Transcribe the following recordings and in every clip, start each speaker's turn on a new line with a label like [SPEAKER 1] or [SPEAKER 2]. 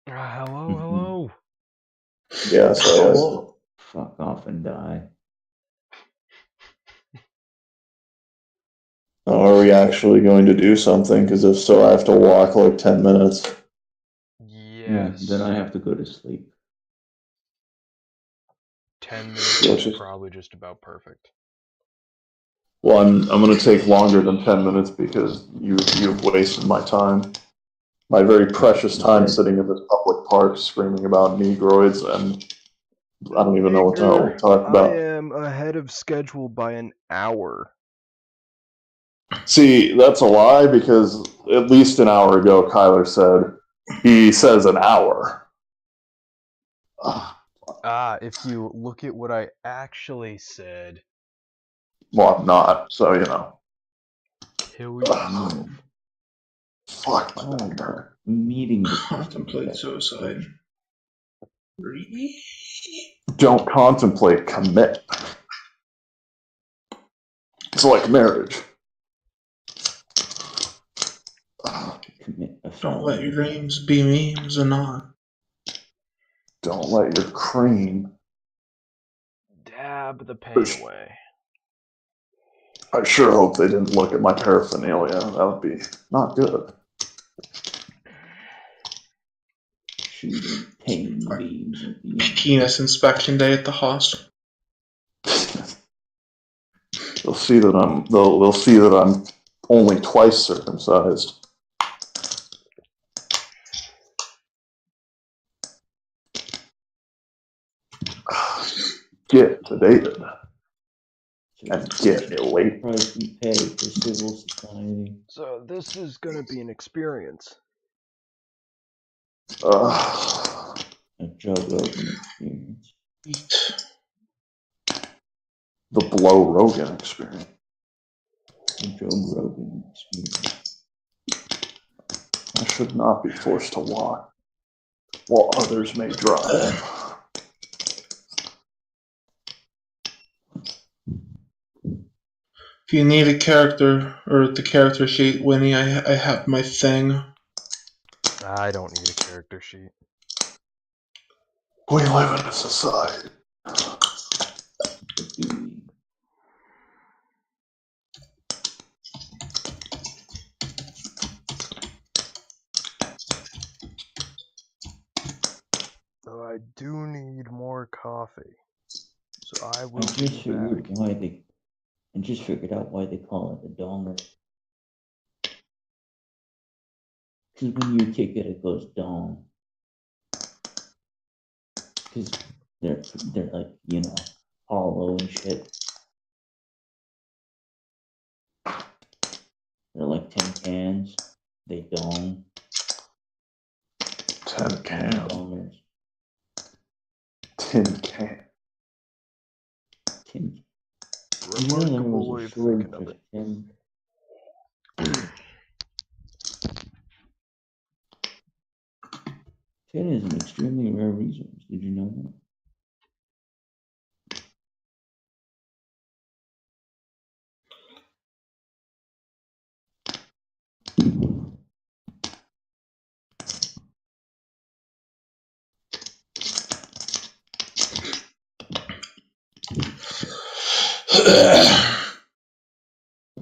[SPEAKER 1] Hello.
[SPEAKER 2] Yes,
[SPEAKER 3] Oh, fuck off and die.
[SPEAKER 2] Are we actually going to do something? Because if so, I have to walk like 10 minutes.
[SPEAKER 3] Yeah,
[SPEAKER 1] Yes.
[SPEAKER 3] then I have to go to sleep.
[SPEAKER 1] 10 minutes
[SPEAKER 2] Let's
[SPEAKER 1] is
[SPEAKER 2] just-
[SPEAKER 1] probably just about perfect.
[SPEAKER 2] Well, I'm going to take longer than 10 minutes because you've wasted my time. My very precious time sitting in this public park screaming about Negroids, and I don't even know what the hell to talk
[SPEAKER 1] I
[SPEAKER 2] about.
[SPEAKER 1] am ahead of schedule by an hour.
[SPEAKER 2] See, that's a lie because at least an hour ago, Kyler said he says an hour.
[SPEAKER 1] If you look at what I actually said,
[SPEAKER 2] Well, I'm not, so you know.
[SPEAKER 1] here we
[SPEAKER 2] Ugh. Fuck my back hurt.
[SPEAKER 3] Meeting the
[SPEAKER 4] Contemplate suicide.
[SPEAKER 2] Don't contemplate, commit. It's like marriage.
[SPEAKER 3] commit a
[SPEAKER 4] Don't let your
[SPEAKER 3] felony.
[SPEAKER 4] dreams be memes and not.
[SPEAKER 2] Don't let your cream.
[SPEAKER 1] dab the pain away.
[SPEAKER 2] I sure hope they didn't look at my paraphernalia. That would be not good.
[SPEAKER 3] Shooting pain beams at the end.
[SPEAKER 4] Penis inspection day at the hospital.
[SPEAKER 2] They'll see that they'll see that I'm only twice circumcised. Get sedated and get elated.
[SPEAKER 3] Price we pay for civil society.
[SPEAKER 1] So this is gonna be an experience.
[SPEAKER 3] A Joe Rogan experience.
[SPEAKER 4] Eat.
[SPEAKER 2] The Blow Rogan experience.
[SPEAKER 3] A Joe Rogan experience.
[SPEAKER 2] I should not be forced to walk while others may drive.
[SPEAKER 4] If you need a character or the character sheet, Winnie, I have my thing.
[SPEAKER 1] I don't need a character sheet.
[SPEAKER 2] We live in a society.
[SPEAKER 1] So I do need more coffee. So I
[SPEAKER 3] I
[SPEAKER 1] will
[SPEAKER 3] just
[SPEAKER 1] be
[SPEAKER 3] figured
[SPEAKER 1] back.
[SPEAKER 3] why they. I just figured out why they call it a donger. Because when you kick it, it goes dong. Because they're like, you know, hollow and shit. They're like tin cans. They dong.
[SPEAKER 2] Tin can.
[SPEAKER 3] Dongers.
[SPEAKER 2] Tin can.
[SPEAKER 3] Tin.
[SPEAKER 1] Remarkable way of thinking of it.
[SPEAKER 3] Tin. Tin is an extremely rare resource. Did you know that?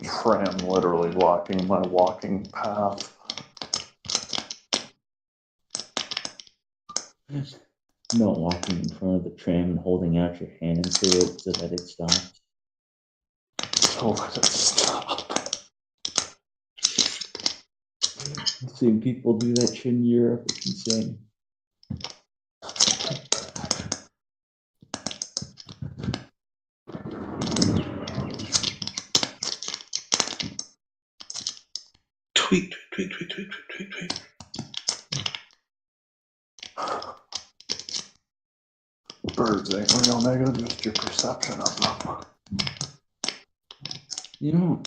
[SPEAKER 2] Tram literally blocking my walking path.
[SPEAKER 3] Not walking in front of the tram and holding out your hand to it so that it stops.
[SPEAKER 2] So let it stop.
[SPEAKER 3] I've seen people do that shit in Europe. It's insane.
[SPEAKER 4] Tweet.
[SPEAKER 2] Birds ain't real, negative, just your perception of them.
[SPEAKER 3] You know,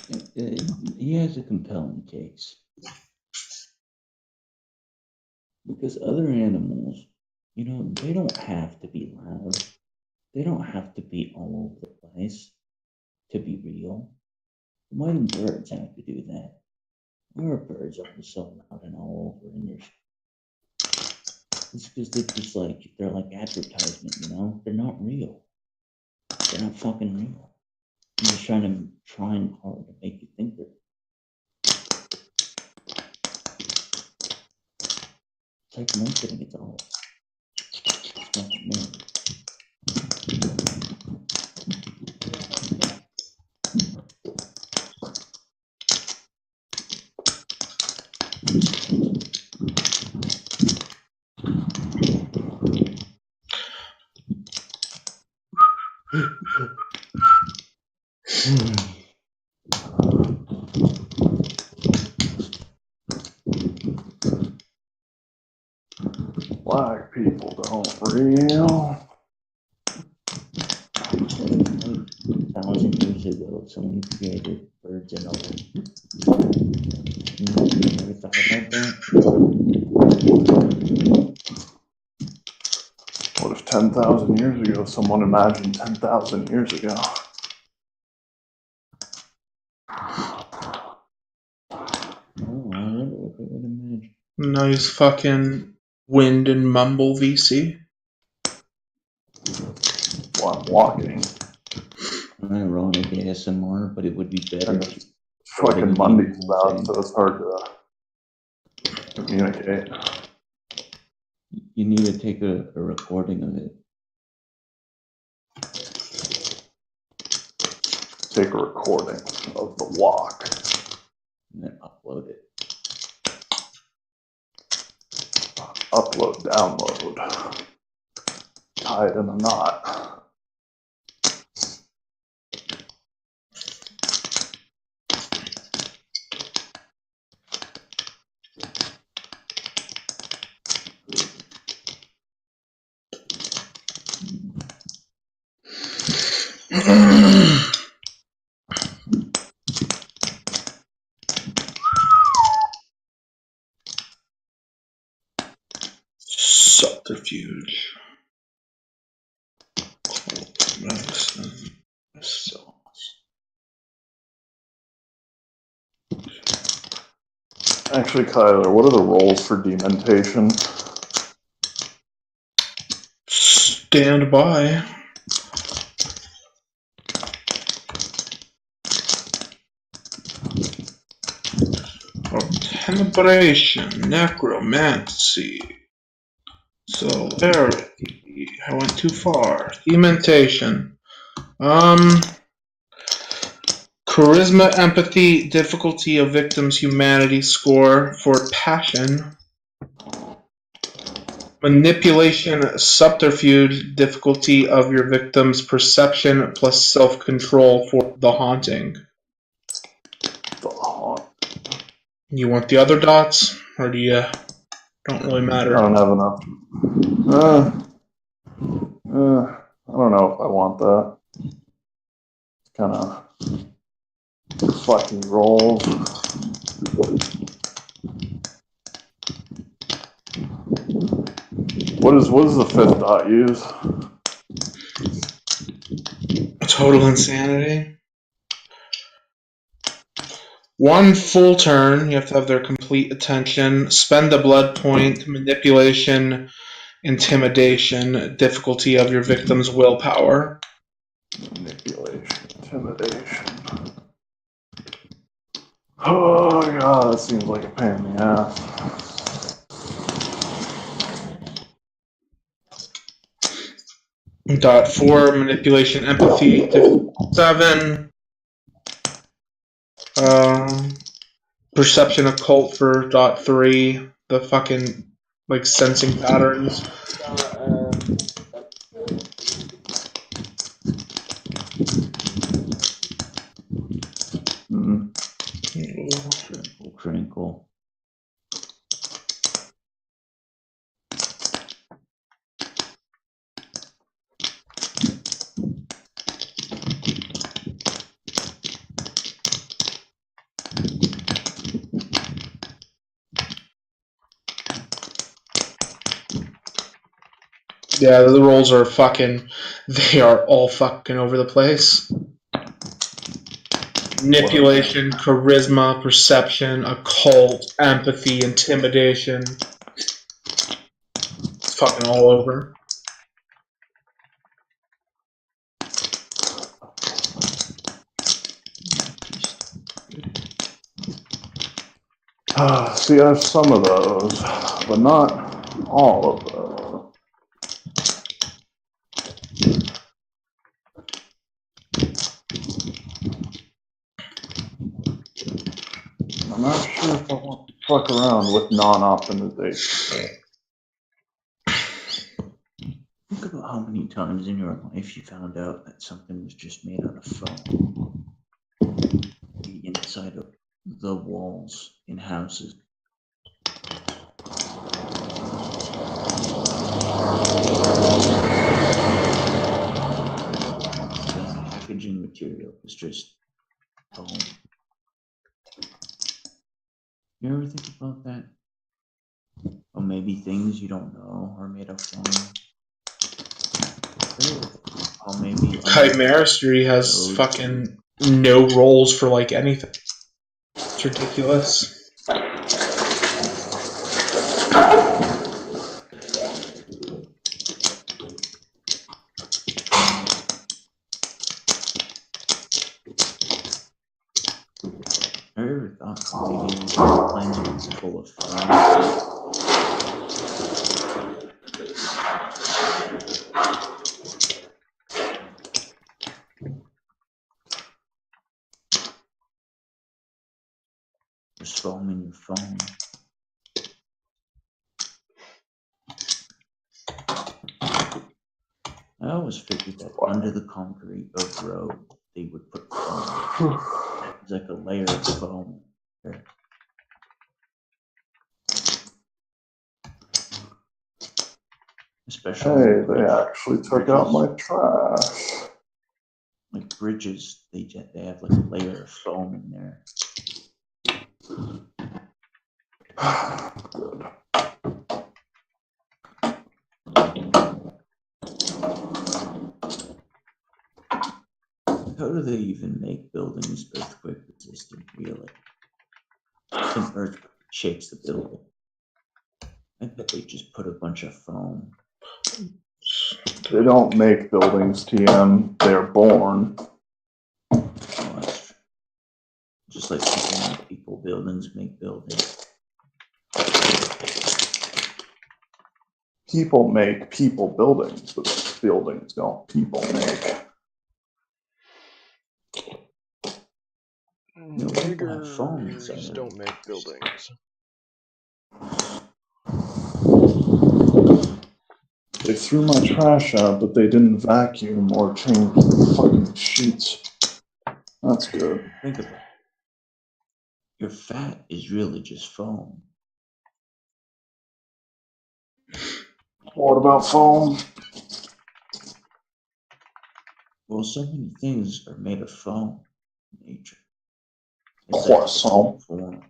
[SPEAKER 3] he has a compelling case. Because other animals, you know, they don't have to be loud. They don't have to be all over the place to be real. Why do birds have to do that? Why are birds always so loud and all over? And It's because they're like advertisement, you know? They're not real. They're not fucking real. They're just trying hard to make you think they're. It's like marketing, it's all. It's not me.
[SPEAKER 2] Black people don't real.
[SPEAKER 3] 1,000 years ago, someone created birds and all. You never thought about that?
[SPEAKER 2] What if 10,000 years ago someone imagined 10,000 years ago?
[SPEAKER 3] Oh, I wonder what they would imagine.
[SPEAKER 4] Nice fucking wind and mumble VC.
[SPEAKER 2] While I'm walking.
[SPEAKER 3] Ironic ASMR, but it would be better.
[SPEAKER 2] And it's fucking Monday's about, so it's hard to communicate.
[SPEAKER 3] You need to take a recording of it.
[SPEAKER 2] Take a recording of the walk.
[SPEAKER 3] And then upload it.
[SPEAKER 2] Upload, download. Tie it in a knot.
[SPEAKER 4] Subterfuge. Medicine. Sauce.
[SPEAKER 2] Actually, Kyler, what are the roles for dementation?
[SPEAKER 4] Stand by. Tenebration, necromancy, celerity. I went too far. Dementation. Charisma, empathy, difficulty of victim's humanity score for passion. Manipulation, subterfuge, difficulty of your victim's perception plus self-control for the haunting.
[SPEAKER 2] The haunt.
[SPEAKER 4] You want the other dots, or do you? Don't really matter.
[SPEAKER 2] I don't have enough. I don't know if I want that. It's kind of fucking rolls. What does the fifth dot use?
[SPEAKER 4] Total insanity. One full turn, you have to have their complete attention. Spend a blood point, manipulation, intimidation, difficulty of your victim's willpower.
[SPEAKER 2] Manipulation, intimidation. Oh god, that seems like a pain in the ass.
[SPEAKER 4] Dot 4, manipulation, empathy, difficulty 7. Perception occult for dot 3. The fucking, like, sensing patterns.
[SPEAKER 3] Crinkle.
[SPEAKER 4] Yeah, the rolls are fucking, they are all fucking over the place. Manipulation, charisma, perception, occult, empathy, intimidation. fucking all over.
[SPEAKER 2] See, I have some of those, but not all of those. I'm not sure if I want to fuck around with non-optimization.
[SPEAKER 3] Think about how many times in your life you found out that something was just made out of foam. The inside of the walls in houses. The packaging material is just foam. You ever think about that? Or maybe things you don't know are made of foam. Or maybe
[SPEAKER 4] Chimerastery has fucking no rolls for like anything. It's ridiculous.
[SPEAKER 3] I ever thought maybe these airplanes would be full of foam. There's foam in your phone. I always figured that under the concrete of road, they would put foam. It's like a layer of foam there. Especially
[SPEAKER 2] Hey, they actually took out my trash.
[SPEAKER 3] like bridges, they have like a layer of foam in there.
[SPEAKER 2] Good.
[SPEAKER 3] How do they even make buildings earthquake resistant, really? An earthquake shakes the building. I bet they just put a bunch of foam.
[SPEAKER 2] They don't make buildings, TM. They're born.
[SPEAKER 3] Oh, that's true. Just like people make people, buildings make buildings.
[SPEAKER 2] People make people buildings, but buildings don't people make.
[SPEAKER 3] No, people have foam
[SPEAKER 1] Niggers
[SPEAKER 3] inside.
[SPEAKER 1] don't make buildings.
[SPEAKER 2] They threw my trash out, but they didn't vacuum or change the fucking sheets. That's good.
[SPEAKER 3] Think about it. Your fat is really just foam.
[SPEAKER 2] What about foam?
[SPEAKER 3] Well, so many things are made of foam in nature. It's
[SPEAKER 2] Croissant.
[SPEAKER 3] form.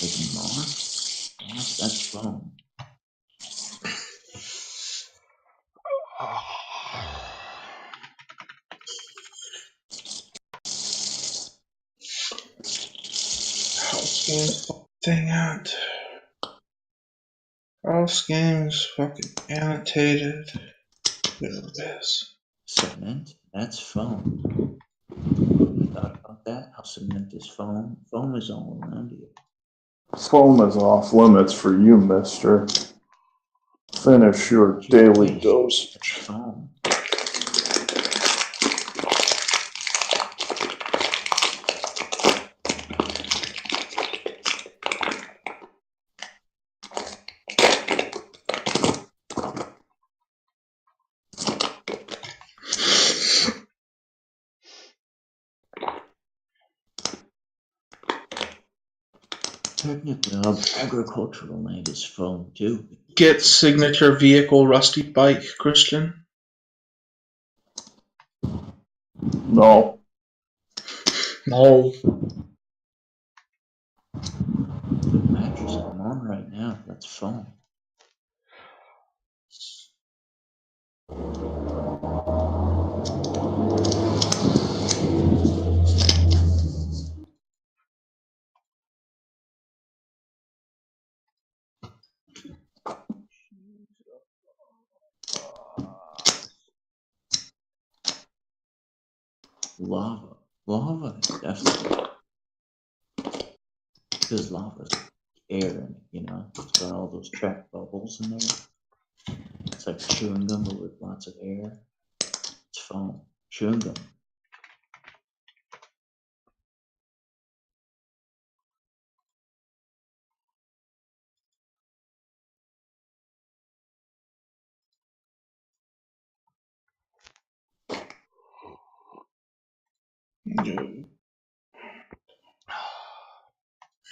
[SPEAKER 3] Like moss? Moss, that's foam.
[SPEAKER 4] House games thing out. House games fucking annotated. There it is.
[SPEAKER 3] Cement, that's foam. You thought about that? How cement is foam? Foam is all around you.
[SPEAKER 2] Foam is off limits for you, mister. Finish your daily dose.
[SPEAKER 3] Foam. Technically, agricultural land is foam too.
[SPEAKER 4] Get signature vehicle rusty bike, Christian.
[SPEAKER 2] No.
[SPEAKER 4] No.
[SPEAKER 3] The mattress I'm on right now, that's foam. Lava. Lava is definitely, because lava's air, you know, it's got all those trapped bubbles in there. It's like chewing gum but with lots of air. It's foam. Chewing gum.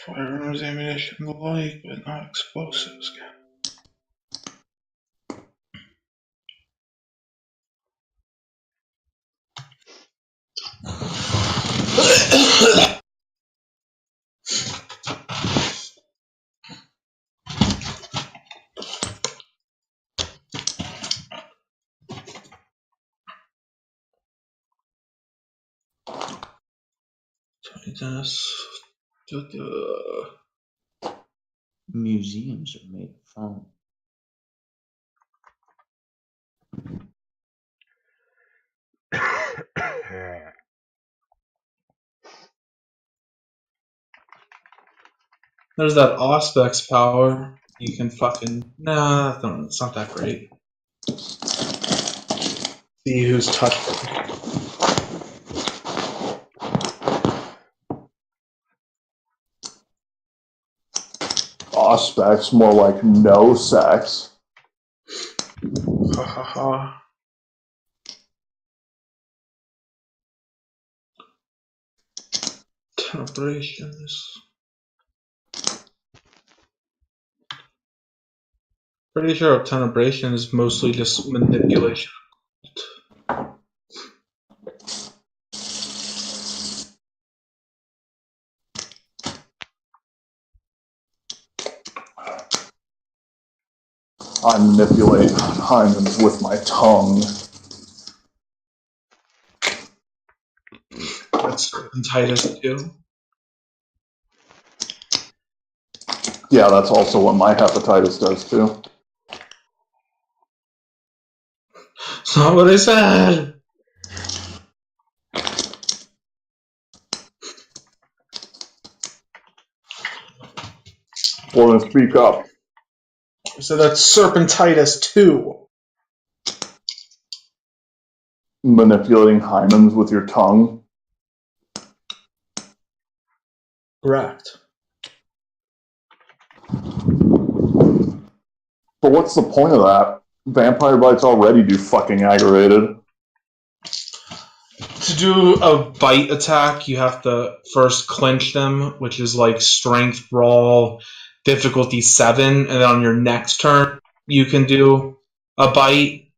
[SPEAKER 4] Firearms, ammunition, the like, but not explosives.
[SPEAKER 3] Museums are made of foam.
[SPEAKER 4] There's that Auspex power. You can fucking it's not that great. See who's touched it.
[SPEAKER 2] Auspex, more like no sex.
[SPEAKER 4] Ha ha ha. Operations. Pretty sure obtenebration is mostly just manipulation.
[SPEAKER 2] I manipulate hymens with my tongue.
[SPEAKER 4] That's Titus too.
[SPEAKER 2] Yeah, that's also what my hepatitis does too.
[SPEAKER 4] It's not what I said.
[SPEAKER 2] Well, then speak up.
[SPEAKER 4] So that's Serpentitis too.
[SPEAKER 2] Manipulating hymens with your tongue.
[SPEAKER 4] Correct.
[SPEAKER 2] But what's the point of that? Vampire bites already do fucking aggravated.
[SPEAKER 4] To do a bite attack, you have to first clinch them, which is like strength brawl, difficulty 7, and then on your next turn, you can do a bite.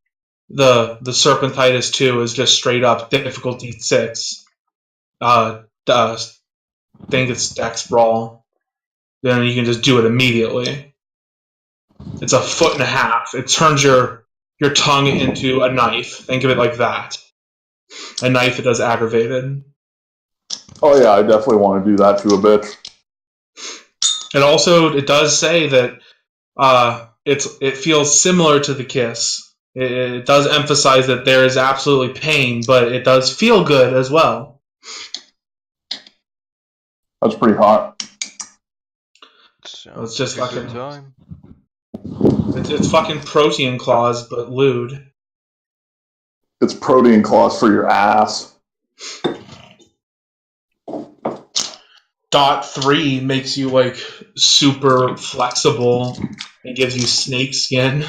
[SPEAKER 4] The Serpentitis 2 is just straight up difficulty 6. I think it's Dex Brawl. Then you can just do it immediately. It's a foot and a half. It turns your tongue into a knife. Think of it like that. A knife that does aggravated.
[SPEAKER 2] Oh yeah, I definitely want to do that to a bitch.
[SPEAKER 4] And also, it does say that it feels similar to the kiss. It does emphasize that there is absolutely pain, but it does feel good as well.
[SPEAKER 2] That's pretty hot.
[SPEAKER 4] It's just
[SPEAKER 1] like a good
[SPEAKER 4] fucking
[SPEAKER 1] time.
[SPEAKER 4] It's fucking protein claws, but lewd.
[SPEAKER 2] It's protein claws for your ass.
[SPEAKER 4] Dot 3 makes you like super flexible and gives you snake skin.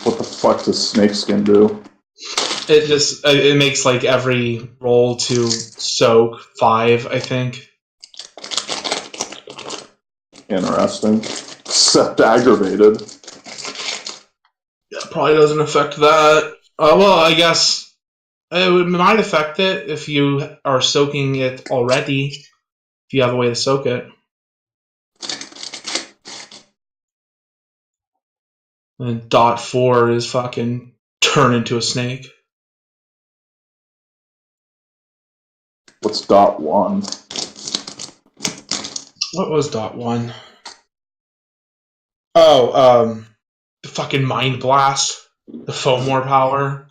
[SPEAKER 2] What the fuck does snakeskin do?
[SPEAKER 4] It makes like every roll to soak 5, I think.
[SPEAKER 2] Interesting. Except aggravated.
[SPEAKER 4] Yeah, probably doesn't affect that. Well, I guess it might affect it if you are soaking it already. If you have a way to soak it. And dot 4 is fucking turn into a snake.
[SPEAKER 2] What's dot 1?
[SPEAKER 4] What was dot 1? Oh, the fucking mind blast. The foam more power.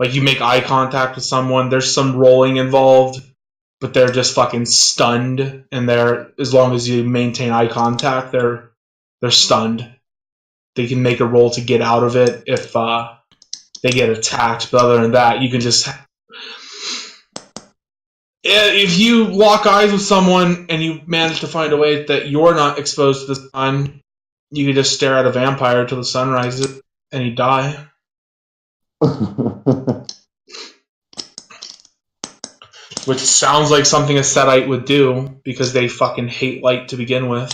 [SPEAKER 4] Like, you make eye contact with someone, there's some rolling involved, but they're just fucking stunned, and as long as you maintain eye contact, they're stunned. They can make a roll to get out of it if they get attacked, but other than that, you can just... If you lock eyes with someone and you manage to find a way that you're not exposed to the sun, you can just stare at a vampire until the sun rises and you die. Which sounds like something a Setite would do, because they fucking hate light to begin with.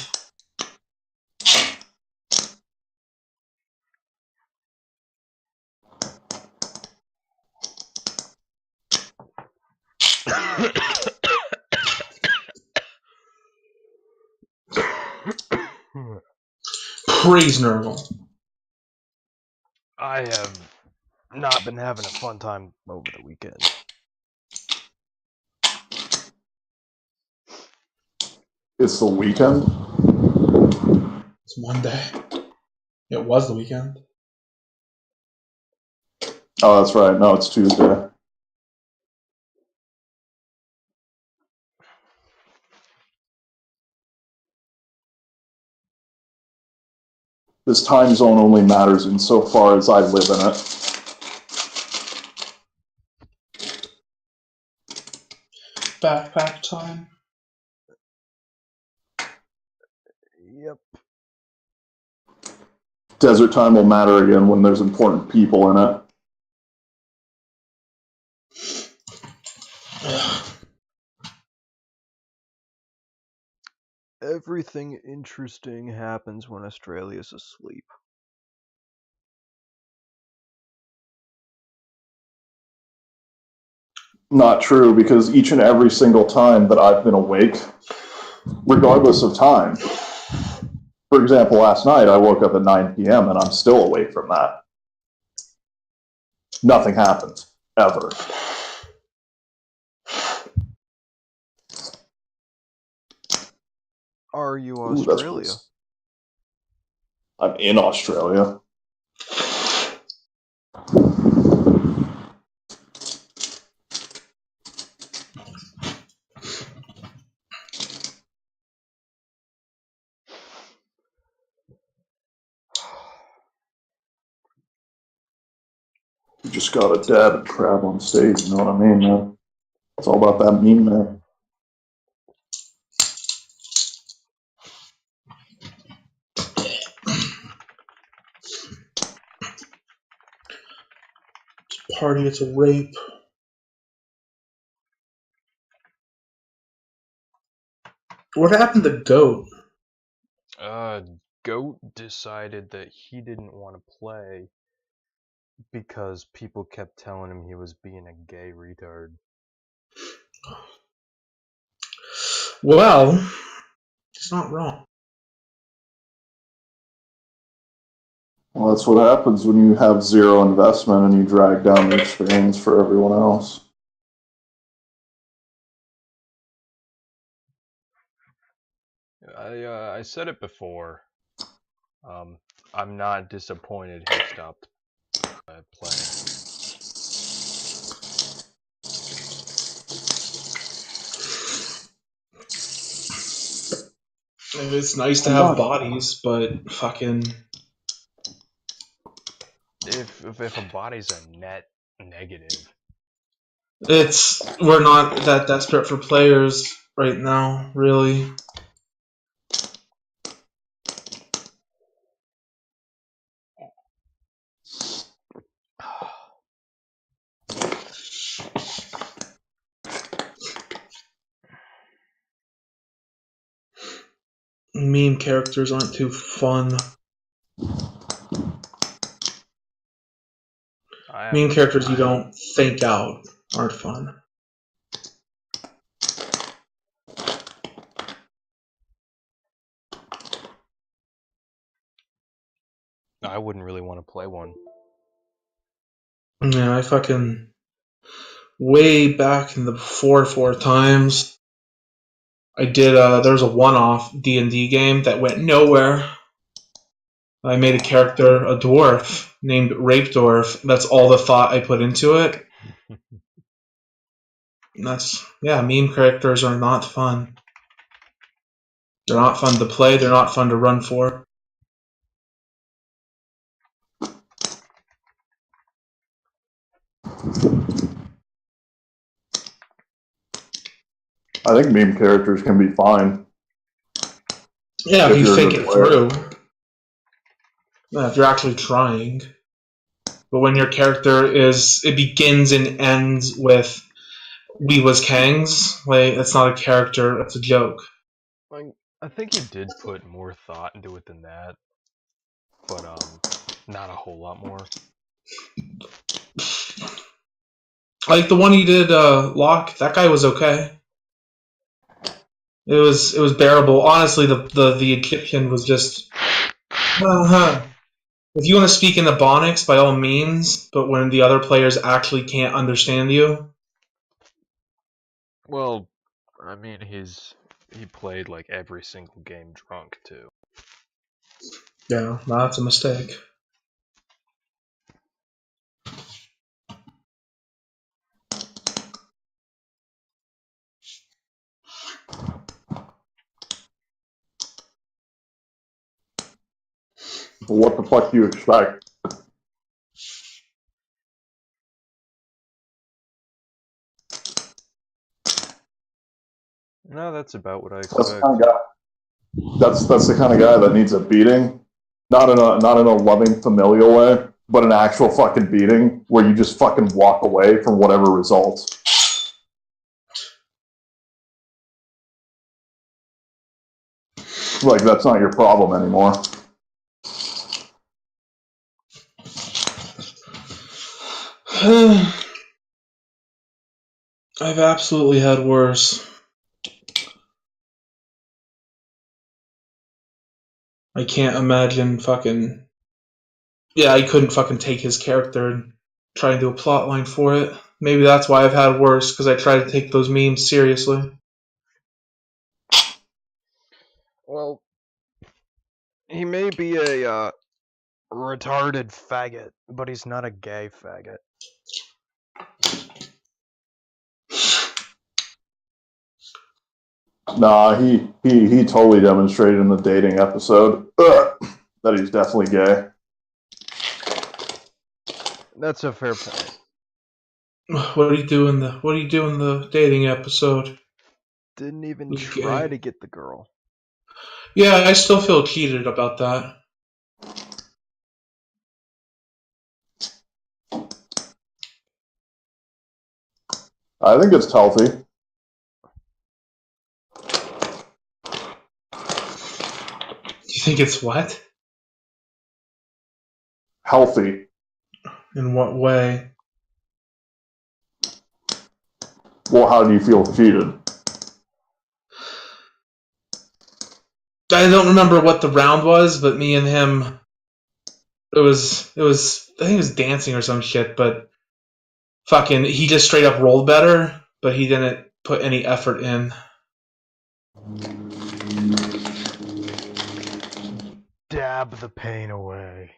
[SPEAKER 4] Praise Nurgle.
[SPEAKER 1] I have not been having a fun time over the weekend.
[SPEAKER 2] It's the weekend?
[SPEAKER 4] It's Monday. It was the weekend.
[SPEAKER 2] Oh, that's right. No, it's Tuesday. This time zone only matters insofar as I live in it.
[SPEAKER 4] Backpack time.
[SPEAKER 1] Yep.
[SPEAKER 2] Desert time will matter again when there's important people in it.
[SPEAKER 1] Everything interesting happens when Australia's asleep.
[SPEAKER 2] Not true, because each and every single time that I've been awake, regardless of time, for example, last night I woke up at 9 p.m. and I'm still awake from that. Nothing happened, ever.
[SPEAKER 1] Are you
[SPEAKER 2] Ooh,
[SPEAKER 1] Australia?
[SPEAKER 2] I'm in Australia. You just got a dab and crab on stage, you know what I mean, man? It's all about that meme, man.
[SPEAKER 4] Party, it's a rape. What happened to Goat?
[SPEAKER 1] Goat decided that he didn't want to play because people kept telling him he was being a gay retard.
[SPEAKER 4] Well, he's not wrong.
[SPEAKER 2] Well, that's what happens when you have zero investment and you drag down the experience for everyone else.
[SPEAKER 1] I said it before. I'm not disappointed he stopped playing.
[SPEAKER 4] It's nice to have bodies, but fucking...
[SPEAKER 1] If a body's a net negative.
[SPEAKER 4] We're not that desperate for players right now, really. Meme characters aren't too fun. Meme characters you don't think out aren't fun.
[SPEAKER 1] I wouldn't really want to play one.
[SPEAKER 4] Yeah, I fucking... Way back in the four times, I did, there was a one-off D&D game that went nowhere. I made a character, a dwarf, named Rape Dwarf. That's all the thought I put into it. Meme characters are not fun. They're not fun to play, they're not fun to run for.
[SPEAKER 2] I think meme characters can be fine.
[SPEAKER 4] Yeah, if you
[SPEAKER 2] you're a
[SPEAKER 4] think
[SPEAKER 2] good
[SPEAKER 4] it
[SPEAKER 2] player.
[SPEAKER 4] through. Yeah, if you're actually trying. But when your character it begins and ends with "we was Kangs," like that's not a character, that's a joke.
[SPEAKER 1] Like, I think he did put more thought into it than that, but not a whole lot more.
[SPEAKER 4] Like the one he did, Locke, that guy was okay. It was bearable. Honestly, the Egyptian was just. If you want to speak in Ebonics, by all means, but when the other players actually can't understand you.
[SPEAKER 1] Well, I mean, he played like every single game drunk too.
[SPEAKER 4] Yeah, that's a mistake.
[SPEAKER 2] What the fuck do you expect?
[SPEAKER 1] No, that's about what I
[SPEAKER 2] That's the
[SPEAKER 1] expect.
[SPEAKER 2] kind of guy. That's the kind of guy that needs a beating, not in a loving familial way, but an actual fucking beating where you just fucking walk away from whatever results. Like that's not your problem anymore.
[SPEAKER 4] I've absolutely had worse. I can't imagine fucking. Yeah, I couldn't fucking take his character and try and do a plot line for it. Maybe that's why I've had worse, because I try to take those memes seriously.
[SPEAKER 1] Well, he may be a retarded faggot, but he's not a gay faggot.
[SPEAKER 2] Nah, he totally demonstrated in the dating episode that he's definitely gay.
[SPEAKER 1] That's a fair point.
[SPEAKER 4] What do you do in the dating episode?
[SPEAKER 1] Didn't even
[SPEAKER 4] Who's
[SPEAKER 1] try
[SPEAKER 4] gay?
[SPEAKER 1] to get the girl.
[SPEAKER 4] Yeah, I still feel cheated about that.
[SPEAKER 2] I think it's healthy.
[SPEAKER 4] You think it's what?
[SPEAKER 2] Healthy.
[SPEAKER 4] In what way?
[SPEAKER 2] Well, how do you feel cheated?
[SPEAKER 4] I don't remember what the round was, but me and him, it was I think it was dancing or some shit, but fucking he just straight up rolled better, but he didn't put any effort in.
[SPEAKER 1] Dab the pain away.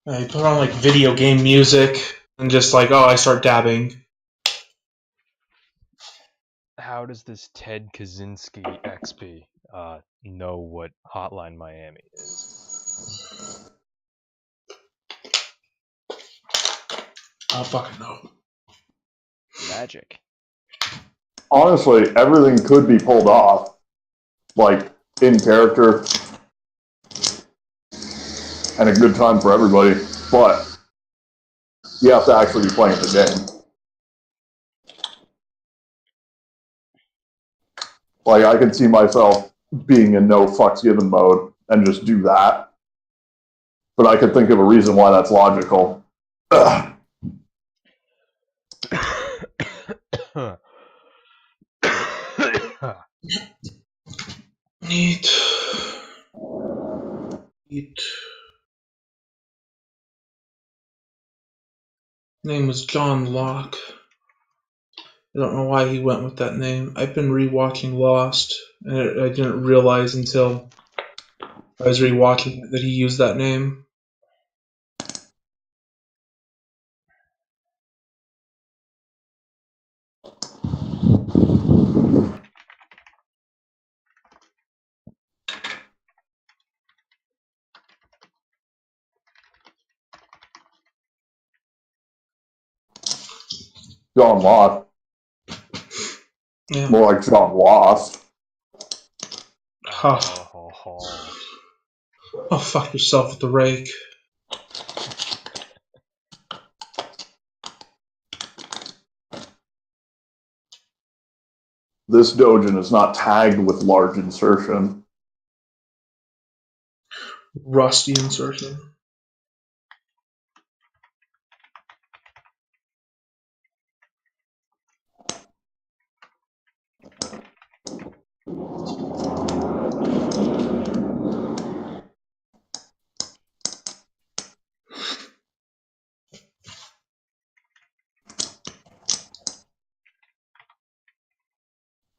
[SPEAKER 4] He put on like video game music and just like, oh, I start dabbing.
[SPEAKER 1] How does this Ted Kaczynski XP know what Hotline Miami is?
[SPEAKER 4] I don't fucking know.
[SPEAKER 1] Magic.
[SPEAKER 2] Honestly, everything could be pulled off, like in character, and a good time for everybody, but you have to actually be playing the game. Like, I could see myself being in no fucks given mode and just do that, but I could think of a reason why that's logical. Ugh.
[SPEAKER 4] Neat. Name was John Locke. I don't know why he went with that name. I've been rewatching Lost, and I didn't realize until I was rewatching it that he used that name.
[SPEAKER 2] John Locke.
[SPEAKER 4] Yeah.
[SPEAKER 2] More like John Lost.
[SPEAKER 4] Huh.
[SPEAKER 1] Oh.
[SPEAKER 4] Oh, fuck yourself with the rake.
[SPEAKER 2] This Dojin is not tagged with large insertion.
[SPEAKER 4] Rusty insertion.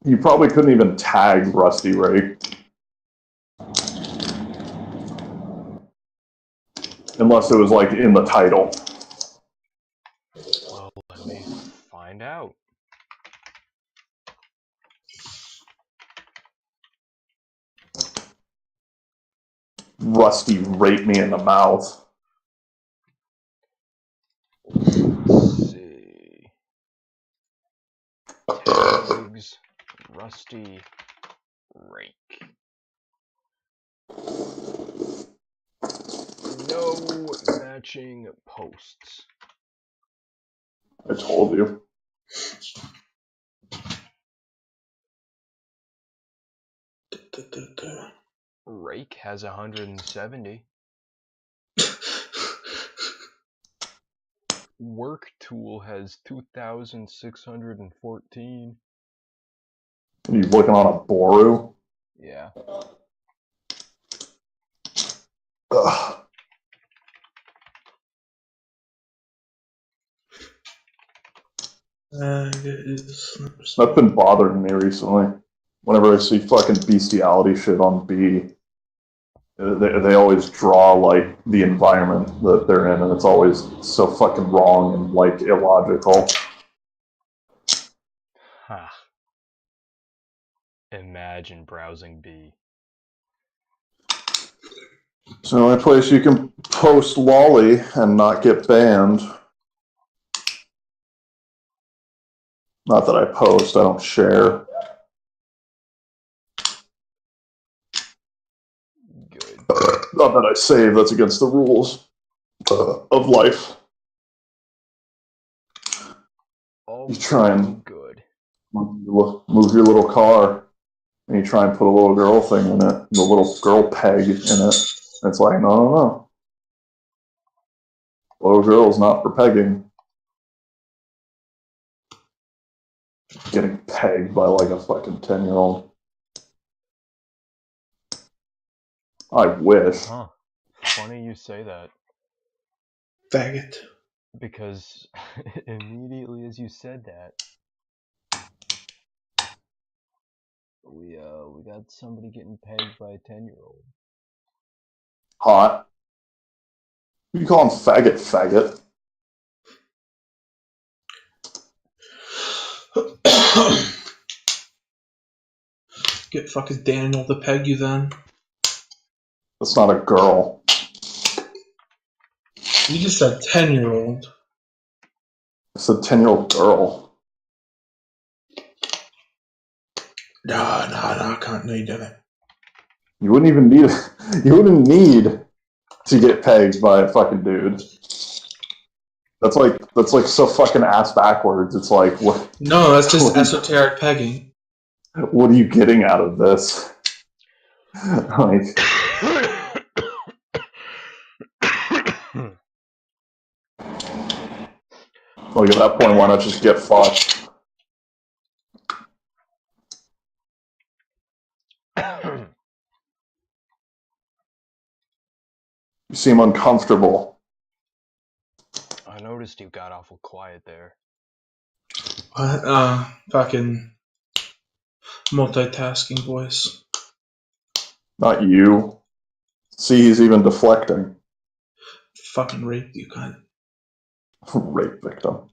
[SPEAKER 2] You probably couldn't even tag Rusty Rake. Unless it was like in the title.
[SPEAKER 1] Well, let me find out.
[SPEAKER 2] Rusty raped me in the mouth.
[SPEAKER 1] Let's see. Tags, Rusty Rake. No matching posts.
[SPEAKER 2] I told you.
[SPEAKER 1] Rake has 170. Work Tool has 2,614.
[SPEAKER 2] Are you looking on a Boru?
[SPEAKER 1] Yeah.
[SPEAKER 2] Ugh. That's been bothering me recently. Whenever I see fucking bestiality shit on B, they always draw like the environment that they're in, and it's always so fucking wrong and like illogical.
[SPEAKER 1] Ha. Imagine browsing B.
[SPEAKER 2] It's the only place you can post lolly and not get banned. Not that I post, I don't share.
[SPEAKER 1] Good.
[SPEAKER 2] Not that I save, that's against the rules of life.
[SPEAKER 1] All
[SPEAKER 2] You try and
[SPEAKER 1] good.
[SPEAKER 2] move your little car, and you try and put a little girl thing in it, the little girl peg in it. And it's like, no. Little girl's not for pegging. Getting pegged by like a fucking 10-year-old. I wish.
[SPEAKER 1] Huh. Funny you say that.
[SPEAKER 4] Faggot.
[SPEAKER 1] Because immediately as you said that, we got somebody getting pegged by a 10-year-old.
[SPEAKER 2] Hot. You call him faggot.
[SPEAKER 4] Get fucking Daniel to peg you then.
[SPEAKER 2] That's not a girl.
[SPEAKER 4] You just said 10-year-old.
[SPEAKER 2] It's a 10-year-old girl.
[SPEAKER 4] No, you didn't.
[SPEAKER 2] You wouldn't even need you wouldn't need to get pegged by a fucking dude. That's like so fucking ass backwards. It's like what?
[SPEAKER 4] No, that's just esoteric pegging.
[SPEAKER 2] What are you getting out of this? Like, at that point, why not just get fucked? You seem uncomfortable.
[SPEAKER 1] I noticed you got awful quiet there.
[SPEAKER 4] Fucking multitasking voice.
[SPEAKER 2] Not you. See, he's even deflecting.
[SPEAKER 4] Fucking rape you, cunt.
[SPEAKER 2] Rape victim.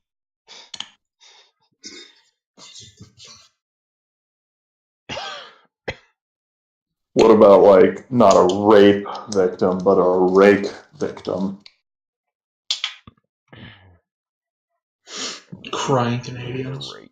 [SPEAKER 2] What about, like, not a rape victim, but a rake victim?
[SPEAKER 4] Crying Canadians.
[SPEAKER 1] Great.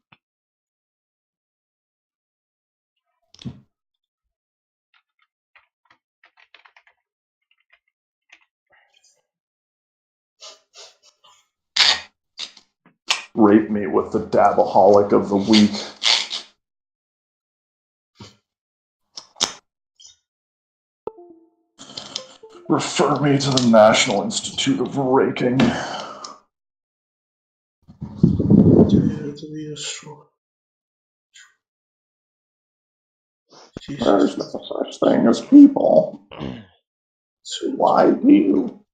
[SPEAKER 2] Rape me with the dabaholic of the week. Refer me to the National Institute of Raking. There's no such thing as people. Why do you?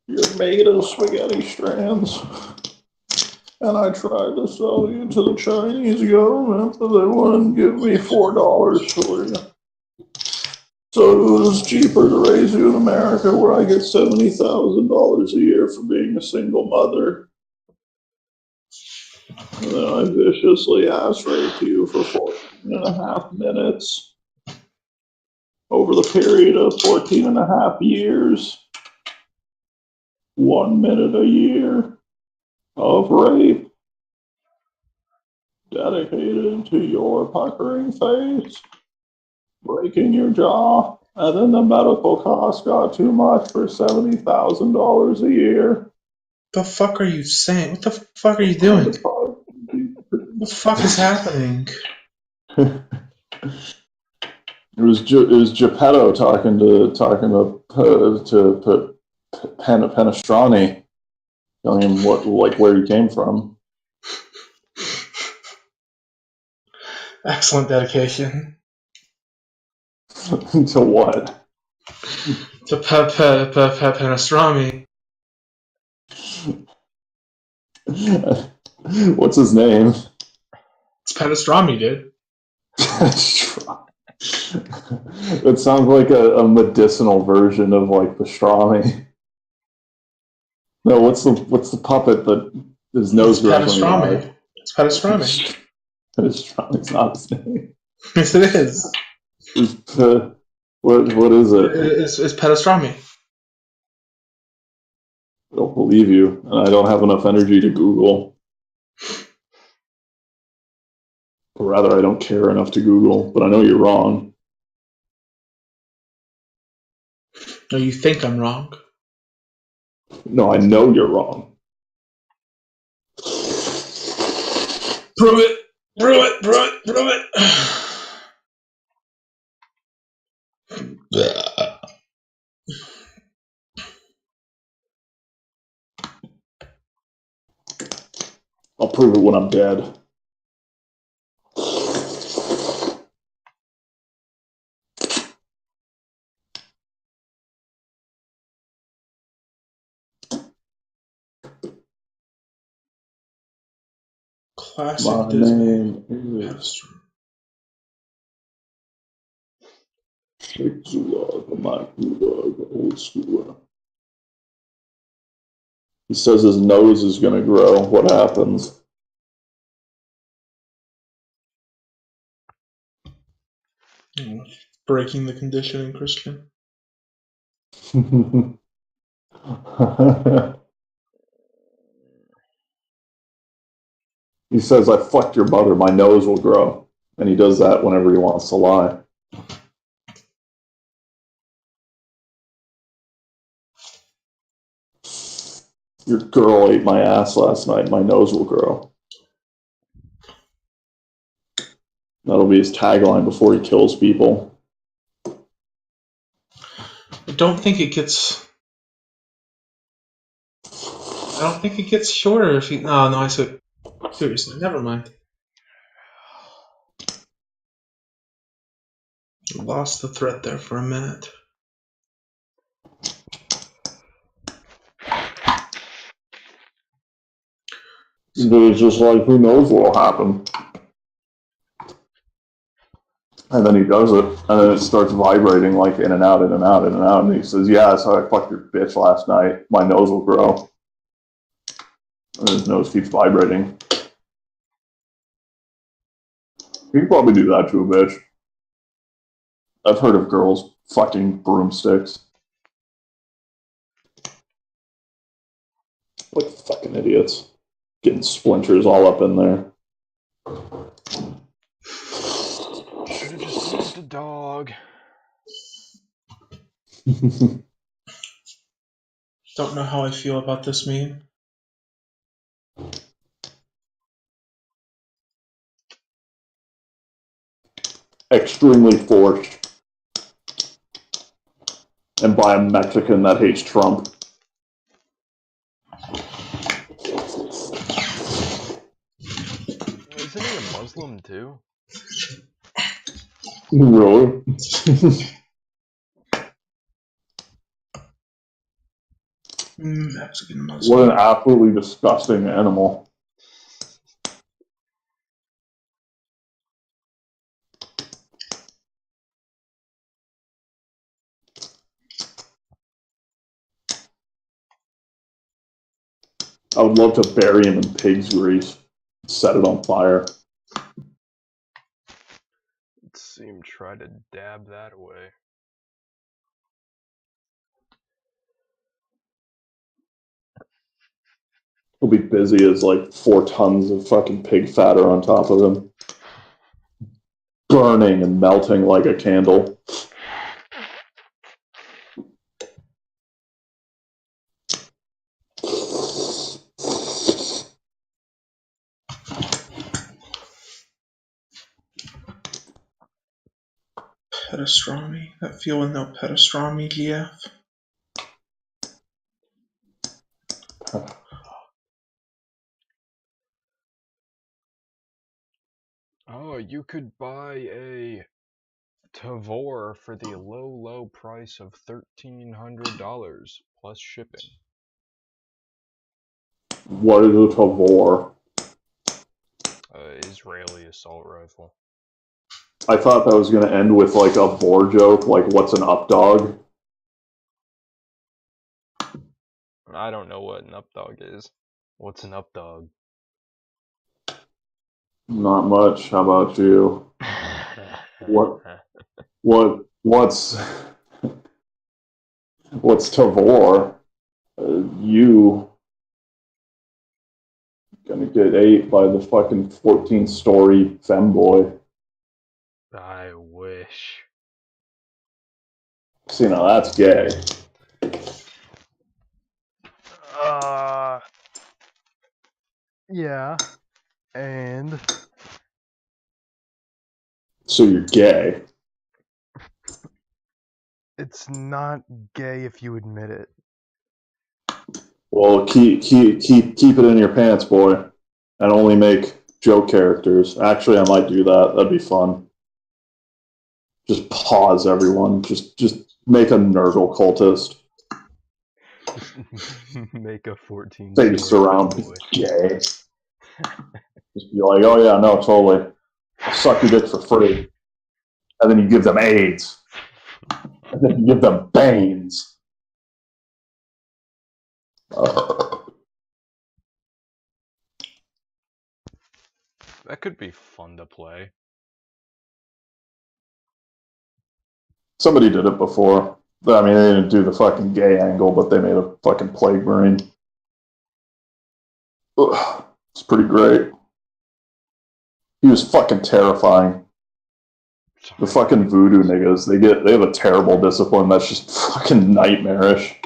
[SPEAKER 2] You're made of spaghetti strands. And I tried to sell you to the Chinese government, but they wouldn't give me $4 for you. So it was cheaper to raise you in America, where I get $70,000 a year for being a single mother. And then I viciously ass raped you for 14.5 minutes over the period of 14.5 years. 1 minute a year of rape dedicated to your puckering face, breaking your jaw, and then the medical costs got too much for $70,000 a year.
[SPEAKER 4] The fuck are you saying? What the fuck are you doing? What the fuck is happening?
[SPEAKER 2] It was Geppetto talking to Penestrani, telling him where he came from.
[SPEAKER 4] Excellent dedication.
[SPEAKER 2] To what?
[SPEAKER 4] To Pastrami.
[SPEAKER 2] What's his name?
[SPEAKER 4] It's Pastrami, dude.
[SPEAKER 2] It sounds like a medicinal version of like pastrami. No, what's the puppet that his nose grows when he dies?
[SPEAKER 4] It's Pastrami.
[SPEAKER 2] Pastrami's not his name.
[SPEAKER 4] Yes, it is.
[SPEAKER 2] What is it?
[SPEAKER 4] It's Pastrami.
[SPEAKER 2] I don't believe you, and I don't have enough energy to Google. Or rather, I don't care enough to Google, but I know you're wrong.
[SPEAKER 4] No, you think I'm wrong.
[SPEAKER 2] No, I know you're wrong.
[SPEAKER 4] Prove it! Prove it! Prove it! Prove it!
[SPEAKER 2] I'll prove it when I'm dead.
[SPEAKER 4] Classic
[SPEAKER 2] My
[SPEAKER 4] Disney.
[SPEAKER 2] name is Sheikh Zula, the Makula, the old schooler. He says his nose is going to grow. What happens?
[SPEAKER 4] Breaking the conditioning, Christian.
[SPEAKER 2] He says, I fucked your mother, my nose will grow. And he does that whenever he wants to lie. Your girl ate my ass last night, my nose will grow. That'll be his tagline before he kills people.
[SPEAKER 4] I don't think it gets shorter if you. No, I said. Seriously, never mind. Lost the thread there for a minute.
[SPEAKER 2] It's just like, who knows what'll happen. And then he does it, and then it starts vibrating like in and out, in and out, in and out. And he says, yeah, that's how I fucked your bitch last night. My nose will grow. And his nose keeps vibrating. You can probably do that to a bitch. I've heard of girls fucking broomsticks. Like fucking idiots. Getting splinters all up in there.
[SPEAKER 1] Should have just used a dog.
[SPEAKER 4] Don't know how I feel about this meme.
[SPEAKER 2] Extremely forced. And by a Mexican that hates Trump.
[SPEAKER 1] Isn't he a Muslim too?
[SPEAKER 2] Really?
[SPEAKER 4] Mexican Muslim.
[SPEAKER 2] What an absolutely disgusting animal. I would love to bury him in pig's grease. Set it on fire.
[SPEAKER 1] Let's see him try to dab that away.
[SPEAKER 2] He'll be busy as like 4 tons of fucking pig fat are on top of him. Burning and melting like a candle.
[SPEAKER 4] Pastrami. That feeling no pastrami, GF.
[SPEAKER 1] Oh, you could buy a Tavor for the low price of $1,300 plus shipping.
[SPEAKER 2] What is a Tavor?
[SPEAKER 1] Israeli assault rifle.
[SPEAKER 2] I thought that was going to end with like a boar joke, like what's an updog?
[SPEAKER 1] I don't know what an updog is. What's an updog?
[SPEAKER 2] Not much. How about you? What's Tavor? You gonna get ate by the fucking 14-story femboy.
[SPEAKER 1] I wish.
[SPEAKER 2] See, now that's gay.
[SPEAKER 1] Yeah. And
[SPEAKER 2] So you're gay.
[SPEAKER 1] it's not gay if you admit it.
[SPEAKER 2] Well, keep it in your pants, boy, and only make joke characters. Actually, I might do that. That'd be fun. Just pause, everyone. Just make a Nurgle cultist.
[SPEAKER 1] Make a 14.
[SPEAKER 2] They just surround gay. Just be like, oh yeah, no, totally. I'll suck your dick for free. And then you give them AIDS. And then you give them Banes.
[SPEAKER 1] That could be fun to play.
[SPEAKER 2] Somebody did it before. I mean, they didn't do the fucking gay angle, but they made a fucking plague marine. Ugh, it's pretty great. He was fucking terrifying. The fucking voodoo niggas, they have a terrible discipline that's just fucking nightmarish.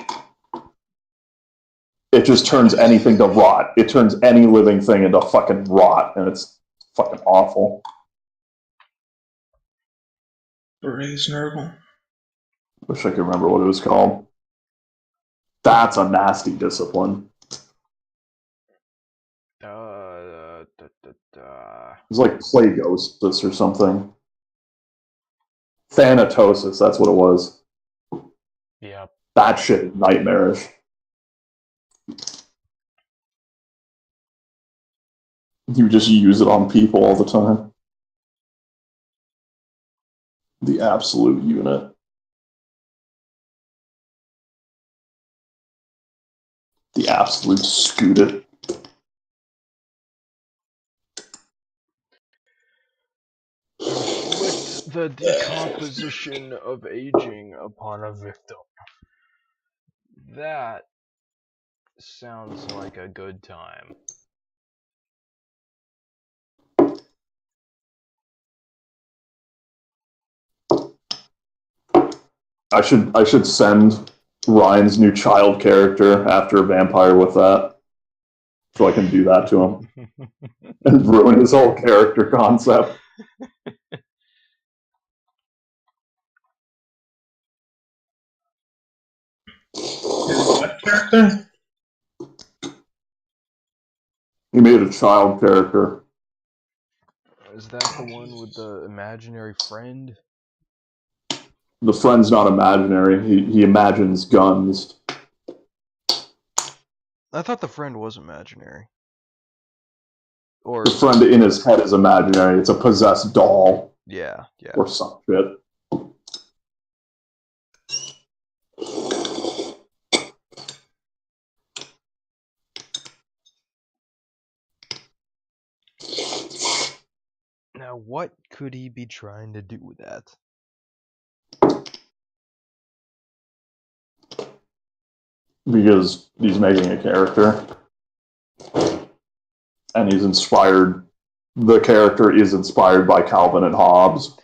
[SPEAKER 2] It just turns anything to rot. It turns any living thing into fucking rot, and it's fucking awful.
[SPEAKER 4] Berets Nurgle.
[SPEAKER 2] Wish I could remember what it was called. That's a nasty discipline. It's like Plagosis or something. Thanatosis, that's what it was.
[SPEAKER 1] Yep.
[SPEAKER 2] That shit is nightmarish. You just use it on people all the time. The absolute unit. The absolute scoot it.
[SPEAKER 1] Inflict the decomposition of aging upon a victim. That sounds like a good time.
[SPEAKER 2] I should send Ryan's new child character after a vampire with that, so I can do that to him and ruin his whole character concept.
[SPEAKER 4] What character?
[SPEAKER 2] He made a child character.
[SPEAKER 1] Is that the one with the imaginary friend?
[SPEAKER 2] The friend's not imaginary. He imagines guns.
[SPEAKER 1] I thought the friend was imaginary. Or
[SPEAKER 2] The friend in his head is imaginary. It's a possessed doll
[SPEAKER 1] yeah.
[SPEAKER 2] or some shit.
[SPEAKER 1] Now, what could he be trying to do with that?
[SPEAKER 2] Because he's making a character. And he's inspired. The character is inspired by Calvin and Hobbes.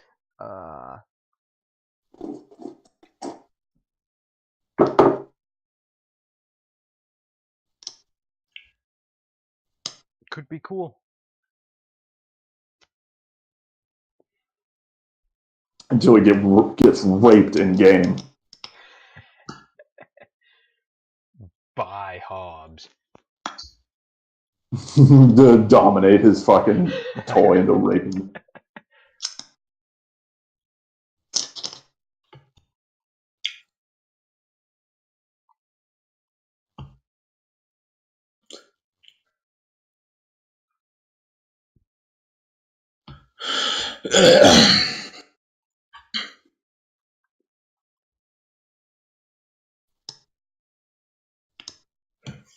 [SPEAKER 1] Could be cool.
[SPEAKER 2] Until he gets raped in game.
[SPEAKER 1] By Hobbes.
[SPEAKER 2] To dominate his fucking toy into raping.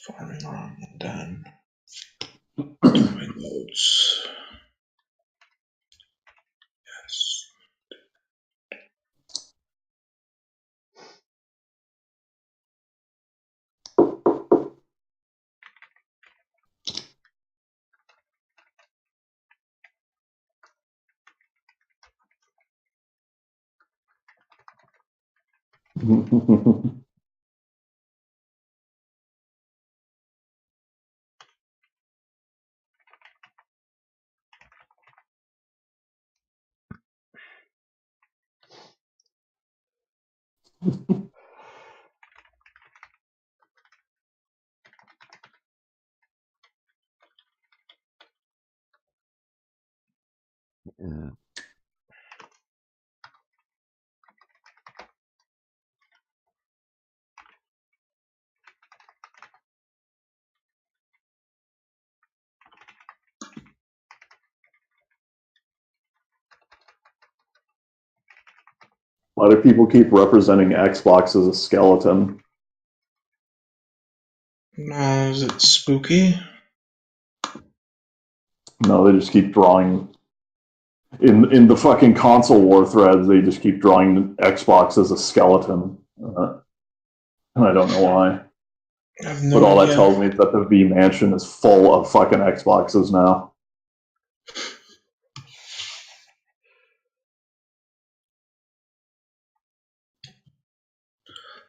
[SPEAKER 4] Farming on and done. Doing loads. Yes.
[SPEAKER 2] Why do people keep representing Xbox as a skeleton?
[SPEAKER 4] Is it spooky?
[SPEAKER 2] No, they just keep drawing. In the fucking console war threads, they just keep drawing Xbox as a skeleton. And I don't know why.
[SPEAKER 4] I have no
[SPEAKER 2] But all that
[SPEAKER 4] idea.
[SPEAKER 2] tells me is that the V Mansion is full of fucking Xboxes now.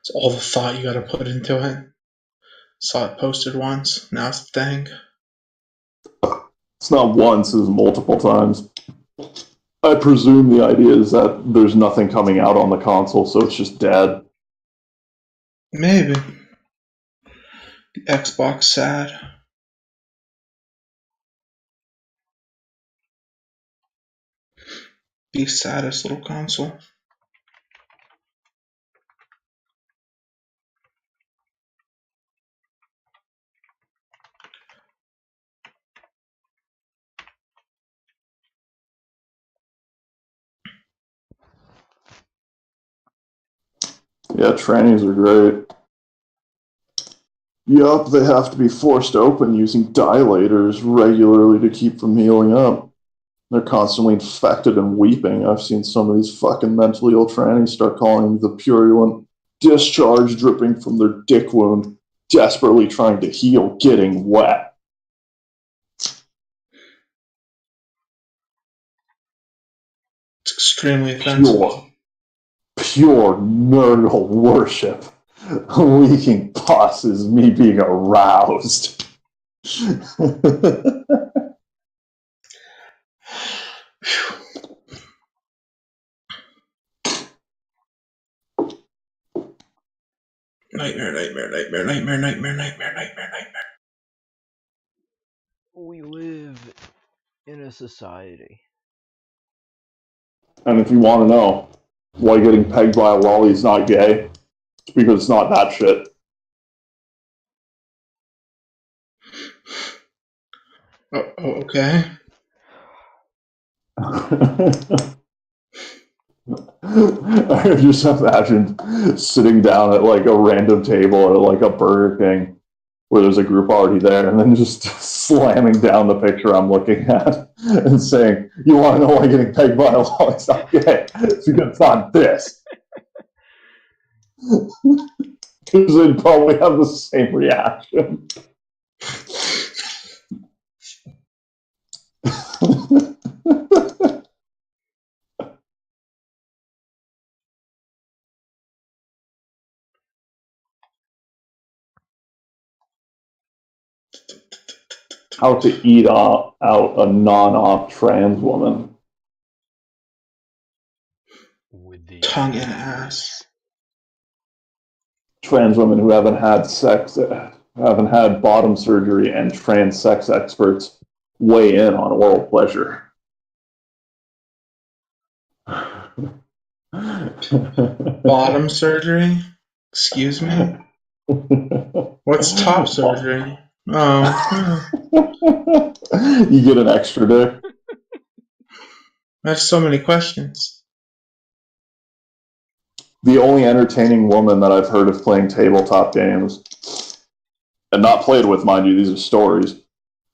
[SPEAKER 4] It's all the thought you gotta put into it. Saw it posted once, now it's a thing.
[SPEAKER 2] It's not once, it's multiple times. I presume the idea is that there's nothing coming out on the console, so it's just dead.
[SPEAKER 4] Maybe. The Xbox sad. The saddest little console.
[SPEAKER 2] Yeah, trannies are great. Yup, they have to be forced open using dilators regularly to keep from healing up. They're constantly infected and weeping. I've seen some of these fucking mentally ill trannies start calling the purulent discharge dripping from their dick wound, desperately trying to heal, getting wet.
[SPEAKER 4] It's extremely offensive.
[SPEAKER 2] Pure nerdle worship. Leaking pus is me being aroused.
[SPEAKER 4] Nightmare, nightmare, nightmare, nightmare, nightmare, nightmare, nightmare, nightmare.
[SPEAKER 1] We live in a society.
[SPEAKER 2] And if you want to know why getting pegged by a lolly is not gay, it's because it's not that shit.
[SPEAKER 4] Okay.
[SPEAKER 2] I just imagined sitting down at like a random table at like a Burger King where there's a group already there, and then just slamming down the picture I'm looking at and saying, "You want to know why getting pegged by a lolly is not gay? It's because it's not this." Because they'd probably have the same reaction. How to eat out a non-op trans woman.
[SPEAKER 1] With the
[SPEAKER 4] Tongue and ass.
[SPEAKER 2] Trans women who haven't had bottom surgery, and trans sex experts weigh in on oral pleasure.
[SPEAKER 4] Bottom surgery? Excuse me? What's top surgery? Oh,
[SPEAKER 2] You get an extra dick.
[SPEAKER 4] I have so many questions.
[SPEAKER 2] The only entertaining woman that I've heard of playing tabletop games, and not played with, mind you, these are stories,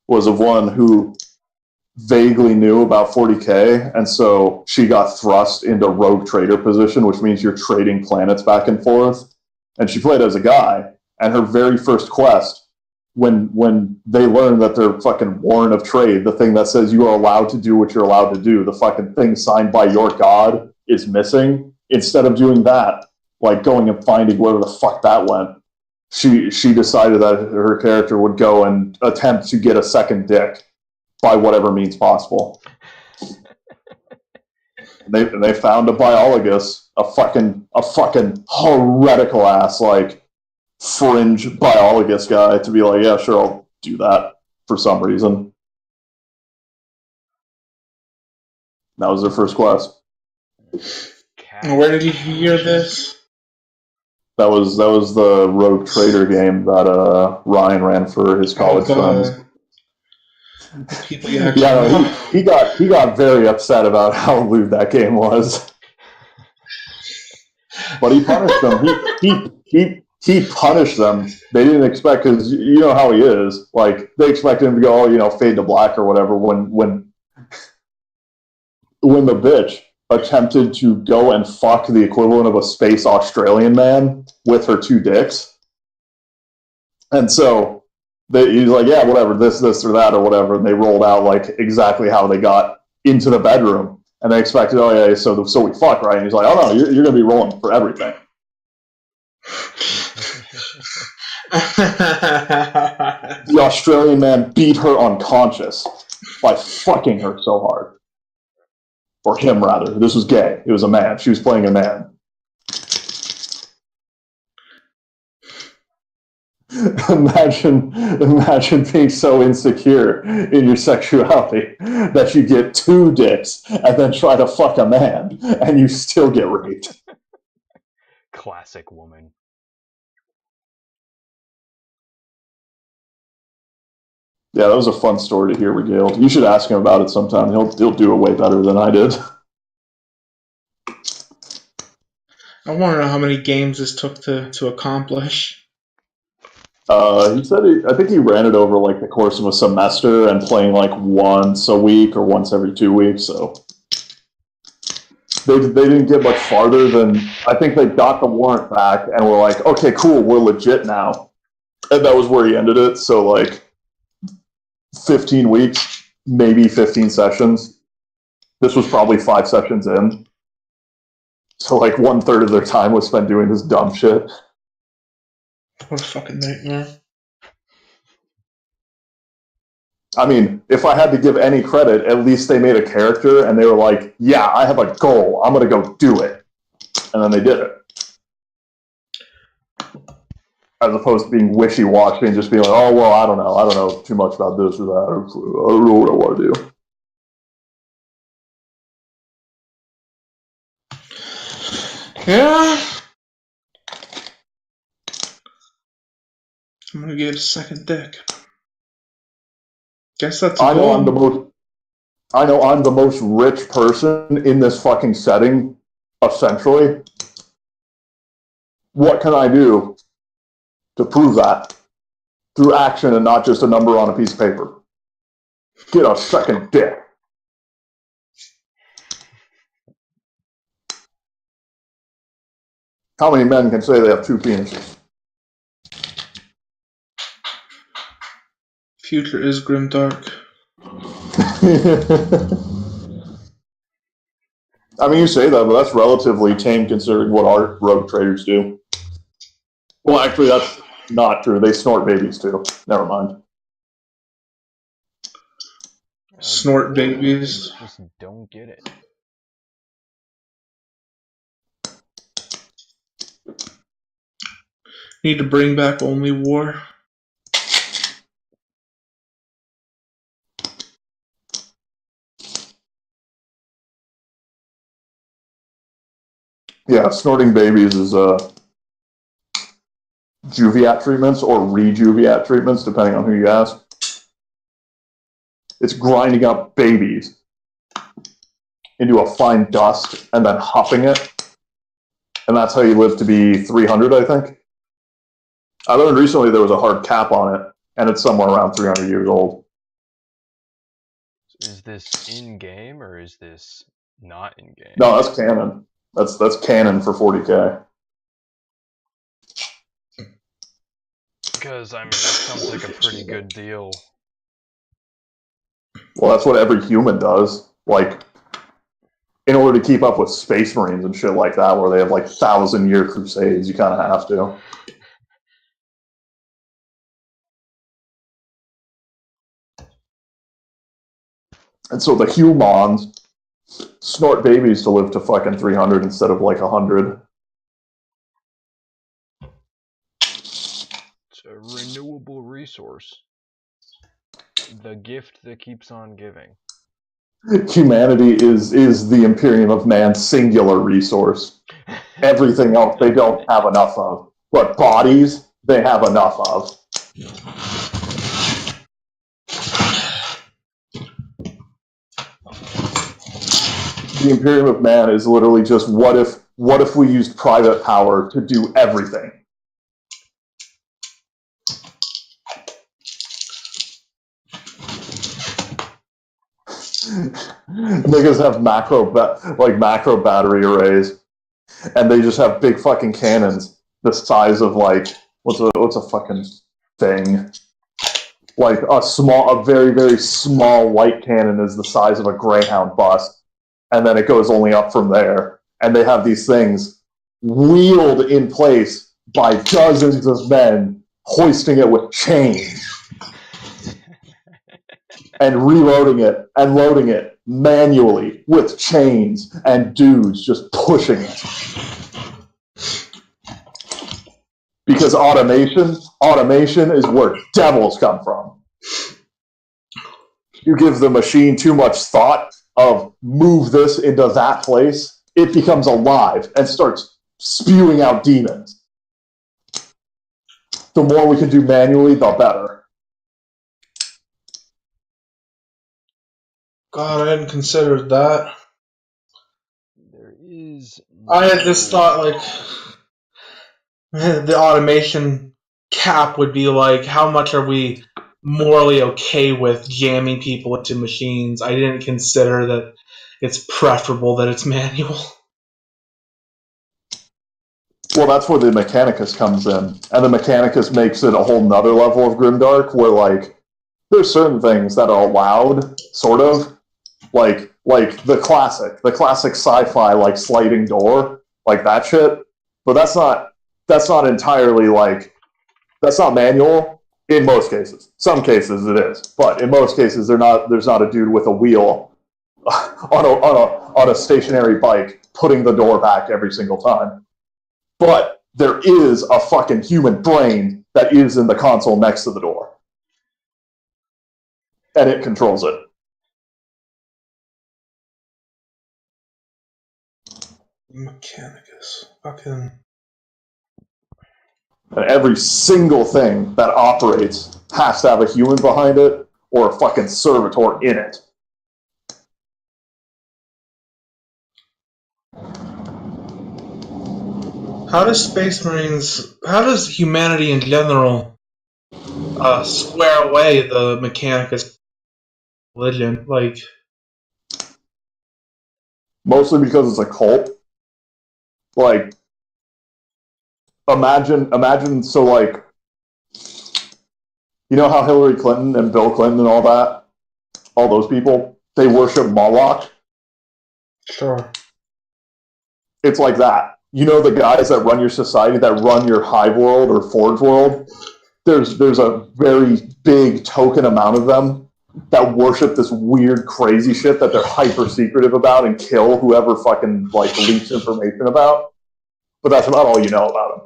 [SPEAKER 2] was of one who vaguely knew about 40K, and so she got thrust into rogue trader position, which means you're trading planets back and forth. And she played as a guy, and her very first quest, when they learn that they're fucking warrant of trade, the thing that says you are allowed to do what you're allowed to do, the fucking thing signed by your god is missing. Instead of doing that, like going and finding where the fuck that went, she decided that her character would go and attempt to get a second dick by whatever means possible. They found a biologist, a fucking heretical ass like fringe biologist guy to be like, yeah, sure, I'll do that for some reason. That was their first quest.
[SPEAKER 4] Where did you hear this?
[SPEAKER 2] That was the Rogue Trader game that Ryan ran for his college friends.
[SPEAKER 4] People you actually know.
[SPEAKER 2] He got very upset about how lewd that game was. But he punished them. He punished them. They didn't expect, because you know how he is. Like, they expected him to go, fade to black or whatever. When the bitch attempted to go and fuck the equivalent of a space Australian man with her two dicks, and so he's like, yeah, whatever, this or that or whatever, and they rolled out like exactly how they got into the bedroom, and they expected, oh yeah, so we fuck, right? And he's like, oh no, you're gonna be rolling for everything. The Australian man beat her unconscious by fucking her so hard. Or him, rather. This was gay. It was a man. She was playing a man. Imagine being so insecure in your sexuality that you get two dicks and then try to fuck a man and you still get raped.
[SPEAKER 1] Classic woman.
[SPEAKER 2] Yeah, that was a fun story to hear regaled. You should ask him about it sometime. He'll do it way better than I did.
[SPEAKER 4] I want to know how many games this took to accomplish.
[SPEAKER 2] He said I think he ran it over like the course of a semester and playing like once a week or once every 2 weeks. So they didn't get much farther than I think they got the warrant back and were like, okay, cool, we're legit now, and that was where he ended it. So like 15 weeks, maybe 15 sessions. This was probably 5 sessions in. So like 1/3 of their time was spent doing this dumb shit.
[SPEAKER 4] What a fucking nightmare.
[SPEAKER 2] I mean, if I had to give any credit, at least they made a character and they were like, yeah, I have a goal. I'm going to go do it. And then they did it. As opposed to being wishy-washy and just being like, oh, well, I don't know too much about this or that. Or, I don't know what I want to do.
[SPEAKER 4] Yeah. I'm gonna get a second dick. Guess that's a
[SPEAKER 2] I know
[SPEAKER 4] goal.
[SPEAKER 2] I'm the most rich person in this fucking setting, essentially. What can I do to prove that? Through action and not just a number on a piece of paper. Get a second dick. How many men can say they have 2 penises?
[SPEAKER 4] Future is grimdark.
[SPEAKER 2] I mean, you say that, but that's relatively tame considering what our rogue traders do. Well, actually, that's not true. They snort babies too. Never mind.
[SPEAKER 4] Snort babies.
[SPEAKER 1] Just don't get it.
[SPEAKER 4] Need to bring back only war.
[SPEAKER 2] Yeah, snorting babies is Juviat treatments or rejuviat treatments, depending on who you ask. It's grinding up babies into a fine dust and then huffing it. And that's how you live to be 300, I think. I learned recently there was a hard cap on it, and it's somewhere around 300 years old.
[SPEAKER 1] Is this in-game or is this not in-game?
[SPEAKER 2] No, that's canon. That's canon for 40K.
[SPEAKER 1] Because, I mean, that sounds like a pretty good deal.
[SPEAKER 2] Well, that's what every human does. Like, in order to keep up with Space Marines and shit like that, where they have like 1,000-year crusades, you kind of have to. And so the humans snort babies to live to fucking 300 instead of like 100.
[SPEAKER 1] It's a renewable resource. The gift that keeps on giving.
[SPEAKER 2] Humanity is the Imperium of Man's singular resource. Everything else they don't have enough of. But bodies, they have enough of. The Imperium of Man is literally just what if we used private power to do everything? Niggas have macro battery arrays, and they just have big fucking cannons the size of like what's a fucking thing? Like a very very small light cannon is the size of a Greyhound bus, and then it goes only up from there. And they have these things wheeled in place by dozens of men, hoisting it with chains and reloading it and loading it manually with chains and dudes just pushing it. Because automation is where devils come from. You give the machine too much thought of move this into that place, it becomes alive and starts spewing out demons. The more we can do manually, the better.
[SPEAKER 4] God, I hadn't considered that.
[SPEAKER 1] There is
[SPEAKER 4] I had just thought, like, the automation cap would be like, how much are we morally okay with jamming people into machines? I didn't consider that it's preferable that it's manual.
[SPEAKER 2] Well, that's where the Mechanicus comes in. And the Mechanicus makes it a whole nother level of grimdark where, like, there's certain things that are allowed, sort of. Like the classic sci-fi, like, sliding door, like that shit. But that's not entirely, like, that's not manual in most cases. Some cases it is. But in most cases, there's not a dude with a wheel on a stationary bike putting the door back every single time. But there is a fucking human brain that is in the console next to the door. And it controls it.
[SPEAKER 4] Mechanicus. Fucking.
[SPEAKER 2] And every single thing that operates has to have a human behind it or a fucking servitor in it.
[SPEAKER 4] How does humanity in general square away the Mechanicus religion? Like,
[SPEAKER 2] Mostly because it's a cult. Like, imagine, so, like, you know how Hillary Clinton and Bill Clinton and all those people, they worship Moloch?
[SPEAKER 4] sure.
[SPEAKER 2] It's like that. You know the guys that run your society, that run your Hive world or Forge world? There's a very big token amount of them that worship this weird, crazy shit that they're hyper secretive about and kill whoever fucking, like, leaks information about. But that's about all you know about them.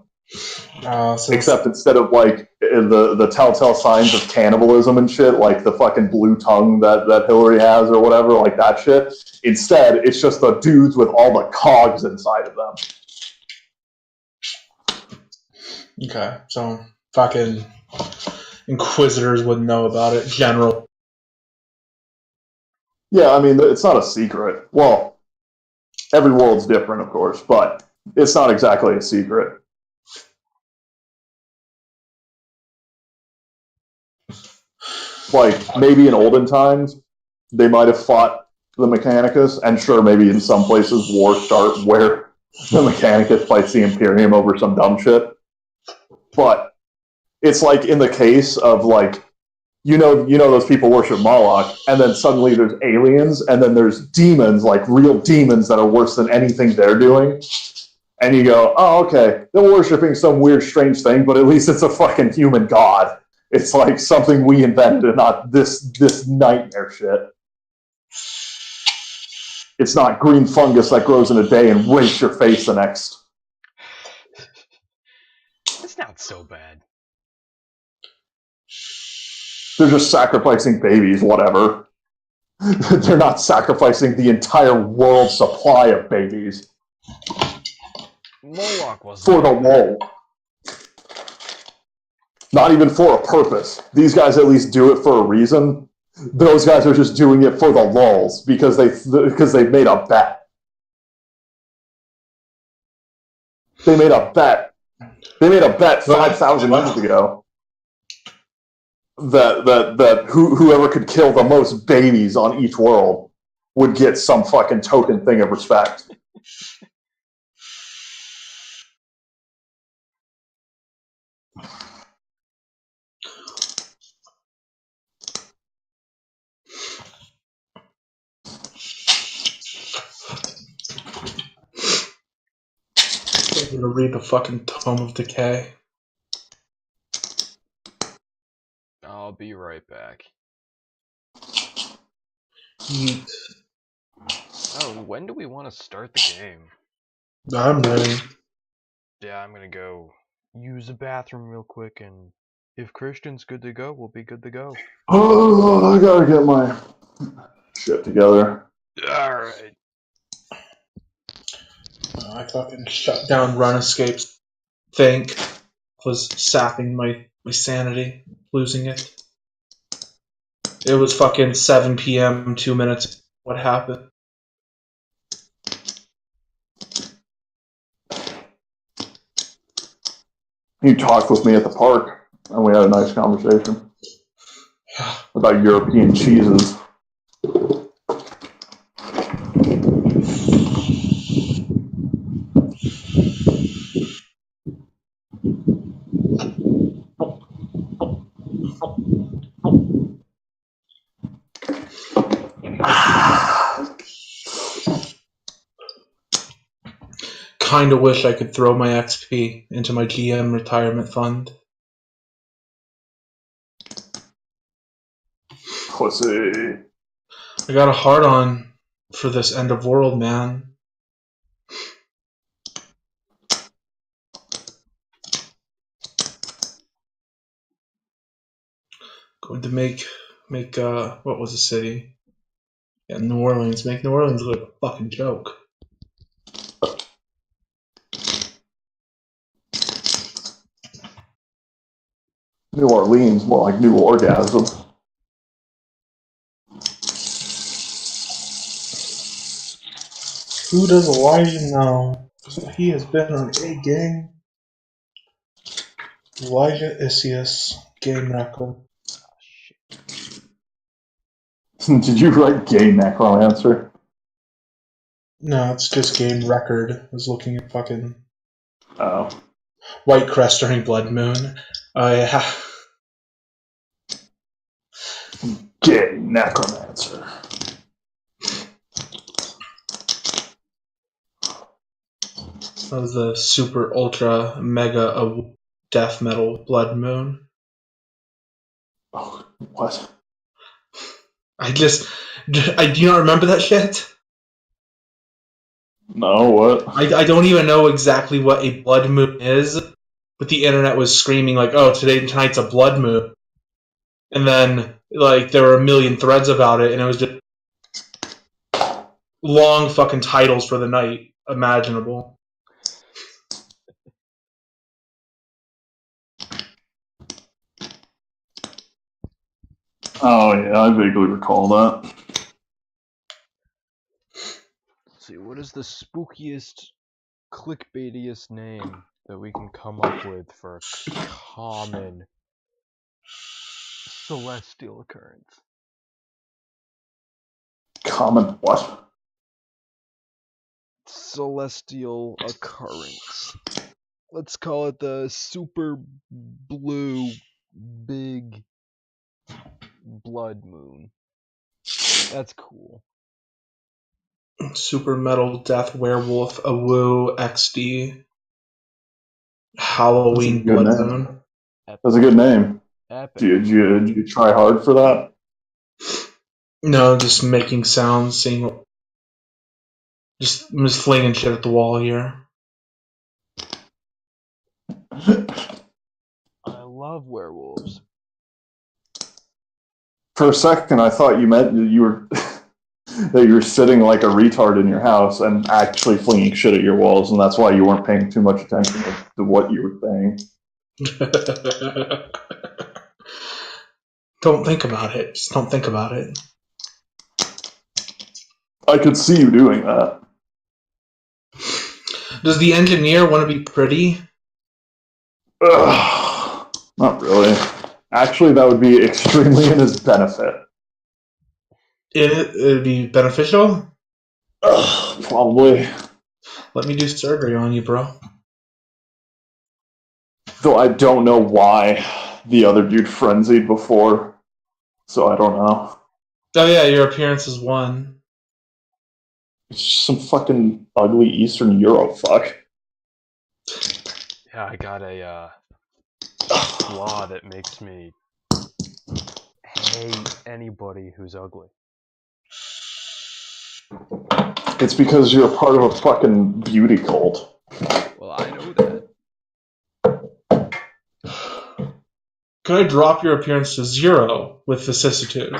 [SPEAKER 2] Except instead of, like, the telltale signs of cannibalism and shit, like the fucking blue tongue that Hillary has or whatever, like that shit, instead it's just the dudes with all the cogs inside of them.
[SPEAKER 4] Okay, so fucking Inquisitors wouldn't know about it. General.
[SPEAKER 2] Yeah, I mean, it's not a secret. Well, every world's different, of course, but it's not exactly a secret. Like, maybe in olden times, they might have fought the Mechanicus, and sure, maybe in some places wars start where the Mechanicus fights the Imperium over some dumb shit. But it's like in the case of, like, you know those people worship Moloch, and then suddenly there's aliens, and then there's demons, like real demons that are worse than anything they're doing. And you go, oh, okay, they're worshiping some weird, strange thing, but at least it's a fucking human god. It's like something we invented and not this nightmare shit. It's not green fungus that grows in a day and rakes your face the next.
[SPEAKER 1] It's not so bad.
[SPEAKER 2] They're just sacrificing babies, whatever. They're not sacrificing the entire world's supply of babies.
[SPEAKER 1] Moloch was
[SPEAKER 2] for the lol. Not even for a purpose. These guys at least do it for a reason. Those guys are just doing it for the lulz because they made a bet. They made a bet. They made a bet 5,000 years ago that whoever could kill the most babies on each world would get some fucking token thing of respect.
[SPEAKER 4] I'm gonna read the fucking Tome of Decay.
[SPEAKER 1] I'll be right back.
[SPEAKER 4] Yeet.
[SPEAKER 1] Oh, when do we want to start the game?
[SPEAKER 4] I'm ready.
[SPEAKER 1] Yeah, I'm gonna go use the bathroom real quick, and if Christian's good to go, we'll be good to go.
[SPEAKER 2] Oh, I gotta get my shit together.
[SPEAKER 1] Alright.
[SPEAKER 4] I fucking shut down Run Escapes. Think was sapping my sanity, losing it. It was fucking 7 p.m. 2 minutes. What happened?
[SPEAKER 2] He talked with me at the park, and we had a nice conversation about European cheeses.
[SPEAKER 4] Kinda wish I could throw my XP into my GM retirement fund.
[SPEAKER 2] Pussy.
[SPEAKER 4] I got a hard on for this end of world, man. Going to make what was the city? Yeah, New Orleans. Make New Orleans look like a fucking joke.
[SPEAKER 2] New Orleans, more like New Orgasm.
[SPEAKER 4] Who does Elijah know? He has been on a gang. Elijah Isius, game record.
[SPEAKER 2] Did you write gay necromancer?
[SPEAKER 4] No, it's just game record. I was looking at fucking
[SPEAKER 2] Oh.
[SPEAKER 4] White Crest during Blood Moon. Yeah.
[SPEAKER 2] Gay necromancer.
[SPEAKER 4] That was the super ultra mega death metal Blood Moon.
[SPEAKER 2] Oh, what?
[SPEAKER 4] Do you not remember that shit?
[SPEAKER 2] No, what?
[SPEAKER 4] I don't even know exactly what a blood moon is, but the internet was screaming like, "Oh, tonight's a blood moon," and then like there were a million threads about it, and it was just long fucking titles for the night imaginable.
[SPEAKER 2] Oh, yeah, I vaguely recall that.
[SPEAKER 1] Let's see, what is the spookiest, clickbaitiest name that we can come up with for a common celestial occurrence?
[SPEAKER 2] Common what?
[SPEAKER 1] Celestial occurrence. Let's call it the super blue big blood moon. That's cool.
[SPEAKER 4] Super Metal Death Werewolf Awoo XD Halloween
[SPEAKER 2] Good
[SPEAKER 4] Blood
[SPEAKER 2] name.
[SPEAKER 4] Moon.
[SPEAKER 2] That's a good name.
[SPEAKER 1] Epic.
[SPEAKER 2] Did you try hard for that?
[SPEAKER 4] No, just making sounds, seeing, just flinging shit at the wall here.
[SPEAKER 1] I love werewolves.
[SPEAKER 2] For a second, I thought you meant that you were that you were sitting like a retard in your house and actually flinging shit at your walls, and that's why you weren't paying too much attention to what you were saying.
[SPEAKER 4] Don't think about it. Just don't think about it.
[SPEAKER 2] I could see you doing that.
[SPEAKER 4] Does the engineer want to be pretty?
[SPEAKER 2] Ugh, not really. Actually, that would be extremely in his benefit.
[SPEAKER 4] It'd be beneficial?
[SPEAKER 2] Ugh, probably.
[SPEAKER 4] Let me do surgery on you, bro.
[SPEAKER 2] Though I don't know why the other dude frenzied before, so I don't know.
[SPEAKER 4] Oh yeah, your appearance is one.
[SPEAKER 2] It's just some fucking ugly Eastern Euro fuck.
[SPEAKER 1] Yeah, I got a flaw that makes me hate anybody who's ugly.
[SPEAKER 2] It's because you're a part of a fucking beauty cult.
[SPEAKER 1] Well, I know that.
[SPEAKER 4] Could I drop your appearance to 0 with vicissitude?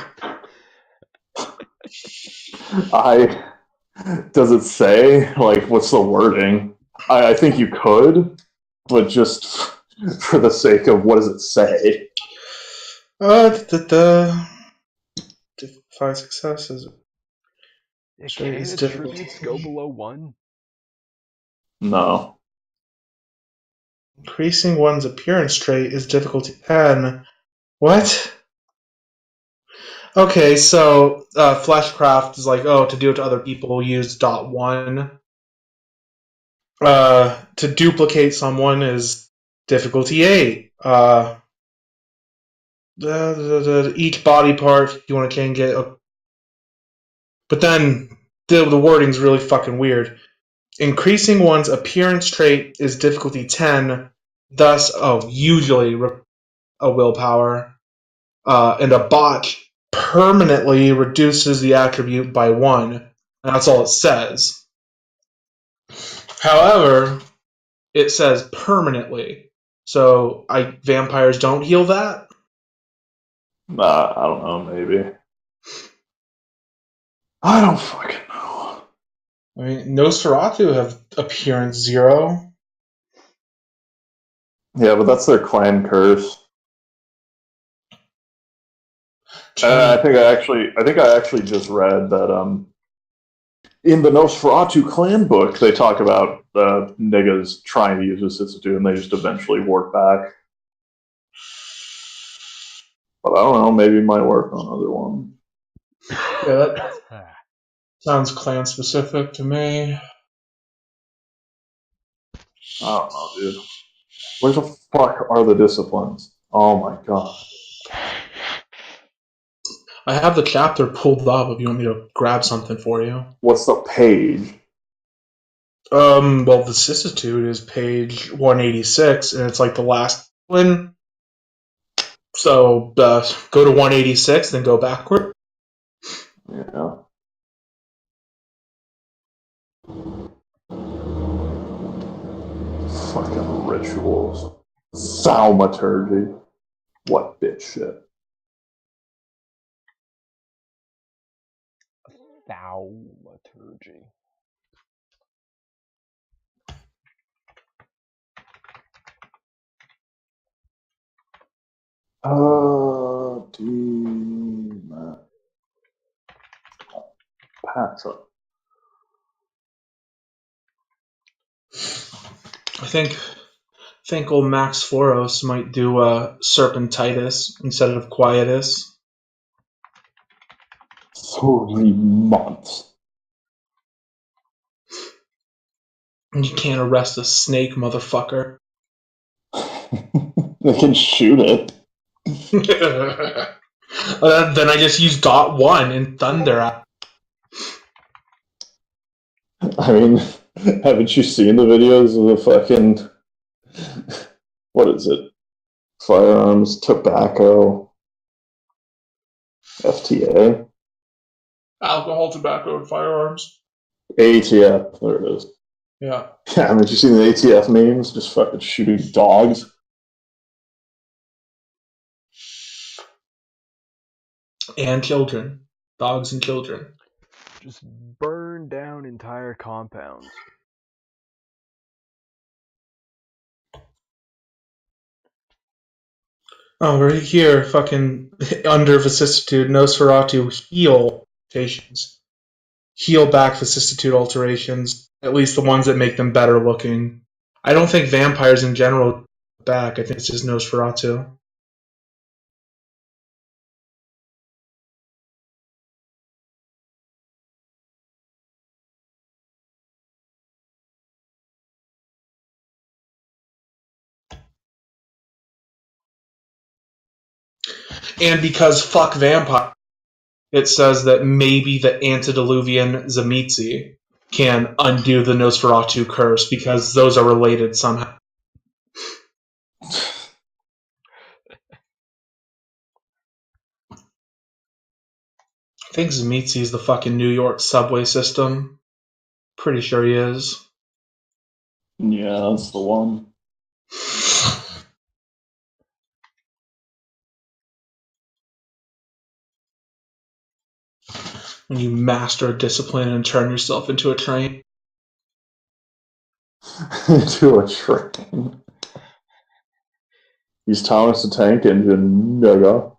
[SPEAKER 2] Does it say, like, what's the wording? I think you could, but just for the sake of what does it say?
[SPEAKER 4] Defy success is
[SPEAKER 1] Can
[SPEAKER 4] it's
[SPEAKER 1] attributes
[SPEAKER 4] difficult.
[SPEAKER 1] go below 1?
[SPEAKER 2] No.
[SPEAKER 4] Increasing one's appearance trait is difficulty 10. What? Okay, so Fleshcraft is like, oh, to do it to other people, use .1. To duplicate someone is difficulty 8. Each body part you want to change it. But then the wording's really fucking weird. Increasing one's appearance trait is difficulty 10, thus, usually a willpower. And a botch permanently reduces the attribute by 1. And that's all it says. However, it says permanently. So vampires don't heal that?
[SPEAKER 2] I don't know, maybe. I don't fucking know.
[SPEAKER 4] I mean, Nosferatu have appearance 0.
[SPEAKER 2] Yeah, but that's their clan curse. I think I actually just read that in the Nosferatu clan book they talk about niggas trying to use vicissitude and they just eventually work back. But I don't know, maybe it might work on other one.
[SPEAKER 4] Yeah, that sounds clan specific to me.
[SPEAKER 2] I don't know, dude. Where the fuck are the disciplines? Oh my god.
[SPEAKER 4] I have the chapter pulled up if you want me to grab something for you.
[SPEAKER 2] What's the page?
[SPEAKER 4] Well, vicissitude is page 186, and it's like the last one. So go to 186, then go backward.
[SPEAKER 2] Yeah. Fucking rituals. Thaumaturgy. What bitch shit.
[SPEAKER 1] Thaumaturgy.
[SPEAKER 2] Patra.
[SPEAKER 4] I think old Max Floros might do Serpentitis instead of Quietus.
[SPEAKER 2] 3 months.
[SPEAKER 4] You can't arrest a snake, motherfucker.
[SPEAKER 2] They can shoot it.
[SPEAKER 4] Then I just use .1 in Thunder.
[SPEAKER 2] I mean, haven't you seen the videos of the fucking, what is it? Firearms, tobacco, FTA,
[SPEAKER 4] Alcohol, tobacco, and firearms.
[SPEAKER 2] ATF. There it is.
[SPEAKER 4] Yeah.
[SPEAKER 2] Yeah, haven't you seen the ATF memes? Just fucking shooting dogs.
[SPEAKER 4] And children. Dogs and children.
[SPEAKER 1] Just burn down entire compounds.
[SPEAKER 4] Oh, right here, fucking under vicissitude, Nosferatu heal mutations. Heal back vicissitude alterations, at least the ones that make them better looking. I don't think vampires in general back. I think it's just Nosferatu. And because fuck vampire, it says that maybe the antediluvian Tzimisce can undo the Nosferatu curse because those are related somehow. I think Tzimisce is the fucking New York subway system. Pretty sure he is.
[SPEAKER 2] Yeah, that's the one.
[SPEAKER 4] When you master a discipline and turn yourself into a train.
[SPEAKER 2] Into a train. He's Thomas the Tank Engine, nigga.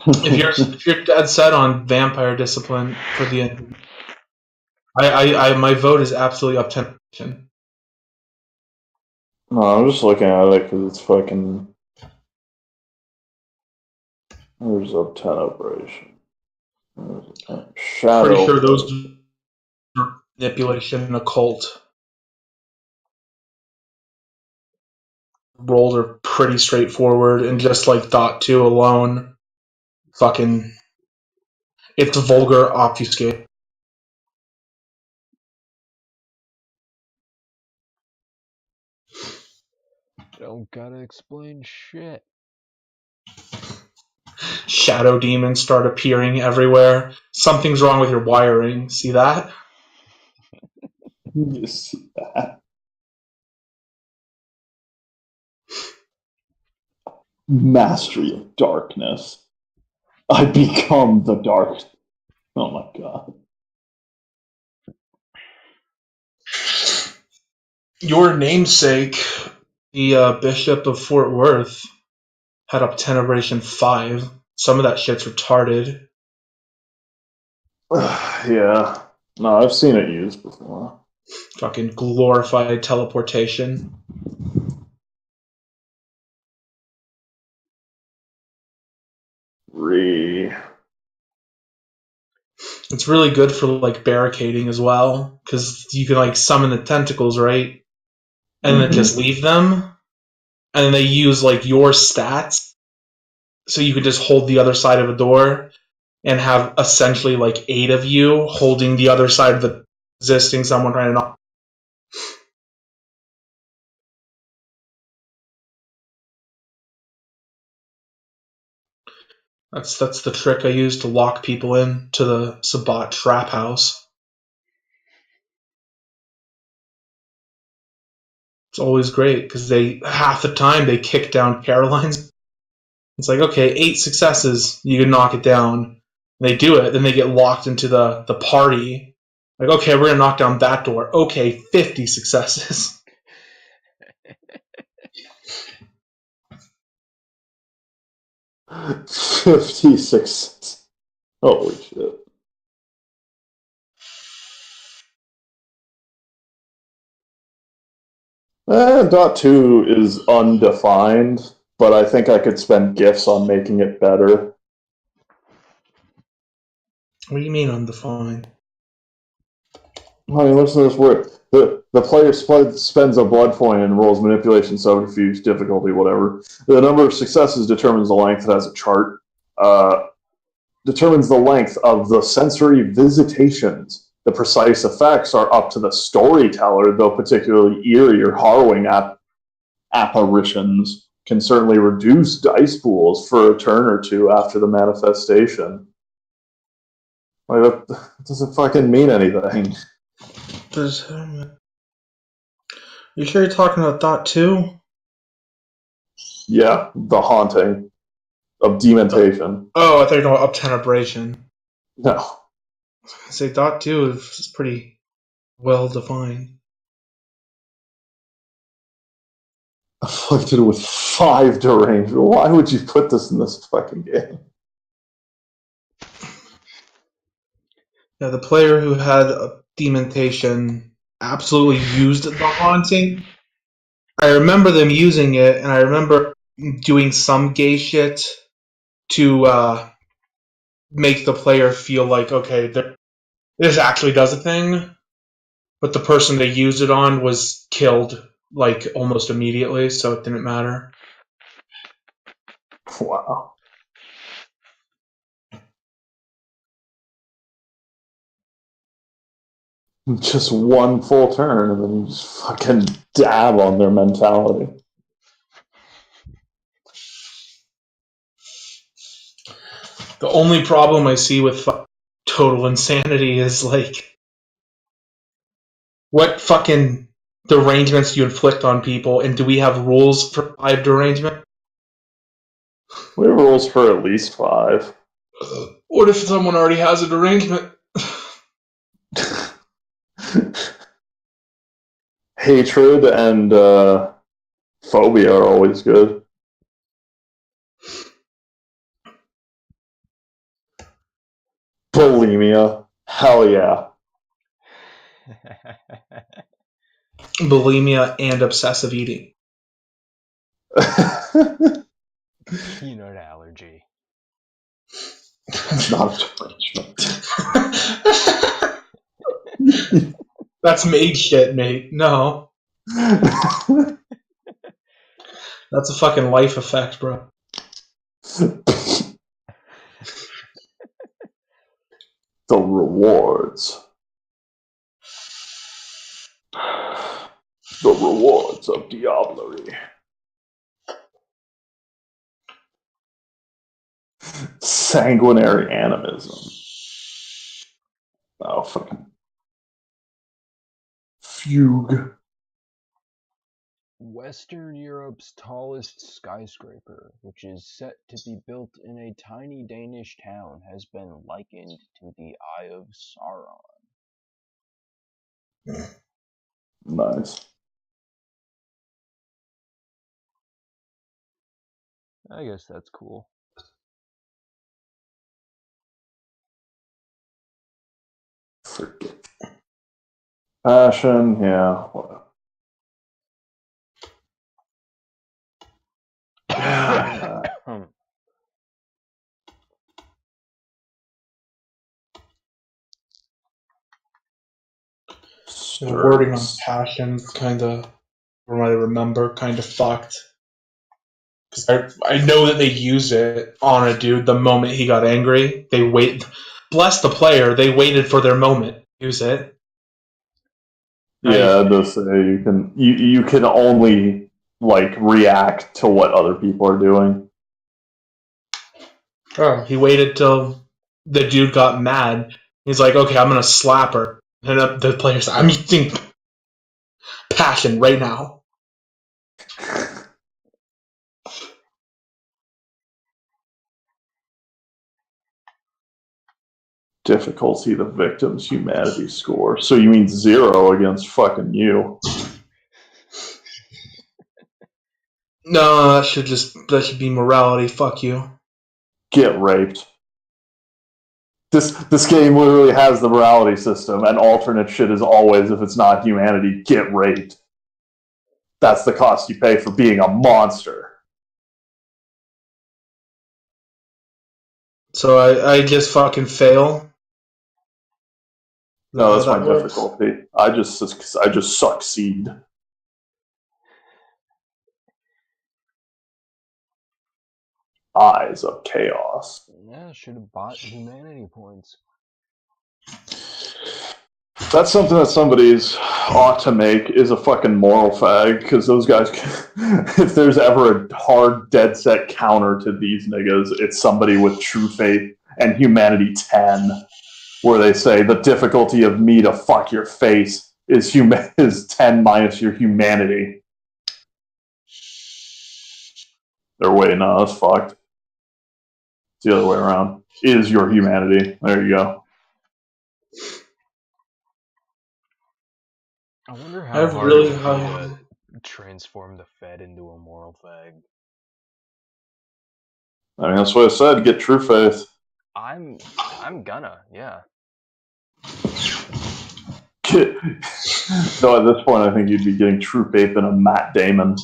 [SPEAKER 4] If you're dead set on vampire discipline for the end, my vote is absolutely obtenebration.
[SPEAKER 2] No, I'm just looking at it because it's fucking. There's obtenebration. Shadow.
[SPEAKER 4] Pretty sure those are manipulation and occult. Roles are pretty straightforward, and just like Dot 2 alone, fucking, it's vulgar obfuscate.
[SPEAKER 1] Don't gotta explain shit.
[SPEAKER 4] Shadow demons start appearing everywhere. Something's wrong with your wiring. See that?
[SPEAKER 2] You see that? Mastery of darkness. I become the dark. Oh my god.
[SPEAKER 4] Your namesake, the Bishop of Fort Worth, had obtenebration 5. Some of that shit's retarded.
[SPEAKER 2] Yeah. No, I've seen it used before.
[SPEAKER 4] Fucking glorified teleportation. It's really good for like barricading as well, because you can like summon the tentacles, right? And then just leave them, and then they use like your stats, so you can just hold the other side of a door and have essentially like 8 of you holding the other side of the existing someone trying to knock. That's the trick I use to lock people in to the Sabat trap house. It's always great because they half the time they kick down Caroline's. It's like, okay, 8 successes, you can knock it down. They do it, then they get locked into the party. Like, okay, we're gonna knock down that door. Okay, 50 successes.
[SPEAKER 2] 56. Holy shit. Dot 2 is undefined, but I think I could spend gifts on making it better.
[SPEAKER 4] What do you mean undefined?
[SPEAKER 2] I mean, listen to this word. The player spends a blood point and rolls manipulation, subterfuge, difficulty, whatever. The number of successes determines the length. It has a chart. Determines the length of the sensory visitations. The precise effects are up to the storyteller, though particularly eerie or harrowing apparitions can certainly reduce dice pools for a turn or two after the manifestation. Like, that doesn't fucking mean anything.
[SPEAKER 4] You sure you're talking about Dot 2?
[SPEAKER 2] Yeah, the haunting of dementation.
[SPEAKER 4] Oh, I thought you were talking about obtenebration.
[SPEAKER 2] No.
[SPEAKER 4] I say Dot 2 is pretty well defined.
[SPEAKER 2] Afflicted with 5 derangement. Why would you put this in this fucking game?
[SPEAKER 4] Yeah, the player who had a dementation absolutely used the haunting. I remember them using it, and I remember doing some gay shit to make the player feel like, okay, this actually does a thing. But the person they used it on was killed like almost immediately, so it didn't matter.
[SPEAKER 2] Wow. Just one full turn, and then you just fucking dab on their mentality.
[SPEAKER 4] The only problem I see with total insanity is like, what fucking derangements do you inflict on people, and do we have rules for 5 derangement?
[SPEAKER 2] We have rules for at least 5.
[SPEAKER 4] What if someone already has a derangement?
[SPEAKER 2] Hatred and phobia are always good. Bulimia. Hell yeah.
[SPEAKER 4] Bulimia and obsessive eating.
[SPEAKER 1] Peanut allergy.
[SPEAKER 2] It's not a punishment.
[SPEAKER 4] That's made shit, mate. No. That's a fucking life effect, bro.
[SPEAKER 2] The rewards. The rewards of Diablerie. Sanguinary animism. Oh, fucking. Fugue.
[SPEAKER 1] Western Europe's tallest skyscraper, which is set to be built in a tiny Danish town, has been likened to the Eye of Sauron.
[SPEAKER 2] Nice.
[SPEAKER 1] I guess that's cool.
[SPEAKER 2] Forget. Passion, yeah. Whatever.
[SPEAKER 4] The wording on
[SPEAKER 2] Stirs.
[SPEAKER 4] passion kind of, from what I remember, kind of fucked. Because I know that they used it on a dude the moment he got angry. They wait. Bless the player. They waited for their moment to use it.
[SPEAKER 2] Yeah, it does say you can only like react to what other people are doing.
[SPEAKER 4] Oh, he waited till the dude got mad. He's like, okay, I'm gonna slap her. And the player's like, I'm using passion right now.
[SPEAKER 2] Difficulty the victim's humanity score. So you mean 0 against fucking you?
[SPEAKER 4] No, that should be morality. Fuck you.
[SPEAKER 2] Get raped. This game literally has the morality system, and alternate shit is always, if it's not humanity, get raped. That's the cost you pay for being a monster.
[SPEAKER 4] So I just fucking fail.
[SPEAKER 2] No, that's
[SPEAKER 4] How
[SPEAKER 2] my
[SPEAKER 4] that works?
[SPEAKER 2] difficulty. I just succeed. Eyes of chaos.
[SPEAKER 1] Yeah, should have bought humanity points.
[SPEAKER 2] That's something that somebody's ought to make, is a fucking moral fag, because those guys, if there's ever a hard, dead set counter to these niggas, it's somebody with true faith and humanity 10, where they say the difficulty of me to fuck your face is 10 minus your humanity. They're waiting on us fucked. It's the other way around. Is your humanity. There you go.
[SPEAKER 1] I wonder
[SPEAKER 4] I
[SPEAKER 1] how
[SPEAKER 4] have
[SPEAKER 1] hard
[SPEAKER 4] really
[SPEAKER 1] it would be
[SPEAKER 4] high.
[SPEAKER 1] to transform the Fed into a moral fag.
[SPEAKER 2] I mean, that's what I said. Get true faith.
[SPEAKER 1] I'm gonna, yeah.
[SPEAKER 2] No, at this point, I think you'd be getting true faith in a Matt Damon.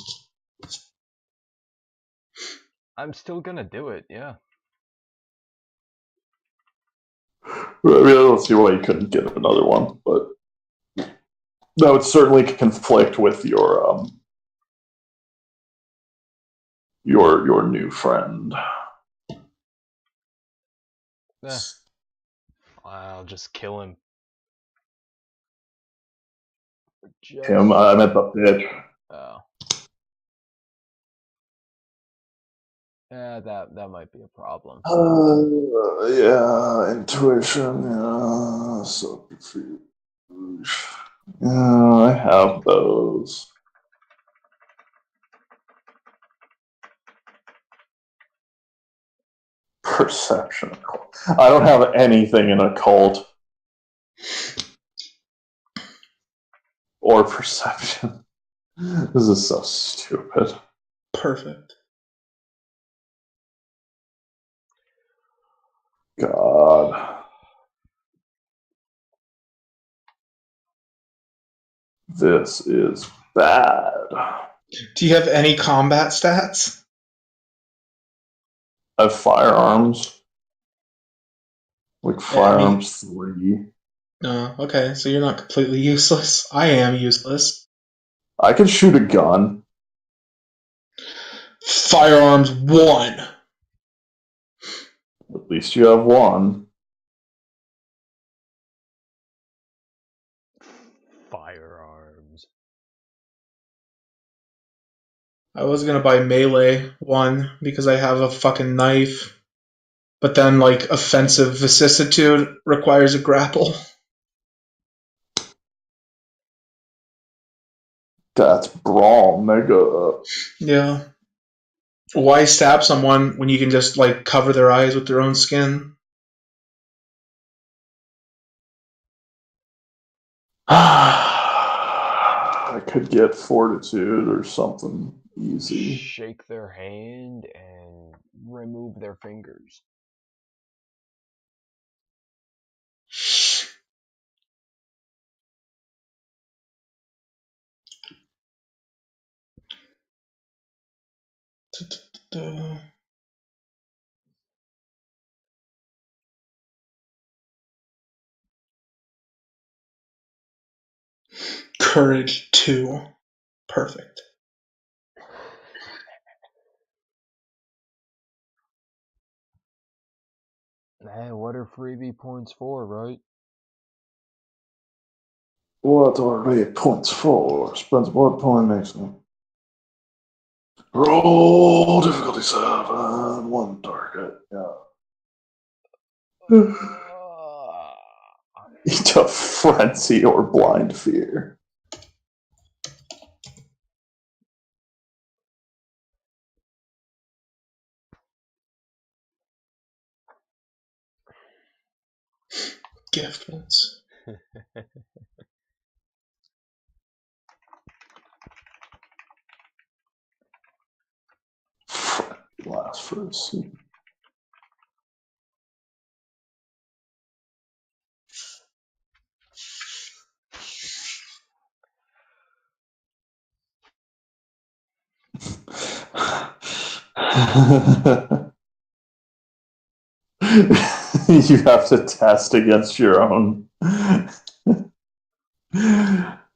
[SPEAKER 1] I'm still gonna do it, yeah.
[SPEAKER 2] I mean, I don't see why you couldn't get another one, but that would certainly conflict with your new friend.
[SPEAKER 1] I'll just kill him.
[SPEAKER 2] Him, I meant the bitch.
[SPEAKER 1] Oh. Yeah, that might be a problem.
[SPEAKER 2] Yeah, intuition. Yeah, subterfuge. Yeah, I have those. Perception. I don't have anything in occult or perception. This is so stupid.
[SPEAKER 4] Perfect.
[SPEAKER 2] God. This is bad.
[SPEAKER 4] Do you have any combat stats?
[SPEAKER 2] I have firearms. Like
[SPEAKER 4] Yeah, I mean,
[SPEAKER 2] firearms 3.
[SPEAKER 4] no. Okay, so you're not completely useless. I am useless.
[SPEAKER 2] I can shoot a gun.
[SPEAKER 4] Firearms 1.
[SPEAKER 2] At least you have one.
[SPEAKER 1] Firearms.
[SPEAKER 4] I was gonna buy melee 1 because I have a fucking knife. But then, like, offensive vicissitude requires a grapple.
[SPEAKER 2] That's brawl, nigga.
[SPEAKER 4] Yeah. Why stab someone when you can just, like, cover their eyes with their own skin?
[SPEAKER 2] I could get fortitude or something easy.
[SPEAKER 1] Shake their hand and remove their fingers.
[SPEAKER 4] Courage 2. Perfect.
[SPEAKER 1] Hey, what are freebie points for, right?
[SPEAKER 2] What are the points for? Spends what point makes them? Roll difficulty 7. One target. Yeah. Into frenzy or blind fear.
[SPEAKER 4] Gift ones.
[SPEAKER 2] Last for a scene. You have to test against your own.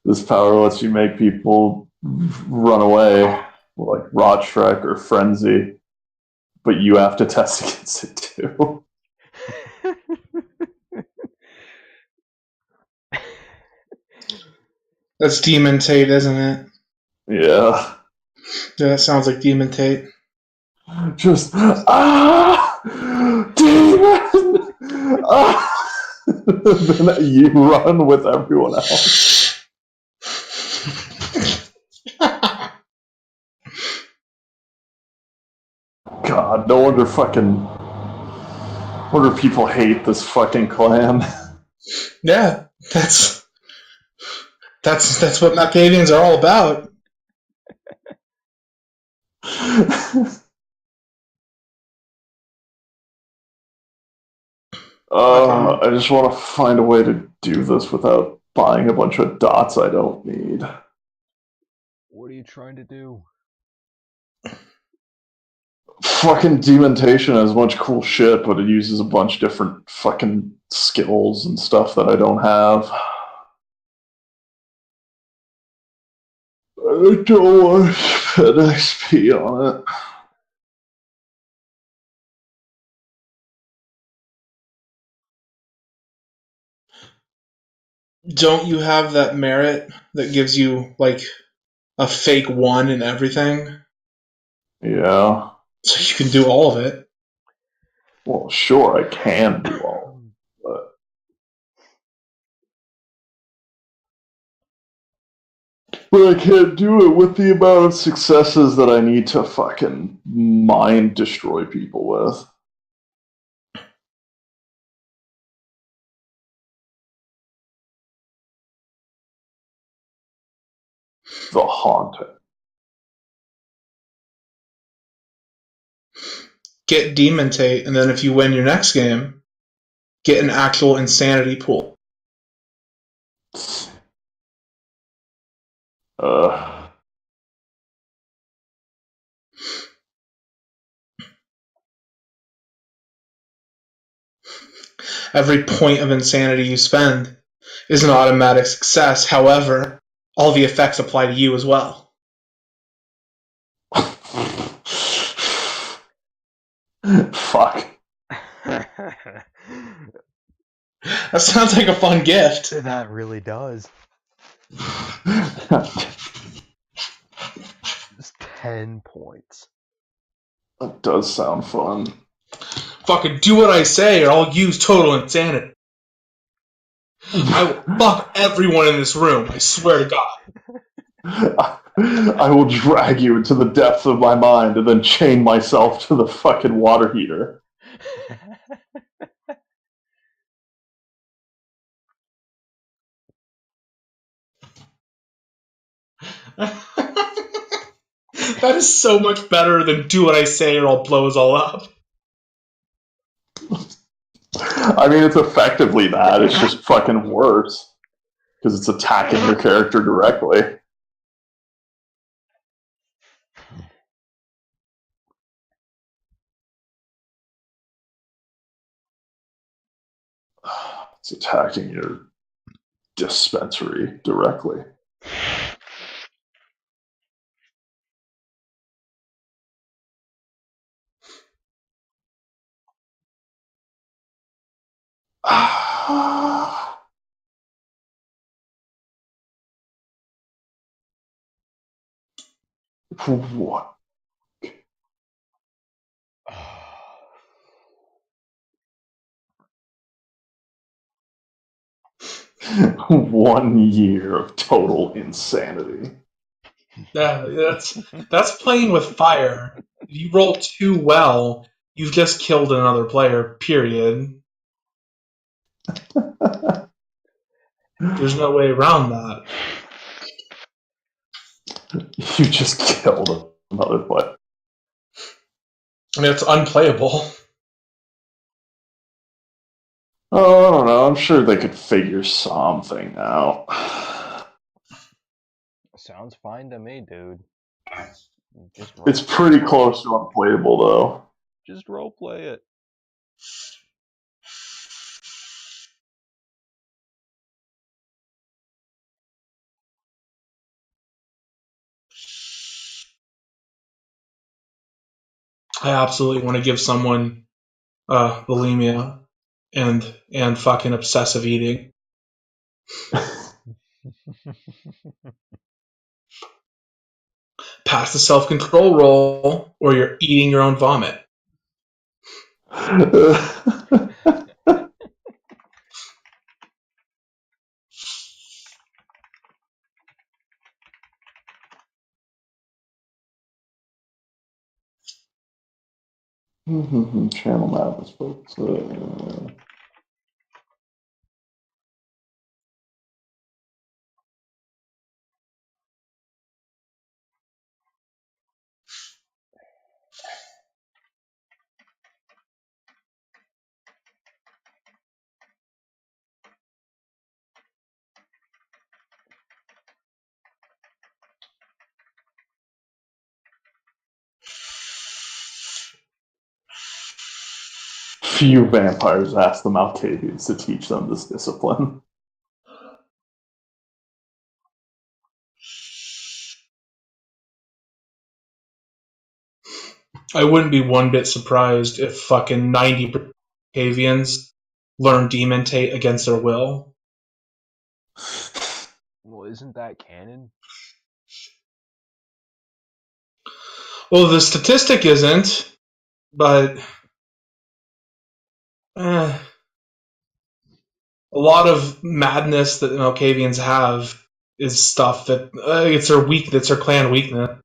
[SPEAKER 2] This power lets you make people run away, like Rot Shrek or Frenzy, but you have to test against it too.
[SPEAKER 4] That's Demon Tate, isn't it?
[SPEAKER 2] Yeah.
[SPEAKER 4] Yeah, that sounds like Demon Tate.
[SPEAKER 2] Just, demon! Then you run with everyone else. God, no wonder people hate this fucking clan.
[SPEAKER 4] Yeah, that's what Malkavians are all about.
[SPEAKER 2] I just want to find a way to do this without buying a bunch of dots I don't need.
[SPEAKER 1] What are you trying to do?
[SPEAKER 2] Fucking Demontation has a bunch of cool shit, but it uses a bunch of different fucking skills and stuff that I don't have. I don't want to spend XP on it.
[SPEAKER 4] Don't you have that merit that gives you, like, a fake 1 in everything?
[SPEAKER 2] Yeah.
[SPEAKER 4] So you can do all of it.
[SPEAKER 2] Well, sure, I can do all, but I can't do it with the amount of successes that I need to fucking mind destroy people with. The Haunting.
[SPEAKER 4] Get Demon Tate, and then if you win your next game, get an actual insanity pool.
[SPEAKER 2] Uh,
[SPEAKER 4] Every point of insanity you spend is an automatic success. However, all the effects apply to you as well.
[SPEAKER 2] Fuck.
[SPEAKER 4] That sounds like a fun gift.
[SPEAKER 1] That really does. Just 10 points.
[SPEAKER 2] That does sound fun.
[SPEAKER 4] Fucking do what I say or I'll use total insanity. I will fuck everyone in this room, I swear to God.
[SPEAKER 2] I will drag you into the depths of my mind and then chain myself to the fucking water heater.
[SPEAKER 4] That is so much better than do what I say or I'll blow us all up.
[SPEAKER 2] I mean, it's effectively that. It's just fucking worse. Because it's attacking your character directly. It's attacking your dispensary directly. What? 1 year of total insanity.
[SPEAKER 4] Yeah, that's playing with fire. If you roll too well, you've just killed another player, period. There's no way around that.
[SPEAKER 2] You just killed another player.
[SPEAKER 4] I mean, it's unplayable.
[SPEAKER 2] Oh, I don't know. I'm sure they could figure something out.
[SPEAKER 1] Sounds fine to me, dude.
[SPEAKER 2] It's pretty close to unplayable, though.
[SPEAKER 1] Just roleplay it.
[SPEAKER 4] I absolutely want to give someone bulimia and fucking obsessive eating. Pass the self-control roll, or you're eating your own vomit.
[SPEAKER 2] Channel madness, folks. Few vampires ask the Malkavians to teach them this discipline.
[SPEAKER 4] I wouldn't be one bit surprised if fucking 90 Avians learn demontate against their will.
[SPEAKER 1] Well, isn't that canon?
[SPEAKER 4] Well, the statistic isn't, but a lot of madness that Malkavians have is stuff that it's their weak. That's their clan weakness.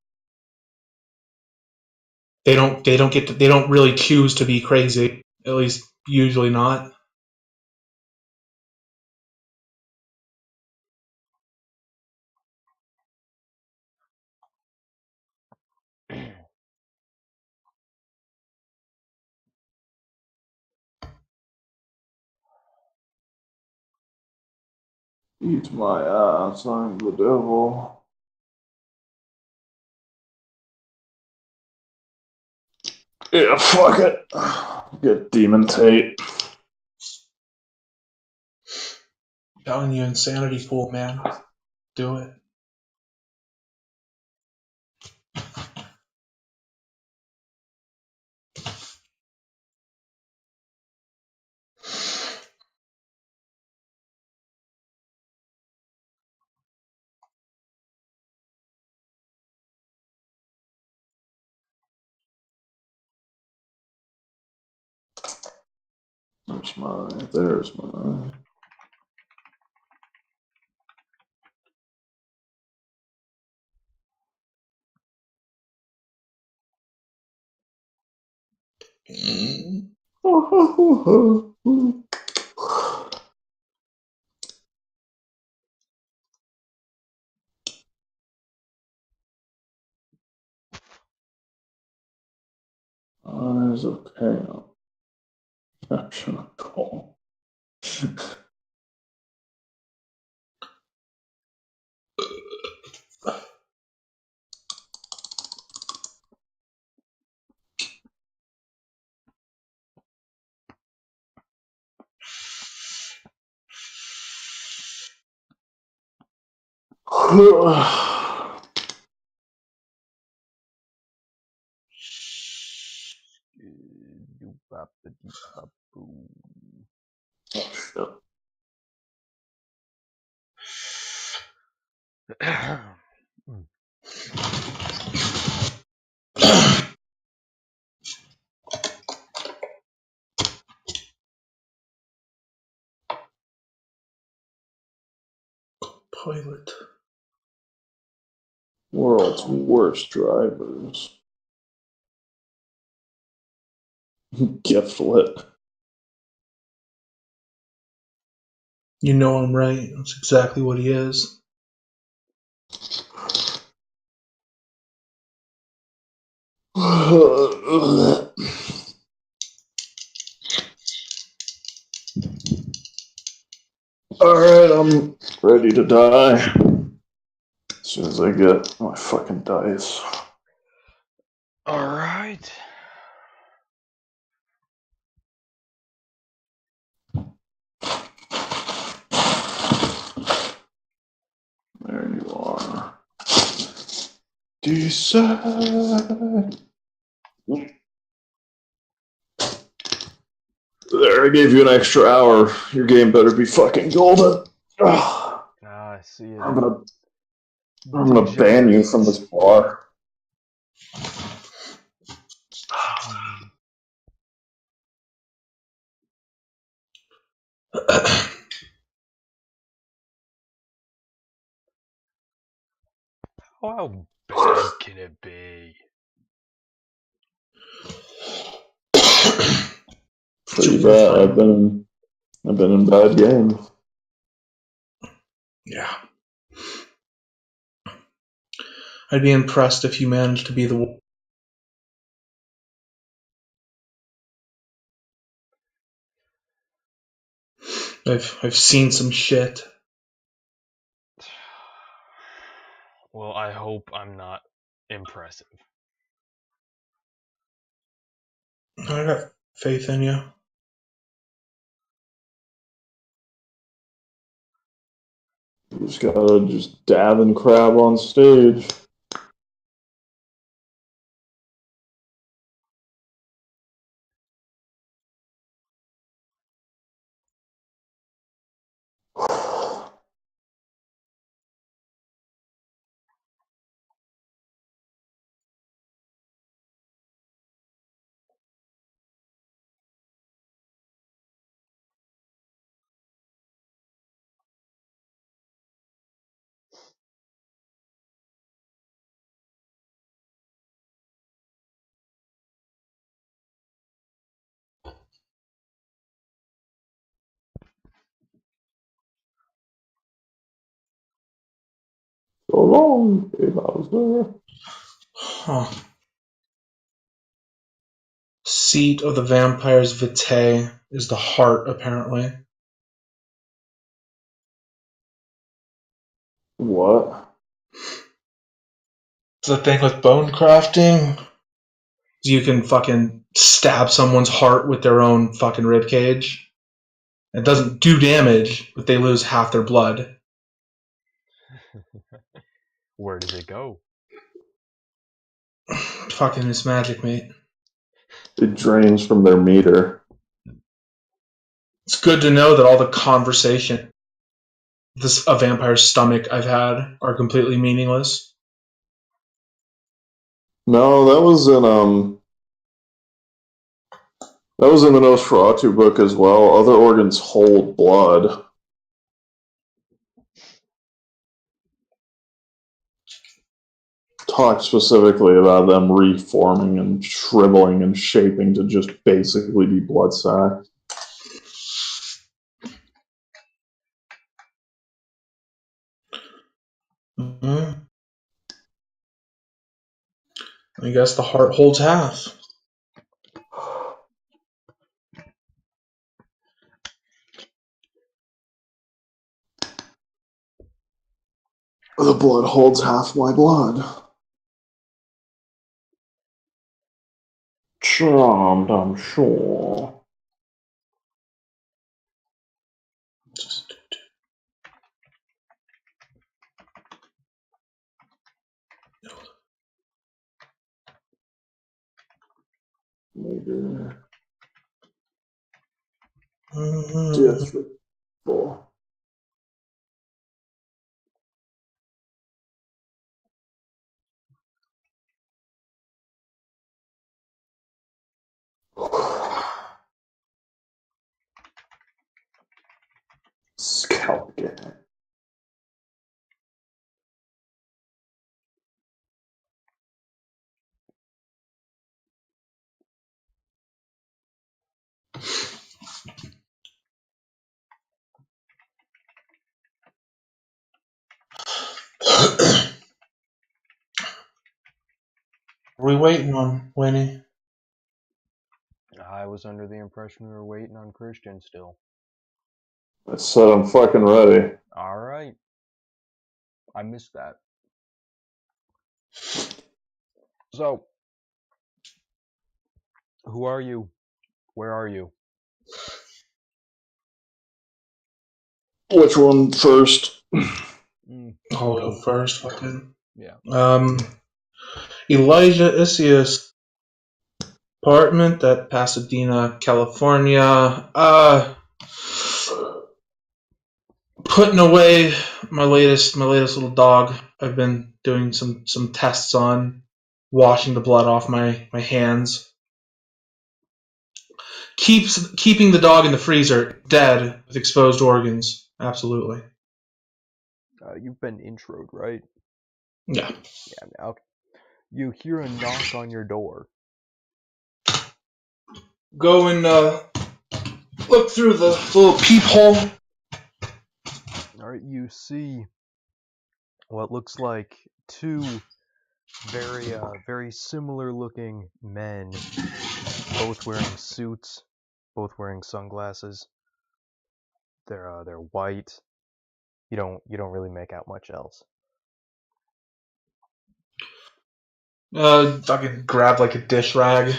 [SPEAKER 4] They don't really choose to be crazy. At least usually not.
[SPEAKER 2] Eat my ass, I'm the devil. Yeah, fuck it. Get Demon Tate.
[SPEAKER 4] Telling you, insanity pool, man. Do it.
[SPEAKER 2] There's mine. There's mine. Eyes of chaos. Action call.
[SPEAKER 4] Pilot.
[SPEAKER 2] World's worst drivers. Giftlet.
[SPEAKER 4] You know I'm right. That's exactly what he is.
[SPEAKER 2] Alright, I'm ready to die. As soon as I get my fucking dice.
[SPEAKER 1] Alright.
[SPEAKER 2] There you are. Decide. There, I gave you an extra hour. Your game better be fucking golden. Ugh.
[SPEAKER 1] I see it.
[SPEAKER 2] I'm gonna ban you from this bar.
[SPEAKER 1] How bad can it be?
[SPEAKER 2] Pretty bad. I've been in bad games.
[SPEAKER 4] Yeah. I'd be impressed if you managed to be the. I've seen some shit.
[SPEAKER 1] Well, I hope I'm not impressive.
[SPEAKER 4] I got faith in you.
[SPEAKER 2] You just gotta dab and crab on stage. So long, Dave Hauser.
[SPEAKER 4] Huh. Seat of the vampires vitae is the heart, apparently.
[SPEAKER 2] What?
[SPEAKER 4] It's the thing with bone crafting. You can fucking stab someone's heart with their own fucking rib cage. It doesn't do damage, but they lose half their blood.
[SPEAKER 1] Where does it go?
[SPEAKER 4] Fucking it's magic, mate.
[SPEAKER 2] It drains from their meter.
[SPEAKER 4] It's good to know that all the conversation this a vampire's stomach I've had are completely meaningless.
[SPEAKER 2] No, that was in the Nosferatu book as well. Other organs hold blood. Talk specifically about them reforming and shriveling and shaping to just basically be blood sacs.
[SPEAKER 4] Mm-hmm. I guess the heart holds half.
[SPEAKER 2] The blood holds half my blood. Charmed, I'm sure. Maybe. Disrespectful. Scalp gang.
[SPEAKER 4] What are we waiting on, Winnie?
[SPEAKER 1] I was under the impression we were waiting on Christian still.
[SPEAKER 2] I said I'm fucking ready.
[SPEAKER 1] Alright. I missed that. So, who are you? Where are you?
[SPEAKER 2] Which one first?
[SPEAKER 4] I'll go first, fucking.
[SPEAKER 1] Yeah.
[SPEAKER 4] Elijah Isius, apartment at Pasadena, California. Putting away my latest little dog. I've been doing some tests on washing the blood off my hands. Keeping the dog in the freezer dead with exposed organs. Absolutely.
[SPEAKER 1] You've been introed, right?
[SPEAKER 4] Yeah.
[SPEAKER 1] Yeah, okay. You hear a knock on your door.
[SPEAKER 4] Go and look through the little peephole.
[SPEAKER 1] Alright, you see what looks like two very similar looking men, both wearing suits, both wearing sunglasses. They're white. You don't really make out much else.
[SPEAKER 4] I can grab like a dish rag,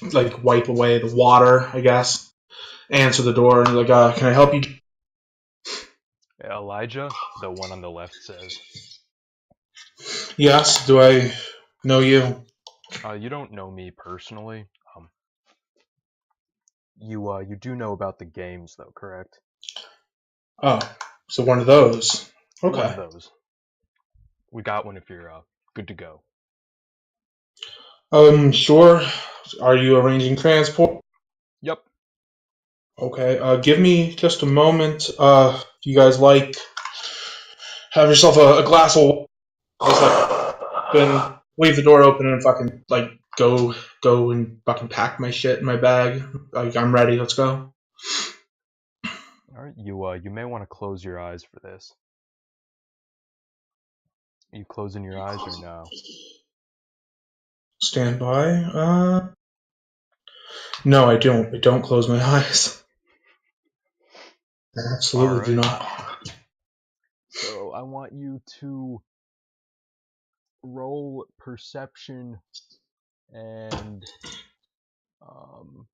[SPEAKER 4] like wipe away the water, I guess. Answer the door and like, can I help you?
[SPEAKER 1] Elijah, the one on the left, says.
[SPEAKER 4] Yes. Do I know you?
[SPEAKER 1] You don't know me personally. You do know about the games though, correct?
[SPEAKER 4] Oh, so one of those. Okay.
[SPEAKER 1] One of those. We got one if you're good to go.
[SPEAKER 4] Sure. Are you arranging transport?
[SPEAKER 1] Yep.
[SPEAKER 4] Okay. Give me just a moment. If you guys like, have yourself a glass of. Just then leave the door open and fucking like go and fucking pack my shit in my bag. Like I'm ready. Let's go.
[SPEAKER 1] Alright, you may want to close your eyes for this. Are you closing your eyes or no?
[SPEAKER 4] Stand by. No, I don't. I don't close my eyes. I absolutely do not.
[SPEAKER 1] So I want you to roll perception and um,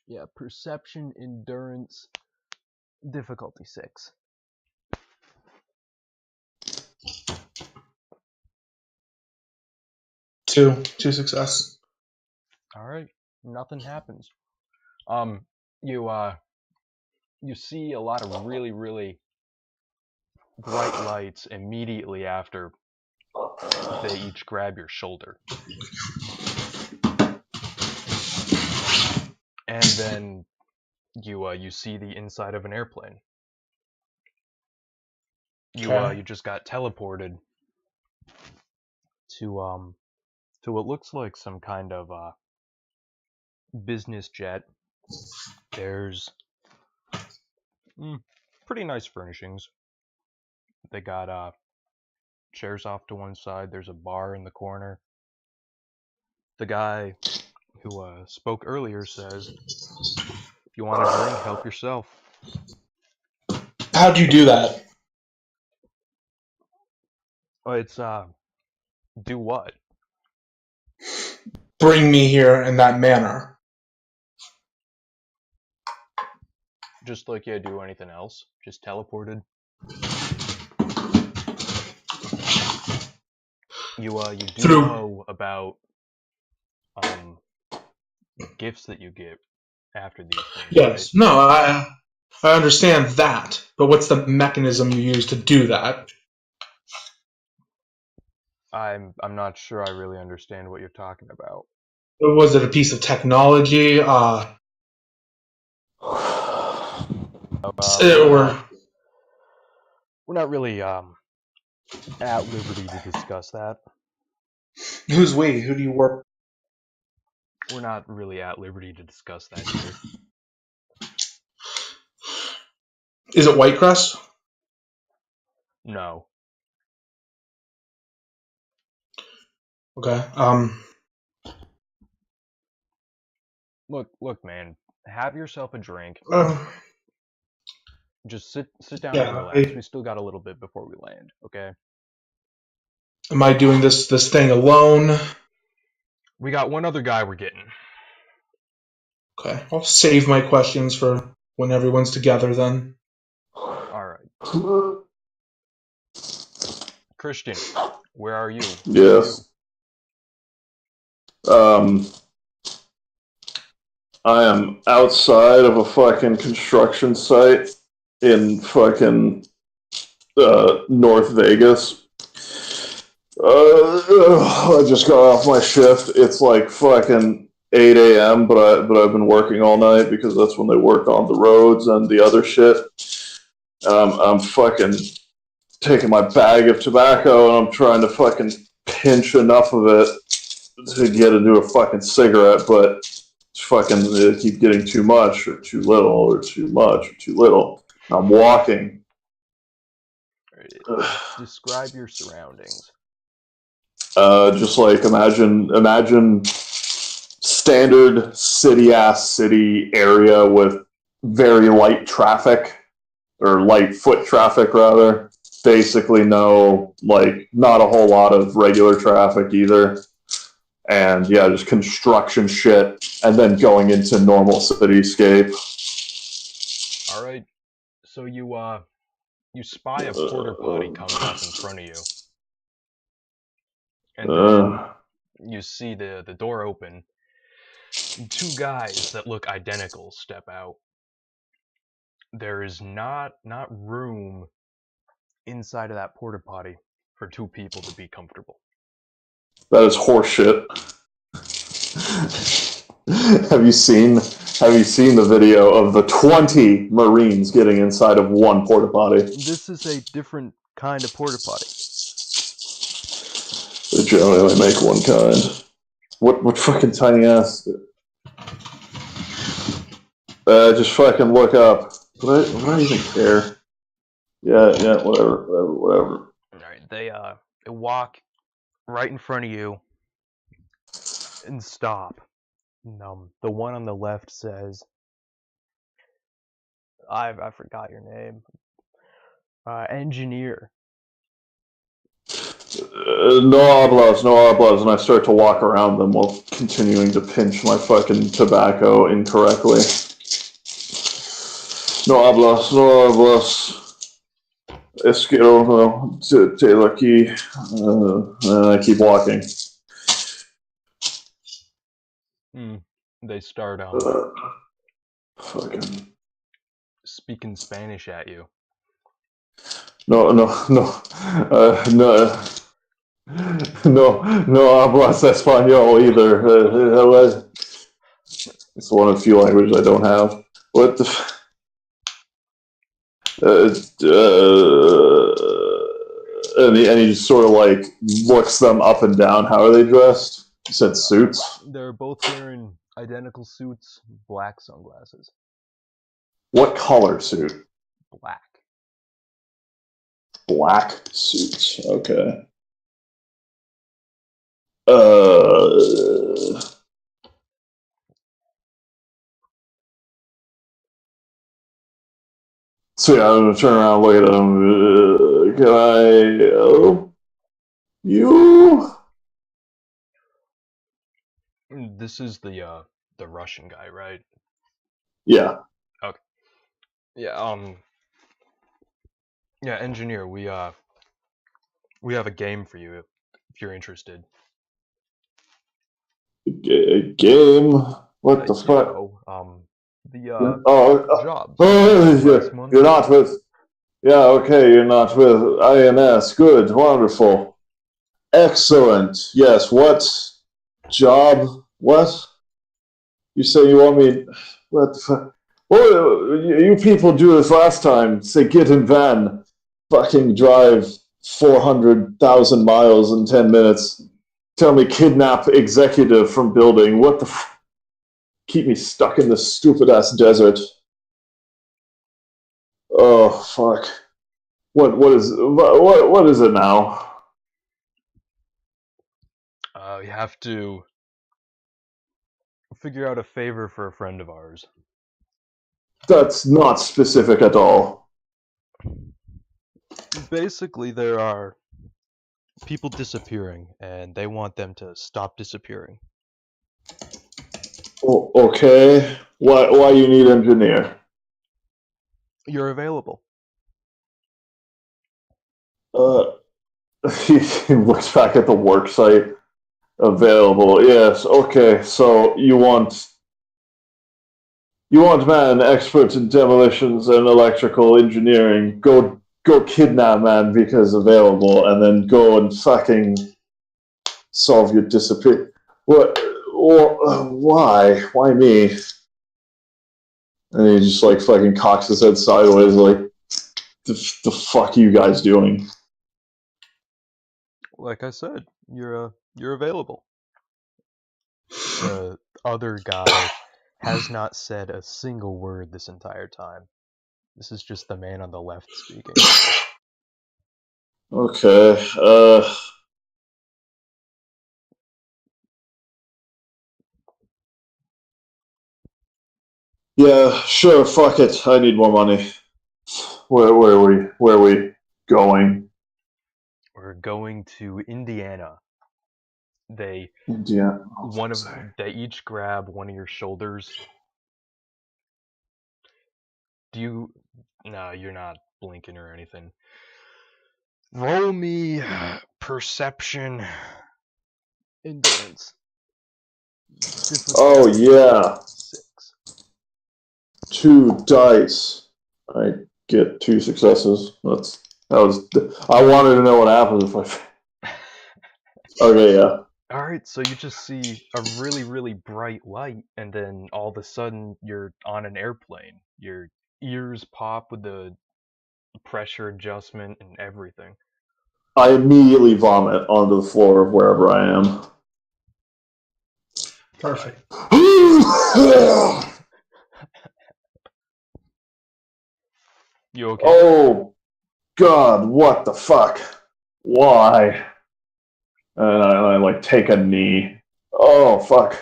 [SPEAKER 1] yeah, perception, endurance, difficulty 6.
[SPEAKER 4] Two success.
[SPEAKER 1] All right, nothing happens. You see a lot of really bright lights immediately after they each grab your shoulder, and then you see the inside of an airplane. You just got teleported to what looks like some kind of business jet. There's pretty nice furnishings. They got chairs off to one side. There's a bar in the corner. The guy who spoke earlier says, "If you want a drink, help yourself."
[SPEAKER 4] How'd you do that?
[SPEAKER 1] Oh, it's do what?
[SPEAKER 4] Bring me here in that manner.
[SPEAKER 1] Just like you do anything else. Just teleported. You do
[SPEAKER 4] Through.
[SPEAKER 1] know about gifts that you get after these things,
[SPEAKER 4] Yes.
[SPEAKER 1] right?
[SPEAKER 4] No, I understand that, but what's the mechanism you use to do that?
[SPEAKER 1] I'm not sure I really understand what you're talking about.
[SPEAKER 4] Was it a piece of technology? Or
[SPEAKER 1] We're not really at liberty to discuss that.
[SPEAKER 4] who's we? Who do you work?
[SPEAKER 1] We're not really at liberty to discuss that here.
[SPEAKER 4] Is it Whitecrest?
[SPEAKER 1] No.
[SPEAKER 4] Okay.
[SPEAKER 1] Look, man. Have yourself a drink. Just sit down and
[SPEAKER 4] Yeah.
[SPEAKER 1] relax. We still got a little bit before we land, okay?
[SPEAKER 4] Am I doing this thing alone?
[SPEAKER 1] We got one other guy we're getting.
[SPEAKER 4] Okay. I'll save my questions for when everyone's together then.
[SPEAKER 1] Alright. Christian, where are you?
[SPEAKER 2] Yes. I am outside of a fucking construction site in fucking North Vegas. I just got off my shift. It's like fucking 8 a.m., but I've been working all night because that's when they work on the roads and the other shit. I'm fucking taking my bag of tobacco and I'm trying to fucking pinch enough of it to get into a fucking cigarette, but it's fucking keep getting too much or too little or too much or too little. I'm walking.
[SPEAKER 1] Describe your surroundings.
[SPEAKER 2] Just like imagine standard city area with very light traffic or light foot traffic rather. Basically not a whole lot of regular traffic either. And yeah, just construction shit and then going into normal cityscape.
[SPEAKER 1] Alright. So you spy a porta potty coming up in front of you. And then you see the door open. And two guys that look identical step out. There is not room inside of that porta potty for two people to be comfortable.
[SPEAKER 2] That is horseshit. Have you seen the video of the 20 Marines getting inside of one porta potty?
[SPEAKER 1] This is a different kind of porta potty.
[SPEAKER 2] They generally only make one kind. What fucking tiny ass? Just fucking look up. Would I even care? Yeah, whatever.
[SPEAKER 1] Alright, they walk right in front of you and stop. And, the one on the left says, I forgot your name. Engineer.
[SPEAKER 2] no hablas, no hablas, and I start to walk around them while continuing to pinch my fucking tobacco incorrectly. No hablas, no hablas. Esquero, Taylor Key, and I keep walking.
[SPEAKER 1] They start
[SPEAKER 2] Fucking
[SPEAKER 1] speaking Spanish at you.
[SPEAKER 2] no, no hablas español either. It's one of the few languages I don't have. What the? And he just sort of like looks them up and down. How are they dressed? You said suits.
[SPEAKER 1] They're both wearing identical suits, black sunglasses.
[SPEAKER 2] What color suit?
[SPEAKER 1] Black.
[SPEAKER 2] Black suits. Okay. So yeah, I'm gonna turn around and look at him. Can I help you?
[SPEAKER 1] This is the Russian guy, right?
[SPEAKER 2] Yeah.
[SPEAKER 1] Okay. Yeah. Yeah, engineer. We have a game for you if you're interested.
[SPEAKER 2] Game. What the fuck?
[SPEAKER 1] Jobs.
[SPEAKER 2] Oh,
[SPEAKER 1] Month.
[SPEAKER 2] you're not with. Yeah, okay, you're not with INS. Good, wonderful, excellent. Yes. What job? What? You say you want me? What the fuck? Well, you people do this last time. Say get in van, fucking drive 400,000 miles in 10 minutes. Tell me kidnap executive from building. What the? Keep me stuck in this stupid ass desert. Oh fuck! What is it now?
[SPEAKER 1] You have to figure out a favor for a friend of ours.
[SPEAKER 2] That's not specific at all.
[SPEAKER 1] Basically, there are people disappearing, and they want them to stop disappearing.
[SPEAKER 2] Oh, okay. Why you need engineer?
[SPEAKER 1] You're available.
[SPEAKER 2] He looks back at the work site. Available. Yes. Okay. So you want man expert in demolitions and electrical engineering. Go kidnap man because available, and then go and fucking solve your disappear. What? Why? Why me? And he just like fucking cocks his head sideways, like, the fuck are you guys doing?
[SPEAKER 1] Like I said, you're available. The other guy has not said a single word this entire time. This is just the man on the left speaking.
[SPEAKER 2] Okay. Yeah, sure, fuck it. I need more money. Where are we going?
[SPEAKER 1] We're going to Indiana. They
[SPEAKER 2] Yeah.
[SPEAKER 1] they each grab one of your shoulders. No, you're not blinking or anything. Roll me perception endurance.
[SPEAKER 2] Oh yeah.
[SPEAKER 1] 6.
[SPEAKER 2] 2 dice. I get 2 successes. I wanted to know what happens if I. Okay, yeah.
[SPEAKER 1] Alright, so you just see a really, really bright light, and then all of a sudden you're on an airplane. Your ears pop with the pressure adjustment and everything.
[SPEAKER 2] I immediately vomit onto the floor of wherever I am.
[SPEAKER 4] Perfect.
[SPEAKER 1] You okay?
[SPEAKER 2] Oh, God, what the fuck? Why? And I like take a knee. Oh, fuck.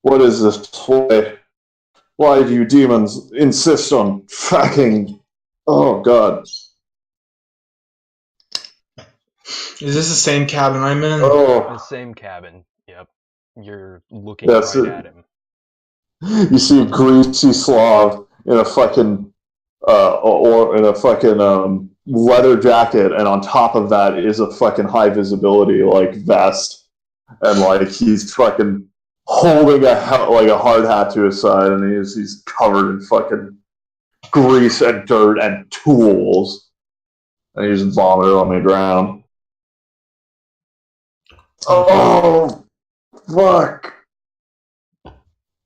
[SPEAKER 2] What is this? Why do you demons insist on fucking... Oh, God.
[SPEAKER 4] Is this the same cabin I'm in?
[SPEAKER 1] The
[SPEAKER 2] Oh,
[SPEAKER 1] same cabin. Yep. You're looking
[SPEAKER 2] that's
[SPEAKER 1] right
[SPEAKER 2] it.
[SPEAKER 1] at him.
[SPEAKER 2] You see a greasy Slav in a fucking or in a fucking leather jacket, and on top of that is a fucking high visibility like vest, and like he's fucking holding a hard hat to his side, and he's covered in fucking grease and dirt and tools, and he's vomited on the ground. Oh fuck!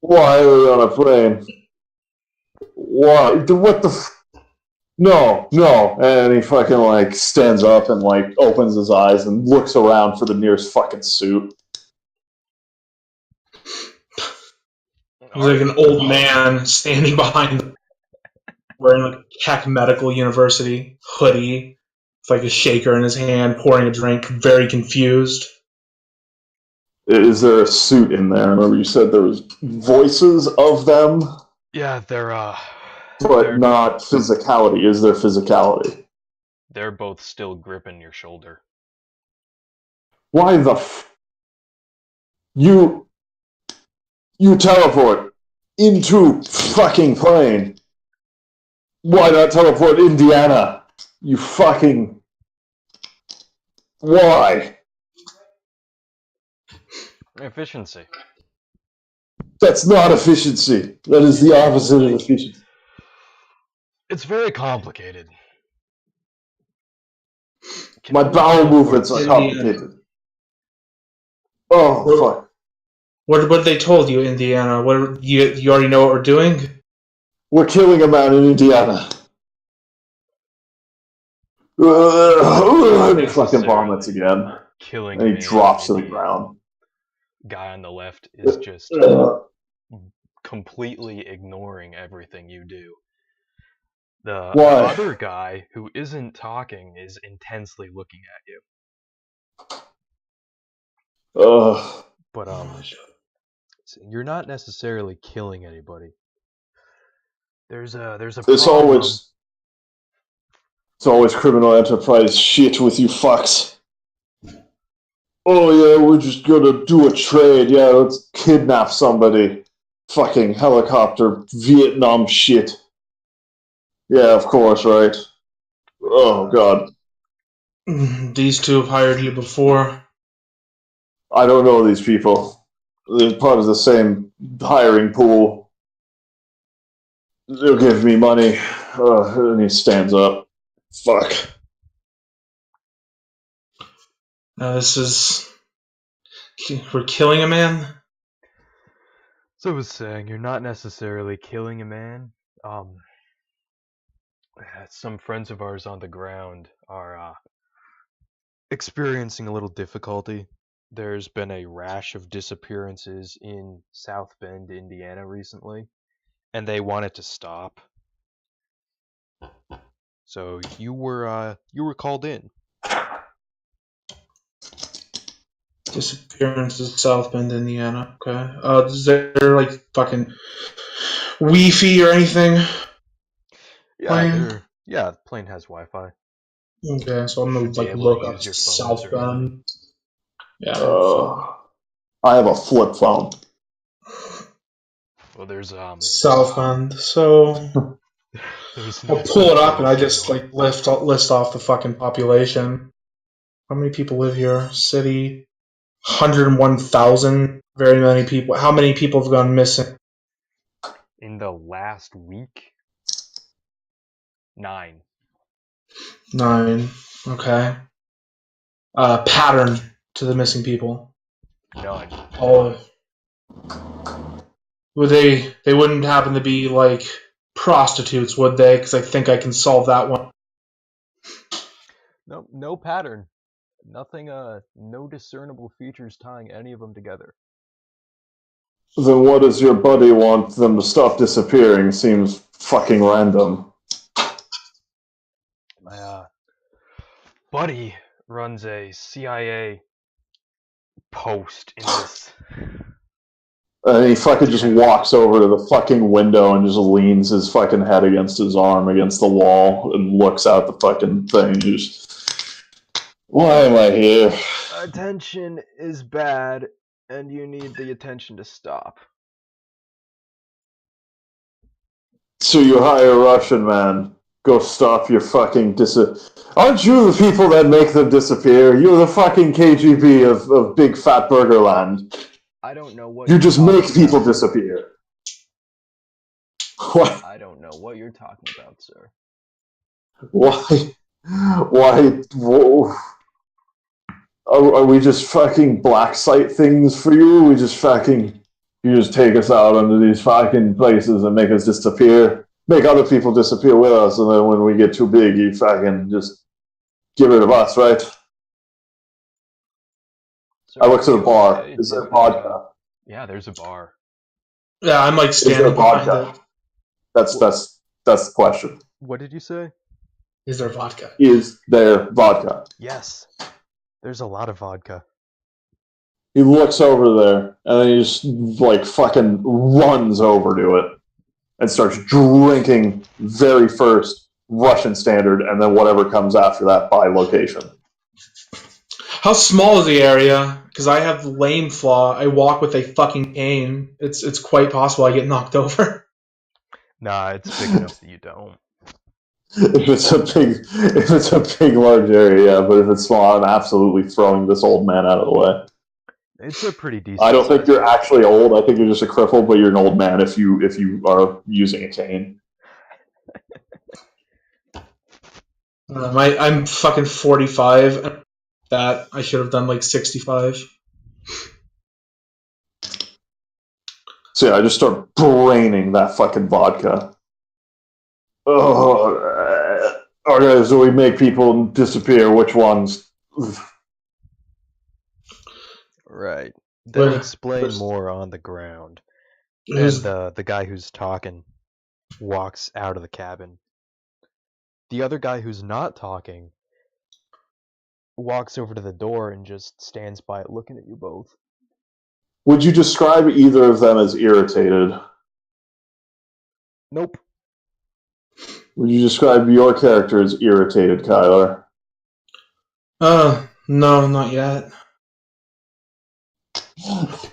[SPEAKER 2] Why are we on a plane? Why? What the? No, no. And he fucking like stands up and like opens his eyes and looks around for the nearest fucking suit.
[SPEAKER 4] He's like an old man standing behind, wearing like a Tech Medical University hoodie, with like a shaker in his hand, pouring a drink, very confused.
[SPEAKER 2] Is there a suit in there? Remember you said there was voices of them,
[SPEAKER 1] Yeah,
[SPEAKER 2] but not physicality. Is there physicality?
[SPEAKER 1] they're both still gripping your shoulder.
[SPEAKER 2] Why the you teleport into fucking plane? Why not teleport Indiana? You fucking why?
[SPEAKER 1] Efficiency.
[SPEAKER 2] That's not efficiency. That is the opposite of efficiency.
[SPEAKER 1] It's very complicated.
[SPEAKER 2] My bowel movements are complicated. Oh fuck!
[SPEAKER 4] What they told you, Indiana? What you already know what we're doing?
[SPEAKER 2] We're killing a man in Indiana. And he fucking vomits again,
[SPEAKER 1] Killing
[SPEAKER 2] and
[SPEAKER 1] a
[SPEAKER 2] he
[SPEAKER 1] man
[SPEAKER 2] drops to
[SPEAKER 1] in
[SPEAKER 2] the
[SPEAKER 1] Indiana.
[SPEAKER 2] ground.
[SPEAKER 1] Guy on the left is just completely ignoring everything you do. The
[SPEAKER 2] Why?
[SPEAKER 1] other guy who isn't talking is intensely looking at you. But you're not necessarily killing anybody. There's a
[SPEAKER 2] It's
[SPEAKER 1] problem.
[SPEAKER 2] always criminal enterprise shit with you fucks. Oh yeah, we're just gonna do a trade. Yeah, let's kidnap somebody. Fucking helicopter Vietnam shit. Yeah, of course, right? Oh god.
[SPEAKER 4] These two have hired you before.
[SPEAKER 2] I don't know these people. They're part of the same hiring pool. They'll give me money. And he stands up. Fuck.
[SPEAKER 4] This is we're killing a man.
[SPEAKER 1] So I was saying, you're not necessarily killing a man. Some friends of ours on the ground are experiencing a little difficulty. There's been a rash of disappearances in South Bend, Indiana recently, and they want it to stop. So you were called in.
[SPEAKER 4] Disappearances in South Bend, Indiana. Okay. Is there like fucking Wi-Fi or anything? Plane?
[SPEAKER 1] Yeah, the plane has Wi-Fi.
[SPEAKER 4] Okay, so I'm gonna
[SPEAKER 1] Should be
[SPEAKER 4] like
[SPEAKER 1] able
[SPEAKER 4] look
[SPEAKER 1] to
[SPEAKER 4] up
[SPEAKER 1] use your phones
[SPEAKER 4] South
[SPEAKER 1] or anything.
[SPEAKER 4] Bend. Yeah, I have a phone.
[SPEAKER 2] I have a flip phone.
[SPEAKER 1] Well, there's
[SPEAKER 4] South Bend. So
[SPEAKER 1] there's
[SPEAKER 4] I'll
[SPEAKER 1] no
[SPEAKER 4] pull it up and I
[SPEAKER 1] phone
[SPEAKER 4] just
[SPEAKER 1] signal.
[SPEAKER 4] like list off the fucking population. How many people live here? City, 101,000. Very many people. How many people have gone missing?
[SPEAKER 1] In the last week, 9.
[SPEAKER 4] 9. Okay. Pattern to the missing people.
[SPEAKER 1] None.
[SPEAKER 4] Oh. Would they wouldn't happen to be like prostitutes, would they? Because I think I can solve that one.
[SPEAKER 1] No pattern. Nothing. No discernible features tying any of them together.
[SPEAKER 2] Then what does your buddy want them to stop disappearing? Seems fucking random.
[SPEAKER 1] My buddy runs a CIA post in this.
[SPEAKER 2] And he fucking just walks over to the fucking window and just leans his fucking head against his arm against the wall and looks out the fucking thing. Why am I here?
[SPEAKER 1] Attention is bad, and you need the attention to stop.
[SPEAKER 2] So you hire a Russian man. Go stop your fucking Aren't you the people that make them disappear? You're the fucking KGB of Big Fat Burger Land.
[SPEAKER 1] I don't know what
[SPEAKER 2] You
[SPEAKER 1] you're
[SPEAKER 2] just
[SPEAKER 1] talking
[SPEAKER 2] make people
[SPEAKER 1] about, sir.
[SPEAKER 2] disappear. Why?
[SPEAKER 1] I don't know what you're talking about, sir.
[SPEAKER 2] Why? Why? Whoa. Are we just fucking black site things for you? We just fucking... You just take us out into these fucking places and make us disappear. Make other people disappear with us, and then when we get too big, you fucking just get rid of us, right?
[SPEAKER 1] Sir,
[SPEAKER 2] I look to the bar.
[SPEAKER 1] okay,
[SPEAKER 2] Is there vodka?
[SPEAKER 1] Yeah, there's a bar.
[SPEAKER 4] Yeah, I'm like
[SPEAKER 2] Is there
[SPEAKER 4] standing behind
[SPEAKER 2] vodka?
[SPEAKER 4] it.
[SPEAKER 2] That's the question.
[SPEAKER 1] What did you say?
[SPEAKER 4] Is there vodka?
[SPEAKER 2] Is there vodka?
[SPEAKER 1] Yes. There's a lot of vodka.
[SPEAKER 2] He looks over there, and then he just, like, fucking runs over to it and starts drinking very first Russian standard, and then whatever comes after that by location.
[SPEAKER 4] How small is the area? Because I have lame flaw. I walk with a fucking cane. It's quite possible I get knocked over.
[SPEAKER 1] Nah, it's big enough that you don't.
[SPEAKER 2] If it's a big, large area, yeah, but if it's small, I'm absolutely throwing this old man out of the way.
[SPEAKER 1] It's a pretty decent.
[SPEAKER 2] I don't think
[SPEAKER 1] size
[SPEAKER 2] you're
[SPEAKER 1] area.
[SPEAKER 2] actually old. I think you're just a cripple, but you're an old man if you are using a cane.
[SPEAKER 4] I'm fucking 45. That I should have done like 65.
[SPEAKER 2] So yeah, I just start braining that fucking vodka. Oh, okay, so we make people disappear. Which ones?
[SPEAKER 1] Right. They'll
[SPEAKER 4] Where-
[SPEAKER 1] explain
[SPEAKER 2] There's-
[SPEAKER 1] more on the ground.
[SPEAKER 4] Who's-
[SPEAKER 1] And the guy who's talking walks out of the cabin. The other guy who's not talking walks over to the door and just stands by it looking at you both.
[SPEAKER 2] Would you describe either of them as irritated?
[SPEAKER 1] Nope.
[SPEAKER 2] Would you describe your character as irritated, Kyler?
[SPEAKER 4] No, not yet.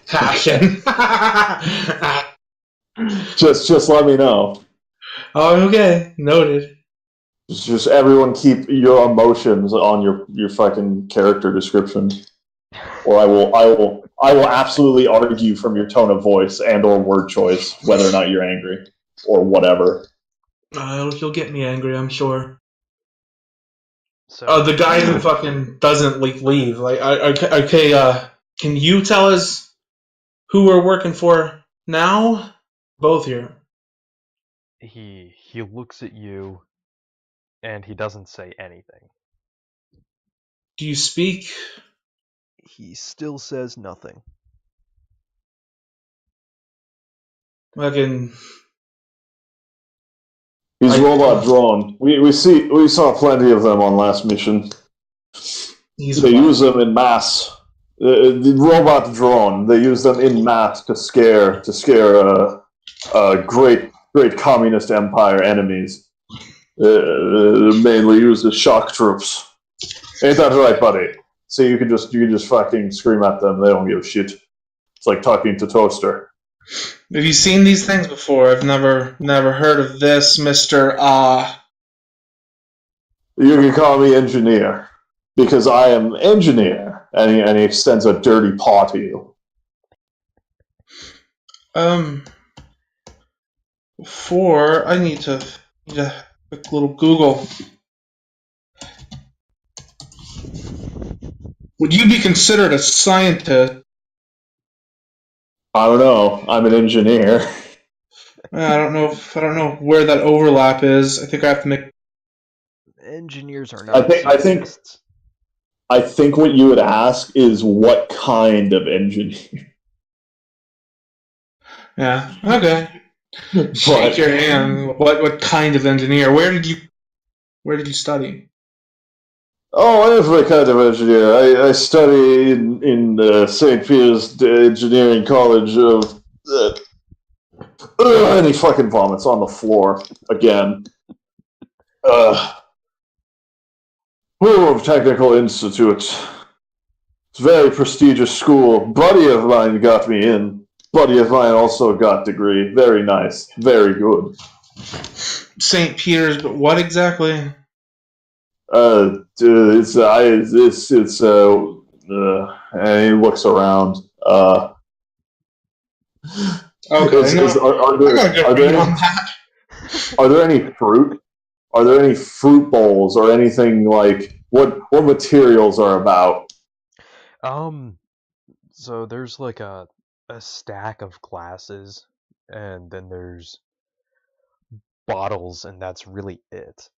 [SPEAKER 4] Passion.
[SPEAKER 2] Just let me know.
[SPEAKER 4] Oh, okay. Noted.
[SPEAKER 2] Just everyone keep your emotions on your fucking character description, or I will absolutely argue from your tone of voice and or word choice whether or not you're angry or whatever.
[SPEAKER 4] He'll get me angry, I'm sure.
[SPEAKER 1] So
[SPEAKER 4] The guy who fucking doesn't leave. Like, okay. Can you tell us who we're working for now? Both here.
[SPEAKER 1] he looks at you and he doesn't say anything.
[SPEAKER 4] Do you speak?
[SPEAKER 1] He still says nothing.
[SPEAKER 4] Fucking.
[SPEAKER 2] These robot drone. We saw plenty of them on last mission. They use them in mass. The robot drone. They use them in mass to scare great communist empire enemies. Mainly used as shock troops. Ain't that right, buddy? So you can just fucking scream at them. They don't give a shit. It's like talking to Toaster.
[SPEAKER 4] Have you seen these things before? I've never heard of this, Mr.
[SPEAKER 2] You can call me engineer because I am engineer, and he extends a dirty paw to you.
[SPEAKER 4] Before I need a quick little Google. Would you be considered a scientist?
[SPEAKER 2] I don't know. I'm an engineer.
[SPEAKER 4] I don't know where that overlap is. I think I have to make.
[SPEAKER 1] Engineers are not
[SPEAKER 2] I think
[SPEAKER 1] scientists.
[SPEAKER 2] I think what you would ask is what kind of engineer.
[SPEAKER 4] Yeah. Okay.
[SPEAKER 2] But
[SPEAKER 4] Shake your hand. What kind of engineer? Where did you study?
[SPEAKER 2] oh, every kind of engineer. I study in St. Peter's Engineering College of. And he fucking vomits on the floor again. Grove Technical Institute. It's a very prestigious school. Buddy of mine got me in. Buddy of mine also got degree. Very nice. Very good.
[SPEAKER 4] St. Peter's, but what exactly?
[SPEAKER 2] And he looks around.
[SPEAKER 4] Okay,
[SPEAKER 2] Are there any fruit? Are there any fruit bowls or anything like what materials are about?
[SPEAKER 1] So there's like a stack of glasses, and then there's bottles, and that's really it.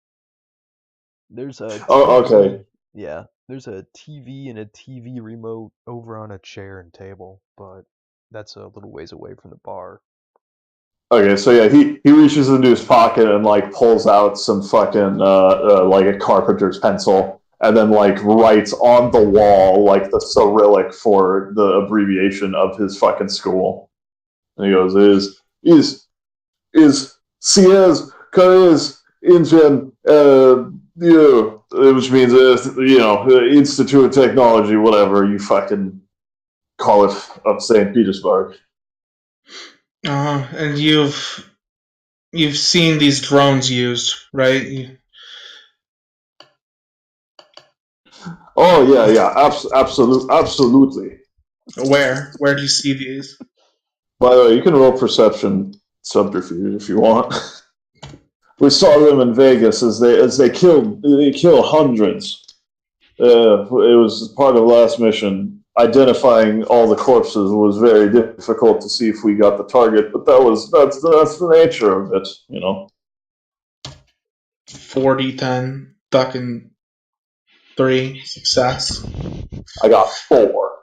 [SPEAKER 1] There's a
[SPEAKER 2] Oh, okay.
[SPEAKER 1] yeah, there's a TV and a TV remote over on a chair and table, but that's a little ways away from the bar.
[SPEAKER 2] Okay, so yeah, he reaches into his pocket and like pulls out some fucking like a carpenter's pencil, and then like writes on the wall like the Cyrillic for the abbreviation of his fucking school. And he goes, is Siez Cares Ingen which means Institute of Technology, whatever you fucking call it, of St. Petersburg.
[SPEAKER 4] And you've seen these drones used, right?
[SPEAKER 2] Oh yeah, absolutely.
[SPEAKER 4] Where do you see these?
[SPEAKER 2] By the way, you can roll perception subterfuge if you want. We saw them in Vegas as they kill hundreds. It was part of last mission. Identifying all the corpses was very difficult to see if we got the target, but that's the nature of it,
[SPEAKER 4] 40-10, fucking 3 success.
[SPEAKER 2] I got 4.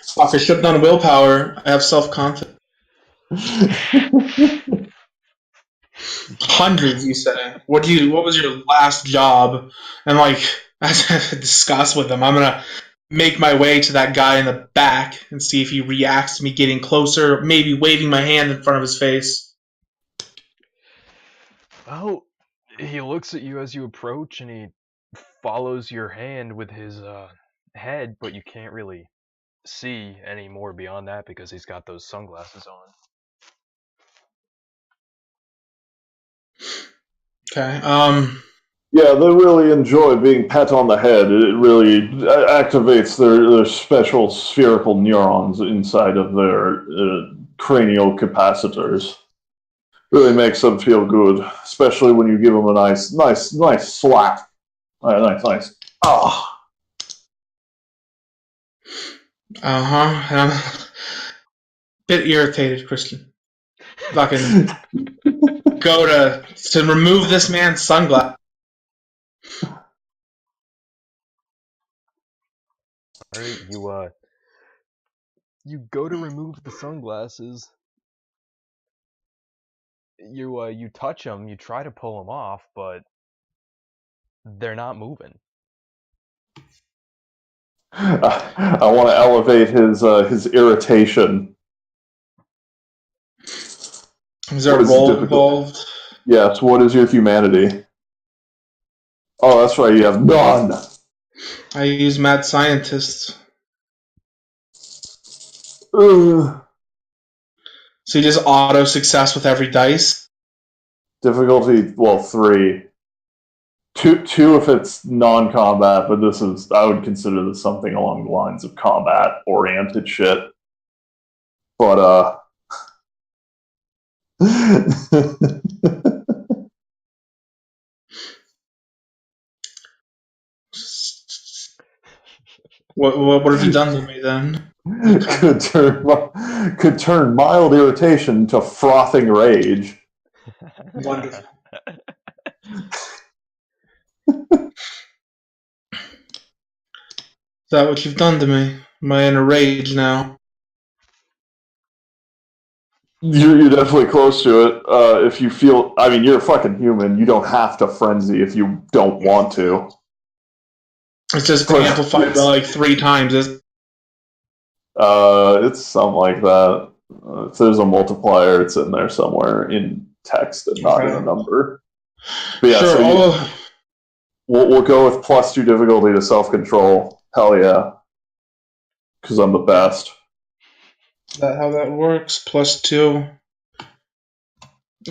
[SPEAKER 4] Fuck, I should have done willpower. I have self-confidence. Hundreds, you say. What was your last job? And like, as I discussed with him, I'm gonna make my way to that guy in the back and see if he reacts to me getting closer, maybe waving my hand in front of his face.
[SPEAKER 1] Well, he looks at you as you approach, and he follows your hand with his head, but you can't really see any more beyond that because he's got those sunglasses on.
[SPEAKER 4] Okay.
[SPEAKER 2] Yeah, they really enjoy being pat on the head. It really activates their special spherical neurons inside of their cranial capacitors. Really makes them feel good, especially when you give them a nice slap. Nice. Ah.
[SPEAKER 4] And I'm a bit irritated, Christian. Fucking go to remove this man's sunglasses.
[SPEAKER 1] Alright, you go to remove the sunglasses. You touch them, you try to pull them off, but they're not moving.
[SPEAKER 2] I want to elevate his irritation.
[SPEAKER 4] Is there a role involved?
[SPEAKER 2] Yes, what is your humanity? Oh, that's right, you have none.
[SPEAKER 4] I use mad scientist.
[SPEAKER 2] Ugh.
[SPEAKER 4] So you just auto success with every dice?
[SPEAKER 2] Difficulty, 3. Two if it's non-combat, but I would consider this something along the lines of combat-oriented shit. But,
[SPEAKER 4] What have you done to me then?
[SPEAKER 2] could turn mild irritation to frothing rage.
[SPEAKER 4] Wonderful. Is that what you've done to me? Am I in a rage now?
[SPEAKER 2] You're definitely close to it. If you feel, you're a fucking human. You don't have to frenzy if you don't want to.
[SPEAKER 4] It's just amplified by like 3 times.
[SPEAKER 2] It's something like that. If there's a multiplier, it's in there somewhere in text and not in a number. But yeah,
[SPEAKER 4] sure.
[SPEAKER 2] We'll go with +2 difficulty to self-control. Hell yeah. Because I'm the best.
[SPEAKER 4] Is that how that works? +2.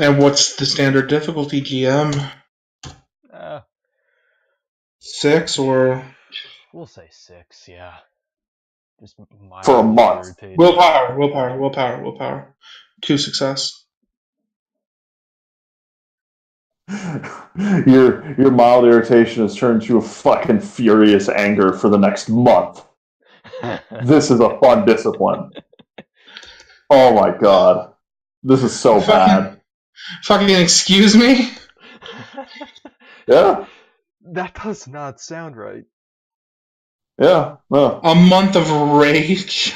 [SPEAKER 4] And what's the standard difficulty, GM? 6 or
[SPEAKER 1] We'll say 6, yeah. Just
[SPEAKER 2] For a
[SPEAKER 1] mildly
[SPEAKER 2] month.
[SPEAKER 1] irritating.
[SPEAKER 4] willpower. 2 success.
[SPEAKER 2] Your mild irritation has turned to a fucking furious anger for the next month. This is a fun discipline. Oh my god. This is so bad.
[SPEAKER 4] Fucking excuse me?
[SPEAKER 2] Yeah,
[SPEAKER 1] That does not sound right.
[SPEAKER 2] yeah. No.
[SPEAKER 4] A month of rage?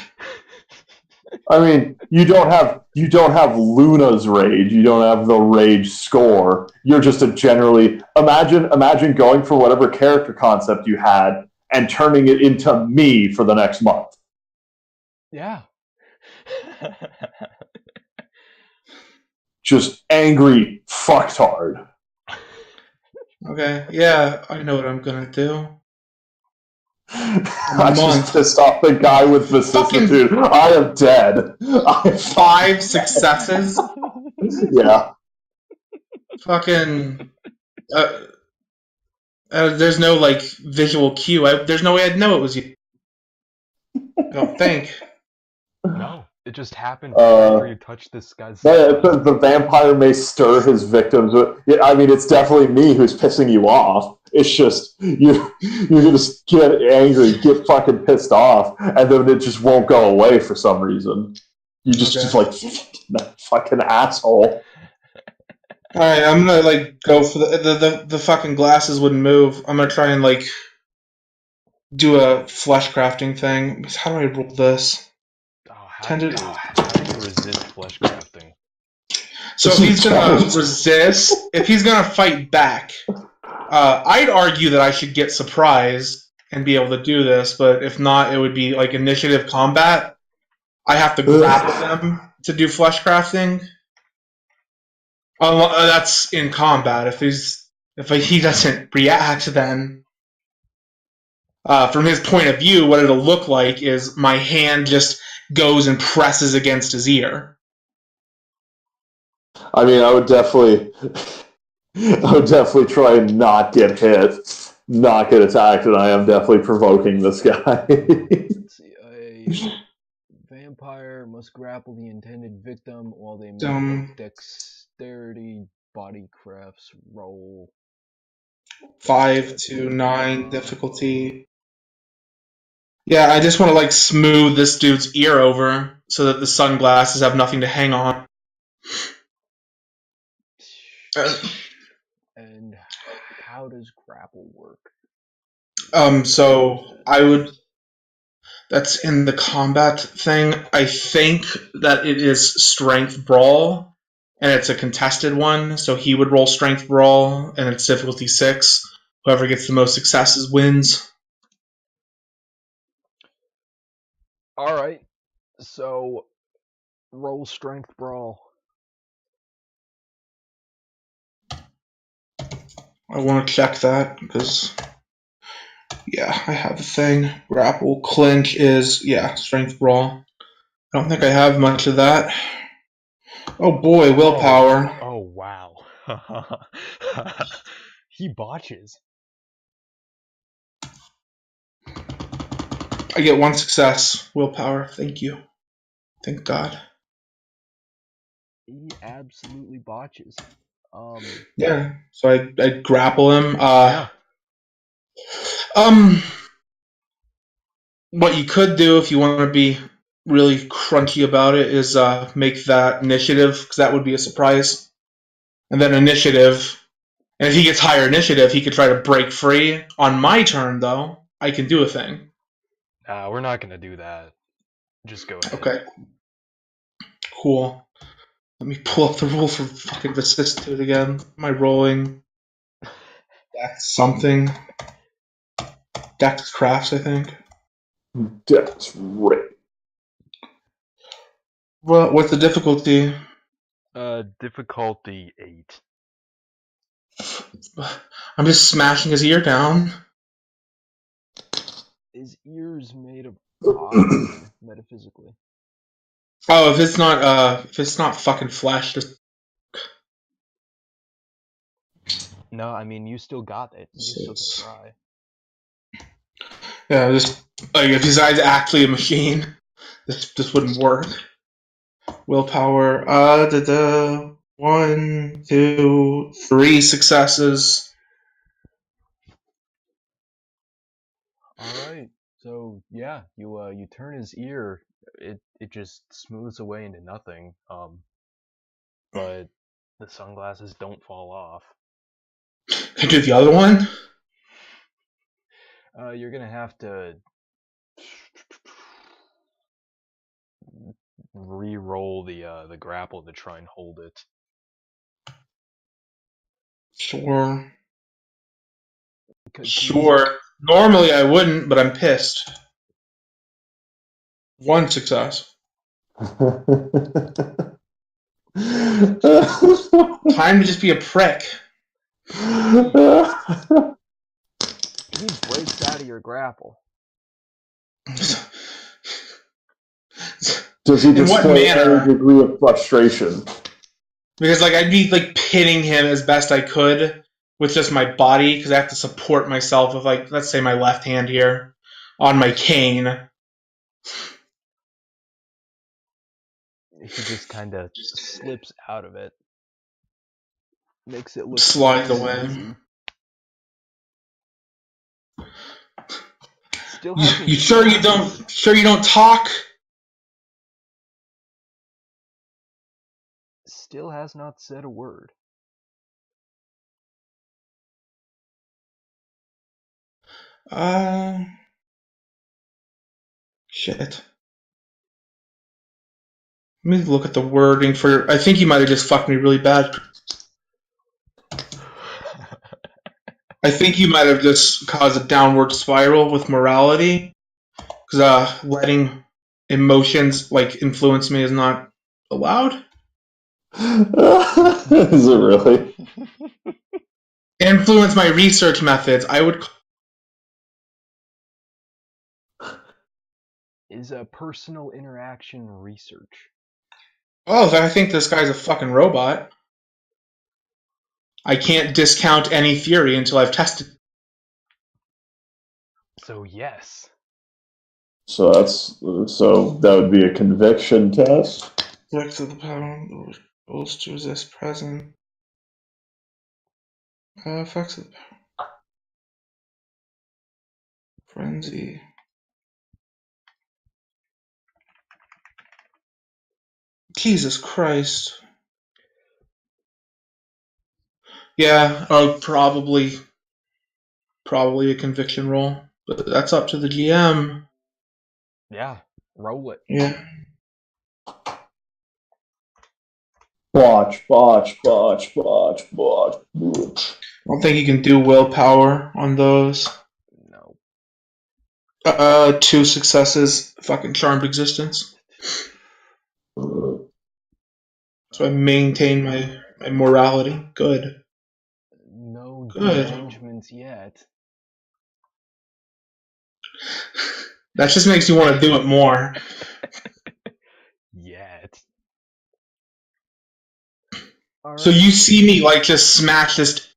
[SPEAKER 2] I mean, you don't have Luna's rage. You don't have the rage score. You're just a generally imagine going for whatever character concept you had and turning it into me for the next month.
[SPEAKER 1] Yeah.
[SPEAKER 2] Just angry fucktard.
[SPEAKER 4] Okay, yeah, I know what I'm gonna do.
[SPEAKER 2] I just pissed off the guy with vicissitude. I am dead.
[SPEAKER 4] 5 successes?
[SPEAKER 2] Yeah.
[SPEAKER 4] Fucking. There's no, like, visual cue. There's no way I'd know it was you. I don't think.
[SPEAKER 1] No, it just happened after you touched this guy's.
[SPEAKER 2] The vampire may stir his victims. I mean, it's definitely me who's pissing you off. It's just you're gonna get angry, get fucking pissed off, and then it just won't go away for some reason. You just like fucking asshole.
[SPEAKER 4] All right, I'm gonna like go for the fucking glasses wouldn't move. I'm gonna try and like do a flesh crafting thing. How do I roll this?
[SPEAKER 1] Oh, how do you resist flesh crafting?
[SPEAKER 4] So if he's gonna resist, if he's gonna fight back, I'd argue that I should get surprise and be able to do this. But if not, it would be like initiative combat. I have to grapple them to do flesh crafting. That's in combat. If he doesn't react, then from his point of view, what it'll look like is my hand just goes and presses against his ear.
[SPEAKER 2] I mean, I would definitely try and not get hit, not get attacked, and I am definitely provoking this guy.
[SPEAKER 1] Let's see, a vampire must grapple the intended victim while they make a dexterity body crafts roll.
[SPEAKER 4] 5 to 9 difficulty. Yeah, I just want to like smooth this dude's ear over so that the sunglasses have nothing to hang on.
[SPEAKER 1] And how does grapple work?
[SPEAKER 4] So I would. That's in the combat thing. I think that it is strength brawl, and it's a contested one. So he would roll strength brawl, and it's difficulty 6. Whoever gets the most successes wins.
[SPEAKER 1] All right, so roll strength brawl.
[SPEAKER 4] I want to check that because, yeah, I have the thing. Grapple, clinch is, yeah, strength brawl. I don't think I have much of that. Oh boy, willpower.
[SPEAKER 1] Oh wow. He botches.
[SPEAKER 4] I get 1 success. Willpower. Thank you. Thank God.
[SPEAKER 1] He absolutely botches.
[SPEAKER 4] Yeah. So I grapple him. What you could do if you want to be really crunchy about it is make that initiative, because that would be a surprise. And then initiative. And if he gets higher initiative, he could try to break free. On my turn, though, I can do a thing.
[SPEAKER 1] We're not gonna do that. Just go ahead.
[SPEAKER 4] Okay. Cool. Let me pull up the rule for fucking vicissitude again. Am I rolling? Dex something. Dex crafts, I think.
[SPEAKER 2] Dex right.
[SPEAKER 4] Well, what's the difficulty?
[SPEAKER 1] Difficulty 8.
[SPEAKER 4] I'm just smashing his ear down.
[SPEAKER 1] His ear's made of oxygen, metaphysically.
[SPEAKER 4] Oh, if it's not fucking flesh, just
[SPEAKER 1] No, I mean, you still got it. You still can try.
[SPEAKER 4] yeah, just like if his eye's actually a machine, this wouldn't work. Willpower. 1, 2, 3 successes.
[SPEAKER 1] Alright, so yeah, you turn his ear, it just smooths away into nothing, but the sunglasses don't fall off.
[SPEAKER 4] Can I do the other one?
[SPEAKER 1] You're gonna have to re-roll the grapple to try and hold it.
[SPEAKER 4] Sure.
[SPEAKER 1] 'Cause
[SPEAKER 4] Sure. Normally I wouldn't, but I'm pissed. 1 success. Time to just be a prick.
[SPEAKER 1] he breaks out of your grapple.
[SPEAKER 2] Does he
[SPEAKER 4] In what
[SPEAKER 2] display any
[SPEAKER 4] manner?
[SPEAKER 2] degree of frustration?
[SPEAKER 4] Because like I'd be like pinning him as best I could with just my body, because I have to support myself with like, let's say my left hand here on my cane.
[SPEAKER 1] He just kind of slips out of it. Makes it look
[SPEAKER 4] Slides
[SPEAKER 1] nice
[SPEAKER 4] away.
[SPEAKER 1] and easy. Still hasn't
[SPEAKER 4] You sure you don't talk?
[SPEAKER 1] Still has not said a word.
[SPEAKER 4] Shit. Let me look at the wording for. I think he might have just fucked me really bad. I think you might have just caused a downward spiral with morality, because letting emotions like influence me is not allowed.
[SPEAKER 2] Is it really?
[SPEAKER 4] Influence my research methods. I would.
[SPEAKER 1] Is a personal interaction research.
[SPEAKER 4] Oh, I think this guy's a fucking robot. I can't discount any theory until I've tested.
[SPEAKER 1] So yes.
[SPEAKER 2] So that would be a conviction test.
[SPEAKER 4] Effects of the power goes to resist present. Effects of the power. Frenzy. Jesus Christ. Yeah, probably a conviction roll, but that's up to the GM.
[SPEAKER 1] Yeah, roll it.
[SPEAKER 4] Yeah.
[SPEAKER 2] Watch.
[SPEAKER 4] I don't think you can do willpower on those.
[SPEAKER 1] No.
[SPEAKER 4] 2 successes, fucking charmed existence. So I maintain my morality. Good.
[SPEAKER 1] No
[SPEAKER 4] Good.
[SPEAKER 1] derangements yet.
[SPEAKER 4] That just makes you want to do it more.
[SPEAKER 1] Yet.
[SPEAKER 4] So you see me like just smash this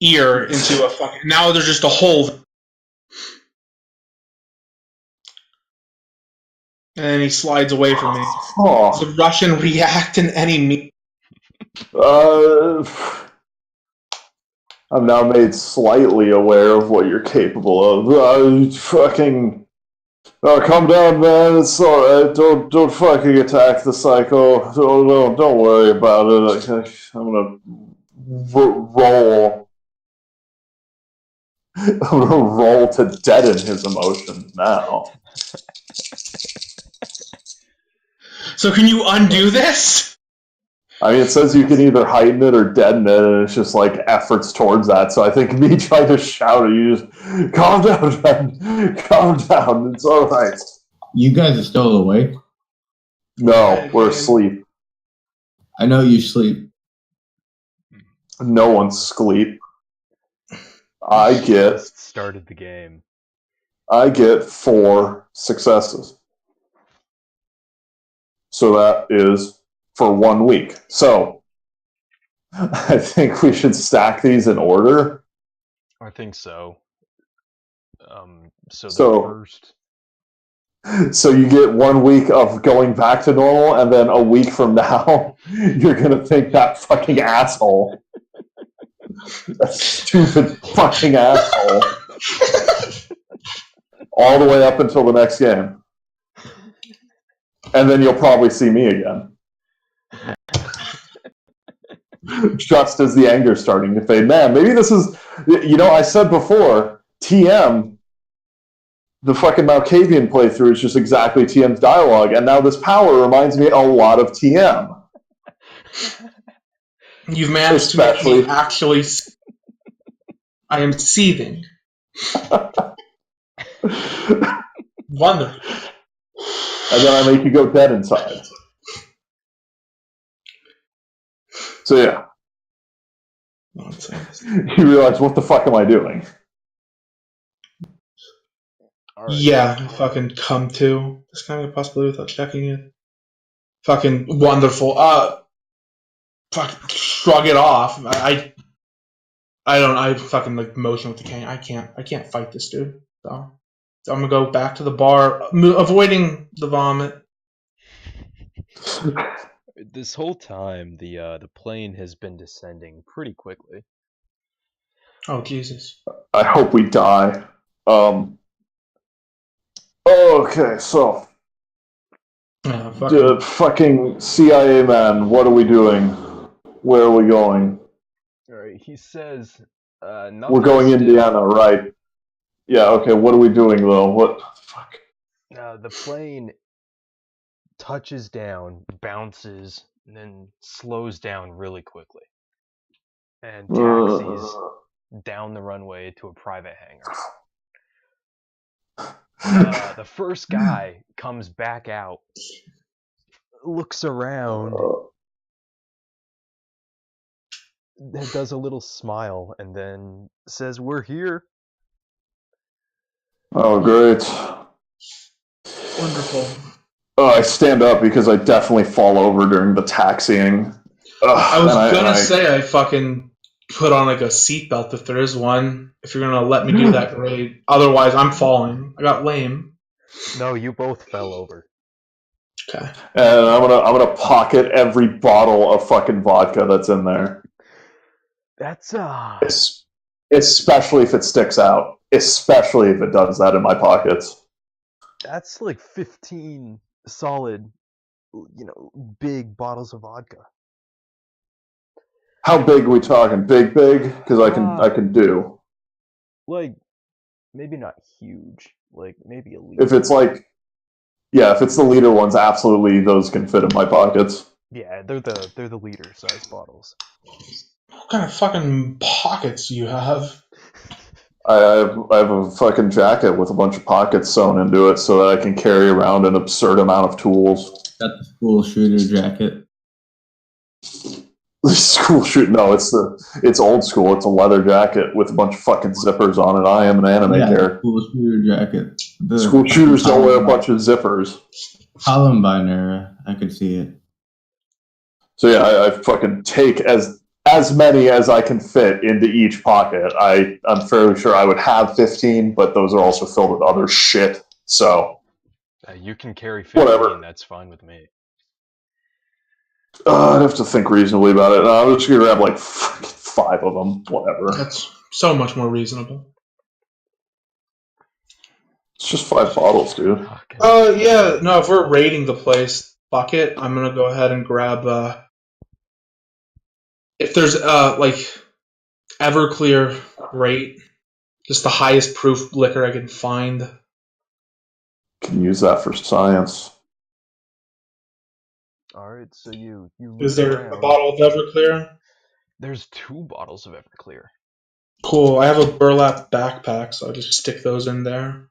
[SPEAKER 4] ear into a fucking. Now there's just a hole. And then he slides away from me. Does the Russian react in any means?
[SPEAKER 2] I'm now made slightly aware of what you're capable of. Fucking. Oh, calm down, man. It's alright. Don't fucking attack the psycho. Don't worry about it. I'm gonna roll. I'm gonna roll to deaden his emotions now.
[SPEAKER 4] So can you undo this?
[SPEAKER 2] I mean, it says you can either heighten it or deaden it, and it's just like efforts towards that. So I think me trying to shout at you, just calm down, man. Calm down. It's all right.
[SPEAKER 3] You guys are still awake?
[SPEAKER 2] No, we're asleep.
[SPEAKER 3] I know you sleep.
[SPEAKER 2] No one's asleep. I
[SPEAKER 1] You
[SPEAKER 2] get
[SPEAKER 1] just started the game.
[SPEAKER 2] 4 successes. So that is for 1 week. So I think we should stack these in order.
[SPEAKER 1] I think so. So the
[SPEAKER 2] So-
[SPEAKER 1] first.
[SPEAKER 2] So you get 1 week of going back to normal, and then a week from now, you're gonna think that fucking asshole. That stupid fucking asshole. All the way up until the next game. And then you'll probably see me again. Just as the anger's starting to fade. Man, maybe this is... I said before, TM, the fucking Malkavian playthrough is just exactly TM's dialogue, and now this power reminds me a lot of TM.
[SPEAKER 4] You've managed to make me actually... I am seething. Wonderful.
[SPEAKER 2] And then I make you go dead inside. So yeah. You realize, what the fuck am I doing?
[SPEAKER 1] All right.
[SPEAKER 4] Yeah, I fucking come to this kind of possibility without checking it. Fucking wonderful. Fucking shrug it off. I fucking like motion with the cane. I can't fight this dude. So I'm gonna go back to the bar, avoiding the vomit.
[SPEAKER 1] This whole time, the plane has been descending pretty quickly.
[SPEAKER 4] Oh Jesus!
[SPEAKER 2] I hope we die. Okay, so the fucking CIA man, what are we doing? Where are we going?
[SPEAKER 1] All right, he says,
[SPEAKER 2] We're going Indiana, right? Yeah, okay, what are we doing, though? What the fuck?
[SPEAKER 1] The plane touches down, bounces, and then slows down really quickly. And taxis down the runway to a private hangar. The first guy comes back out, looks around, does a little smile, and then says, "We're here."
[SPEAKER 2] Oh, great.
[SPEAKER 4] Wonderful.
[SPEAKER 2] I stand up because I definitely fall over during the taxiing.
[SPEAKER 4] I was gonna say I fucking put on like a seatbelt if there is one. If you're gonna let me do that, great. Otherwise, I'm falling. I got lame.
[SPEAKER 1] No, you both fell over.
[SPEAKER 4] Okay.
[SPEAKER 2] And I'm gonna pocket every bottle of fucking vodka that's in there.
[SPEAKER 1] That's
[SPEAKER 2] Especially if it sticks out. Especially if it does that in my pockets.
[SPEAKER 1] That's like 15 solid, big bottles of vodka.
[SPEAKER 2] How big are we talking? Big? Because I can do.
[SPEAKER 1] Like, maybe not huge. Like, maybe a liter.
[SPEAKER 2] If it's the liter ones, absolutely those can fit in my pockets.
[SPEAKER 1] Yeah, they're the liter size bottles.
[SPEAKER 4] What kind of fucking pockets do you have?
[SPEAKER 2] I have a fucking jacket with a bunch of pockets sewn into it so that I can carry around an absurd amount of tools.
[SPEAKER 3] Got the school shooter jacket.
[SPEAKER 2] School shoot? No, it's old school. It's a leather jacket with a bunch of fucking zippers on it. I am an anime character.
[SPEAKER 3] School shooter jacket.
[SPEAKER 2] School shooters don't wear a bunch of zippers.
[SPEAKER 3] Columbine era. I could see it.
[SPEAKER 2] So yeah, I fucking take as many as I can fit into each pocket. I'm fairly sure I would have 15, but those are also filled with other shit. So
[SPEAKER 1] you can carry 15.
[SPEAKER 2] Whatever.
[SPEAKER 1] That's fine with me.
[SPEAKER 2] I'd have to think reasonably about it. I'm just gonna grab like fucking 5 of them. Whatever.
[SPEAKER 4] That's so much more reasonable.
[SPEAKER 2] It's just 5 bottles, dude.
[SPEAKER 4] Yeah. No, if we're raiding the place, fuck it. I'm gonna go ahead and grab. If there's like Everclear, great. Just the highest proof liquor I can find.
[SPEAKER 2] Can use that for science.
[SPEAKER 1] All right, so you
[SPEAKER 4] Is there
[SPEAKER 1] around.
[SPEAKER 4] a bottle of Everclear?
[SPEAKER 1] There's 2 bottles of Everclear.
[SPEAKER 4] Cool. I have a burlap backpack, so I'll just stick those in there.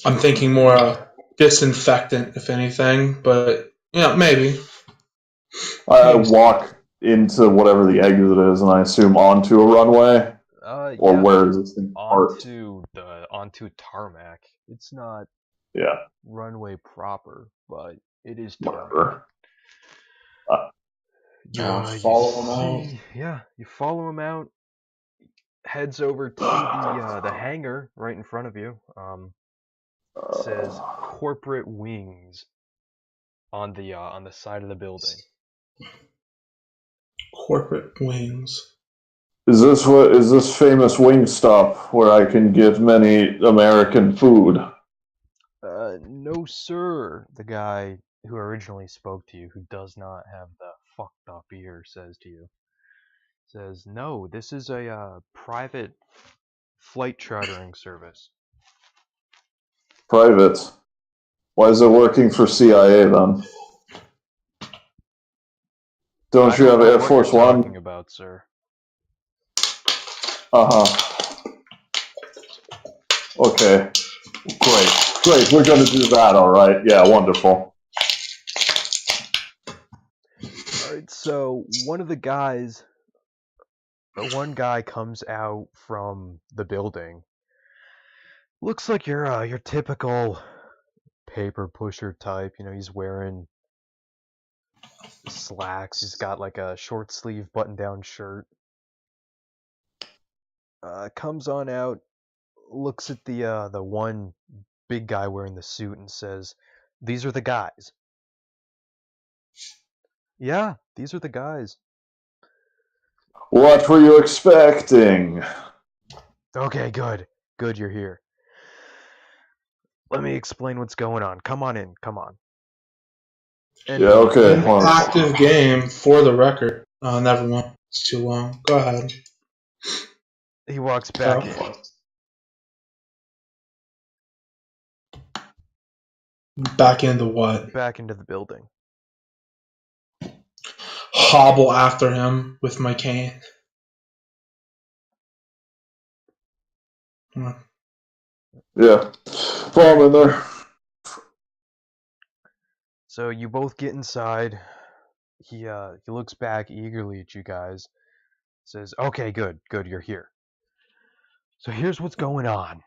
[SPEAKER 4] I'm thinking more disinfectant, if anything, but maybe.
[SPEAKER 2] I walk into whatever the exit is, and I assume onto a runway, or
[SPEAKER 1] Yeah,
[SPEAKER 2] where is this thing parked?
[SPEAKER 1] onto tarmac. It's not
[SPEAKER 2] Yeah,
[SPEAKER 1] runway proper, but it is tarmac.
[SPEAKER 2] whatever.
[SPEAKER 4] Follow him out.
[SPEAKER 1] You follow him out. Heads over to the hangar right in front of you. It says corporate wings on the side of the building.
[SPEAKER 4] Corporate wings.
[SPEAKER 2] Is this famous Wingstop where I can get many American food?
[SPEAKER 1] No, sir. The guy who originally spoke to you, who does not have the fucked up ear, says to you. Says, no, this is a private flight chartering service.
[SPEAKER 2] Private. Why is it working for CIA then? Don't you have
[SPEAKER 1] know
[SPEAKER 2] Air
[SPEAKER 1] what
[SPEAKER 2] Force
[SPEAKER 1] you're
[SPEAKER 2] One?
[SPEAKER 1] talking about, sir.
[SPEAKER 2] Okay. Great. We're gonna do that, alright. Yeah, wonderful.
[SPEAKER 1] Alright, so one guy comes out from the building. Looks like your typical paper pusher type. You know, he's wearing slacks. He's got like a short sleeve button down shirt. Comes on out, looks at the one big guy wearing the suit and says, "These are the guys." Yeah, these are the guys.
[SPEAKER 2] What were you expecting?
[SPEAKER 1] Okay, good. Good you're here. Let me explain what's going on. Come on in. Come on.
[SPEAKER 2] Yeah, okay.
[SPEAKER 4] An active game, for the record. Never mind. It's too long. Go ahead.
[SPEAKER 1] He walks back in.
[SPEAKER 4] Back into what?
[SPEAKER 1] Back into the building.
[SPEAKER 4] Hobble after him with my cane.
[SPEAKER 2] Yeah. Fall in there.
[SPEAKER 1] So you both get inside. He looks back eagerly at you guys. Says, "Okay, good. You're here. So here's what's going on.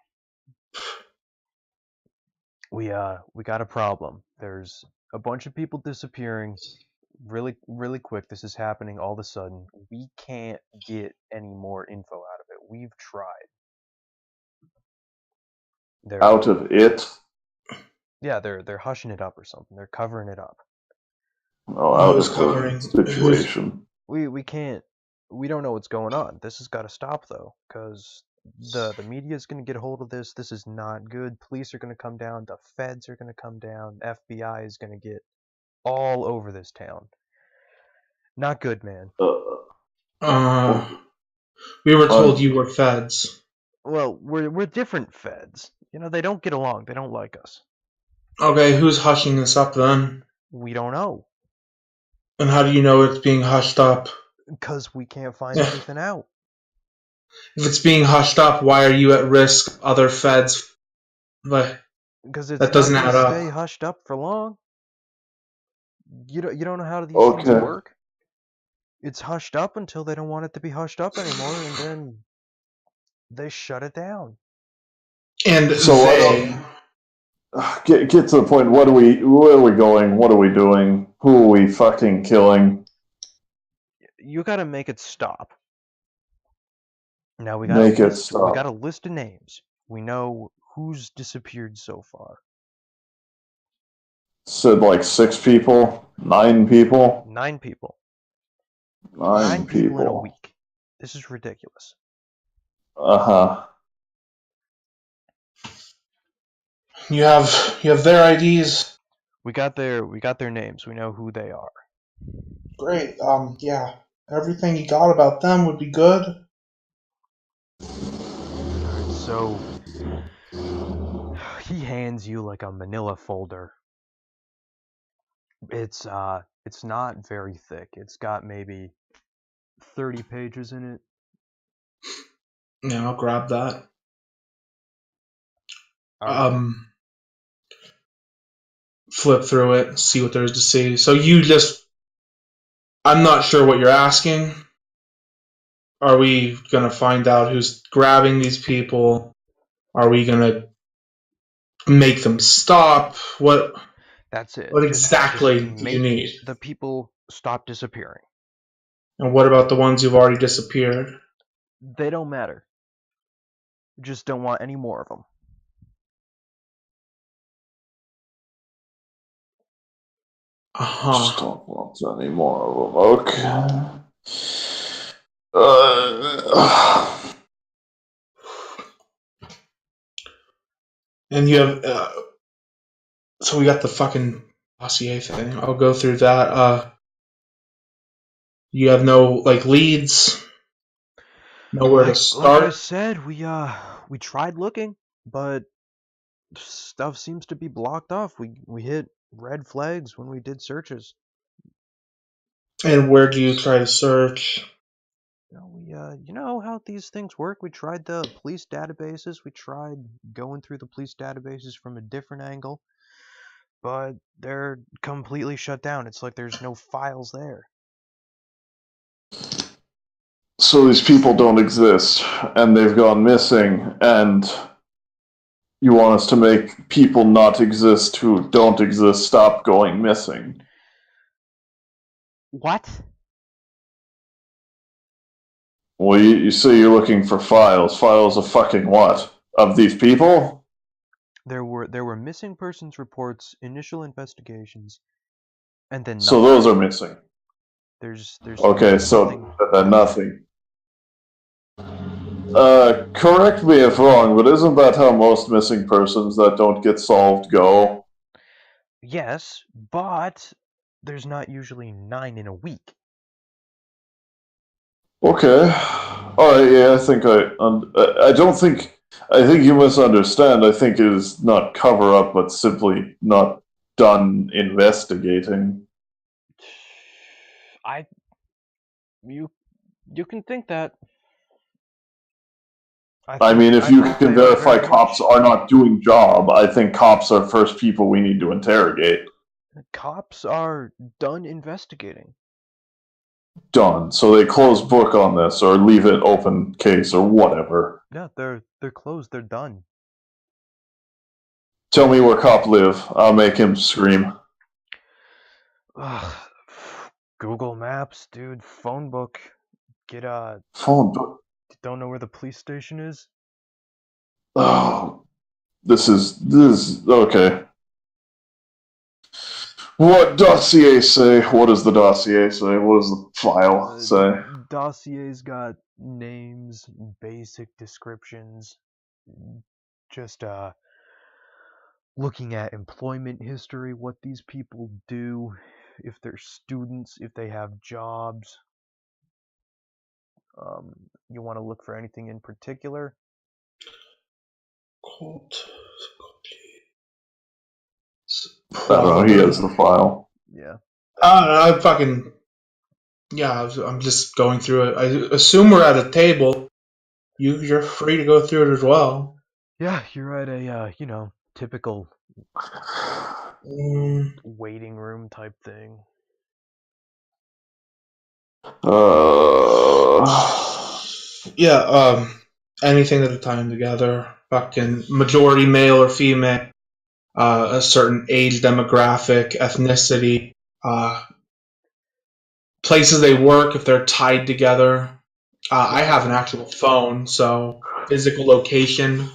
[SPEAKER 1] We got a problem. There's a bunch of people disappearing really quick. This is happening all of a sudden. We can't get any more info out of it. We've tried.
[SPEAKER 2] Out of it?
[SPEAKER 1] Yeah, they're hushing it up or something. They're covering it up.
[SPEAKER 2] Oh, out of the situation.
[SPEAKER 1] We can't. We don't know what's going on. This has got to stop though, because the media is going to get a hold of this. This is not good. Police are going to come down. The feds are going to come down. FBI is going to get all over this town. Not good, man.
[SPEAKER 4] We were told you were feds.
[SPEAKER 1] Well, we're different feds. You know, they don't get along. They don't like us.
[SPEAKER 4] Okay, who's hushing this up then?
[SPEAKER 1] We don't know.
[SPEAKER 4] And how do you know it's being hushed up?
[SPEAKER 1] Because we can't find anything out.
[SPEAKER 4] If it's being hushed up, why are you at risk? Other feds, but
[SPEAKER 1] because it's
[SPEAKER 4] that doesn't add up.
[SPEAKER 1] Stay hushed up for long. You don't know how these things work. It's hushed up until they don't want it to be hushed up anymore, and then they shut it down.
[SPEAKER 4] And so
[SPEAKER 2] get to the point. Where are we going? What are we doing? Who are we fucking killing?
[SPEAKER 1] You gotta make it stop. Now we got a list of names. We know who's disappeared so far.
[SPEAKER 2] Said like 6 people? 9 people?
[SPEAKER 1] 9 people.
[SPEAKER 2] 9 people
[SPEAKER 1] in a week. This is ridiculous.
[SPEAKER 4] You have their IDs.
[SPEAKER 1] We got their names. We know who they are.
[SPEAKER 4] Great. Yeah. Everything you got about them would be good.
[SPEAKER 1] So he hands you like a manila folder. It's not very thick. It's got maybe 30 pages in it.
[SPEAKER 4] Yeah, I'll grab that. Flip through it, see what there is to see. So you just I'm not sure what you're asking. Are we gonna find out who's grabbing these people? Are we gonna make them stop?
[SPEAKER 1] That's it.
[SPEAKER 4] What
[SPEAKER 1] Just
[SPEAKER 4] exactly do you
[SPEAKER 1] make
[SPEAKER 4] need?
[SPEAKER 1] the people stop disappearing.
[SPEAKER 4] And what about the ones who've already disappeared?
[SPEAKER 1] They don't matter. Just don't want any more of them.
[SPEAKER 2] Just
[SPEAKER 4] Uh-huh.
[SPEAKER 2] don't want any more of them. Okay.
[SPEAKER 4] And you have so we got the fucking dossier thing. I'll go through that. You have no like leads, nowhere to
[SPEAKER 1] Like I
[SPEAKER 4] start.
[SPEAKER 1] said, we tried looking, but stuff seems to be blocked off. We hit red flags when we did searches.
[SPEAKER 4] And where do you try to search?
[SPEAKER 1] You know how these things work. We tried the police databases. We tried going through the police databases from a different angle, but they're completely shut down. It's like there's no files there.
[SPEAKER 2] So these people don't exist, and they've gone missing, and you want us to make people not exist who don't exist stop going missing.
[SPEAKER 1] What?
[SPEAKER 2] Well, you say you're looking for files. Files of fucking what? Of these people?
[SPEAKER 1] There were missing persons reports, initial investigations, and then
[SPEAKER 2] So
[SPEAKER 1] nothing.
[SPEAKER 2] those are missing.
[SPEAKER 1] There's
[SPEAKER 2] Okay, so
[SPEAKER 1] nothing.
[SPEAKER 2] then nothing. Correct me if wrong, but isn't that how most missing persons that don't get solved go?
[SPEAKER 1] Yes, but there's not usually 9 in a week.
[SPEAKER 2] Okay. Alright, yeah, I don't think. I think you misunderstand. I think it is not cover up, but simply not done investigating.
[SPEAKER 1] You can think that.
[SPEAKER 2] I mean, if
[SPEAKER 1] I
[SPEAKER 2] you
[SPEAKER 1] think
[SPEAKER 2] can
[SPEAKER 1] they are
[SPEAKER 2] verify
[SPEAKER 1] very
[SPEAKER 2] cops
[SPEAKER 1] much.
[SPEAKER 2] are not doing job, I think cops are first people we need to interrogate.
[SPEAKER 1] Cops are done investigating.
[SPEAKER 2] Done. So they close book on this, or leave it open case, or whatever.
[SPEAKER 1] Yeah, they're closed. They're done.
[SPEAKER 2] Tell me where cop live. I'll make him scream.
[SPEAKER 1] Ugh. Google Maps, dude. Phone book. Get
[SPEAKER 2] Phone book.
[SPEAKER 1] Don't know where the police station is?
[SPEAKER 2] Oh, this is okay. What dossier say? What does the dossier say? What does the file say?
[SPEAKER 1] Dossier's got names, basic descriptions. Just looking at employment history, what these people do, if they're students, if they have jobs. You want to look for anything in particular?
[SPEAKER 2] I don't know. He has the file.
[SPEAKER 1] Yeah.
[SPEAKER 4] I fucking yeah. I'm just going through it. I assume we're at a table. You're free to go through it as well.
[SPEAKER 1] Yeah, you're at a typical
[SPEAKER 4] Mm,
[SPEAKER 1] waiting room type thing.
[SPEAKER 4] yeah. Anything at a time together. Fucking majority male or female. A certain age demographic, ethnicity, places they work if they're tied together. I have an actual phone, so physical location.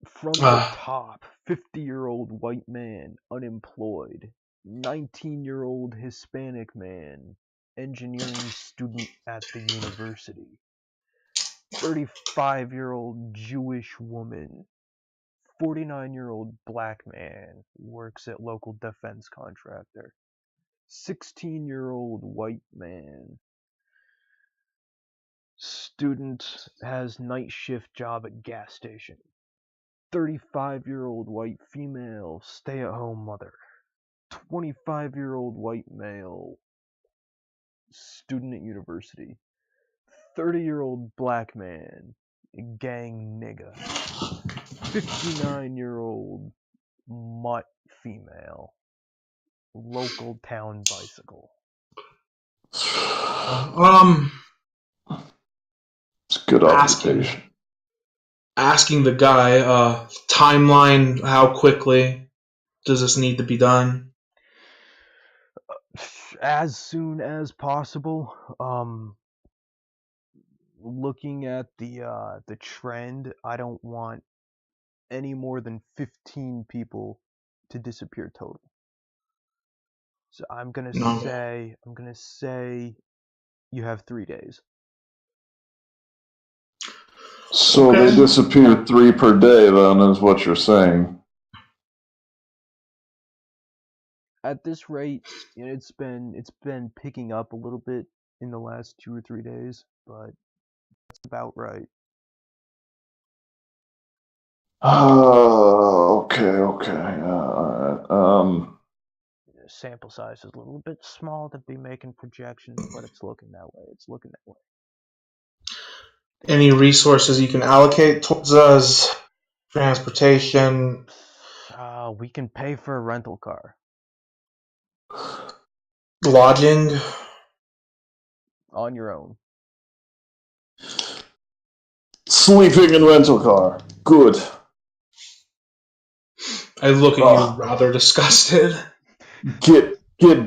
[SPEAKER 1] From the top, 50-year-old white man, unemployed. 19-year-old Hispanic man, engineering student at the university. 35-year-old Jewish woman. 49-year-old black man, works at local defense contractor. 16-year-old white man, student, has night shift job at gas station. 35-year-old white female, stay-at-home mother. 25-year-old white male, student at university. 30-year-old black man, gang nigga. 59-year-old mutt female, local town bicycle.
[SPEAKER 2] It's a good
[SPEAKER 4] asking
[SPEAKER 2] occupation.
[SPEAKER 4] asking the guy, timeline, how quickly does this need to be done?
[SPEAKER 1] As soon as possible. Looking at the trend, I don't want any more than 15 people to disappear total. So I'm gonna
[SPEAKER 4] No.
[SPEAKER 1] say you have 3 days.
[SPEAKER 2] So
[SPEAKER 4] Okay.
[SPEAKER 2] they disappear 3 per day, then, is what you're saying.
[SPEAKER 1] At this rate, it's been picking up a little bit in the last 2 or 3 days, but that's about right.
[SPEAKER 2] Okay. All right.
[SPEAKER 1] Sample size is a little bit small to be making projections, but it's looking that way. It's looking that way.
[SPEAKER 4] Any resources you can allocate towards us? Transportation,
[SPEAKER 1] We can pay for a rental car
[SPEAKER 4] lodging.
[SPEAKER 1] on your own.
[SPEAKER 2] Sleeping in rental car. Good.
[SPEAKER 4] I look at you rather disgusted.
[SPEAKER 2] Get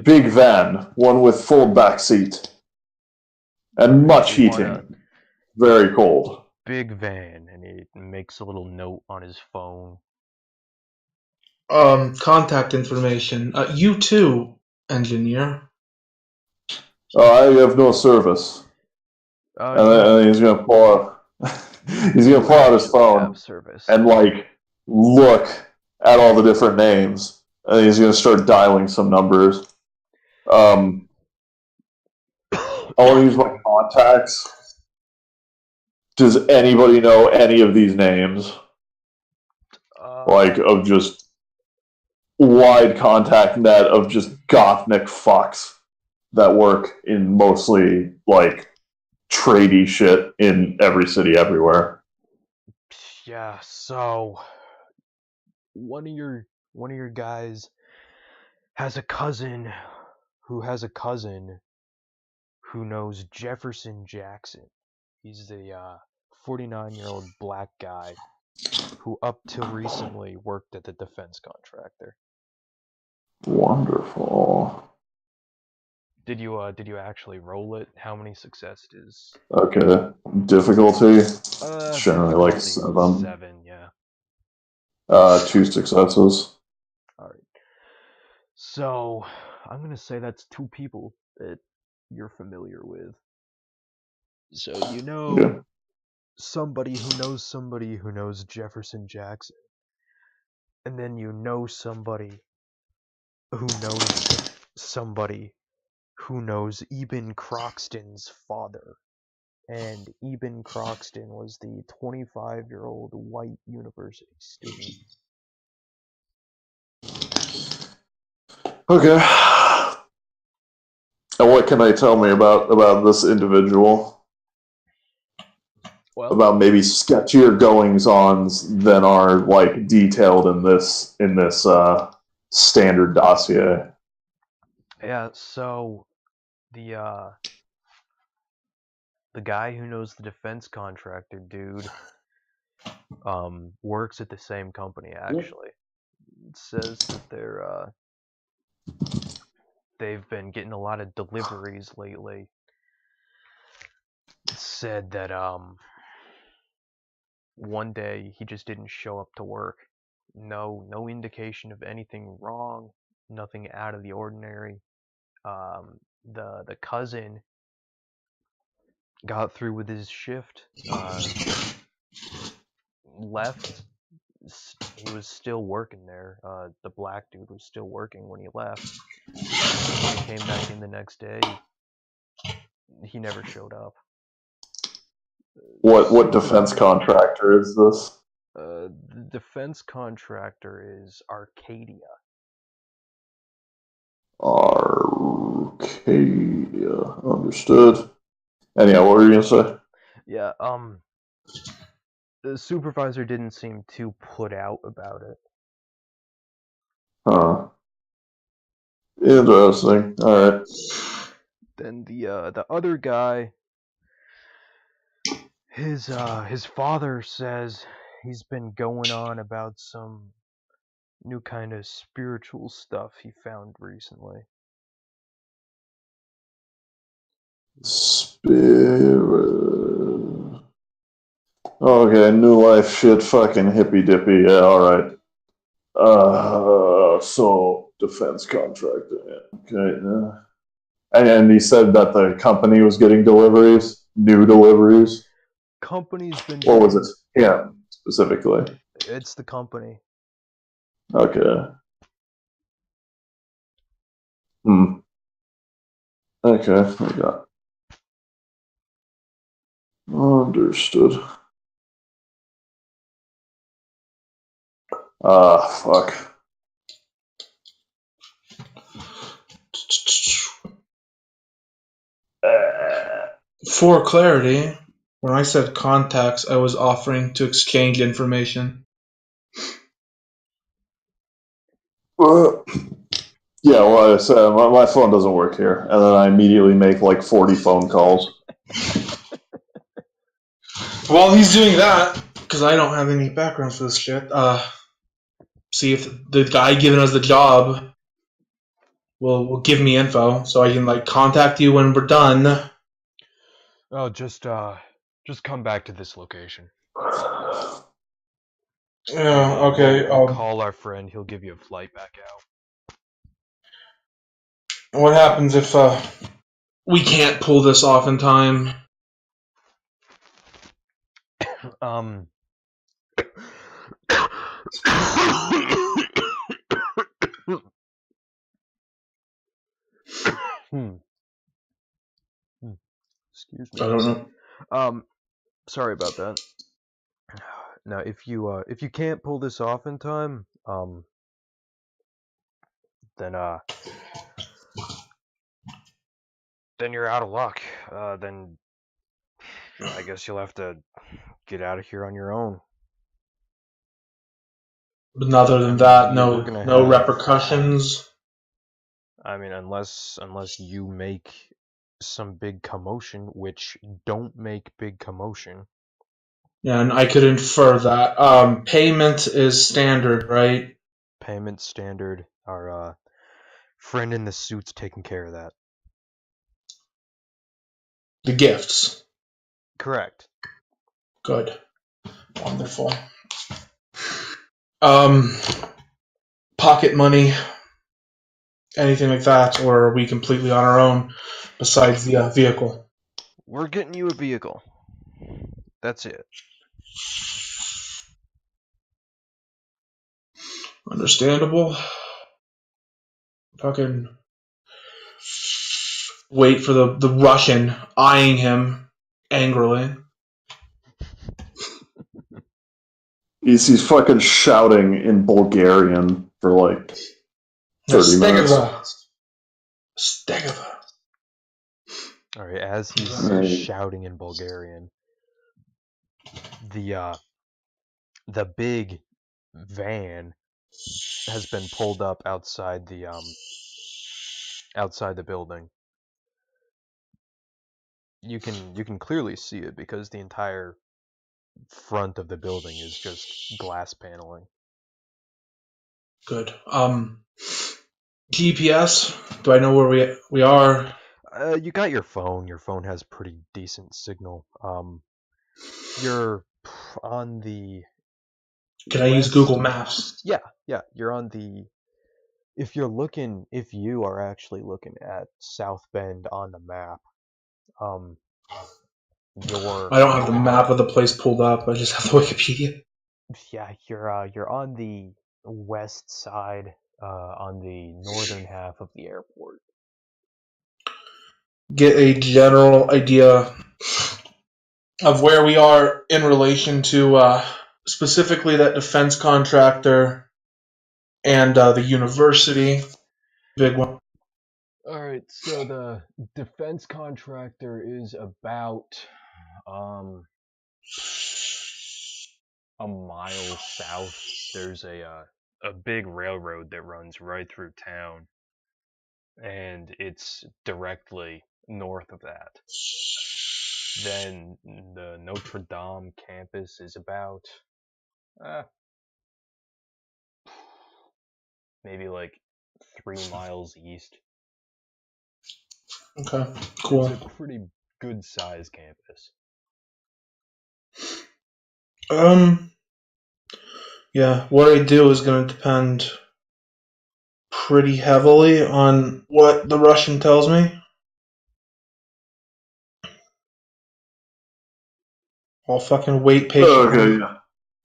[SPEAKER 2] big van, one with full back seat, and much
[SPEAKER 1] You want a
[SPEAKER 2] heating. Very cold.
[SPEAKER 1] big van, and he makes a little note on his phone.
[SPEAKER 4] Contact information. You too, engineer.
[SPEAKER 2] I have no service. And he's gonna pull out. He's gonna pull out his phone
[SPEAKER 1] have service.
[SPEAKER 2] and look at all the different names, and he's gonna start dialing some numbers. I want to use my contacts. Does anybody know any of these names? Of just wide contact net of just gothic fucks that work in mostly tradey shit in every city everywhere.
[SPEAKER 1] Yeah, so one of your guys has a cousin who knows Jefferson Jackson. He's the 49-year-old black guy who up till recently worked at the defense contractor.
[SPEAKER 2] Wonderful.
[SPEAKER 1] Did you actually roll it? How many successes?
[SPEAKER 2] Okay. Difficulty? Generally
[SPEAKER 1] Difficulty
[SPEAKER 2] 7.
[SPEAKER 1] 7, yeah.
[SPEAKER 2] 2 successes.
[SPEAKER 1] Alright. So, I'm gonna say that's 2 people that you're familiar with. So,
[SPEAKER 2] Yeah.
[SPEAKER 1] somebody who knows Jefferson Jackson. And then somebody who knows Eben Croxton's father. And Eben Croxton was the 25-year-old white university student.
[SPEAKER 2] Okay. And what can they tell me about this individual?
[SPEAKER 1] Well,
[SPEAKER 2] About maybe sketchier goings-ons than are detailed in this standard dossier.
[SPEAKER 1] yeah, so the guy who knows the defense contractor dude works at the same company actually. It says that they've been getting a lot of deliveries lately. It said that one day he just didn't show up to work. No indication of anything wrong, nothing out of the ordinary. The cousin got through with his shift, left. He was still working there. The black dude was still working when he left. When he came back in the next day, he never showed up.
[SPEAKER 2] What defense contractor is this?
[SPEAKER 1] The defense contractor is Arcadia.
[SPEAKER 2] Arcadia. Understood. Anyhow, what were you gonna say?
[SPEAKER 1] Yeah, the supervisor didn't seem too put out about it.
[SPEAKER 2] Huh. Interesting. Alright.
[SPEAKER 1] Then the other guy, his father says he's been going on about some new kind of spiritual stuff he found recently.
[SPEAKER 2] Spirit. Okay, new life shit, fucking hippy dippy. Yeah, alright. So defense contractor. Yeah. Okay. And he said that the company was getting deliveries, new deliveries.
[SPEAKER 1] Company's been
[SPEAKER 2] Or was
[SPEAKER 1] getting.
[SPEAKER 2] it him specifically?
[SPEAKER 1] It's the company.
[SPEAKER 2] Okay. Hmm. Okay, I got. Understood. Fuck.
[SPEAKER 4] For clarity, when I said contacts, I was offering to exchange information.
[SPEAKER 2] Yeah, well, I said my phone doesn't work here, and then I immediately make like 40 phone calls.
[SPEAKER 4] While he's doing that, because I don't have any background for this shit, see if the guy giving us the job will give me info so I can like contact you when we're done.
[SPEAKER 1] Oh, just come back to this location.
[SPEAKER 4] Yeah, okay.
[SPEAKER 1] We'll call our friend. He'll give you a flight back out.
[SPEAKER 4] What happens if we can't pull this off in time?
[SPEAKER 1] Hmm. Excuse me.
[SPEAKER 4] I don't know.
[SPEAKER 1] Sorry about that. Now, if you can't pull this off in time, then you're out of luck. Then I guess you'll have to get out of here on your own.
[SPEAKER 4] But other than that, no repercussions.
[SPEAKER 1] I mean, unless you make some big commotion, which don't make big commotion.
[SPEAKER 4] Yeah, and I could infer that. Payment is standard, right?
[SPEAKER 1] Payment standard. Our friend in the suit's taking care of that.
[SPEAKER 4] The gifts.
[SPEAKER 1] Correct.
[SPEAKER 4] Good. Wonderful. Pocket money, anything like that, or are we completely on our own besides the vehicle?
[SPEAKER 1] We're getting you a vehicle. That's it.
[SPEAKER 4] Understandable. Fucking wait for the Russian eyeing him angrily.
[SPEAKER 2] He's fucking shouting in Bulgarian for like 30 minutes.
[SPEAKER 4] Stegova.
[SPEAKER 1] All right, as he's shouting in Bulgarian, the big van has been pulled up outside the building. You can clearly see it because the entire front of the building is just glass paneling.
[SPEAKER 4] Good. GPS. Do I know where we are?
[SPEAKER 1] You got your phone. Your phone has pretty decent signal. You're on the.
[SPEAKER 4] Can I use Google Maps?
[SPEAKER 1] Yeah. You're on the. If you are actually looking at South Bend on the map,
[SPEAKER 4] I don't have the map of the place pulled up. I just have the Wikipedia.
[SPEAKER 1] Yeah, you're on the west side, on the northern half of the airport.
[SPEAKER 4] Get a general idea of where we are in relation to specifically that defense contractor and the university. Big one.
[SPEAKER 1] All right, so the defense contractor is about a mile south. There's a big railroad that runs right through town, and it's directly north of that. Then the Notre Dame campus is about maybe like 3 miles east.
[SPEAKER 4] Okay, cool.
[SPEAKER 1] It's a pretty good sized campus.
[SPEAKER 4] Yeah, what I do is going to depend pretty heavily on what the Russian tells me. I'll fucking wait patiently.
[SPEAKER 2] Okay, yeah.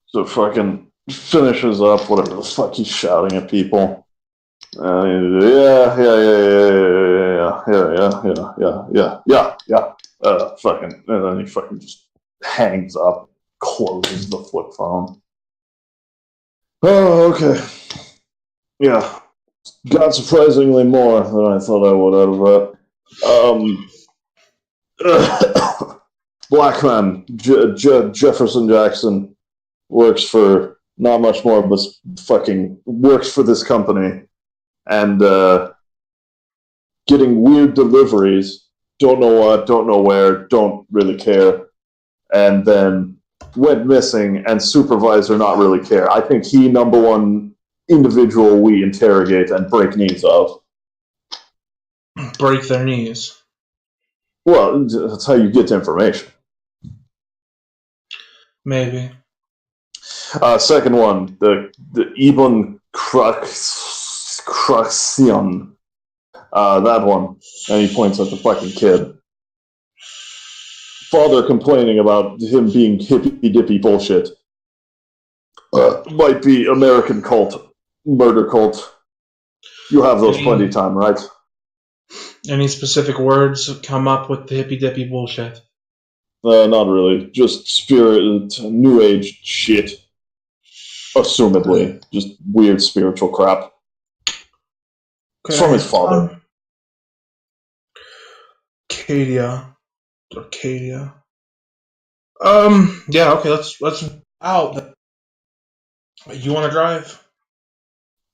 [SPEAKER 2] So fucking finishes up whatever the fuck he's shouting at people. Yeah. Fucking, and then he fucking just hangs up, closes the flip phone. Oh, okay. Yeah. Got surprisingly more than I thought I would out of that. Black man, Jefferson Jackson, works for not much more, but fucking works for this company. And getting weird deliveries, don't know what, don't know where, don't really care. And then went missing, and supervisor not really care. I think he number one individual we interrogate and break knees of.
[SPEAKER 4] Break their knees.
[SPEAKER 2] Well, that's how you get information.
[SPEAKER 4] Maybe.
[SPEAKER 2] Second one, the Ibn Cruxion. That one. And he points at the fucking kid. Father complaining about him being hippy-dippy bullshit. Might be American cult. Murder cult. You have those plenty time, right?
[SPEAKER 4] Any specific words come up with the hippy-dippy bullshit?
[SPEAKER 2] Not really. Just spirit, new age shit. Assumedly. Just weird spiritual crap. It's from his father.
[SPEAKER 4] Arcadia. Yeah, okay, let's out. You wanna drive?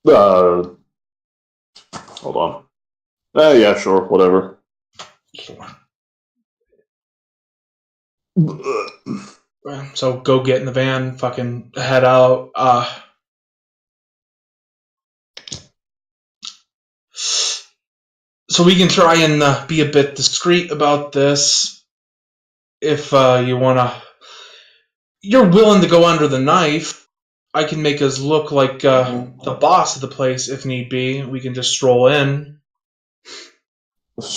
[SPEAKER 2] Hold on. Yeah, sure, whatever.
[SPEAKER 4] Sure. So go get in the van, fucking head out. So we can try and be a bit discreet about this. If you wanna, you're willing to go under the knife. I can make us look like the boss of the place if need be. We can just stroll in.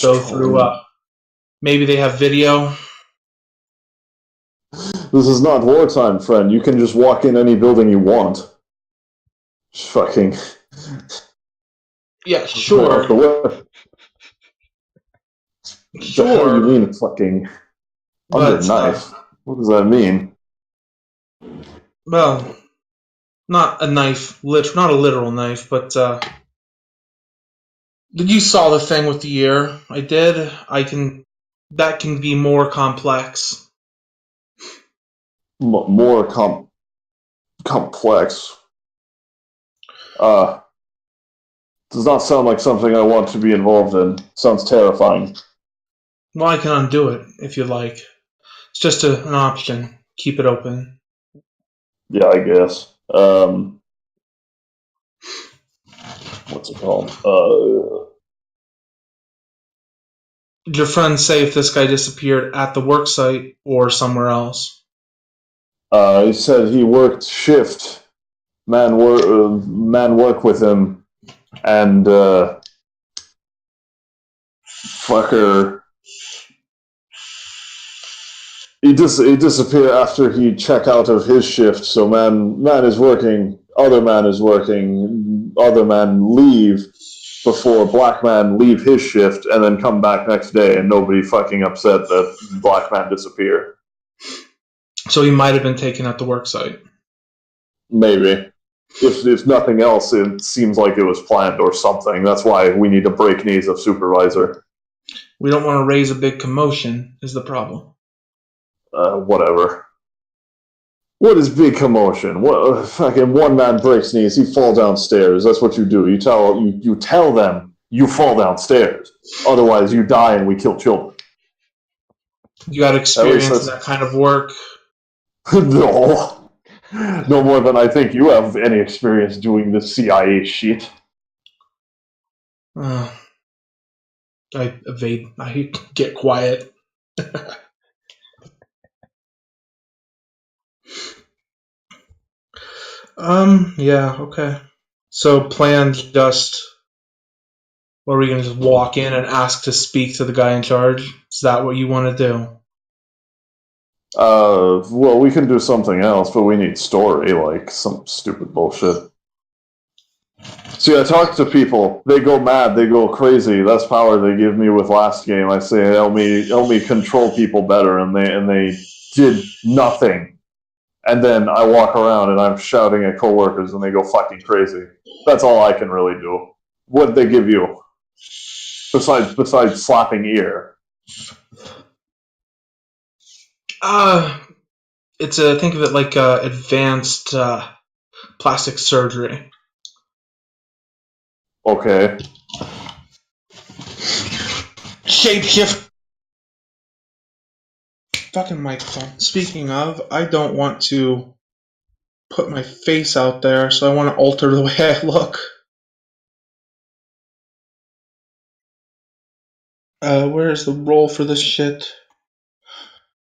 [SPEAKER 4] Go through. Maybe they have video.
[SPEAKER 2] This is not wartime, friend. You can just walk in any building you want. Just fucking.
[SPEAKER 4] Yeah, sure.
[SPEAKER 2] Sure. The hell do you mean fucking under knife? What does that mean?
[SPEAKER 4] Well, not a knife, not a literal knife, but you saw the thing with the ear. I did. That can be more complex.
[SPEAKER 2] More complex. Does not sound like something I want to be involved in. Sounds terrifying.
[SPEAKER 4] Well, I can undo it if you like. It's just an option. Keep it open.
[SPEAKER 2] Yeah, I guess. What's it called?
[SPEAKER 4] Did your friend say if this guy disappeared at the work site or somewhere else?
[SPEAKER 2] He said he worked shift. Man work with him, and fucker. He disappeared after he check out of his shift. So man is working. Other man is working. Other man leave before black man leave his shift and then come back next day, and nobody fucking upset that black man disappeared.
[SPEAKER 4] So he might have been taken at the work site.
[SPEAKER 2] Maybe. If nothing else, it seems like it was planned or something. That's why we need to break knees of supervisor.
[SPEAKER 4] We don't want to raise a big commotion, is the problem.
[SPEAKER 2] Whatever. What is big commotion? What fucking one man breaks knees, he fall downstairs. That's what you do. You tell them you fall downstairs. Otherwise, you die and we kill children.
[SPEAKER 4] You got experience in
[SPEAKER 2] that's-
[SPEAKER 4] that kind of work.
[SPEAKER 2] No. No more than I think you have any experience doing this CIA shit.
[SPEAKER 4] I evade. I get quiet. Yeah, okay. So plan just... Or are we going to just walk in and ask to speak to the guy in charge? Is that what you want to do?
[SPEAKER 2] Well, we can do something else, but we need story, like some stupid bullshit. See, I talk to people, they go mad, they go crazy. That's power they give me with last game. I say, help me control people better, and they did nothing. And then I walk around and I'm shouting at coworkers and they go fucking crazy. That's all I can really do. What'd they give you? Besides slapping ear.
[SPEAKER 4] Think of it like advanced plastic surgery.
[SPEAKER 2] Okay.
[SPEAKER 4] Shapeshift. Fucking microphone. Speaking of, I don't want to put my face out there, so I want to alter the way I look. Where's the role for this shit?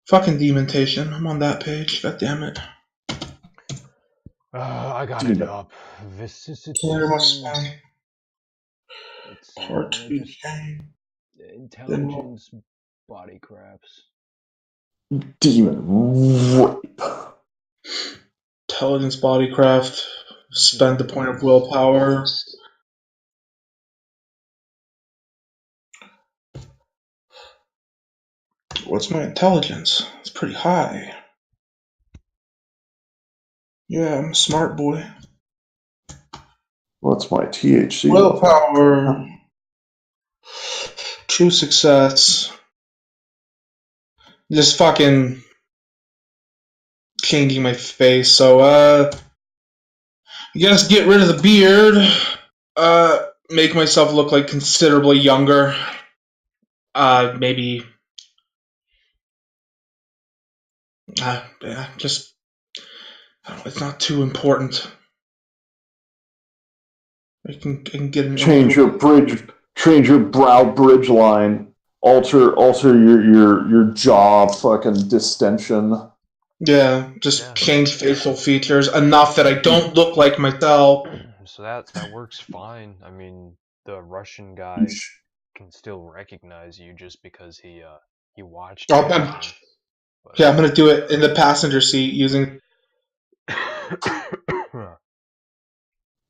[SPEAKER 4] Fucking demontation. I'm on that page. God damn it.
[SPEAKER 1] I got it up.
[SPEAKER 4] Where must I?
[SPEAKER 1] Let's
[SPEAKER 4] Part
[SPEAKER 1] see.
[SPEAKER 4] to
[SPEAKER 1] Just
[SPEAKER 4] change.
[SPEAKER 1] intelligence, body craps.
[SPEAKER 2] Demon rape.
[SPEAKER 4] Intelligence, bodycraft. Spend the point of willpower. What's my intelligence? It's pretty high. Yeah, I'm a smart boy.
[SPEAKER 2] What's my THC?
[SPEAKER 4] Willpower. True success. Just fucking changing my face. So, I guess get rid of the beard. Make myself look like considerably younger. Maybe. Yeah, just. It's not too important. I can get an
[SPEAKER 2] Change your brow bridge line. Alter your jaw fucking distension.
[SPEAKER 4] Yeah, just change facial features enough that I don't look like myself.
[SPEAKER 1] So that works fine. I mean, the Russian guy can still recognize you just because he watched you.
[SPEAKER 4] Yeah, I'm gonna do it in the passenger seat using.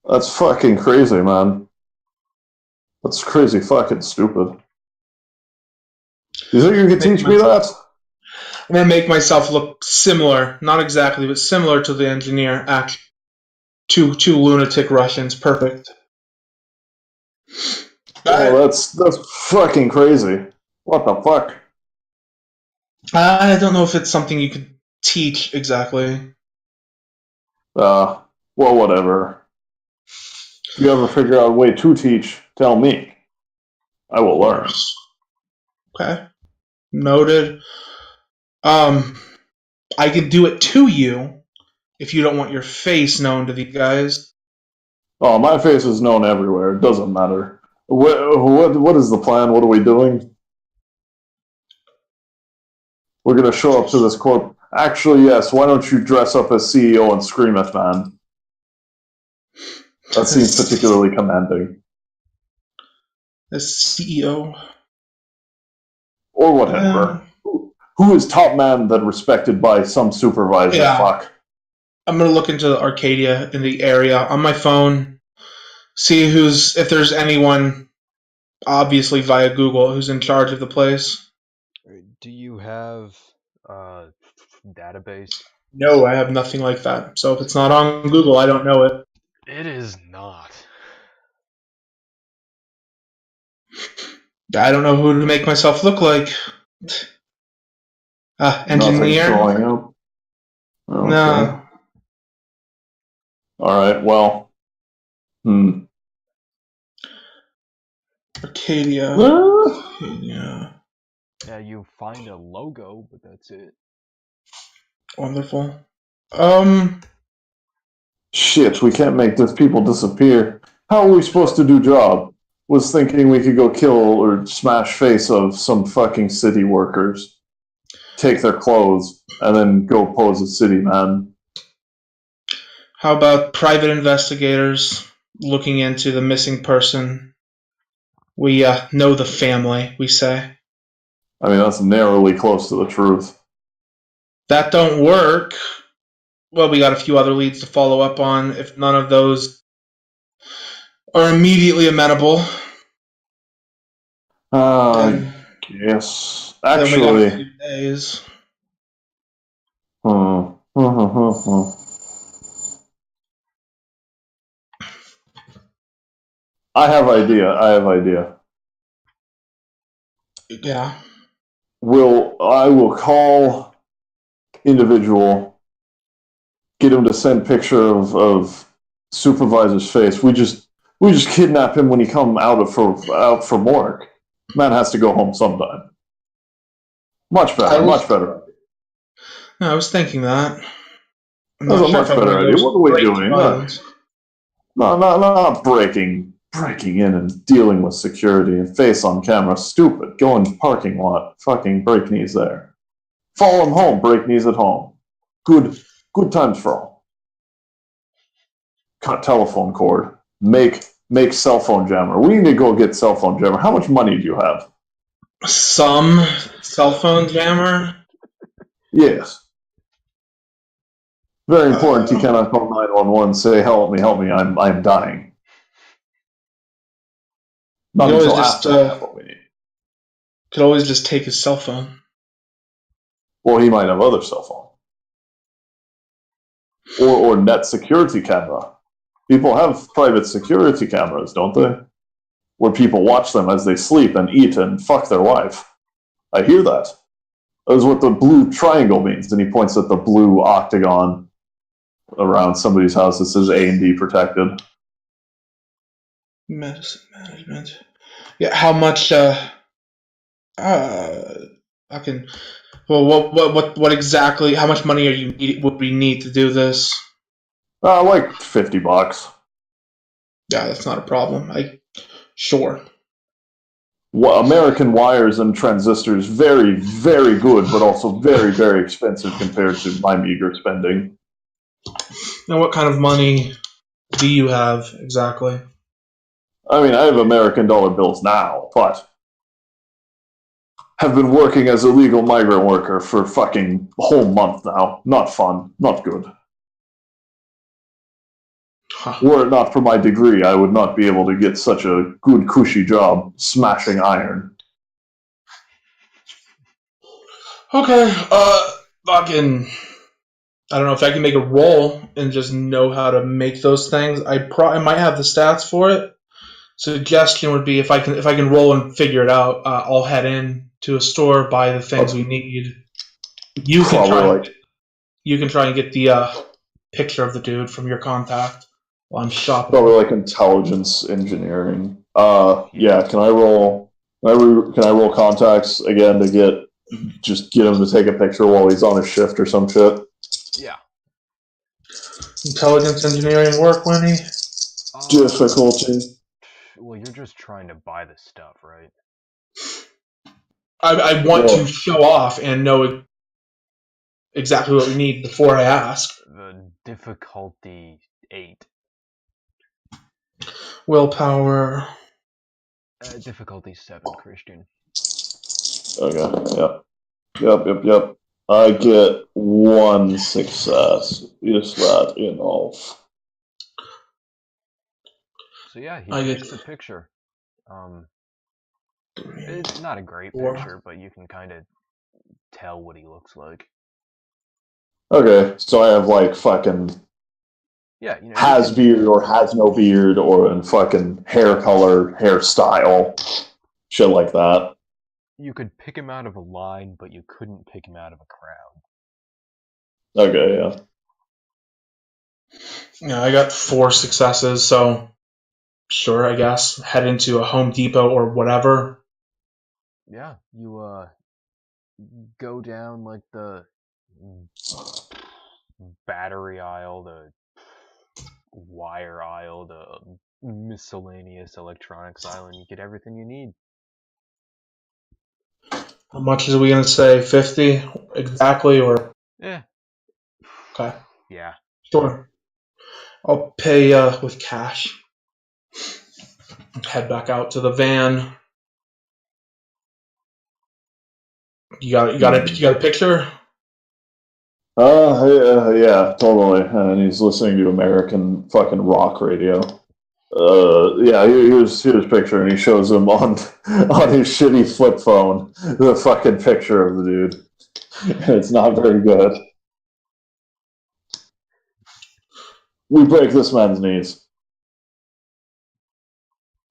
[SPEAKER 2] That's fucking crazy, man. That's crazy fucking stupid. You think you can teach me that?
[SPEAKER 4] I'm gonna make myself look similar, not exactly, but similar to the engineer. Actually, two lunatic Russians, perfect.
[SPEAKER 2] Oh, that's fucking crazy. What the fuck?
[SPEAKER 4] I don't know if it's something you could teach exactly.
[SPEAKER 2] Well, whatever. If you ever figure out a way to teach, tell me. I will learn.
[SPEAKER 4] Okay. Noted. I could do it to you if you don't want your face known to these guys.
[SPEAKER 2] Oh, my face is known everywhere. It doesn't matter. What is the plan? What are we doing? We're gonna show up to this corp. Actually, yes. Why don't you dress up as CEO and scream at man? That seems particularly commanding.
[SPEAKER 4] As CEO.
[SPEAKER 2] Or whatever. Who is top man that respected by some supervisor?
[SPEAKER 4] Yeah.
[SPEAKER 2] Fuck.
[SPEAKER 4] I'm gonna look into the Arcadia in the area on my phone. See if there's anyone, obviously via Google, who's in charge of the place.
[SPEAKER 1] Do you have database?
[SPEAKER 4] No, I have nothing like that. So if it's not on Google, I don't know it.
[SPEAKER 1] It is not.
[SPEAKER 4] I don't know who to make myself look like. Engineer?
[SPEAKER 2] Nothing's showing up. Okay.
[SPEAKER 4] No.
[SPEAKER 2] All right. Well.
[SPEAKER 4] Arcadia.
[SPEAKER 2] Uh,
[SPEAKER 4] Arcadia.
[SPEAKER 1] Yeah, you find a logo, but that's it.
[SPEAKER 4] Wonderful.
[SPEAKER 2] Shit, we can't make these people disappear. How are we supposed to do job? Was thinking we could go kill or smash face of some fucking city workers, take their clothes, and then go pose as city man.
[SPEAKER 4] How about private investigators looking into the missing person? We know the family, we say.
[SPEAKER 2] I mean, that's narrowly close to the truth.
[SPEAKER 4] That don't work. Well, we got a few other leads to follow up on. If none of those are immediately amenable, then,
[SPEAKER 2] Yes.
[SPEAKER 4] then we got a
[SPEAKER 2] Actually,
[SPEAKER 4] few days.
[SPEAKER 2] hmm. I have idea.
[SPEAKER 4] Yeah.
[SPEAKER 2] I will call individual, get him to send picture of supervisor's face. We just kidnap him when he come out from work. Man has to go home sometime. Much better, much better.
[SPEAKER 4] I was thinking that. I'm
[SPEAKER 2] That's
[SPEAKER 4] not
[SPEAKER 2] a
[SPEAKER 4] sure if
[SPEAKER 2] much
[SPEAKER 4] I want
[SPEAKER 2] better
[SPEAKER 4] to
[SPEAKER 2] idea.
[SPEAKER 4] go
[SPEAKER 2] What are we
[SPEAKER 4] straight to
[SPEAKER 2] doing?
[SPEAKER 4] violence.
[SPEAKER 2] Not breaking in and dealing with security and face on camera. Stupid. Go in the parking lot. Fucking break knees there. Follow him home. Break knees at home. Good times for all. Cut telephone cord. Make cell phone jammer. We need to go get cell phone jammer. How much money do you have?
[SPEAKER 4] Some cell phone jammer.
[SPEAKER 2] Yes. Very important. You cannot call 911. Say help me, I'm dying. Not
[SPEAKER 4] You
[SPEAKER 2] until
[SPEAKER 4] always just
[SPEAKER 2] after I have what we need.
[SPEAKER 4] could always just take his cell phone.
[SPEAKER 2] Well, he might have other cell phone. Or net security camera. People have private security cameras, don't they? Where people watch them as they sleep and eat and fuck their wife. I hear that. That is what the blue triangle means. And he points at the blue octagon around somebody's house that says A&D protected.
[SPEAKER 4] Medicine management. Yeah, how much? I can. Well, what exactly? How much money would we need to do this?
[SPEAKER 2] Like $50.
[SPEAKER 4] Yeah, that's not a problem. Sure.
[SPEAKER 2] American wires and transistors, very, very good, but also very, very expensive compared to my meager spending.
[SPEAKER 4] And what kind of money do you have exactly?
[SPEAKER 2] I mean, I have American dollar bills now, but have been working as a legal migrant worker for fucking a whole month now. Not fun, not good.
[SPEAKER 4] Huh.
[SPEAKER 2] Were it not for my degree, I would not be able to get such a good, cushy job smashing iron.
[SPEAKER 4] Okay. Fucking. I don't know if I can make a roll and just know how to make those things. I might have the stats for it. Suggestion would be if I can roll and figure it out, I'll head in to a store, buy the things we need. You can try and get the picture of the dude from your contact while I'm shopping.
[SPEAKER 2] Probably like intelligence engineering. Yeah. Can I roll? Can I roll contacts again to get him to take a picture while he's on his shift or some shit?
[SPEAKER 1] Yeah.
[SPEAKER 4] Intelligence engineering work, Winnie?
[SPEAKER 2] Difficulty.
[SPEAKER 1] Well, you're just trying to buy the stuff, right?
[SPEAKER 4] I want to show off and know exactly what we need before I ask.
[SPEAKER 1] The difficulty 8.
[SPEAKER 4] Willpower.
[SPEAKER 1] Difficulty 7, Christian.
[SPEAKER 2] Okay, yep. I get 1 success. Is that enough?
[SPEAKER 1] So yeah, he
[SPEAKER 4] I
[SPEAKER 1] takes
[SPEAKER 4] get
[SPEAKER 1] the picture.
[SPEAKER 4] 3,
[SPEAKER 1] It's not a great
[SPEAKER 4] 4.
[SPEAKER 1] picture, but you can kind of tell what he looks like.
[SPEAKER 2] Okay, so I have like fucking
[SPEAKER 1] Yeah, you know,
[SPEAKER 2] has beard or has no beard or in fucking hair color, hairstyle, shit like that.
[SPEAKER 1] you could pick him out of a line, but you couldn't pick him out of a crowd.
[SPEAKER 2] Okay, yeah.
[SPEAKER 4] Yeah, I got 4 successes, so Sure, I guess. Head into a Home Depot or whatever.
[SPEAKER 1] Yeah, you go down like the battery aisle, the wire aisle, the miscellaneous electronics aisle, and you get everything you need.
[SPEAKER 4] How much is we gonna say? 50 exactly, or
[SPEAKER 1] Yeah.
[SPEAKER 4] okay?
[SPEAKER 1] Yeah.
[SPEAKER 4] Sure. I'll pay with cash. Head back out to the van. You got a picture?
[SPEAKER 2] Yeah, totally. And he's listening to American fucking rock radio. Yeah, here's a picture, and he shows him on his shitty flip phone the fucking picture of the dude. It's not very good. We break this man's knees.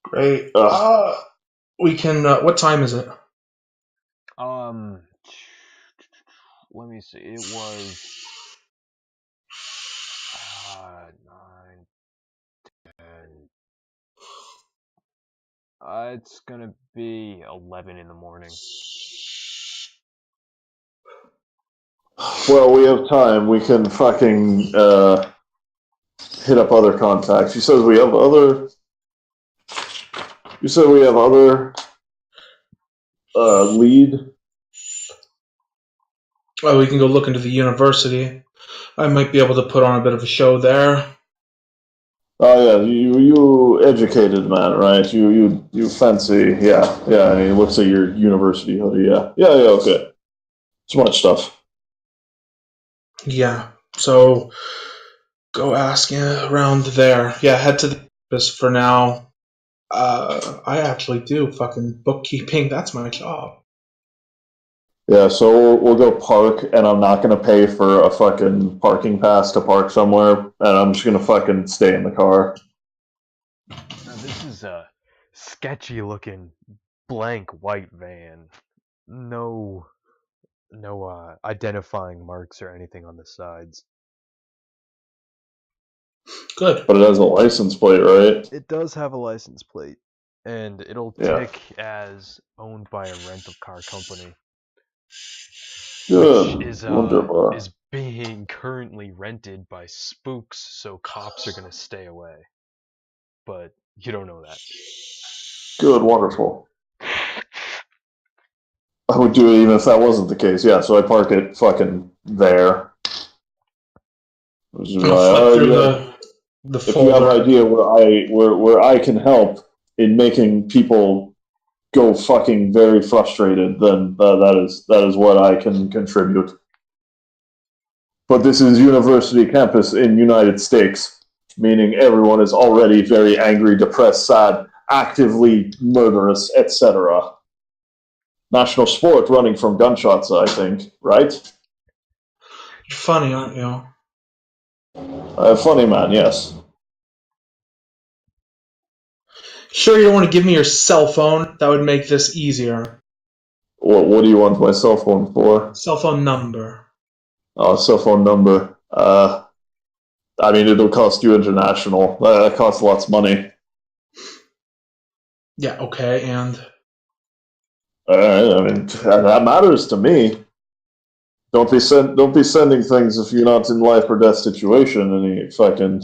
[SPEAKER 4] Great.
[SPEAKER 2] Ugh.
[SPEAKER 4] We can. What time is it?
[SPEAKER 1] Let me see. It was 9, 10. It's gonna be 11 in the morning.
[SPEAKER 2] Well, we have time. We can fucking hit up other contacts. You said we have other. You said we have other lead.
[SPEAKER 4] Well, we can go look into the university. I might be able to put on a bit of a show there.
[SPEAKER 2] Oh yeah, you educated man, right? You fancy, yeah. And he looks at your university hoodie, yeah, okay. Smart stuff.
[SPEAKER 4] Yeah. So go ask around there. Yeah, head to the office for now. I actually do fucking bookkeeping. That's my job.
[SPEAKER 2] Yeah, so we'll go park, and I'm not gonna pay for a fucking parking pass to park somewhere, and I'm just gonna fucking stay in the car.
[SPEAKER 1] Now, this is a sketchy looking blank white van. No identifying marks or anything on the sides.
[SPEAKER 4] Good.
[SPEAKER 2] But it has a license plate, right?
[SPEAKER 1] It does have a license plate, and it'll
[SPEAKER 2] Yeah.
[SPEAKER 1] tick as owned by a rental car company,
[SPEAKER 2] Good.
[SPEAKER 1] which is
[SPEAKER 2] Wonderful.
[SPEAKER 1] being currently rented by spooks, so cops are gonna stay away. But you don't know that.
[SPEAKER 2] Good, wonderful. I would do it even if that wasn't the case. Yeah, so I park it fucking there. Which is
[SPEAKER 4] I'll flip through the
[SPEAKER 2] if you have
[SPEAKER 4] folder.
[SPEAKER 2] an idea where I can help in making people go fucking very frustrated, then that is what I can contribute. But this is university campus in United States, meaning everyone is already very angry, depressed, sad, actively murderous, etc. National sport running from gunshots, I think, right?
[SPEAKER 4] You're funny, aren't you?
[SPEAKER 2] Funny man, yes.
[SPEAKER 4] Sure you don't want to give me your cell phone? That would make this easier.
[SPEAKER 2] What do you want my cell phone for?
[SPEAKER 4] Cell phone number.
[SPEAKER 2] Oh, cell phone number. I mean, it'll cost you international. That costs lots of money.
[SPEAKER 4] Yeah, okay, and
[SPEAKER 2] I mean, that matters to me. Don't be sending things if you're not in life or death situation. And he fucking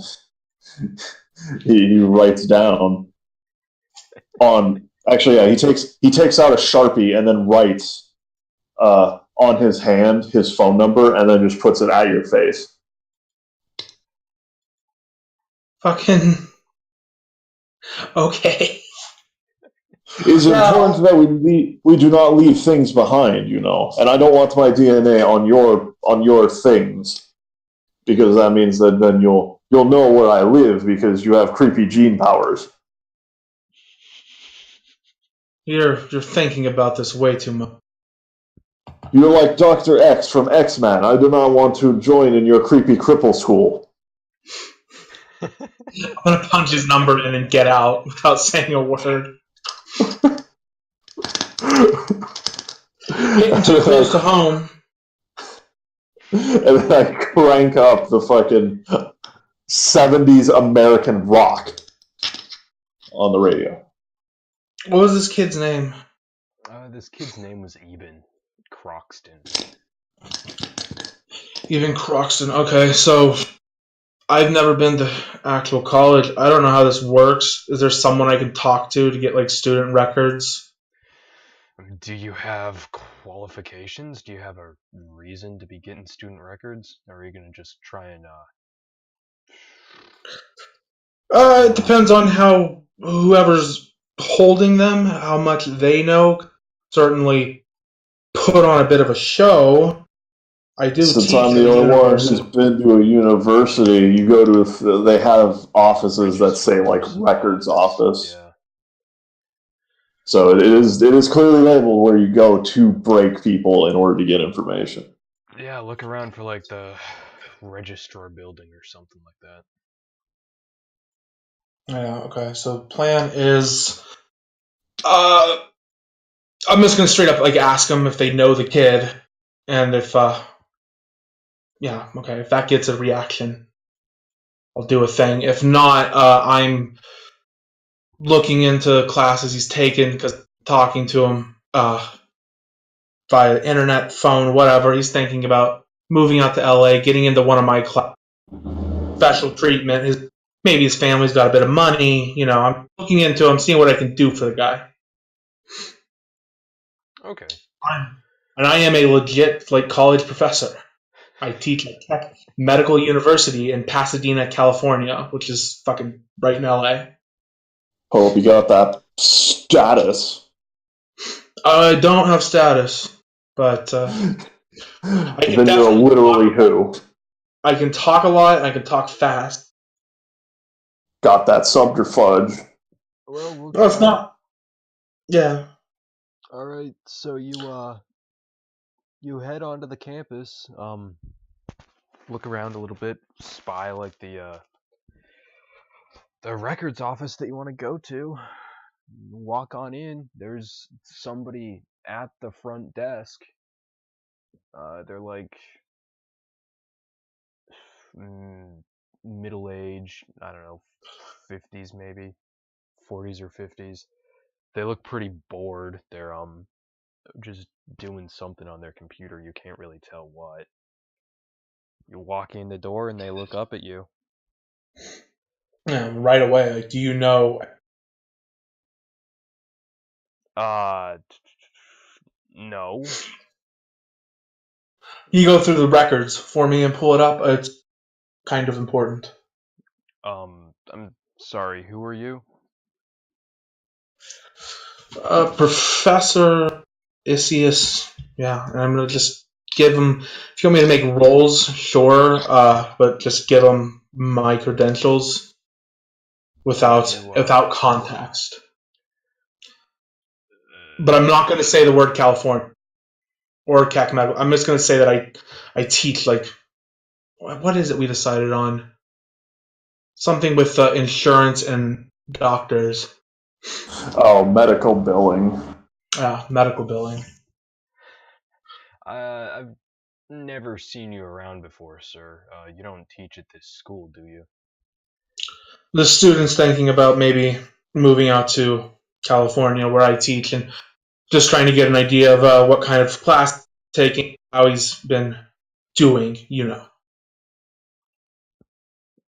[SPEAKER 2] he writes down on. Actually, yeah, he takes out a Sharpie and then writes on his hand his phone number and then just puts it at your face.
[SPEAKER 4] fucking okay.
[SPEAKER 2] It's important that we do not leave things behind, you know. And I don't want my DNA on your things, because that means that then you'll know where I live because you have creepy gene powers.
[SPEAKER 4] You're thinking about this way too much.
[SPEAKER 2] You're like Dr. X from X-Men. I do not want to join in your creepy cripple school.
[SPEAKER 4] I'm gonna punch his number in and get out without saying a word. Getting too close to home.
[SPEAKER 2] And then I crank up the fucking 70s American rock. on the radio.
[SPEAKER 4] What was this kid's name?
[SPEAKER 1] This kid's name was Eben Croxton.
[SPEAKER 4] Even Croxton. Okay, so I've never been to actual college. I don't know how this works. Is there someone I can talk to get like student records?
[SPEAKER 1] Do you have qualifications? Do you have a reason to be getting student records? Or are you gonna just try and
[SPEAKER 4] It depends on how whoever's holding them, how much they know. Certainly put on a bit of a show. I do
[SPEAKER 2] Since
[SPEAKER 4] teach
[SPEAKER 2] I'm
[SPEAKER 4] at
[SPEAKER 2] the
[SPEAKER 4] a
[SPEAKER 2] only one who's
[SPEAKER 4] university.
[SPEAKER 2] been to a university, you go to they have offices that say like
[SPEAKER 1] registrar's
[SPEAKER 2] records office.
[SPEAKER 1] Yeah.
[SPEAKER 2] So it is clearly labeled where you go to break people in order to get information.
[SPEAKER 1] Yeah, look around for like the registrar building or something like that.
[SPEAKER 4] Yeah, okay. So plan is I'm just gonna straight up like ask them if they know the kid, and if yeah, okay, if that gets a reaction, I'll do a thing. If not, I'm looking into classes he's taken because talking to him via internet, phone, whatever. He's thinking about moving out to LA, getting into one of my special treatment. Maybe his family's got a bit of money. You know, I'm looking into him, seeing what I can do for the guy.
[SPEAKER 1] Okay.
[SPEAKER 4] And I am a legit like college professor. I teach at Tech Medical University in Pasadena, California, which is fucking right in LA.
[SPEAKER 2] Hope you got that status.
[SPEAKER 4] I don't have status, but I can
[SPEAKER 2] Then you're
[SPEAKER 4] definitely
[SPEAKER 2] literally who?
[SPEAKER 4] I can talk a lot and I can talk fast.
[SPEAKER 2] Got that subterfuge.
[SPEAKER 1] Well, we'll
[SPEAKER 4] No, it's
[SPEAKER 1] try.
[SPEAKER 4] not. Yeah.
[SPEAKER 1] All right. So you head onto the campus. Look around a little bit. Spy like the records office that you want to go to. Walk on in. There's somebody at the front desk. They're like middle age. I don't know, 50s maybe, 40s or 50s. They look pretty bored. They're just doing something on their computer. You can't really tell what. You walk in the door and they look up at you.
[SPEAKER 4] Yeah, right away. Like, do you know?
[SPEAKER 1] No.
[SPEAKER 4] You go through the records for me and pull it up. It's kind of important.
[SPEAKER 1] I'm sorry. Who are you?
[SPEAKER 4] Professor Isius. Yeah, and I'm gonna just give him. If you want me to make rolls, sure. But just give him my credentials without context. But I'm not going to say the word California or CAC Medical. I'm just going to say that I teach like what is it we decided on? Something with insurance and doctors.
[SPEAKER 2] Oh, medical billing.
[SPEAKER 4] Medical billing.
[SPEAKER 1] I've never seen you around before, sir. You don't teach at this school, do you?
[SPEAKER 4] The student's thinking about maybe moving out to California where I teach and just trying to get an idea of what kind of class taking, how he's been doing, you know.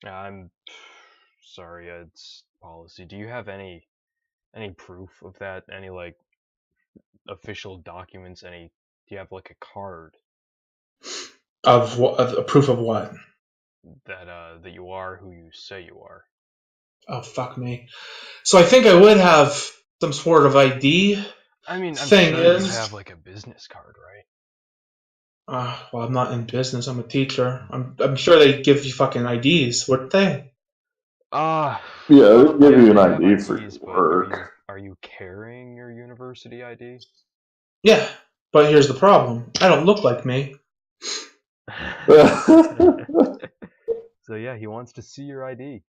[SPEAKER 1] I'm sorry, it's policy. Do you have any proof of that? Any like official documents? Do you have like a card
[SPEAKER 4] Of what? A proof of what?
[SPEAKER 1] that you are who you say you are?
[SPEAKER 4] Oh, fuck me. So I think I would have some sort of ID.
[SPEAKER 1] I mean, I'm
[SPEAKER 4] Thing
[SPEAKER 1] sure you
[SPEAKER 4] is,
[SPEAKER 1] have like a business card, right?
[SPEAKER 4] well, I'm not in business. I'm a teacher. I'm sure they give you fucking IDs, wouldn't they?
[SPEAKER 2] Yeah, they give you an
[SPEAKER 1] they have
[SPEAKER 2] ID for
[SPEAKER 1] IDs, but
[SPEAKER 2] work.
[SPEAKER 1] are you carrying your university ID?
[SPEAKER 4] Yeah, but here's the problem. I don't look like me.
[SPEAKER 1] So yeah, he wants to see your ID.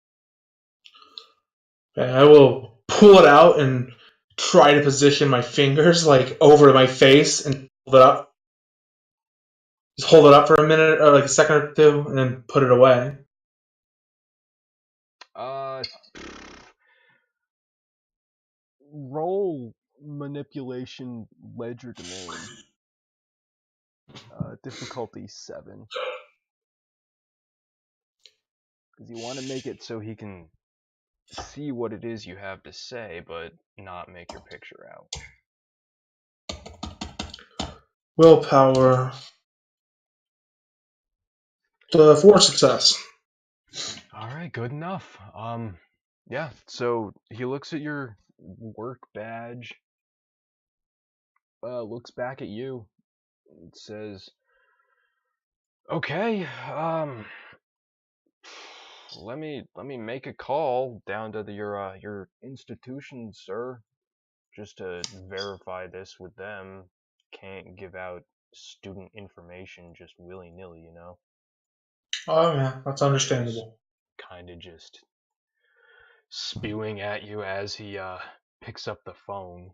[SPEAKER 4] Okay, I will pull it out and try to position my fingers like over my face and hold it up. Just hold it up for a minute or like a second or two, and then put it away.
[SPEAKER 1] Uh, roll manipulation ledger domain. Difficulty 7. Because you want to make it so he can see what it is you have to say, but not make your picture out.
[SPEAKER 4] Willpower. 4 success.
[SPEAKER 1] Alright, good enough. Yeah, so he looks at your work badge, looks back at you, and says, okay, let me make a call down to your institution, sir, just to verify this with them. Can't give out student information just willy-nilly, you know?
[SPEAKER 4] Oh yeah, that's understandable.
[SPEAKER 1] Kind of just spewing at you as he picks up the phone.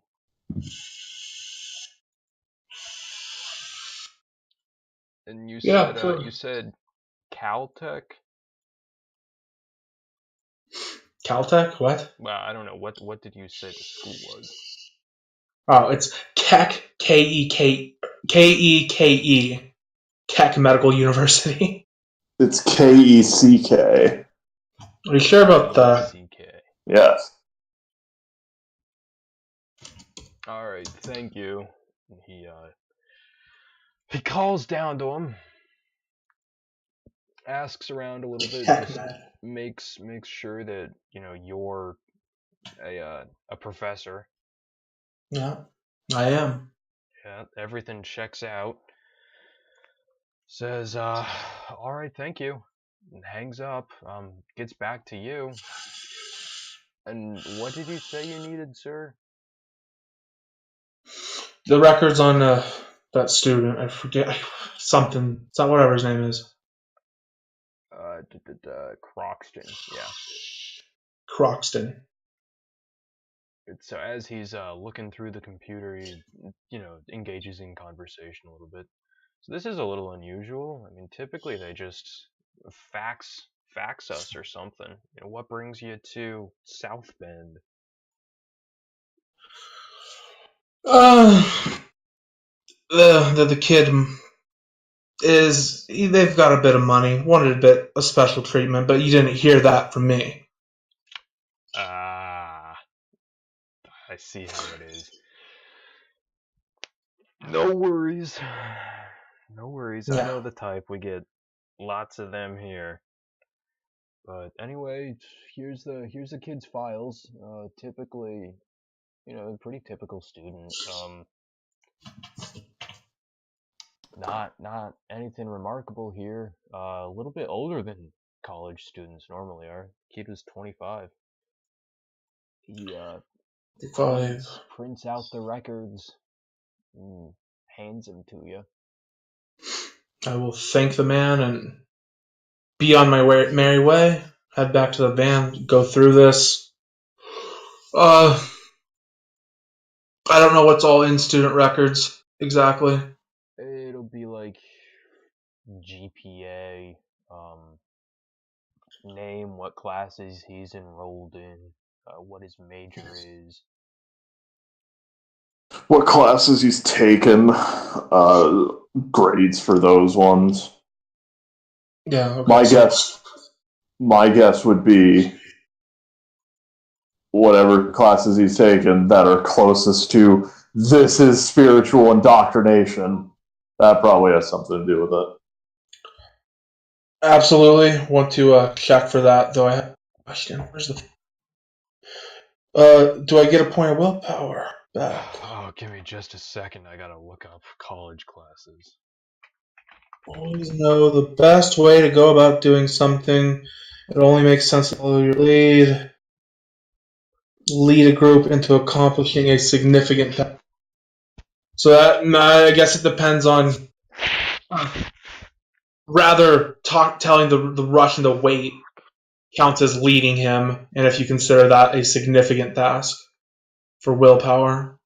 [SPEAKER 1] And you
[SPEAKER 4] Yeah,
[SPEAKER 1] said
[SPEAKER 4] sure.
[SPEAKER 1] you said Caltech?
[SPEAKER 4] Caltech? What?
[SPEAKER 1] Well, I don't know. What did you say the school was?
[SPEAKER 4] Oh, it's Keck, K-E-K-E, Keck Medical University.
[SPEAKER 2] It's Keck.
[SPEAKER 4] Are you sure about that?
[SPEAKER 1] CK.
[SPEAKER 2] Yes.
[SPEAKER 1] All right, thank you. He calls down to him, asks around a little bit,
[SPEAKER 4] Keck
[SPEAKER 1] just
[SPEAKER 4] Med.
[SPEAKER 1] makes sure that you're a professor.
[SPEAKER 4] Yeah, I am.
[SPEAKER 1] Yeah, everything checks out. Says, all right, thank you. And hangs up. Gets back to you. And what did you say you needed, sir?
[SPEAKER 4] The records on that student, I forget something. It's not whatever his name is.
[SPEAKER 1] Croxton. Yeah.
[SPEAKER 4] Croxton.
[SPEAKER 1] So as he's looking through the computer, he engages in conversation a little bit. So this is a little unusual. I mean, typically they just fax us or something. What brings you to South Bend?
[SPEAKER 4] The kid they've got a bit of money, wanted a bit of special treatment, but you didn't hear that from me.
[SPEAKER 1] Ah, I see how it is. No worries. No worries. I
[SPEAKER 4] Yeah.
[SPEAKER 1] know the type. We get lots of them here. But anyway, here's the kid's files. Typically, pretty typical student. Not anything remarkable here. A little bit older than college students normally are. Kid was 25. He
[SPEAKER 4] Five.
[SPEAKER 1] prints out the records and hands them to you.
[SPEAKER 4] I will thank the man and be on my merry way. Head back to the van. Go through this. I don't know what's all in student records exactly.
[SPEAKER 1] It'll be like GPA, name, what classes he's enrolled in, what his major is.
[SPEAKER 2] What classes he's taken, grades for those ones.
[SPEAKER 4] Yeah. Okay.
[SPEAKER 2] My guess would be whatever classes he's taken that are closest to this is spiritual indoctrination. That probably has something to do with it.
[SPEAKER 4] Absolutely want to check for that. Though I have a question. Where's the? Do I get a point of willpower back?
[SPEAKER 1] Oh, give me just a second. I gotta look up college classes.
[SPEAKER 4] Always know the best way to go about doing something. It only makes sense to follow your lead. Lead a group into accomplishing a significant task. So that I guess it depends on rather telling the Russian to wait counts as leading him, and if you consider that a significant task for willpower.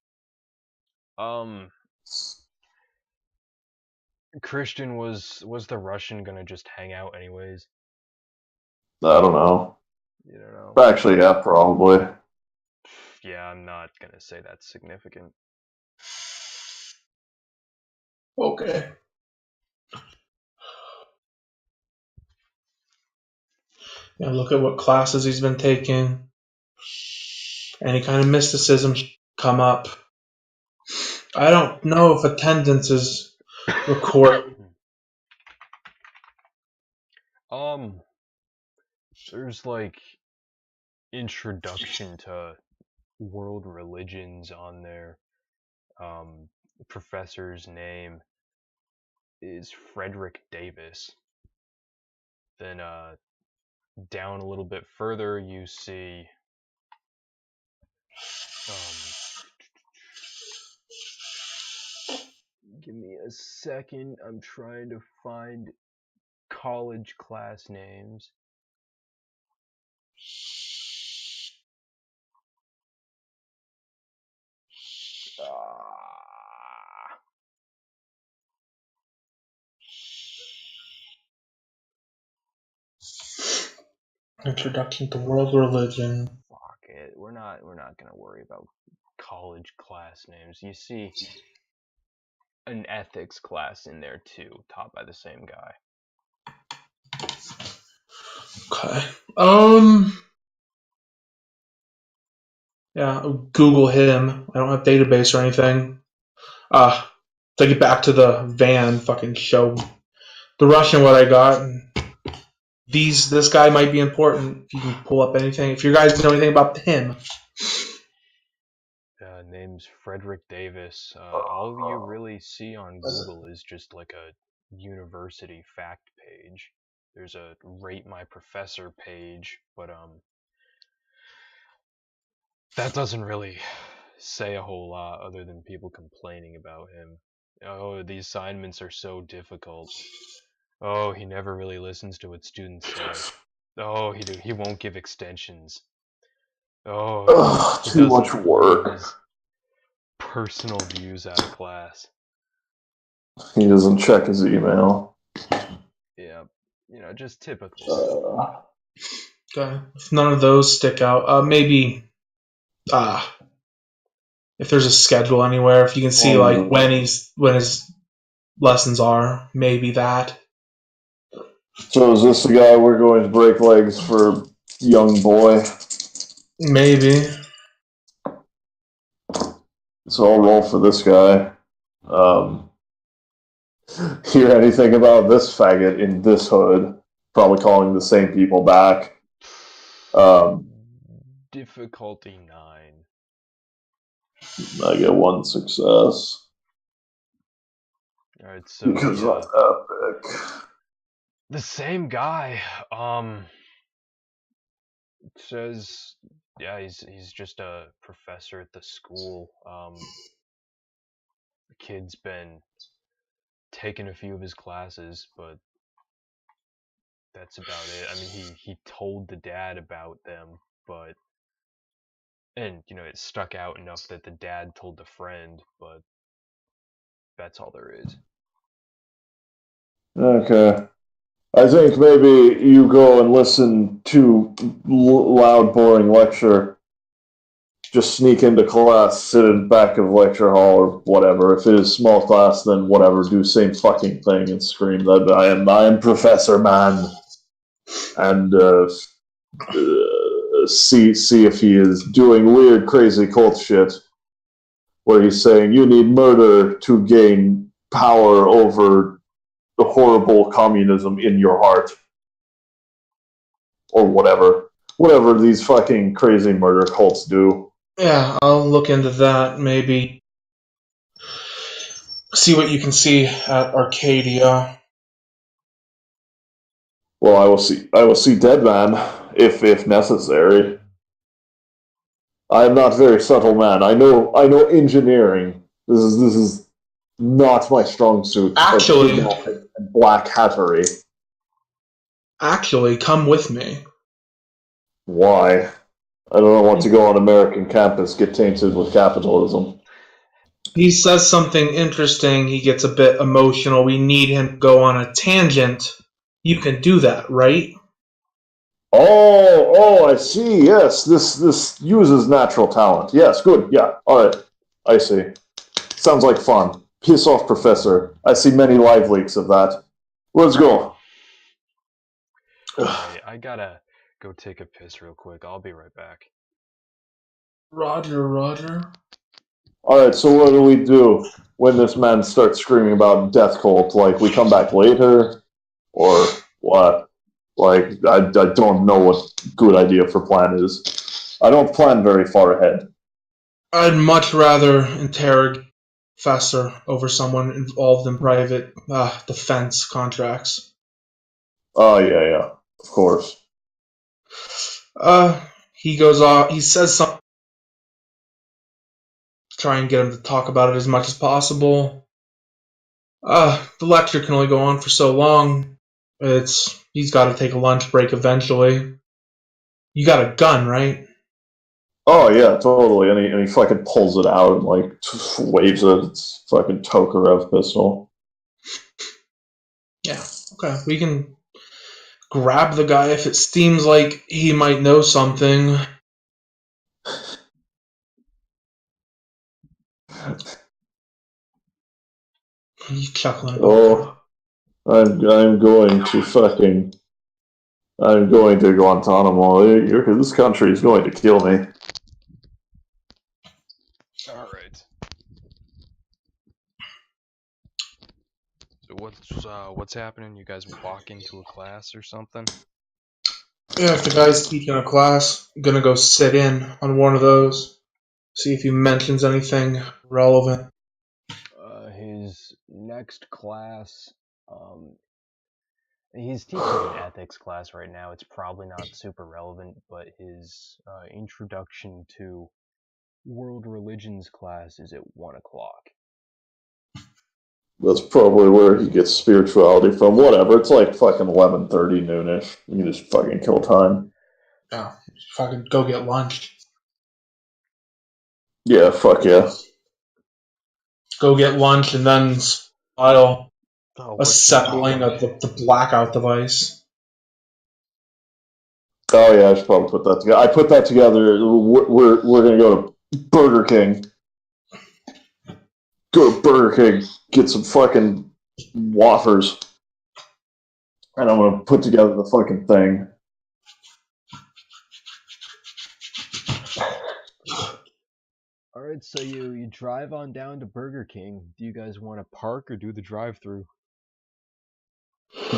[SPEAKER 1] Christian, was the Russian gonna just hang out anyways?
[SPEAKER 2] I don't know.
[SPEAKER 1] You don't know.
[SPEAKER 2] Actually, yeah, probably.
[SPEAKER 1] Yeah, I'm not gonna say that's significant.
[SPEAKER 4] Okay. Yeah, look at what classes he's been taking. Any kind of mysticism come up. I don't know if attendance is recorded.
[SPEAKER 1] There's like introduction to world religions on there. Professor's name is Frederick Davis. Then down a little bit further you see give me a second, I'm trying to find college class names.
[SPEAKER 4] Introduction to world religion.
[SPEAKER 1] Fuck it. We're not gonna worry about college class names. You see an ethics class in there too, taught by the same guy.
[SPEAKER 4] Okay. Yeah, Google him. I don't have database or anything. Take it back to the van fucking show. The Russian what I got. This guy might be important. If you can pull up anything. If you guys know anything about him.
[SPEAKER 1] Name's Frederick Davis. All you really see on Google is just like a university fact page. There's a rate my professor page, but that doesn't really say a whole lot other than people complaining about him. Oh, the assignments are so difficult. Oh, he never really listens to what students say. Oh, he won't give extensions. Oh, he
[SPEAKER 2] too
[SPEAKER 1] doesn't
[SPEAKER 2] much
[SPEAKER 1] leave
[SPEAKER 2] work.
[SPEAKER 1] his personal views out of class.
[SPEAKER 2] He doesn't check his email.
[SPEAKER 1] Yeah, just typical.
[SPEAKER 4] Okay. If none of those stick out, maybe if there's a schedule anywhere, if you can see like when his lessons are, maybe that.
[SPEAKER 2] So is this the guy we're going to break legs for, young boy?
[SPEAKER 4] Maybe.
[SPEAKER 2] So I'll roll for this guy. Hear anything about this faggot in this hood? Probably calling the same people back.
[SPEAKER 1] Difficulty 9.
[SPEAKER 2] I get 1 success.
[SPEAKER 1] Alright, so
[SPEAKER 2] Because that's epic.
[SPEAKER 1] the same guy, says, yeah, he's just a professor at the school. The kid's been taking a few of his classes, but that's about it. I mean, he told the dad about them, and it stuck out enough that the dad told the friend, but that's all there is.
[SPEAKER 2] Okay. I think maybe you go and listen to loud, boring lecture. Just sneak into class, sit in the back of lecture hall or whatever. If it is small class, then whatever, do same fucking thing and scream that I am Professor Man, and see if he is doing weird, crazy cult shit, where he's saying you need murder to gain power over the horrible communism in your heart, or whatever these fucking crazy murder cults do.
[SPEAKER 4] Yeah, I'll look into that. Maybe see what you can see at Arcadia.
[SPEAKER 2] Well, I will see Dead Man if necessary. I am not very subtle man. I know engineering. This is not my strong suit.
[SPEAKER 4] Actually,
[SPEAKER 2] black hattery.
[SPEAKER 4] Actually, come with me.
[SPEAKER 2] Why? I don't want to go on American campus, get tainted with capitalism.
[SPEAKER 4] He says something interesting. He gets a bit emotional. We need him to go on a tangent. You can do that, right?
[SPEAKER 2] Oh, I see. Yes, this uses natural talent. Yes, good. Yeah, all right. I see. Sounds like fun. Piss off, Professor. I see many live leaks of that. Let's go.
[SPEAKER 1] Hey, I gotta go take a piss real quick. I'll be right back.
[SPEAKER 4] Roger, Roger.
[SPEAKER 2] All right, so what do we do when this man starts screaming about death cult? Like, we come back later, or what? Like, I don't know what good idea for plan is. I don't plan very far ahead.
[SPEAKER 4] I'd much rather interrogate Professor over someone involved in private defense contracts.
[SPEAKER 2] Oh, yeah, of course.
[SPEAKER 4] He goes off. He says something. Try and get him to talk about it as much as possible. The lecture can only go on for so long. He's got to take a lunch break eventually. You got a gun, right?
[SPEAKER 2] Oh, yeah, totally. And he fucking pulls it out and, like, waves it. It's fucking Tokarev pistol.
[SPEAKER 4] Yeah. Okay. We can grab the guy if it seems like he might know something. He's chuckling about that.
[SPEAKER 2] Oh, I'm going to Guantanamo. This country is going to kill me.
[SPEAKER 1] All right. So what's happening? You guys walk into a class or something?
[SPEAKER 4] Yeah, if the guy's teaching a class, I'm gonna go sit in on one of those. See if he mentions anything relevant.
[SPEAKER 1] His next class, um, he's teaching an ethics class right now. It's probably not super relevant, but his introduction to world religions class is at 1 o'clock.
[SPEAKER 2] That's probably where he gets spirituality from. Whatever. It's like fucking 11:30 noonish. You can just fucking kill time.
[SPEAKER 4] Yeah, fucking go get lunch.
[SPEAKER 2] Yeah, fuck yeah.
[SPEAKER 4] Go get lunch and then file
[SPEAKER 1] Oh,
[SPEAKER 4] assembling the blackout device.
[SPEAKER 2] Oh yeah, I should probably put that together. I put that together. We're gonna go to Burger King. Go to Burger King. Get some fucking Whoppers. And I'm gonna put together the fucking thing.
[SPEAKER 1] All right, so you drive on down to Burger King. Do you guys want to park or do the drive-through?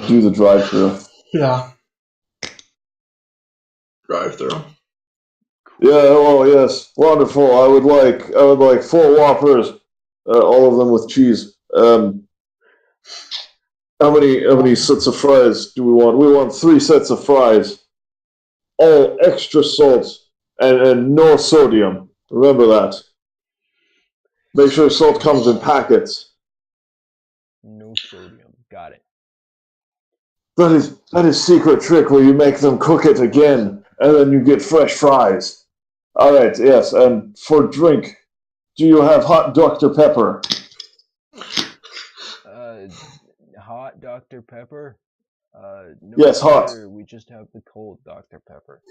[SPEAKER 2] Do the drive-through.
[SPEAKER 4] Yeah. Drive through.
[SPEAKER 2] Yeah. Oh yes. Wonderful. I would like 4 Whoppers. All of them with cheese. How many sets of fries do we want? We want 3 sets of fries. All extra salt and no sodium. Remember that. Make sure salt comes in packets.
[SPEAKER 1] No sodium. Got it.
[SPEAKER 2] That is secret trick where you make them cook it again and then you get fresh fries. All right, yes, and for drink, do you have hot Dr. Pepper?
[SPEAKER 1] Hot Dr. Pepper? No,
[SPEAKER 2] Yes, hot.
[SPEAKER 1] sir. We just have the cold Dr. Pepper.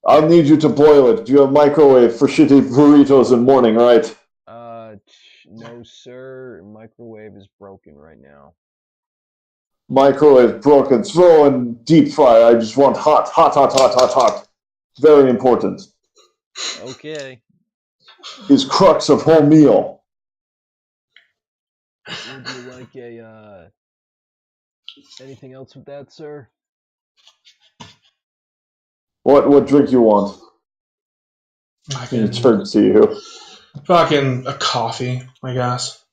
[SPEAKER 2] I'll need you to boil it. Do you have microwave for shitty burritos in morning, right?
[SPEAKER 1] No, sir. Microwave is broken right now.
[SPEAKER 2] Microwave broken. Throw in deep fry. I just want hot, hot, hot, hot, hot, hot. Very important.
[SPEAKER 1] Okay.
[SPEAKER 2] Is crux of whole meal.
[SPEAKER 1] Would you like anything else with that, sir?
[SPEAKER 2] What drink you want? It's hard to see you.
[SPEAKER 4] Fucking a coffee, I guess.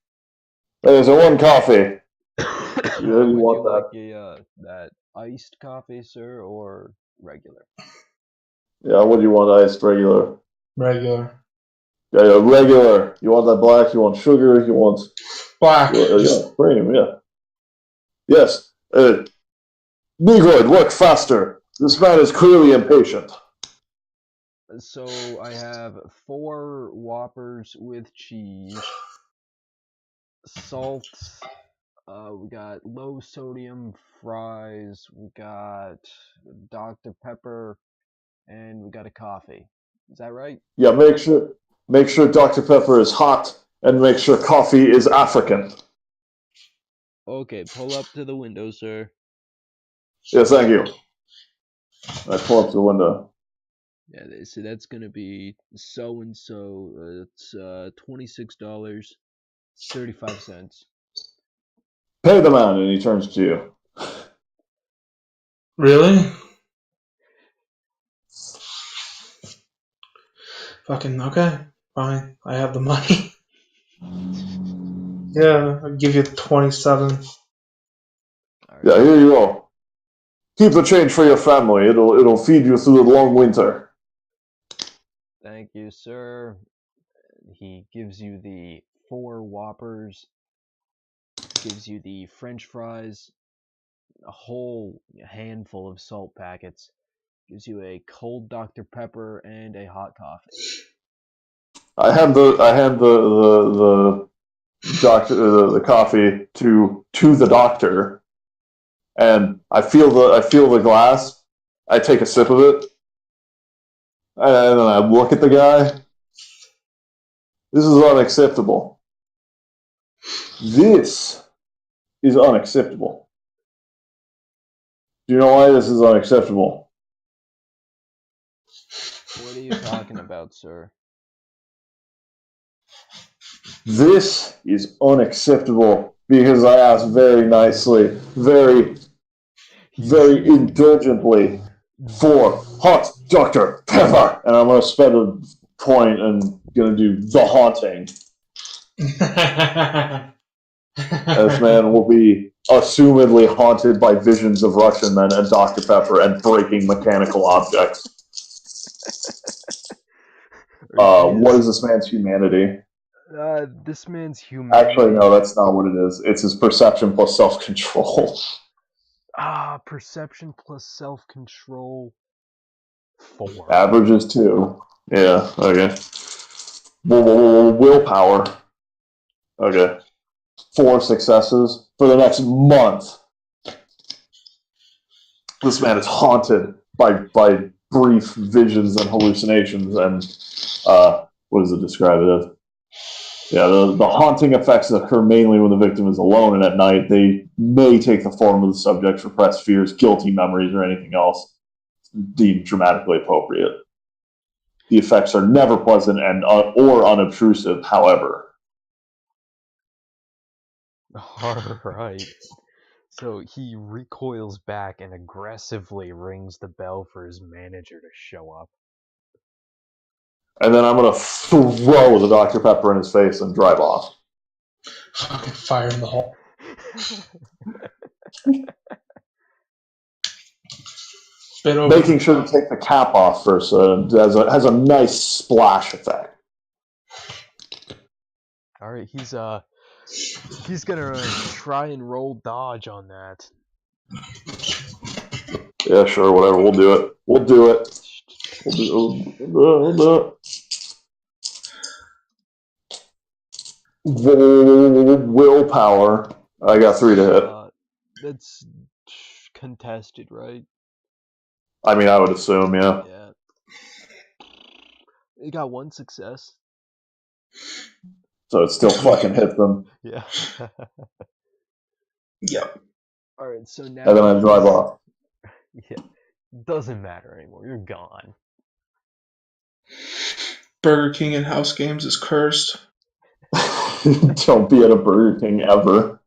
[SPEAKER 2] There's a 1 coffee.
[SPEAKER 1] Would
[SPEAKER 2] want
[SPEAKER 1] you
[SPEAKER 2] that?
[SPEAKER 1] like that iced coffee, sir, or regular?
[SPEAKER 2] Yeah, what do you want? Iced, regular?
[SPEAKER 4] Regular.
[SPEAKER 2] Yeah, regular. You want that black? You want sugar? You want
[SPEAKER 4] Black.
[SPEAKER 2] cream? Yeah. Yes. Negroid, work faster. This man is clearly impatient.
[SPEAKER 1] So I have 4 Whoppers with cheese, salt, We got low sodium fries. We got Dr. Pepper, and we got a coffee. Is that right?
[SPEAKER 2] Yeah, make sure Dr. Pepper is hot, and make sure coffee is African.
[SPEAKER 1] Okay, pull up to the window, sir.
[SPEAKER 2] Yes, thank you. I pull up to the window.
[SPEAKER 1] Yeah, so that's gonna be so and so. It's $26.35.
[SPEAKER 2] Pay the man, and he turns to you.
[SPEAKER 4] Really? Fucking okay. Fine. I have the money. Yeah, I'll give you 27.
[SPEAKER 1] All right.
[SPEAKER 2] Yeah, here you go. Keep the change for your family. It'll feed you through the long winter.
[SPEAKER 1] Thank you, sir. He gives you the 4 Whoppers, gives you the French fries, a whole handful of salt packets, gives you a cold Dr. Pepper, and a hot coffee.
[SPEAKER 2] I hand the doctor the coffee to the doctor, and I feel the glass. I take a sip of it, and then I look at the guy. This is unacceptable. This is unacceptable. Do you know why this is unacceptable?
[SPEAKER 1] What are you talking about, sir?
[SPEAKER 2] This is unacceptable because I asked very nicely, very indulgently for hot Dr. Pepper. And I'm going to spend a point and going to do the haunting. This man will be assumedly haunted by visions of Russian men and Dr. Pepper and breaking mechanical objects. What is this man's humanity?
[SPEAKER 1] This man's humanity.
[SPEAKER 2] Actually, no, that's not what it is. It's his perception plus self-control.
[SPEAKER 1] Perception plus self-control. 4.
[SPEAKER 2] Average is 2. Yeah, okay. Willpower. Okay. 4 successes for the next month. This man is haunted by brief visions and hallucinations, and what does it describe it as? Yeah, the haunting effects occur mainly when the victim is alone and at night. They may take the form of the subject's repressed fears, guilty memories, or anything else deemed dramatically appropriate. The effects are never pleasant and or unobtrusive, however.
[SPEAKER 1] Alright. So he recoils back and aggressively rings the bell for his manager to show up.
[SPEAKER 2] And then I'm going to throw the Dr. Pepper in his face and drive off.
[SPEAKER 4] Fucking fire in the hole.
[SPEAKER 2] Making sure to take the cap off first so it has a nice splash effect.
[SPEAKER 1] Alright, he's gonna try and roll dodge on that.
[SPEAKER 2] Yeah, sure, whatever. We'll do it. We'll do it. We'll do it. Willpower. I got 3 to hit.
[SPEAKER 1] That's contested, right?
[SPEAKER 2] I mean, I would assume, yeah.
[SPEAKER 1] Yeah. You got 1 success.
[SPEAKER 2] So it still fucking hits them.
[SPEAKER 1] Yeah.
[SPEAKER 4] Yep.
[SPEAKER 1] Alright, so now...
[SPEAKER 2] And then I drive off.
[SPEAKER 1] Yeah. Doesn't matter anymore. You're gone.
[SPEAKER 4] Burger King in house games is cursed.
[SPEAKER 2] Don't be at a Burger King ever.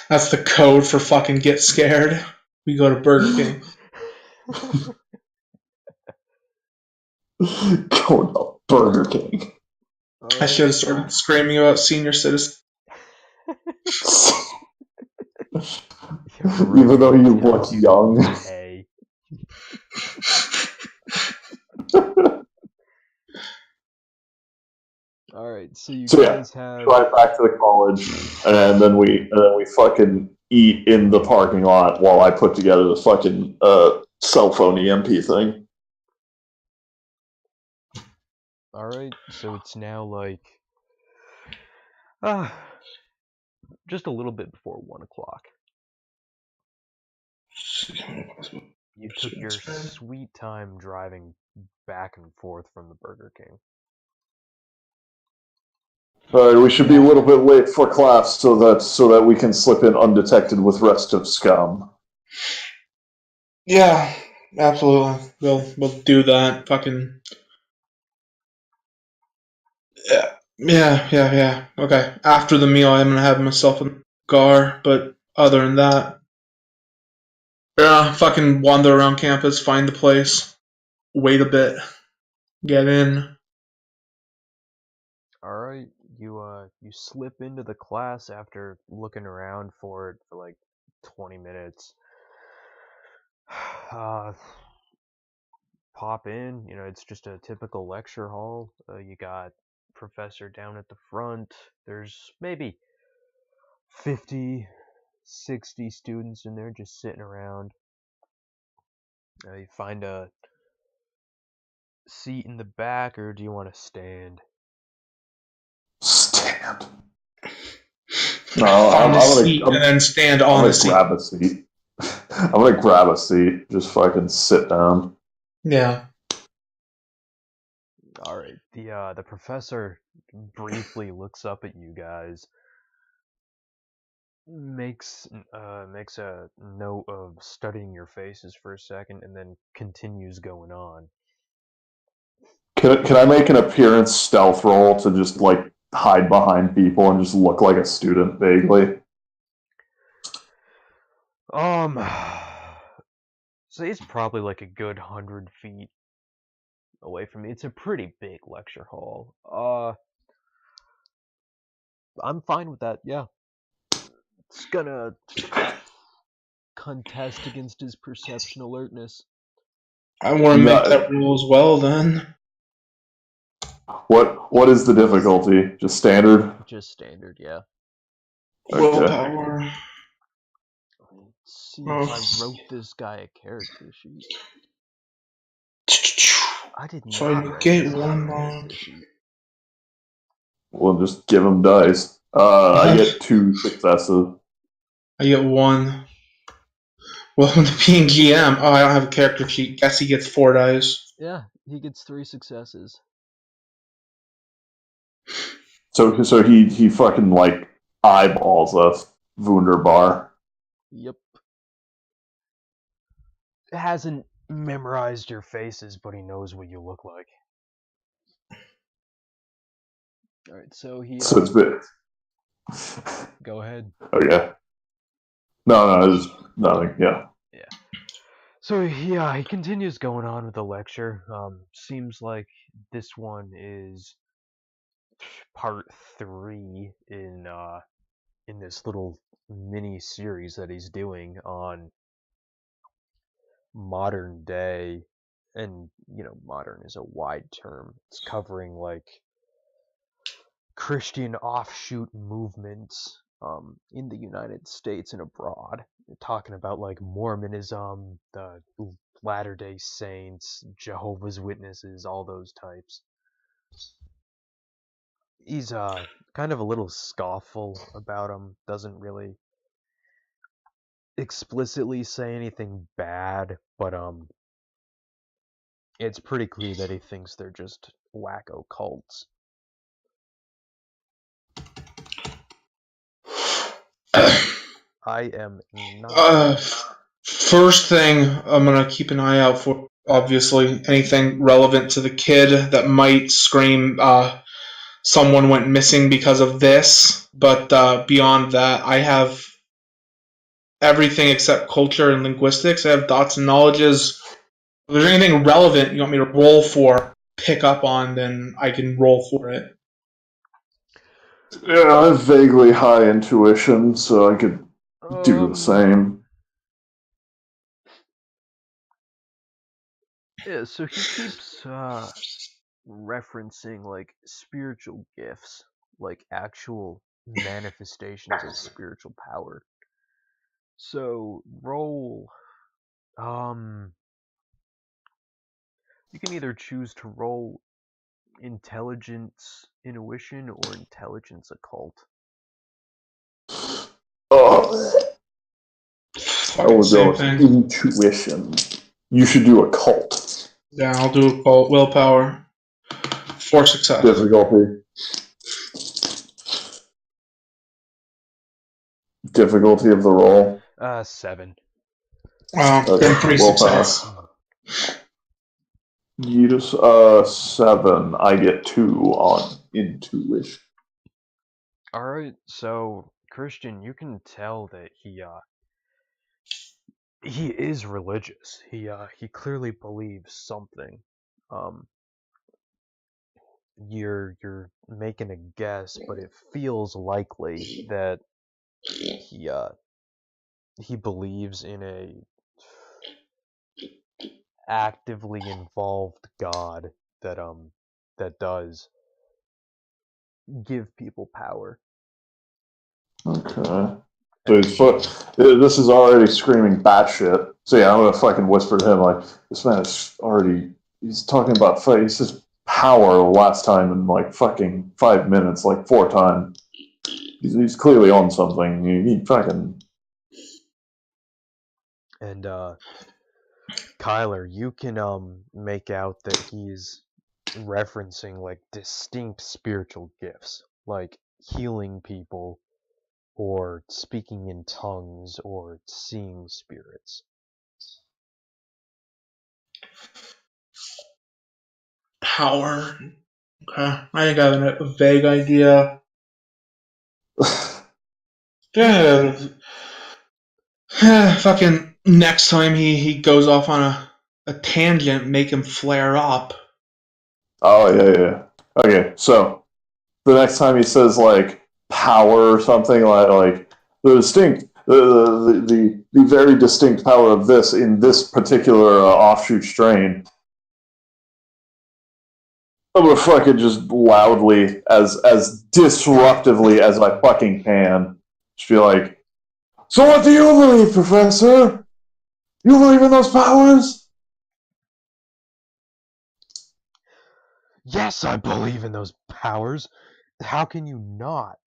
[SPEAKER 4] That's the code for fucking get scared. We go to Burger King.
[SPEAKER 2] Go to Burger King.
[SPEAKER 4] I should have started screaming about senior citizens.
[SPEAKER 2] Even though you look young.
[SPEAKER 1] Hey. Alright, so you guys have...
[SPEAKER 2] drive back to the college, and then we fucking eat in the parking lot while I put together the fucking cell phone EMP thing.
[SPEAKER 1] Alright, so it's now like Just a little bit before 1 o'clock. You took your sweet time driving back and forth from the Burger King.
[SPEAKER 2] Alright, we should be a little bit late for class so that we can slip in undetected with rest of scum.
[SPEAKER 4] Yeah, absolutely. We'll do that. Fucking yeah. Okay. After the meal, I'm gonna have myself a cigar, but other than that, yeah, fucking wander around campus, find the place, wait a bit, get in.
[SPEAKER 1] Alright, you slip into the class after looking around for it for like 20 minutes. Pop in, it's just a typical lecture hall. You got professor down at the front. There's maybe 50, 60 students in there just sitting around. You find a seat in the back, or do you want to stand?
[SPEAKER 2] Stand. No,
[SPEAKER 4] Find a
[SPEAKER 2] I'm
[SPEAKER 4] seat and
[SPEAKER 2] gonna
[SPEAKER 4] then stand on the seat.
[SPEAKER 2] grab a seat. I'm gonna grab a seat. Just fucking sit down.
[SPEAKER 4] Yeah.
[SPEAKER 1] All right. The professor briefly looks up at you guys, makes a note of studying your faces for a second, and then continues going on.
[SPEAKER 2] Can I make an appearance stealth roll to just like hide behind people and just look like a student vaguely?
[SPEAKER 1] So it's probably like a good 100 feet away from me. It's a pretty big lecture hall. I'm fine with that. Yeah, it's gonna contest against his perception alertness.
[SPEAKER 4] I want to make that rule as well then.
[SPEAKER 2] What is the difficulty? Just standard?
[SPEAKER 1] Just standard, yeah.
[SPEAKER 2] Okay.
[SPEAKER 4] Willpower.
[SPEAKER 1] Let's see if I wrote this guy a character sheet. I did
[SPEAKER 4] So
[SPEAKER 1] not
[SPEAKER 4] I
[SPEAKER 1] write
[SPEAKER 4] get
[SPEAKER 1] this guy
[SPEAKER 4] one
[SPEAKER 1] a
[SPEAKER 4] more.
[SPEAKER 1] character sheet.
[SPEAKER 2] We'll just give him dice. I get 2 successes.
[SPEAKER 4] I get one. Welcome to being GM. Oh, I don't have a character sheet. Guess he gets 4 dice.
[SPEAKER 1] Yeah, he gets 3 successes.
[SPEAKER 2] So he fucking like eyeballs us, Wunderbar.
[SPEAKER 1] Yep. Hasn't memorized your faces, but he knows what you look like. Alright, so he,
[SPEAKER 2] So it's bit.
[SPEAKER 1] go ahead.
[SPEAKER 2] Okay. No, it's nothing. Yeah.
[SPEAKER 1] Yeah. So, yeah, he continues going on with the lecture. Seems like this one is part 3 in this little mini series that he's doing on modern day, and modern is a wide term. It's covering like Christian offshoot movements in the United States and abroad. We're talking about like Mormonism, the Latter Day Saints, Jehovah's Witnesses, all those types. He's kind of a little scofful about them. Doesn't really explicitly say anything bad, but it's pretty clear that he thinks they're just wacko cults. I am not.
[SPEAKER 4] First thing I'm gonna keep an eye out for, obviously, anything relevant to the kid that might scream, someone went missing because of this. But beyond that, I have everything except culture and linguistics. I have thoughts and knowledges. If there's anything relevant you want me to roll for, pick up on, then I can roll for it.
[SPEAKER 2] Yeah, I have vaguely high intuition, so I could do the same.
[SPEAKER 1] Yeah, so he keeps referencing like spiritual gifts, like actual manifestations of spiritual power. So roll. You can either choose to roll intelligence intuition or intelligence occult.
[SPEAKER 2] Oh, I
[SPEAKER 4] Fucking
[SPEAKER 2] would go
[SPEAKER 4] same
[SPEAKER 2] with
[SPEAKER 4] thing.
[SPEAKER 2] intuition. You should do a cult.
[SPEAKER 4] Yeah, I'll do willpower for success.
[SPEAKER 2] Difficulty. Difficulty of the roll.
[SPEAKER 1] 7.
[SPEAKER 4] Well, then 3
[SPEAKER 2] willpower.
[SPEAKER 4] success.
[SPEAKER 2] You just 7. I get 2 on intuition.
[SPEAKER 1] Alright, so Christian, you can tell that he is religious. He clearly believes something. You're making a guess, but it feels likely that he believes in a actively involved God that does give people power.
[SPEAKER 2] Okay. So this is already screaming batshit. So yeah, I'm gonna fucking whisper to him like, this man is already. He's talking about fight. He says power last time in like fucking 5 minutes, like 4 times. He's clearly on something. He fucking.
[SPEAKER 1] And Kyler, you can make out that he's referencing like distinct spiritual gifts, like healing people, or speaking in tongues, or seeing spirits.
[SPEAKER 4] Power. Okay. I think I have a vague idea. Yeah. Fucking next time he goes off on a tangent, make him flare up.
[SPEAKER 2] Oh yeah. Okay, so the next time he says like power or something like the distinct the very distinct power of this in this particular offshoot strain, I'm gonna fucking just loudly as disruptively as I fucking can just be like, so what do you believe, Professor? You believe in those powers?
[SPEAKER 1] Yes, I believe in those powers. How can you not?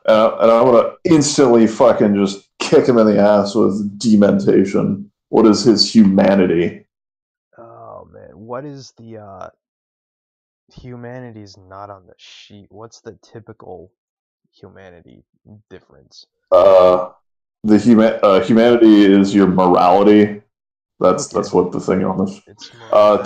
[SPEAKER 2] And I'm gonna instantly fucking just kick him in the ass with dementation. What is his humanity?
[SPEAKER 1] Oh man, what is the humanity's not on the sheet? What's the typical humanity difference?
[SPEAKER 2] Humanity is your morality. That's
[SPEAKER 1] Okay.
[SPEAKER 2] what the thing on this.
[SPEAKER 1] It's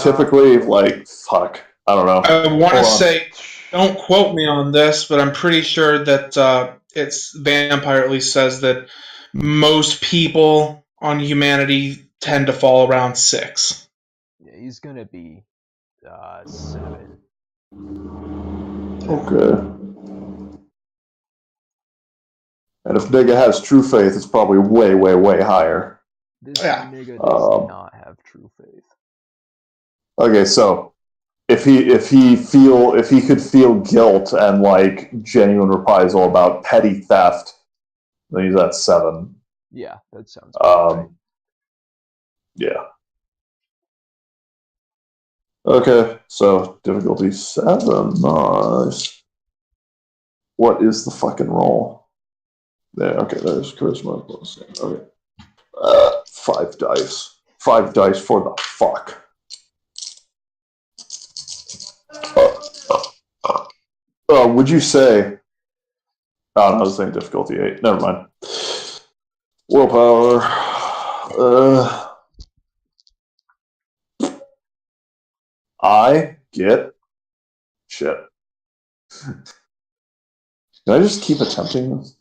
[SPEAKER 2] Typically, like fuck, I don't know.
[SPEAKER 4] I want to
[SPEAKER 2] Hold on.
[SPEAKER 4] say, don't quote me on this, but I'm pretty sure that it's Vampire at least says that most people on humanity tend to fall around 6.
[SPEAKER 1] Yeah, he's gonna be 7.
[SPEAKER 2] Okay. And if nigga has true faith, it's probably way, way, way higher.
[SPEAKER 1] This
[SPEAKER 4] Yeah.
[SPEAKER 1] nigga does not have true faith.
[SPEAKER 2] Okay, so if he could feel guilt and like genuine reprisal about petty theft, then he's at 7.
[SPEAKER 1] Yeah, that sounds about right.
[SPEAKER 2] Yeah. Okay, so difficulty 7. Nice. What is the fucking roll? There. Okay, there's charisma. Okay. 5 dice. 5 dice for the fuck. Would you say? Oh, no, I was saying difficulty 8. Never mind. Willpower. I get shit. Can I just keep attempting this?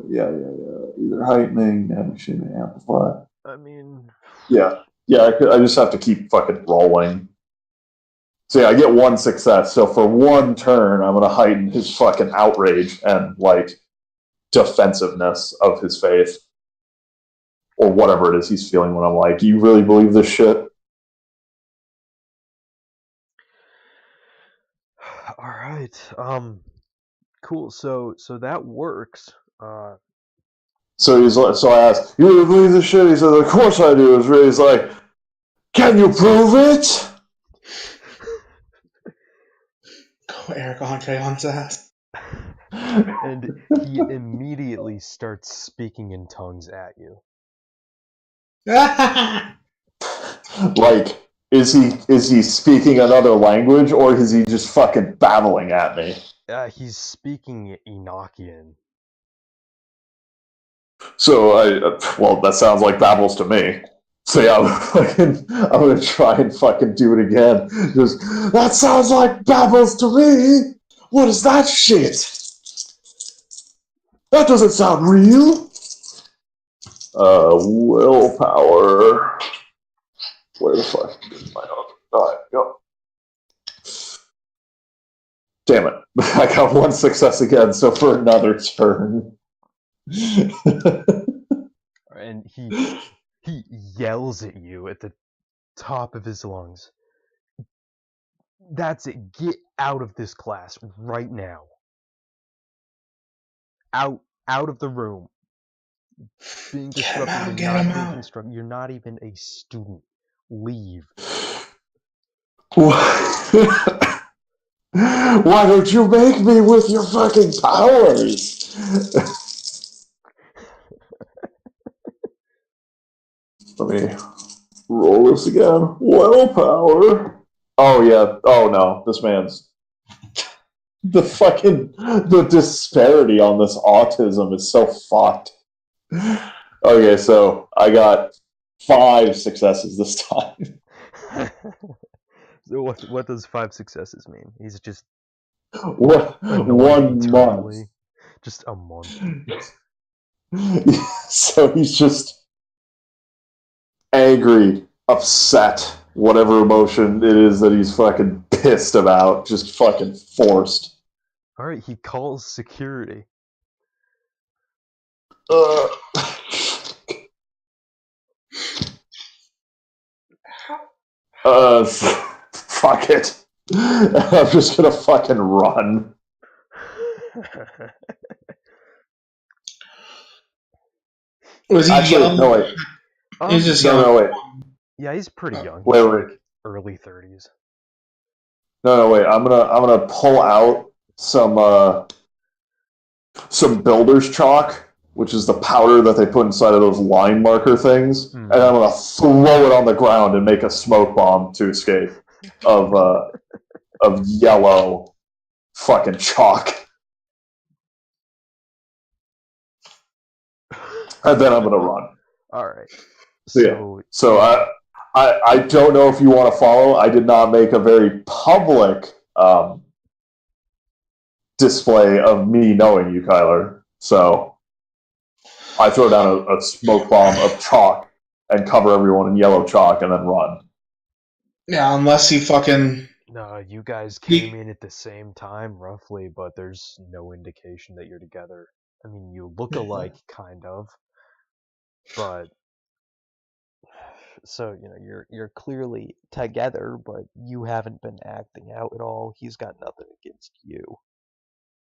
[SPEAKER 2] Yeah. Either heightening, damaging, amplify.
[SPEAKER 1] I mean,
[SPEAKER 2] Yeah. I just have to keep fucking rolling. So yeah, I get 1 success. So for 1 turn, I'm gonna heighten his fucking outrage and like defensiveness of his faith, or whatever it is he's feeling when I'm like, you really believe this shit?
[SPEAKER 1] all right. Cool. So that works.
[SPEAKER 2] So I asked, you really believe this shit? He said, of course I do. He's like, can you prove it?
[SPEAKER 4] Eric Andre on his ass.
[SPEAKER 1] And he immediately starts speaking in tongues at you.
[SPEAKER 2] Like, is he speaking another language, or is he just fucking babbling at me?
[SPEAKER 1] He's speaking Enochian.
[SPEAKER 2] So well, that sounds like babbles to me. So yeah, I'm gonna try and fucking do it again. Just, that sounds like babbles to me. What is that shit? That doesn't sound real. Willpower. Where the fuck is my note? Alright, go. Damn it. I got one success again, so for another turn.
[SPEAKER 1] And he yells at you at the top of his lungs. That's it. Get out of this class right now. Out of the room. Being disruptive. You're not even a student. Leave.
[SPEAKER 2] Why don't you make me with your fucking powers? Let me roll this again. Willpower. Oh yeah. Oh no. This man's the disparity on this autism is so fucked. Okay, so I got 5 successes this time.
[SPEAKER 1] So what does 5 successes mean? He's just
[SPEAKER 2] One month.
[SPEAKER 1] Just a month.
[SPEAKER 2] So he's just angry, upset, whatever emotion it is that he's fucking pissed about, just fucking forced.
[SPEAKER 1] Alright, he calls security.
[SPEAKER 2] Fuck it. I'm just gonna fucking run.
[SPEAKER 4] Was he
[SPEAKER 2] Actually,
[SPEAKER 4] young?
[SPEAKER 2] no, wait.
[SPEAKER 4] He's just young.
[SPEAKER 2] No, wait.
[SPEAKER 1] Yeah, he's pretty young.
[SPEAKER 2] Wait,
[SPEAKER 1] He's
[SPEAKER 2] wait.
[SPEAKER 1] like early 30s.
[SPEAKER 2] No, wait. I'm gonna pull out some builder's chalk, which is the powder that they put inside of those line marker things, and I'm gonna throw it on the ground and make a smoke bomb to escape of yellow fucking chalk. And then I'm gonna run.
[SPEAKER 1] Alright.
[SPEAKER 2] So I don't know if you want to follow. I did not make a very public display of me knowing you, Kyler. So I throw down a smoke bomb of chalk and cover everyone in yellow chalk and then run.
[SPEAKER 4] Yeah, unless he fucking...
[SPEAKER 1] No, you guys came in at the same time, roughly, but there's no indication that you're together. I mean, you look alike, kind of, but... So, you're clearly together, but you haven't been acting out at all. He's got nothing against you.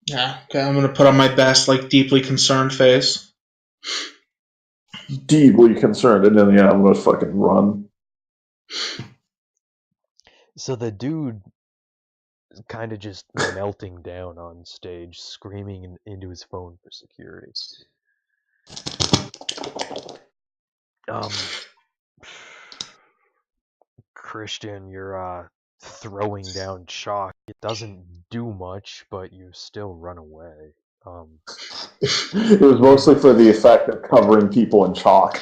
[SPEAKER 4] Yeah, okay, I'm gonna put on my best, deeply concerned face.
[SPEAKER 2] Deeply concerned, and then, yeah, I'm gonna fucking run.
[SPEAKER 1] So the dude is kind of just melting down on stage, screaming into his phone for security. Christian, you're throwing down chalk. It doesn't do much, but you still run away.
[SPEAKER 2] It was mostly for the effect of covering people in chalk.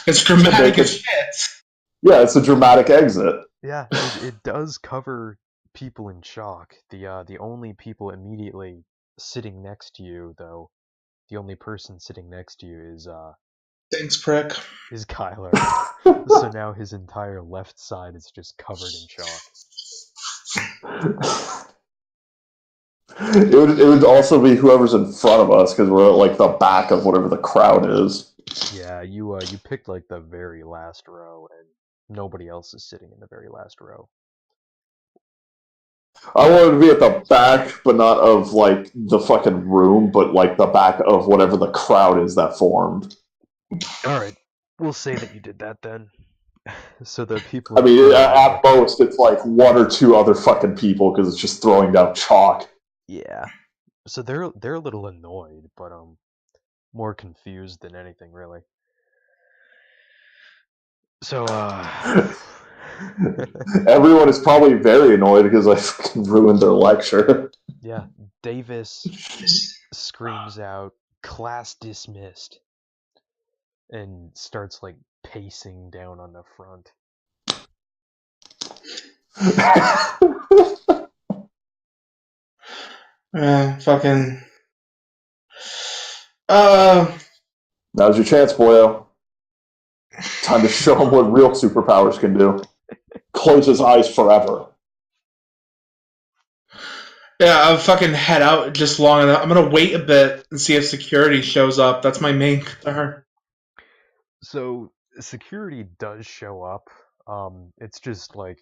[SPEAKER 4] It's dramatic as shit.
[SPEAKER 2] Yeah, it's a dramatic exit.
[SPEAKER 1] Yeah, it does cover people in chalk. The only people immediately sitting next to you, though, the only person sitting next to you is
[SPEAKER 4] Thanks, prick.
[SPEAKER 1] Is Kyler. So now his entire left side is just covered in chalk.
[SPEAKER 2] It would also be whoever's in front of us, because we're at the back of whatever the crowd is.
[SPEAKER 1] Yeah, you picked the very last row, and nobody else is sitting in the very last row.
[SPEAKER 2] I wanted to be at the back, but not of the fucking room, but the back of whatever the crowd is that formed.
[SPEAKER 1] Alright, we'll say that you did that then. So the people
[SPEAKER 2] I
[SPEAKER 1] in
[SPEAKER 2] mean,
[SPEAKER 1] front of you,
[SPEAKER 2] at most, it's like one or two other fucking people because it's just throwing down chalk.
[SPEAKER 1] yeah. So they're a little annoyed, but more confused than anything really. So
[SPEAKER 2] Everyone is probably very annoyed because I fucking ruined their lecture.
[SPEAKER 1] yeah, Davis screams out, "Class dismissed," and starts like pacing down on the front.
[SPEAKER 4] Fucking.
[SPEAKER 2] Now's your chance, boyo. Time to show him what real superpowers can do. Close his eyes forever.
[SPEAKER 4] Yeah, I'll fucking head out just long enough. I'm gonna wait a bit and see if security shows up. That's my main concern.
[SPEAKER 1] So security does show up. It's just like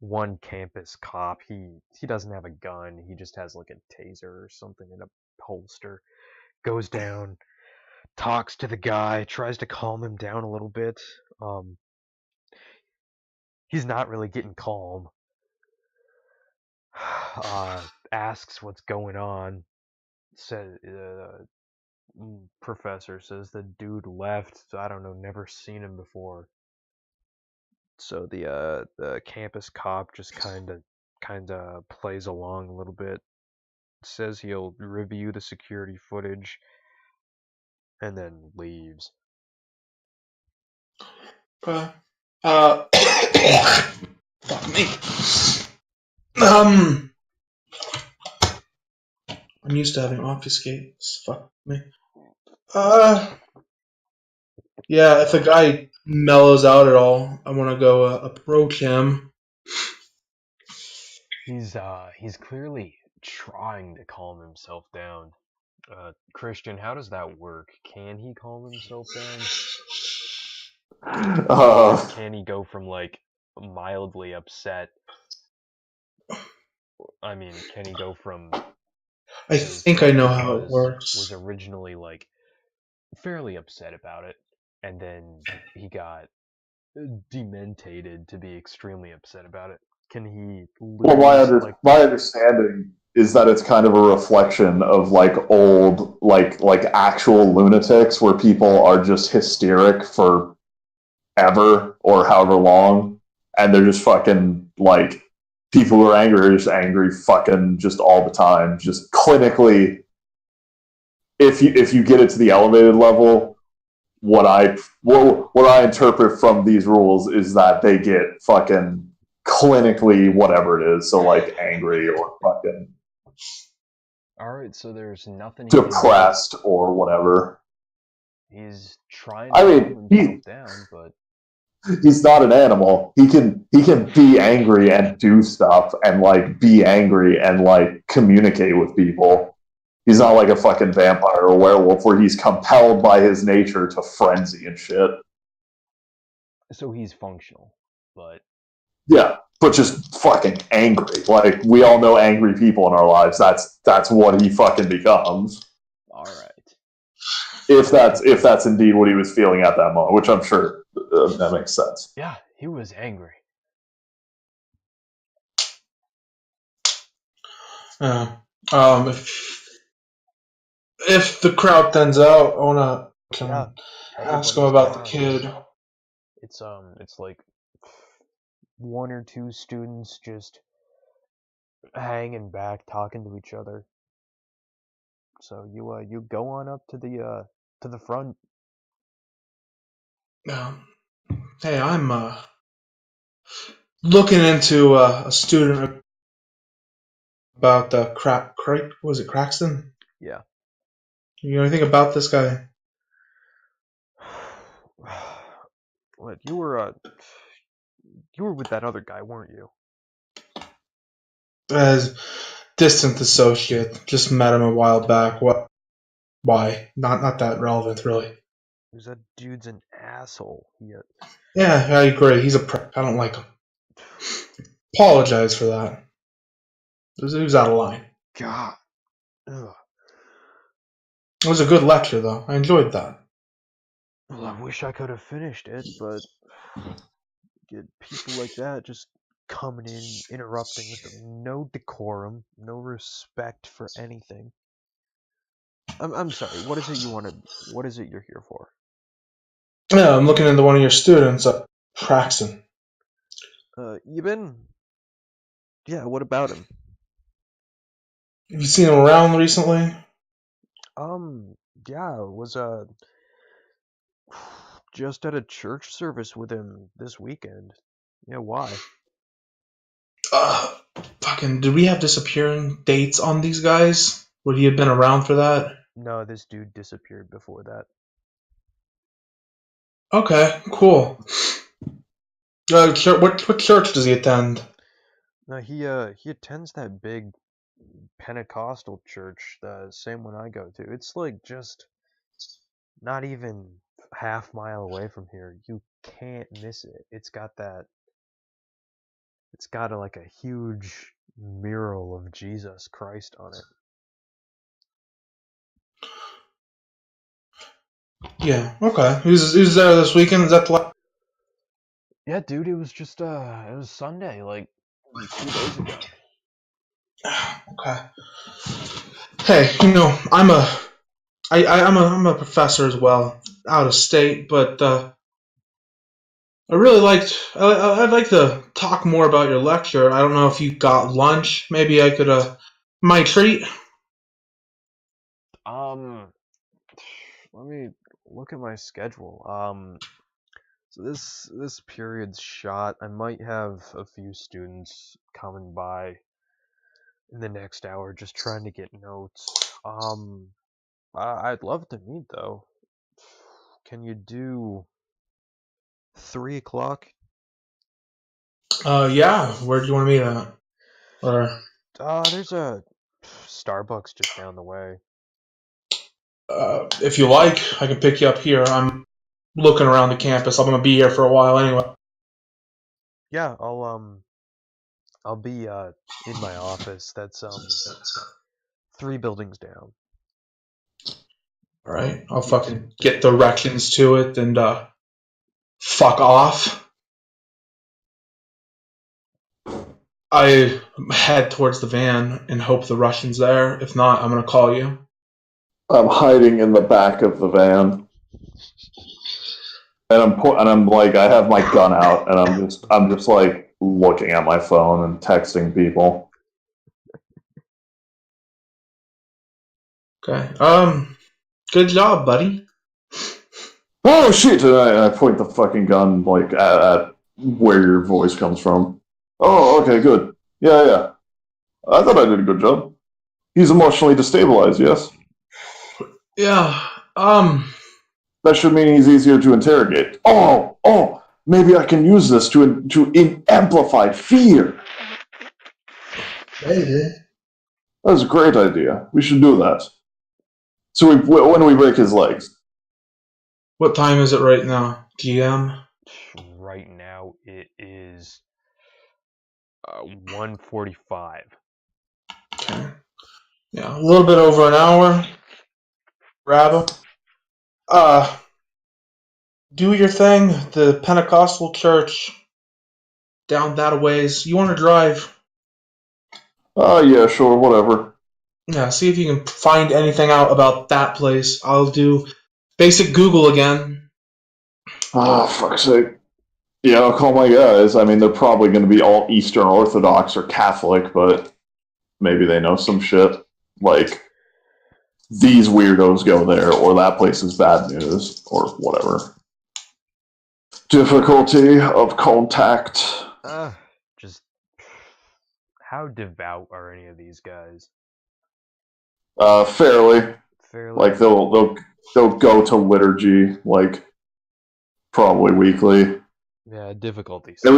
[SPEAKER 1] one campus cop. He doesn't have a gun. He just has like a taser or something in a holster. Goes down, talks to the guy, tries to calm him down a little bit. He's not really getting calm. Asks what's going on. Says professor says the dude left. I don't know, never seen him before. So the campus cop just kind of plays along a little bit. Says he'll review the security footage and then leaves.
[SPEAKER 4] Fuck me. I'm used to having obfuscates. Fuck me. Yeah, if a guy mellows out at all, I want to go approach him.
[SPEAKER 1] He's clearly trying to calm himself down. Christian, how does that work? Can he calm himself down? Can he go from like mildly upset? I mean, can he go from
[SPEAKER 4] I think I know how it works.
[SPEAKER 1] was originally like fairly upset about it, and then he got dementated to be extremely upset about it? Can he lose
[SPEAKER 2] Well, my understanding is that it's kind of a reflection of like old, like actual lunatics where people are just hysteric for ever or however long, and they're just fucking like people who are angry are just angry fucking just all the time, just clinically. If you get it to the elevated level, what I interpret from these rules is that they get fucking clinically whatever it is, so like angry or fucking
[SPEAKER 1] Alright, so there's nothing he
[SPEAKER 2] depressed or whatever.
[SPEAKER 1] He's trying
[SPEAKER 2] I
[SPEAKER 1] to
[SPEAKER 2] mean,
[SPEAKER 1] calm himself down, but
[SPEAKER 2] he's not an animal. He can be angry and do stuff and like be angry and like communicate with people. He's not like a fucking vampire or werewolf where he's compelled by his nature to frenzy and shit.
[SPEAKER 1] so he's functional, but
[SPEAKER 2] Yeah, but just fucking angry. Like we all know angry people in our lives. That's what he fucking becomes.
[SPEAKER 1] all right.
[SPEAKER 2] If that's indeed what he was feeling at that moment, which I'm sure that makes sense.
[SPEAKER 1] Yeah, he was angry.
[SPEAKER 4] If the crowd thins out, I wanna
[SPEAKER 1] Yeah,
[SPEAKER 4] ask him
[SPEAKER 1] everybody's
[SPEAKER 4] about the
[SPEAKER 1] gone.
[SPEAKER 4] kid.
[SPEAKER 1] It's like one or two students just hanging back, talking to each other. So you go on up to the front.
[SPEAKER 4] Hey, I'm looking into a student about was it Craxton?
[SPEAKER 1] Yeah.
[SPEAKER 4] You know anything about this guy?
[SPEAKER 1] What you were with that other guy, weren't you?
[SPEAKER 4] As distant associate, just met him a while back. What? Why? Not that relevant, really.
[SPEAKER 1] Because that dude's an asshole.
[SPEAKER 4] Yeah, I agree. He's a prick. I don't like him. Apologize for that. He was out of line.
[SPEAKER 1] God. Ugh.
[SPEAKER 4] It was a good lecture, though. I enjoyed that.
[SPEAKER 1] Well, I wish I could have finished it, but get people like that just coming in, interrupting with no decorum, no respect for anything. I'm sorry. What is it you want to? What is it you're here for?
[SPEAKER 4] Yeah, I'm looking into one of your students, Praxton.
[SPEAKER 1] You been? Yeah. What about him?
[SPEAKER 4] Have you seen him around recently?
[SPEAKER 1] Um. Yeah. Was just at a church service with him this weekend. Yeah. Why?
[SPEAKER 4] Uh, Fucking, did we have disappearing dates on these guys? Would he have been around for that?
[SPEAKER 1] No, this dude disappeared before that.
[SPEAKER 4] Okay, cool. What church does he attend?
[SPEAKER 1] No, he attends that big Pentecostal church, the same one I go to. It's like just not even half-mile away from here. You can't miss it. It's got that. It's got like a huge mural of Jesus Christ on it.
[SPEAKER 4] Yeah, okay. Who's there this weekend? Is that the
[SPEAKER 1] Yeah, dude, it was just it was Sunday, like 2 days ago.
[SPEAKER 4] Okay. Hey, I'm a professor as well, out of state, but I'd like to talk more about your lecture. I don't know if you got lunch. Maybe I could my treat.
[SPEAKER 1] Um, let me look at my schedule. So this period's shot. I might have a few students coming by in the next hour, just trying to get notes. I'd love to meet though. Can you do 3 o'clock?
[SPEAKER 4] Yeah. Where do you want to meet at? Or
[SPEAKER 1] There's a Starbucks just down the way.
[SPEAKER 4] if you like, I can pick you up here. I'm looking around the campus. I'm gonna be here for a while anyway.
[SPEAKER 1] Yeah, I'll be in my office. That's 3 buildings down.
[SPEAKER 4] All right. I'll fucking get directions to it and fuck off. I head towards the van and hope the Russian's there. If not, I'm gonna call you.
[SPEAKER 2] I'm hiding in the back of the van, and I'm like, I have my gun out, and I'm just like looking at my phone and texting people.
[SPEAKER 4] Okay. Good job, buddy.
[SPEAKER 2] Oh shit! And I point the fucking gun like at where your voice comes from. Oh, okay, good. Yeah, yeah. I thought I did a good job. He's emotionally destabilized, yes?
[SPEAKER 4] Yeah.
[SPEAKER 2] That should mean he's easier to interrogate. Oh, maybe I can use this to amplify fear.
[SPEAKER 4] Maybe.
[SPEAKER 2] That's a great idea. We should do that. So when we break his legs.
[SPEAKER 4] What time is it right now, GM?
[SPEAKER 1] Right now it is 1:45.
[SPEAKER 4] Okay. Yeah, a little bit over an hour. Grab him. Uh, do your thing. The Pentecostal church down that a ways. You want to drive?
[SPEAKER 2] Yeah, sure, whatever.
[SPEAKER 4] Yeah. See if you can find anything out about that place. I'll do basic Google again.
[SPEAKER 2] Oh, fuck's sake. Yeah, I'll call my guys. I mean, they're probably going to be all Eastern Orthodox or Catholic, but maybe they know some shit. Like, these weirdos go there, or that place is bad news, or whatever. Difficulty of contact.
[SPEAKER 1] Just how devout are any of these guys?
[SPEAKER 2] Fairly.
[SPEAKER 1] Fairly.
[SPEAKER 2] Like they'll go to liturgy like probably weekly.
[SPEAKER 1] Yeah, difficulty
[SPEAKER 2] At
[SPEAKER 1] 7.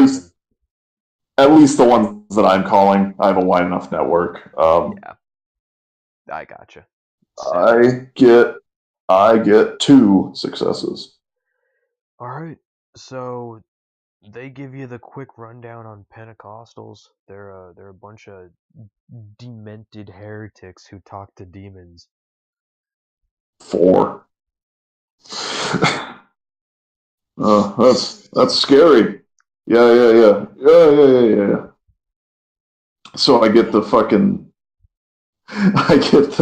[SPEAKER 2] least the ones that I'm calling. I have a wide enough network.
[SPEAKER 1] Yeah, I gotcha. 7.
[SPEAKER 2] I get 2 successes.
[SPEAKER 1] All right, so they give you the quick rundown on Pentecostals. They're a bunch of demented heretics who talk to demons.
[SPEAKER 2] 4. That's scary. Yeah. So I get the fucking, I get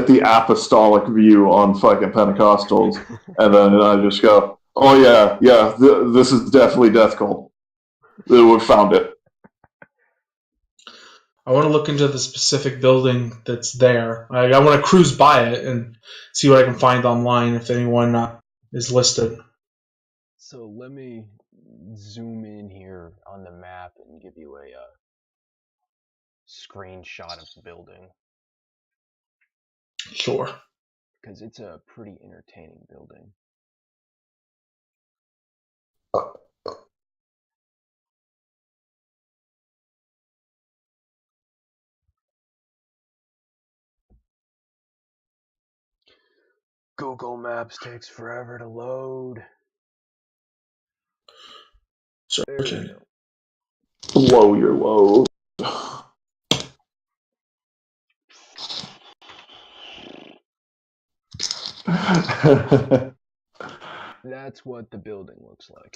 [SPEAKER 2] the apostolic view on fucking Pentecostals, and then I just go, oh yeah, this is definitely Death Cult. We found it.
[SPEAKER 4] I want to look into the specific building that's there. I want to cruise by it and see what I can find online if anyone is listed.
[SPEAKER 1] So let me zoom in here on the map and give you a screenshot of the building,
[SPEAKER 4] Sure.
[SPEAKER 1] because it's a pretty entertaining building. Google Maps takes forever to load. There we
[SPEAKER 4] Searching.
[SPEAKER 1] go.
[SPEAKER 2] Blow your load.
[SPEAKER 1] That's what the building looks like.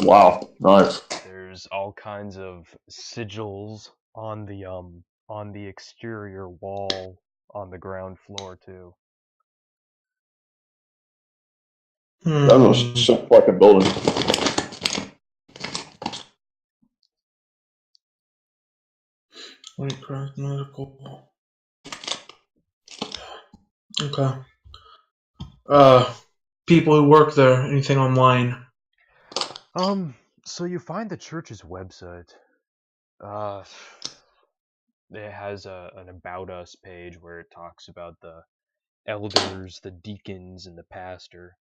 [SPEAKER 2] Wow, nice.
[SPEAKER 1] There's all kinds of sigils on the exterior wall on the ground floor too.
[SPEAKER 2] That was so fucking building.
[SPEAKER 4] Minecraft medical. Okay. People who work there, anything online?
[SPEAKER 1] So you find the church's website. It has an About Us page where it talks about the elders, the deacons, and the pastor.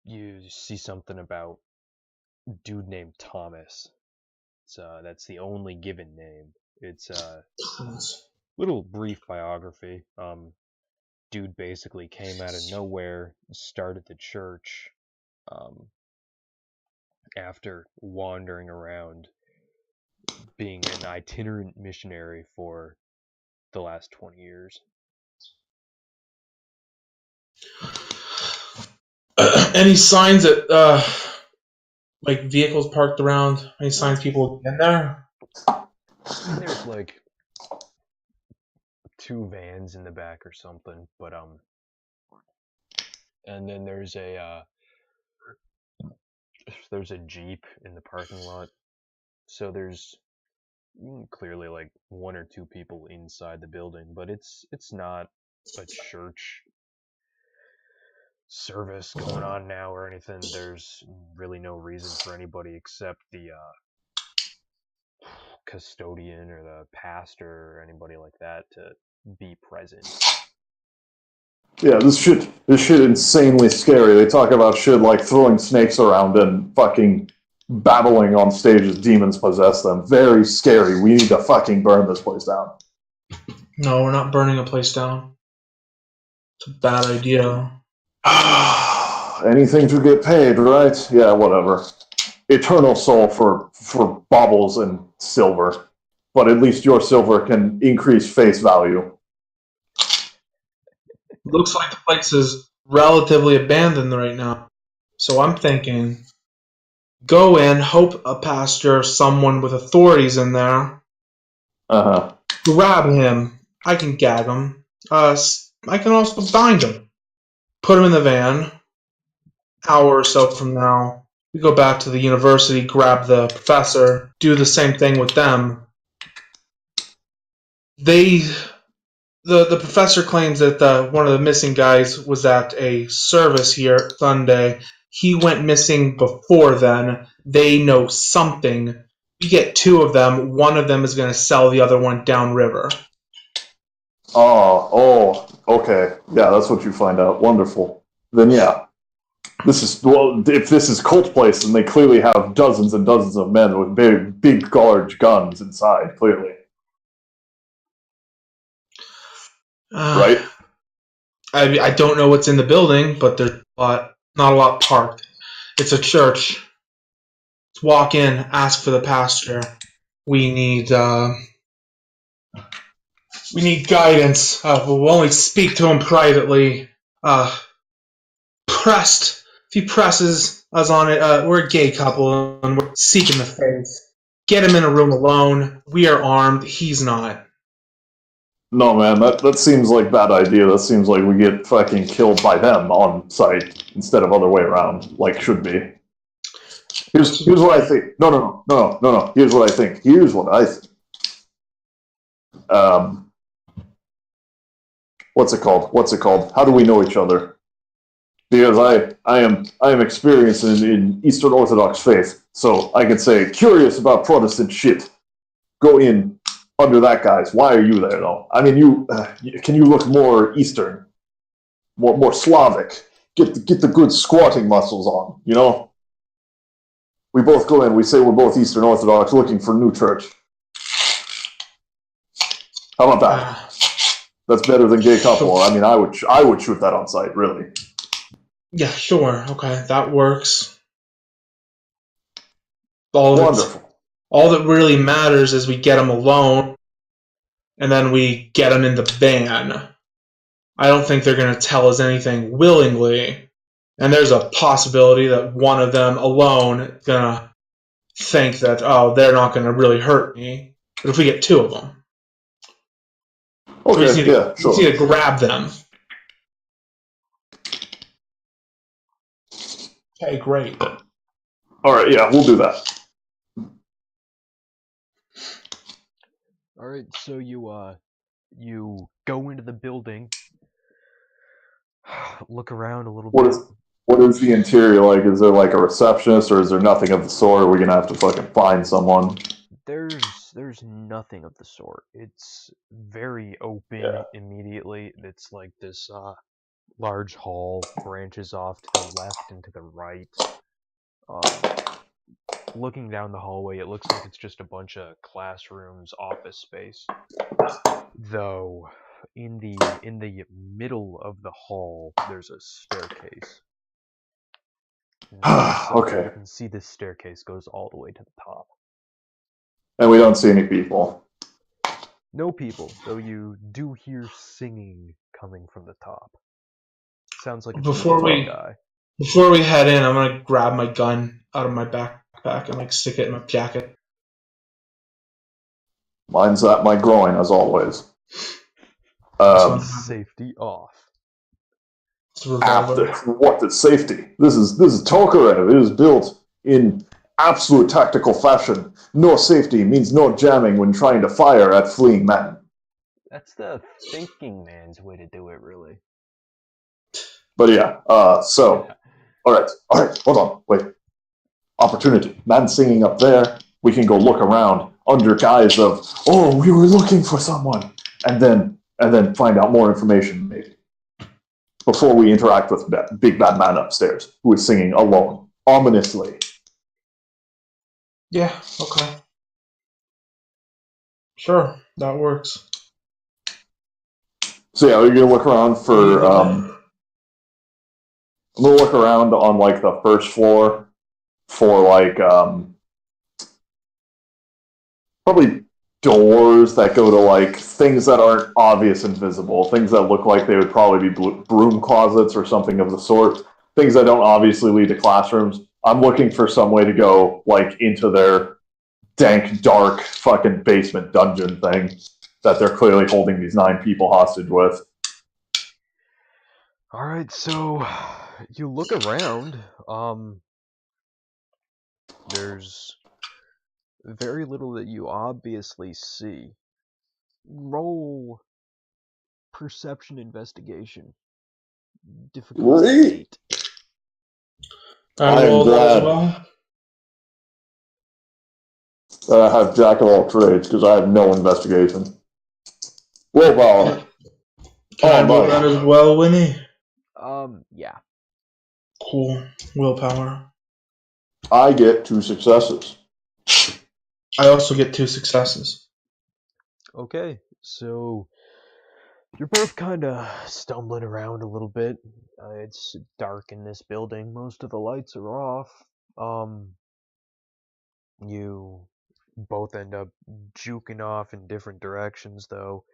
[SPEAKER 1] You see something about a dude named Thomas. That's the only given name. It's a little brief biography. Dude basically came out of nowhere, started the church, after wandering around being an itinerant missionary for the last 20 years.
[SPEAKER 4] Any signs that like vehicles parked around? Any signs people in there?
[SPEAKER 1] I mean, there's like 2 vans in the back or something, but and then there's a Jeep in the parking lot. So there's clearly like 1 or 2 people inside the building, but it's not a church service going on now or anything. There's really no reason for anybody except the custodian or the pastor or anybody like that to be present.
[SPEAKER 2] Yeah, this shit insanely scary. They talk about shit like throwing snakes around and fucking battling on stage as demons possess them. Very scary. We need to fucking burn this place down.
[SPEAKER 4] No, we're not burning a place down. It's a bad idea.
[SPEAKER 2] Anything to get paid, right? Yeah, whatever. Eternal soul for baubles and silver. But at least your silver can increase face value.
[SPEAKER 4] Looks like the place is relatively abandoned right now. So I'm thinking, go in, hope a pastor, someone with authorities in there, grab him. I can gag him. I can also bind him. Put him in the van. Hour or so from now, we go back to the university, grab the professor, do the same thing with them. The professor claims that one of the missing guys was at a service here Sunday. He went missing before then. They know something. We get 2 of them. One of them is going to sell the other one downriver.
[SPEAKER 2] Oh, okay. Yeah, that's what you find out. Wonderful. Then yeah. If this is cult place, then they clearly have dozens and dozens of men with big, large guns inside, clearly. Right?
[SPEAKER 4] I don't know what's in the building, but there's not a lot parked. It's a church. Let's walk in, ask for the pastor. We need We need guidance. We'll only speak to him privately. Pressed. If he presses us on it, we're a gay couple and we're seeking the faith. Get him in a room alone. We are armed. He's not.
[SPEAKER 2] No, man, that seems like a bad idea. That seems like we get fucking killed by them on site instead of other way around, like should be. Here's what I think. No. Here's what I think. What's it called? How do we know each other? Because I am experienced in Eastern Orthodox faith, so I can say curious about Protestant shit. Go in under that guise. Why are you there though? I mean, can you look more Eastern, more Slavic? Get the good squatting muscles on. You know. We both go in. We say we're both Eastern Orthodox, looking for new church. How about that? That's better than gay couple. I mean, I would shoot that on sight, really.
[SPEAKER 4] Yeah, sure. Okay, that works.
[SPEAKER 2] Wonderful.
[SPEAKER 4] All that really matters is we get him alone, and then we get him in the van. I don't think they're going to tell us anything willingly, and there's a possibility that one of them alone is going to think that, oh, they're not going to really hurt me. But if we get two of them,
[SPEAKER 2] okay,
[SPEAKER 4] we just need to
[SPEAKER 2] sure.
[SPEAKER 4] grab them. Okay, great.
[SPEAKER 2] All right, yeah, we'll do that.
[SPEAKER 1] All right, so you go into the building, look around a little bit.
[SPEAKER 2] What is the interior like? Is there like a receptionist, or is there nothing of the sort? Are we gonna have to fucking find someone?
[SPEAKER 1] There's nothing of the sort. It's very open immediately. It's like this large hall branches off to the left and to the right. Looking down the hallway, it looks like it's just a bunch of classrooms, office space. Though in the middle of the hall, there's a staircase.
[SPEAKER 2] Okay.
[SPEAKER 1] You can see this staircase goes all the way to the top.
[SPEAKER 2] And we don't see any people.
[SPEAKER 1] No people, though you do hear singing coming from the top. Sounds like it's
[SPEAKER 4] Before
[SPEAKER 1] a guy.
[SPEAKER 4] Before we head in, I'm gonna grab my gun out of my backpack and like stick it in my jacket.
[SPEAKER 2] Mine's at my groin, as always.
[SPEAKER 1] Safety off.
[SPEAKER 4] It's a revolver.
[SPEAKER 2] What is safety? This is Tokarev. It is built in absolute tactical fashion. No safety means no jamming when trying to fire at fleeing men.
[SPEAKER 1] That's the thinking man's way to do it, really.
[SPEAKER 2] But yeah, all right, hold on, wait. Opportunity. Man singing up there. We can go look around under guise of, oh, we were looking for someone, and then find out more information, maybe. Before we interact with Big Bad Man upstairs, who is singing alone, ominously.
[SPEAKER 4] Yeah, okay. Sure, that works.
[SPEAKER 2] So yeah, we're gonna look around for. I'm gonna look around on like the first floor for like probably doors that go to like things that aren't obvious and visible, things that look like they would probably be broom closets or something of the sort, things that don't obviously lead to classrooms. I'm looking for some way to go like into their dank, dark fucking basement dungeon thing that they're clearly holding these 9 people hostage with.
[SPEAKER 1] Alright, so you look around. There's very little that you obviously see. Roll perception investigation. Difficulty 8.
[SPEAKER 4] I rolled that as well.
[SPEAKER 2] I have jack of all trades because I have no investigation. Willpower.
[SPEAKER 4] Can I roll that as well, Winnie?
[SPEAKER 1] Yeah.
[SPEAKER 4] Cool. Willpower.
[SPEAKER 2] I get 2 successes.
[SPEAKER 4] I also get 2 successes.
[SPEAKER 1] Okay, so you're both kind of stumbling around a little bit. It's dark in this building. Most of the lights are off. You both end up juking off in different directions, though,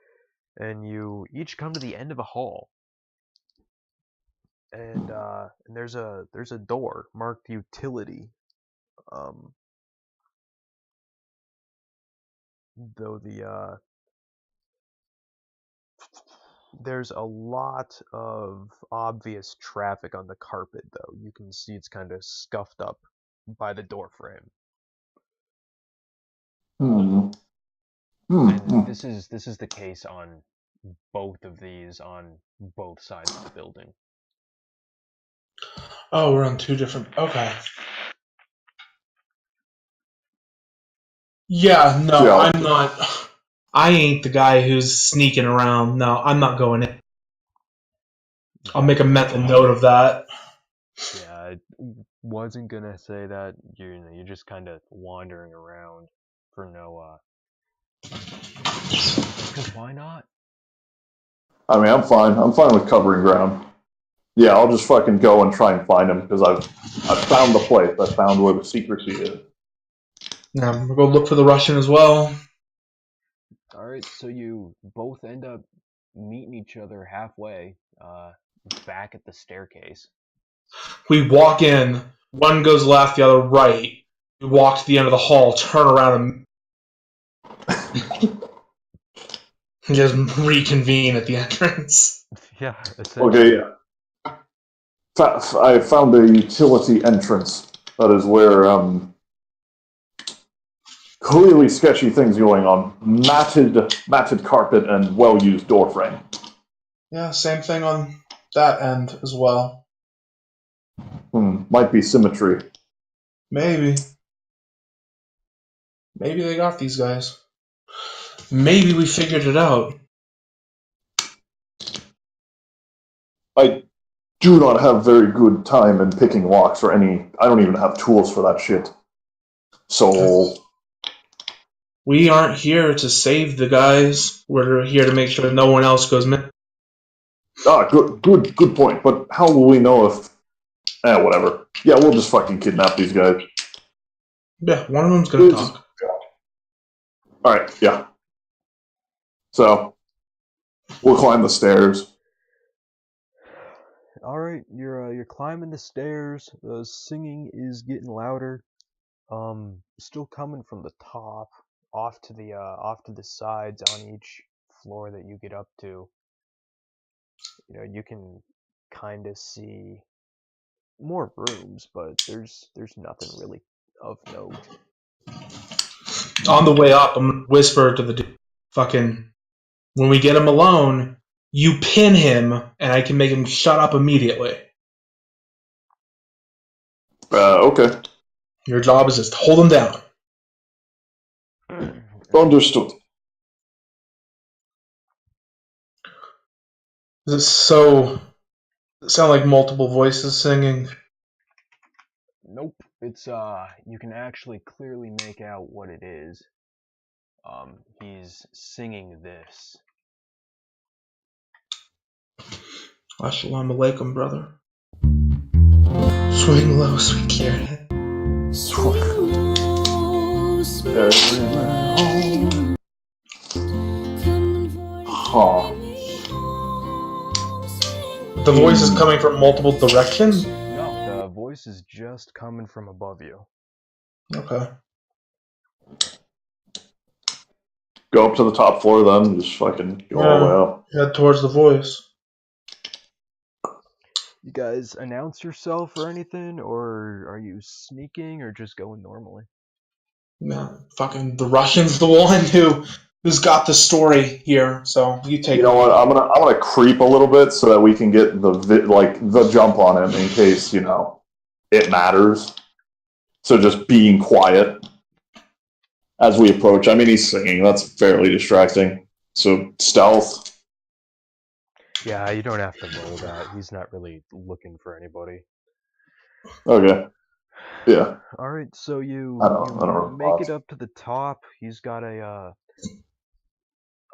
[SPEAKER 1] and you each come to the end of a hall. And there's a door marked utility. Though there's a lot of obvious traffic on the carpet, though. You can see it's kind of scuffed up by the door frame.
[SPEAKER 2] Hmm.
[SPEAKER 1] And this is the case on both of these on both sides of the building.
[SPEAKER 4] Oh, we're on two different. Okay. Yeah, no,
[SPEAKER 2] Yeah.
[SPEAKER 4] I'm not. I ain't the guy who's sneaking around. No, I'm not going in. I'll make a mental note of that.
[SPEAKER 1] Yeah, I wasn't gonna say that. You're just kind of wandering around for no. Because why not?
[SPEAKER 2] I mean, I'm fine. I'm fine with covering ground. Yeah, I'll just fucking go and try and find him because I've found the place. I found where the secrecy is.
[SPEAKER 4] Now we'll go look for the Russian as well.
[SPEAKER 1] All right, so you both end up meeting each other halfway, back at the staircase.
[SPEAKER 4] We walk in. One goes left, the other right. We walk to the end of the hall, turn around, and just reconvene at the entrance.
[SPEAKER 1] Yeah, essentially.
[SPEAKER 2] Okay, yeah. I found a utility entrance. That is where clearly sketchy things going on. Matted carpet and well-used door frame.
[SPEAKER 4] Yeah, same thing on that end as well.
[SPEAKER 2] Might be symmetry.
[SPEAKER 4] Maybe. Maybe they got these guys. Maybe we figured it out.
[SPEAKER 2] I do not have very good time in picking locks or any. I don't even have tools for that shit. So
[SPEAKER 4] We aren't here to save the guys. We're here to make sure no one else goes missing.
[SPEAKER 2] good point. But how will we know if? Whatever. Yeah, we'll just fucking kidnap these guys.
[SPEAKER 4] Yeah, one of them's gonna talk.
[SPEAKER 2] All right. Yeah. So we'll climb the stairs.
[SPEAKER 1] All right, you're climbing the stairs. The singing is getting louder. Still coming from the top, off to the sides on each floor that you get up to. You can kind of see more rooms, but there's nothing really of note.
[SPEAKER 4] On the way up, I'm gonna whisper to the dude, fucking, when we get him alone, you pin him, and I can make him shut up immediately.
[SPEAKER 2] Okay.
[SPEAKER 4] Your job is just to hold him down.
[SPEAKER 2] Understood.
[SPEAKER 4] Does it sound like multiple voices singing?
[SPEAKER 1] Nope. It's you can actually clearly make out what it is. He's singing this.
[SPEAKER 4] Assalamu alaikum, brother. Swing low, sweet Kieran.
[SPEAKER 2] Huh.
[SPEAKER 4] The voice is coming from multiple directions?
[SPEAKER 1] No, the voice is just coming from above you.
[SPEAKER 4] Okay.
[SPEAKER 2] Go up to the top floor then, just fucking go all the way up.
[SPEAKER 4] Head towards the voice.
[SPEAKER 1] You guys announce yourself or anything, or are you sneaking or just going normally?
[SPEAKER 4] Yeah, fucking the Russian's the one who's got the story here, so you take
[SPEAKER 2] You know what? I'm gonna creep a little bit so that we can get the jump on him in case it matters. So just being quiet as we approach. I mean, he's singing. That's fairly distracting. So stealth.
[SPEAKER 1] Yeah, you don't have to roll that. He's not really looking for anybody.
[SPEAKER 2] Okay. Yeah.
[SPEAKER 1] All right, so you
[SPEAKER 2] I don't
[SPEAKER 1] make it up to the top. He's got a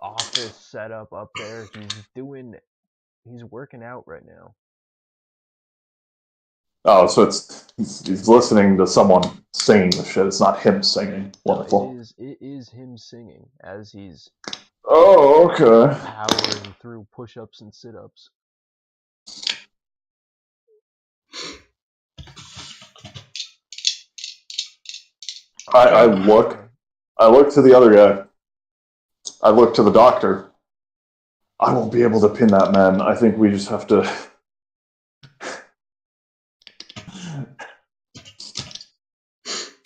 [SPEAKER 1] office set up there. He's working out right now.
[SPEAKER 2] Oh, so he's listening to someone singing the shit. It's not him singing. Wonderful.
[SPEAKER 1] No, it is him singing as he's
[SPEAKER 2] Oh, okay.
[SPEAKER 1] powering through push-ups and sit-ups.
[SPEAKER 2] I look to the other guy. I look to the doctor. I won't be able to pin that man. I think we just have to.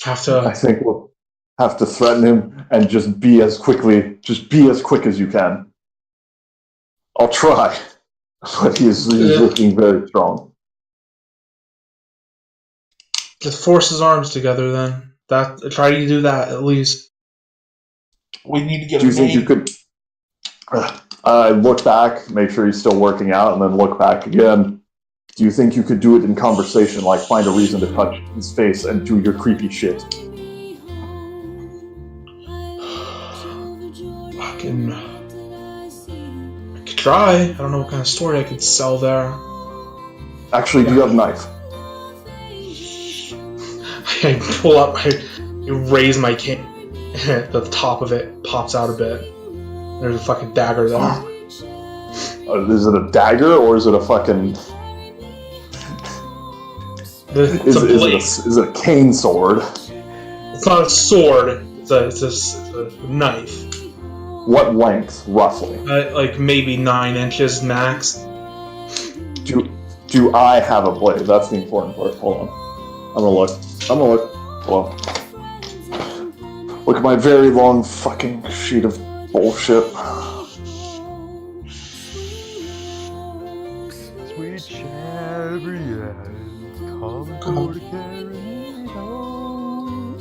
[SPEAKER 2] I think we'll have to threaten him and just be as quick as you can. I'll try, but he's looking very strong.
[SPEAKER 4] Just force his arms together then. Try to do that at least. We need to get.
[SPEAKER 2] Do you think you could? I look back, make sure he's still working out, and then look back again. Do you think you could do it in conversation, like find a reason to touch his face and do your creepy shit?
[SPEAKER 4] Fucking. I could try. I don't know what kind of story I could sell there.
[SPEAKER 2] Actually, do you have a knife?
[SPEAKER 4] I pull up, I raise my cane. The top of it pops out a bit. There's a fucking dagger there.
[SPEAKER 2] Is it a dagger or is it a fucking? Is it a cane sword?
[SPEAKER 4] It's not a sword. It's a knife.
[SPEAKER 2] What length, roughly?
[SPEAKER 4] Like maybe 9 inches max.
[SPEAKER 2] Do I have a blade? That's the important part. Hold on. I'm gonna look. Hold on. Look at my very long fucking sheet of bullshit.
[SPEAKER 1] Sweet chariot, come to carry me home.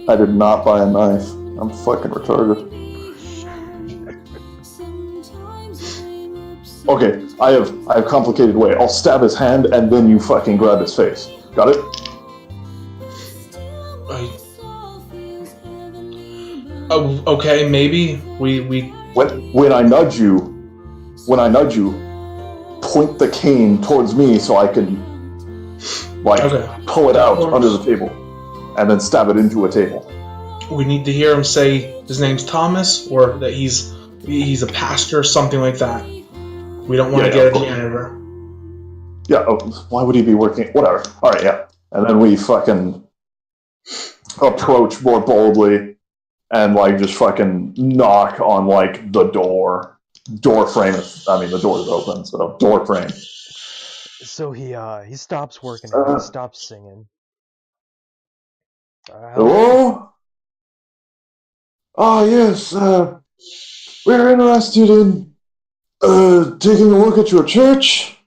[SPEAKER 2] I did not buy a knife. I'm fucking retarded. Okay, I have a complicated way. I'll stab his hand and then you fucking grab his face. Got it?
[SPEAKER 4] Okay, maybe we.
[SPEAKER 2] When I nudge you, point the cane towards me so I can pull it out under the table, and then stab it into a table.
[SPEAKER 4] We need to hear him say his name's Thomas, or that he's a pastor, or something like that. We don't want to get a janitor.
[SPEAKER 2] Yeah. Oh, why would he be working? Whatever. All right. Yeah. And then we fucking approach more boldly. And just fucking knock on the door frame. I mean, the door's open, so door frame.
[SPEAKER 1] So he stops working out. He stops singing.
[SPEAKER 2] Hello? Ah, yes. We're interested in taking a look at your church.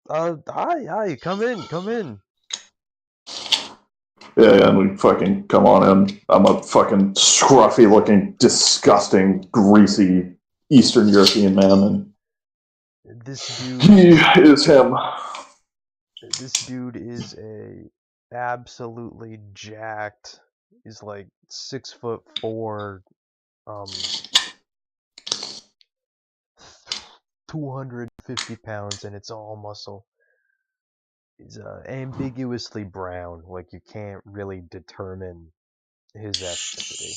[SPEAKER 1] Hi, come in.
[SPEAKER 2] Yeah, and we fucking come on in. I'm a fucking scruffy-looking, disgusting, greasy Eastern European man, and
[SPEAKER 1] this dude.
[SPEAKER 2] He is him.
[SPEAKER 1] This dude is absolutely jacked. He's like 6'4", 250 pounds, and it's all muscle. He's ambiguously brown, like you can't really determine his ethnicity.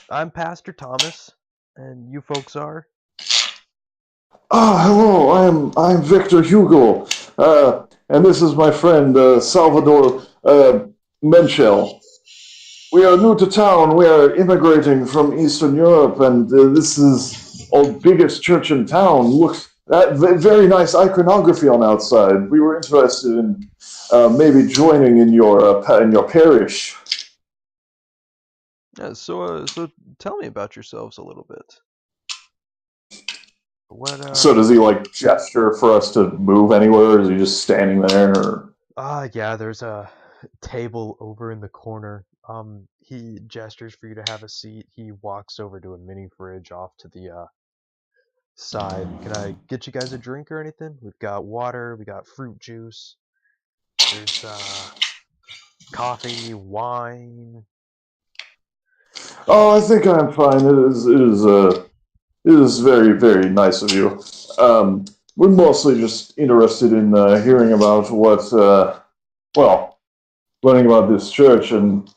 [SPEAKER 1] I'm Pastor Thomas, and you folks are?
[SPEAKER 2] Hello, I'm Victor Hugo, and this is my friend Salvador Menchel. We are new to town. We are immigrating from Eastern Europe, and this is our biggest church in town. Looks very nice iconography on outside. We were interested in maybe joining in your parish.
[SPEAKER 1] Yeah, so tell me about yourselves a little bit. What?
[SPEAKER 2] So does he gesture for us to move anywhere, or is he just standing there? Or?
[SPEAKER 1] Yeah, there's a table over in the corner. He gestures for you to have a seat. He walks over to a mini fridge off to the side. Can I get you guys a drink or anything? We've got water, we got fruit juice. There's coffee, wine.
[SPEAKER 2] Oh, I think I'm fine. It is very, very nice of you. We're mostly just interested in hearing about what, learning about this church and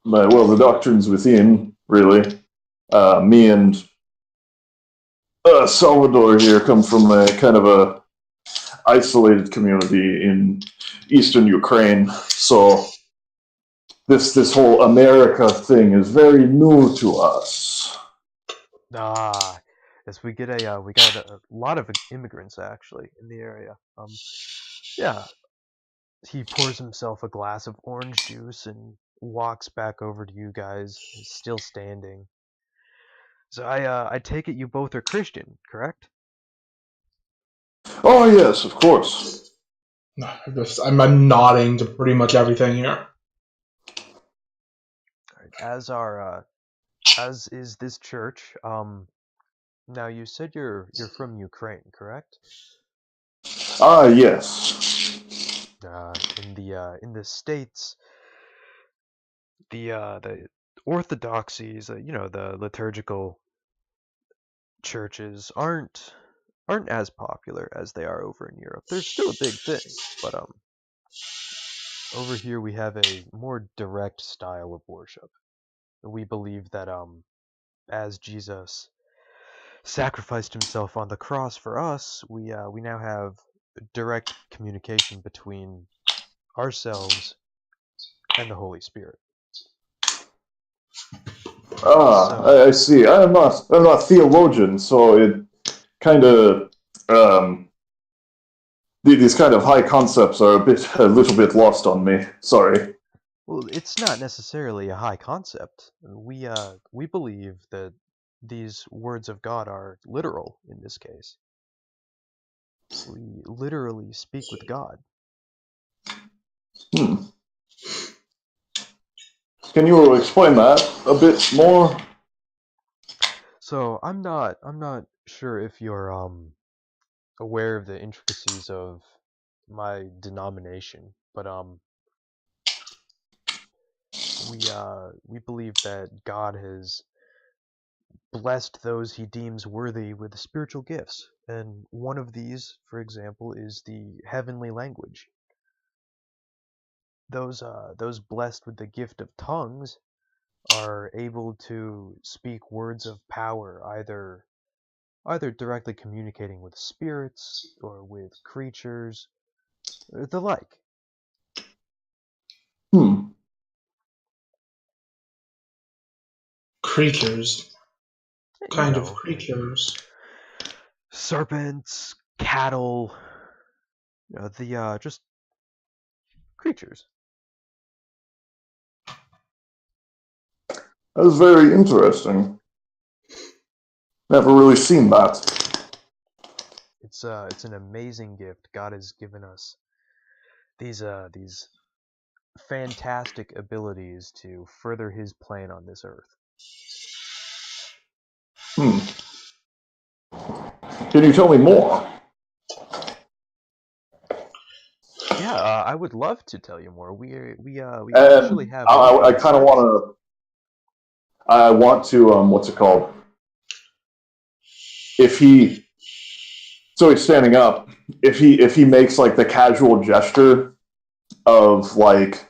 [SPEAKER 2] the doctrines within. Really, me and Salvador here come from a kind of a isolated community in eastern Ukraine, so this whole America thing is very new to us.
[SPEAKER 1] Ah, yes, we got a lot of immigrants actually in the area. Yeah, he pours himself a glass of orange juice and walks back over to you guys, still standing. So I take it you both are Christian, correct?
[SPEAKER 2] Oh yes, of course.
[SPEAKER 4] I'm nodding to pretty much everything here.
[SPEAKER 1] As is this church. Now you said you're from Ukraine, correct?
[SPEAKER 2] Yes.
[SPEAKER 1] In the States, the orthodoxies, the liturgical churches aren't as popular as they are over in Europe. They're still a big thing, but over here we have a more direct style of worship. We believe that as Jesus sacrificed himself on the cross for us, we now have direct communication between ourselves and the Holy Spirit.
[SPEAKER 2] I see. I'm not a theologian, so it kind of these kind of high concepts are a little bit lost on me. Sorry.
[SPEAKER 1] Well, it's not necessarily a high concept. We believe that these words of God are literal in this case. We literally speak with God.
[SPEAKER 2] Can you explain that a bit more?
[SPEAKER 1] So I'm not sure if you're aware of the intricacies of my denomination, but we believe that God has blessed those he deems worthy with spiritual gifts, and one of these, for example, is the heavenly language. Those blessed with the gift of tongues are able to speak words of power, either directly communicating with spirits or with creatures, or the like.
[SPEAKER 4] Creatures.
[SPEAKER 1] You
[SPEAKER 4] Kind of
[SPEAKER 1] know,
[SPEAKER 4] creatures.
[SPEAKER 1] serpents, cattle, just creatures.
[SPEAKER 2] That was very interesting. Never really seen that.
[SPEAKER 1] It's an amazing gift. God has given us these fantastic abilities to further his plan on this earth.
[SPEAKER 2] Can you tell me more?
[SPEAKER 1] Yeah, I would love to tell you more. We actually
[SPEAKER 2] And
[SPEAKER 1] have
[SPEAKER 2] I
[SPEAKER 1] weekend
[SPEAKER 2] kind of
[SPEAKER 1] services.
[SPEAKER 2] I want to what's it called? If he So he's standing up. If he makes like the casual gesture of like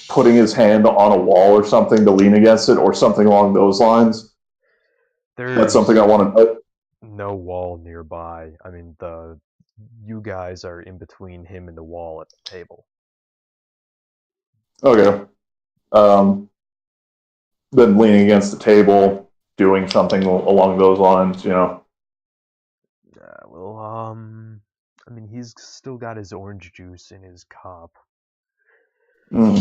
[SPEAKER 2] putting his hand on a wall or something to lean against it or something along those lines, that's something I
[SPEAKER 1] There's
[SPEAKER 2] want to.
[SPEAKER 1] no wall nearby. I mean, you guys are in between him and the wall at the table.
[SPEAKER 2] Okay. Then leaning against the table, doing something along those lines, you know.
[SPEAKER 1] I mean, he's still got his orange juice in his cup. No,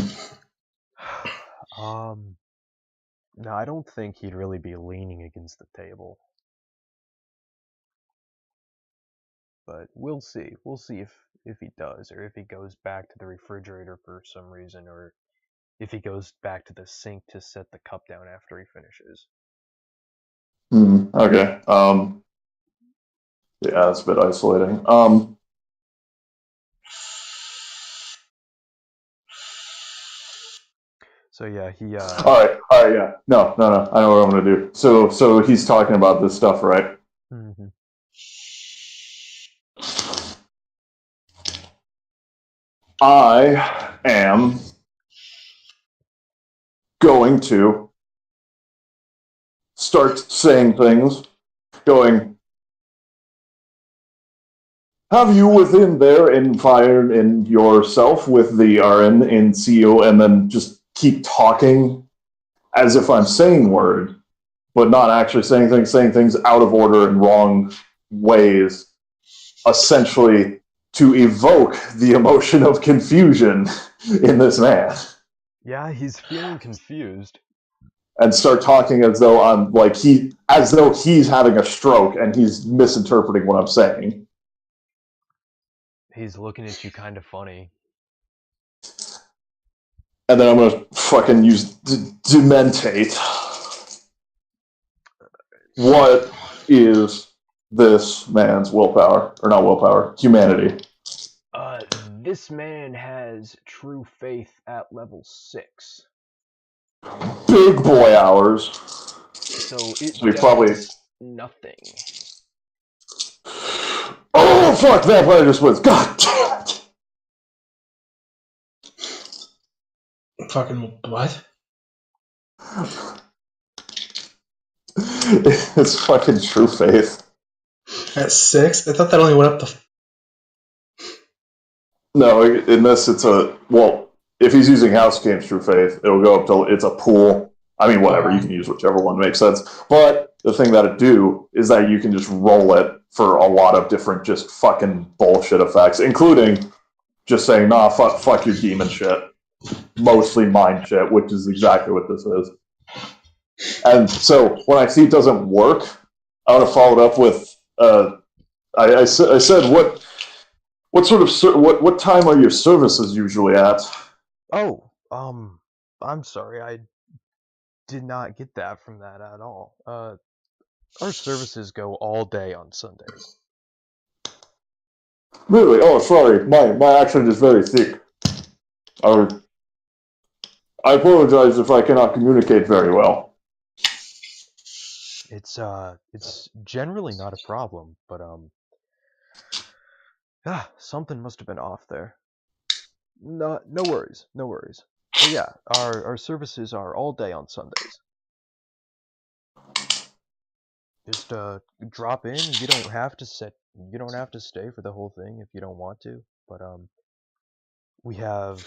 [SPEAKER 1] I don't think he'd really be leaning against the table. But we'll see. We'll see if he does, or if he goes back to the refrigerator for some reason, or if he goes back to the sink to set the cup down after he finishes.
[SPEAKER 2] Okay. Yeah, that's a bit isolating.
[SPEAKER 1] So yeah, he
[SPEAKER 2] All right, yeah. No. I know what I'm gonna do. So he's talking about this stuff, right?
[SPEAKER 1] Mm-hmm.
[SPEAKER 2] I am going to start saying things, going, have you within there inspired in yourself with the RN in CEO, and then just keep talking as if I'm saying word, but not actually saying things out of order and wrong ways, essentially to evoke the emotion of confusion in this man.
[SPEAKER 1] Yeah, he's feeling confused.
[SPEAKER 2] And start talking as though as though he's having a stroke and he's misinterpreting what I'm saying.
[SPEAKER 1] He's looking at you kind of funny.
[SPEAKER 2] And then I'm gonna fucking use dementate. What is this man's willpower? Or not willpower, humanity.
[SPEAKER 1] This man has true faith at level 6.
[SPEAKER 2] Big boy hours.
[SPEAKER 1] So it
[SPEAKER 2] So we
[SPEAKER 1] does
[SPEAKER 2] probably...
[SPEAKER 1] nothing.
[SPEAKER 2] Oh, fuck, vampire just wins. God damn it!
[SPEAKER 4] Fucking what?
[SPEAKER 2] It's fucking true faith.
[SPEAKER 4] At 6? I thought that only went up to...
[SPEAKER 2] No, in this it's a... Well, if he's using House Games True Faith, it'll go up till it's a pool. I mean, whatever, you can use whichever one makes sense. But the thing that it do is that you can just roll it for a lot of different just fucking bullshit effects, including just saying, nah, fuck your demon shit. Mostly mind shit, which is exactly what this is. And so when I see it doesn't work, I want to follow it up with, I said, what sort of, what time are your services usually at?
[SPEAKER 1] Oh, I'm sorry, I did not get that from that at all. Our services go all day on Sundays.
[SPEAKER 2] Really? Oh, sorry, my accent is very thick. I apologize if I cannot communicate very well.
[SPEAKER 1] It's generally not a problem, but something must have been off there. No worries, no worries. But yeah, our services are all day on Sundays. Just drop in. You don't have to stay for the whole thing if you don't want to. But we have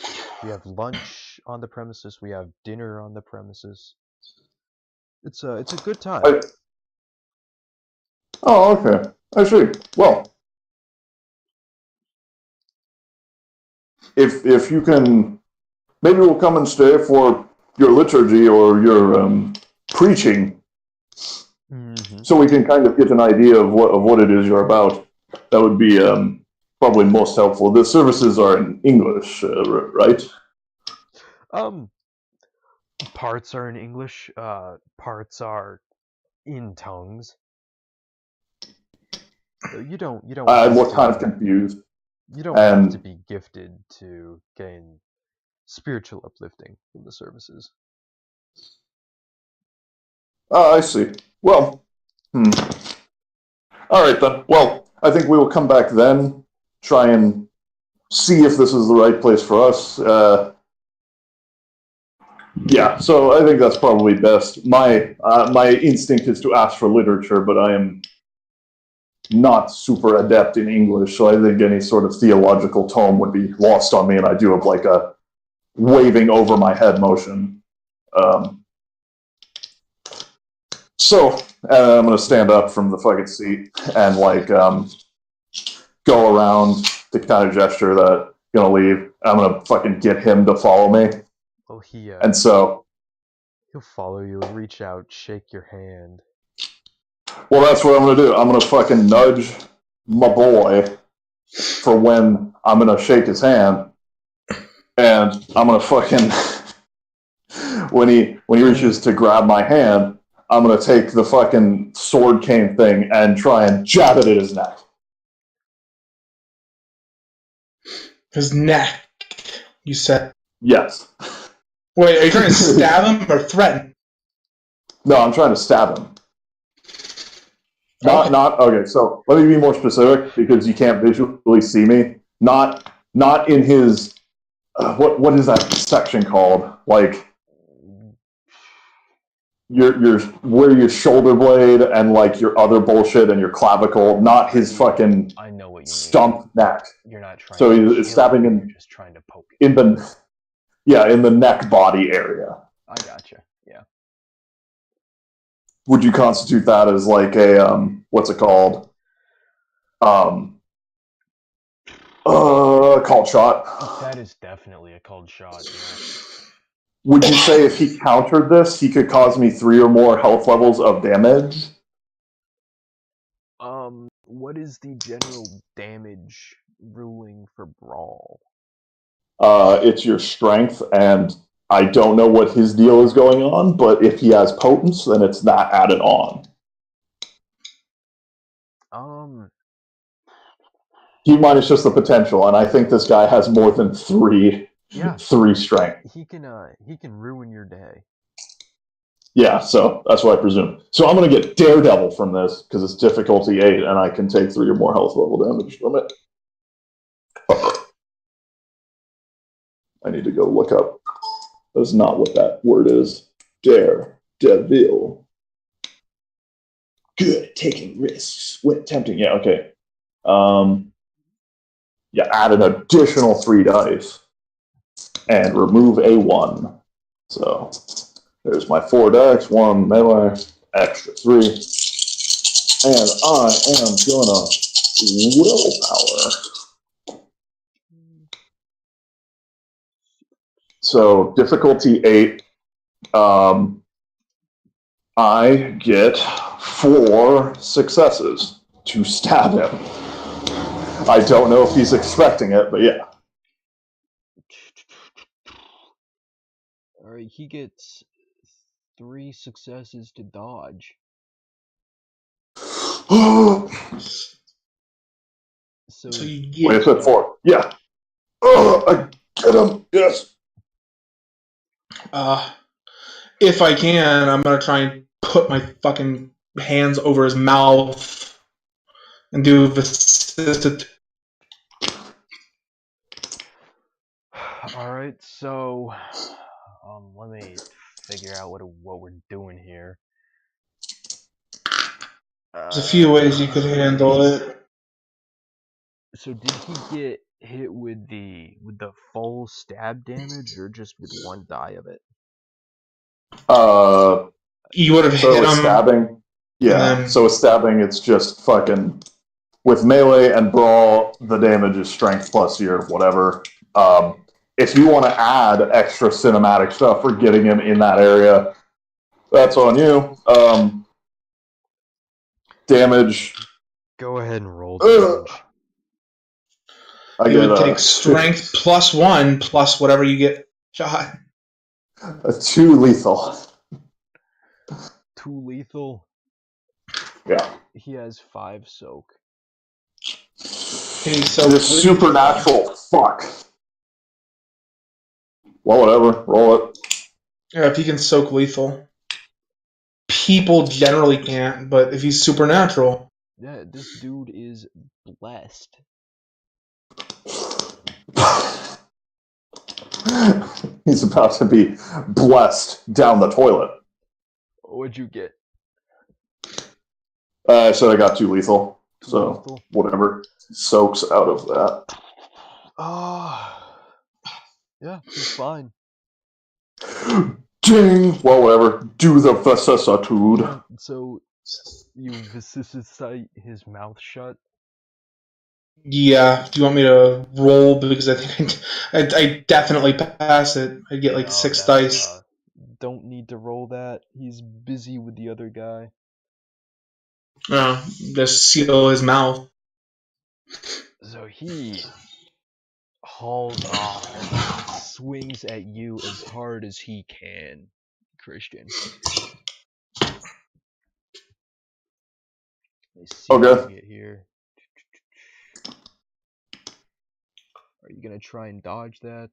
[SPEAKER 1] lunch on the premises. We have dinner on the premises. It's a good time.
[SPEAKER 2] Oh, okay. I see. Well, if you can, maybe we'll come and stay for your liturgy or your preaching, so we can kind of get an idea of what it is you're about. That would be probably most helpful. The services are in English, right?
[SPEAKER 1] Parts are in English. Parts are in tongues. You don't.
[SPEAKER 2] I'm kind of confused.
[SPEAKER 1] You don't have to be gifted to gain spiritual uplifting from the services.
[SPEAKER 2] I see. Well, all right then. Well, I think we will come back then, try and see if this is the right place for us. Yeah, so I think that's probably best. My instinct is to ask for literature, but I am not super adept in English, so I think any sort of theological tome would be lost on me, and I do have like a waving over my head motion. So I'm gonna stand up from the fucking seat and like go around to kind of gesture that I'm gonna leave. I'm gonna fucking get him to follow me.
[SPEAKER 1] Well,
[SPEAKER 2] and so
[SPEAKER 1] he'll follow you, reach out, shake your hand.
[SPEAKER 2] Well, that's what I'm gonna do. I'm gonna fucking nudge my boy for when I'm gonna shake his hand, and I'm gonna fucking when he reaches to grab my hand, I'm gonna take the fucking sword cane thing and try and jab it at his neck.
[SPEAKER 4] His neck, you said?
[SPEAKER 2] Yes.
[SPEAKER 4] Wait, are you trying to stab him or threaten?
[SPEAKER 2] No, I'm trying to stab him. Okay, so let me be more specific because you can't visually see me. Not in his what is that section called? Like your where your shoulder blade and like your other bullshit and your clavicle, not his fucking
[SPEAKER 1] I know what you mean.
[SPEAKER 2] stump neck.
[SPEAKER 1] You're not trying
[SPEAKER 2] So
[SPEAKER 1] to
[SPEAKER 2] he's stabbing
[SPEAKER 1] him,
[SPEAKER 2] in
[SPEAKER 1] you're just trying to poke him.
[SPEAKER 2] in the neck body area.
[SPEAKER 1] I gotcha. Yeah.
[SPEAKER 2] Would you constitute that as like a what's it called? Called shot.
[SPEAKER 1] That is definitely a cold shot, yeah.
[SPEAKER 2] Would you say if he countered this, he could cause me 3 or more health levels of damage?
[SPEAKER 1] What is the general damage ruling for Brawl?
[SPEAKER 2] It's your strength, and I don't know what his deal is going on, but if he has potence, then it's not added on. He minus just the potential, and I think this guy has more than 3 strength.
[SPEAKER 1] He can ruin your day.
[SPEAKER 2] Yeah, so that's what I presume. So I'm going to get Daredevil from this, because it's difficulty 8, and I can take 3 or more health level damage from it. I need to go look up. That's not what that word is. Daredevil. Good at taking risks when tempting. Yeah, okay. Yeah, add an additional 3 dice and remove a 1. So there's my 4 dice, 1 melee, extra 3. And I am gonna willpower. So difficulty 8. I get 4 successes to stab him. I don't know if he's expecting it, but yeah.
[SPEAKER 1] Alright, he gets 3 successes to dodge. So
[SPEAKER 4] you get...
[SPEAKER 2] Wait, it's at 4. Yeah. I get him. Yes.
[SPEAKER 4] If I can, I'm gonna try and put my fucking hands over his mouth and do assisted.
[SPEAKER 1] Alright, so let me figure out what we're doing here.
[SPEAKER 4] There's a few ways you could handle it.
[SPEAKER 1] So did he get hit with the full stab damage or just with 1 die of it?
[SPEAKER 4] You would have hit him.
[SPEAKER 2] Stabbing. Yeah.
[SPEAKER 4] Then...
[SPEAKER 2] So with stabbing, it's just fucking with melee and brawl. The damage is strength plus your whatever. If you want to add extra cinematic stuff for getting him in that area, that's on you. Damage.
[SPEAKER 1] Go ahead and roll damage.
[SPEAKER 4] You would take strength plus 1 plus whatever you get shot.
[SPEAKER 2] A 2 lethal.
[SPEAKER 1] 2 lethal?
[SPEAKER 2] Yeah.
[SPEAKER 1] He has 5 soak.
[SPEAKER 4] He's so
[SPEAKER 2] supernatural. Fuck. Well, whatever. Roll it.
[SPEAKER 4] Yeah, if he can soak lethal. People generally can't, but if he's supernatural.
[SPEAKER 1] Yeah, this dude is blessed.
[SPEAKER 2] He's about to be blessed down the toilet.
[SPEAKER 1] What'd you get?
[SPEAKER 2] I said I got 2 lethal.
[SPEAKER 1] 2
[SPEAKER 2] so
[SPEAKER 1] lethal?
[SPEAKER 2] Whatever soaks out of that.
[SPEAKER 1] Yeah, he's fine.
[SPEAKER 2] Ding! Well, whatever. Do the vicissitude.
[SPEAKER 1] So, you vicissite his mouth shut?
[SPEAKER 4] Yeah. Do you want me to roll? Because I think I definitely pass it. I'd get like 6 dice.
[SPEAKER 1] Don't need to roll that. He's busy with the other guy.
[SPEAKER 4] Just seal his mouth.
[SPEAKER 1] So he hauls off and swings at you as hard as he can, Christian. Let's see what we get here. Are you gonna try and dodge that?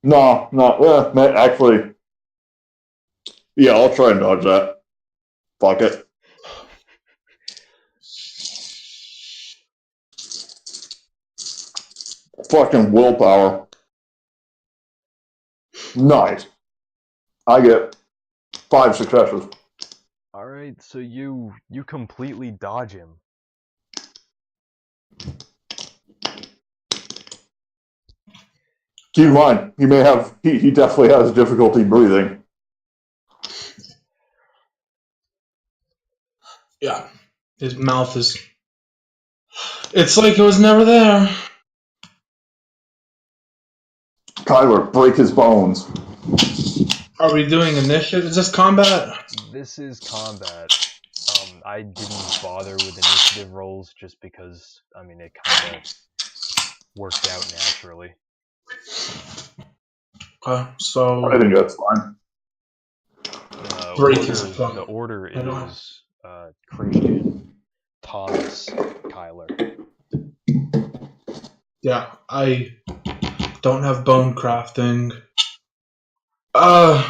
[SPEAKER 2] No, actually, yeah, I'll try and dodge that. Fuck it. Fucking willpower. Nice. I get 5 successes.
[SPEAKER 1] Alright, so you completely dodge him.
[SPEAKER 2] Keep in mind, he definitely has difficulty breathing.
[SPEAKER 4] Yeah. His mouth is. It's like it was never there.
[SPEAKER 2] Kyler, break his bones.
[SPEAKER 4] Are we doing initiative? Is this combat?
[SPEAKER 1] This is combat. I didn't bother with initiative rolls just because, I mean, it kind of worked out naturally.
[SPEAKER 4] So.
[SPEAKER 2] I think that's fine.
[SPEAKER 4] Break his bone.
[SPEAKER 1] The order is Christian, Thomas, Kyler.
[SPEAKER 4] Yeah, I don't have bone crafting. I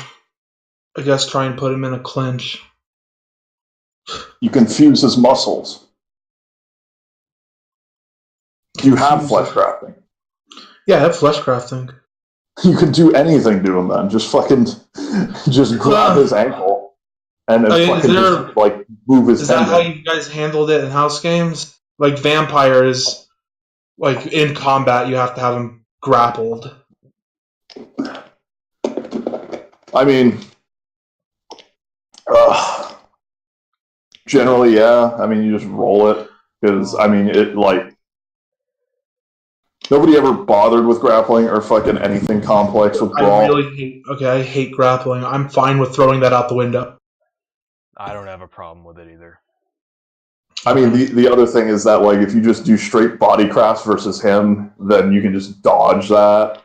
[SPEAKER 4] guess try and put him in a clinch.
[SPEAKER 2] You can fuse his muscles. Do you have flesh crafting?
[SPEAKER 4] Yeah, I have flesh crafting.
[SPEAKER 2] You can do anything to him then. Just grab his ankle and then move his
[SPEAKER 4] Is that
[SPEAKER 2] tendon.
[SPEAKER 4] how you guys handled it in house games? Like vampires, like in combat, you have to have them grappled.
[SPEAKER 2] I mean, generally, yeah. I mean, you just roll it because I mean, nobody ever bothered with grappling or fucking anything complex with brawl.
[SPEAKER 4] I hate grappling. I'm fine with throwing that out the window.
[SPEAKER 1] I don't have a problem with it either.
[SPEAKER 2] I mean, the other thing is that, like, if you just do straight body crafts versus him, then you can just dodge that.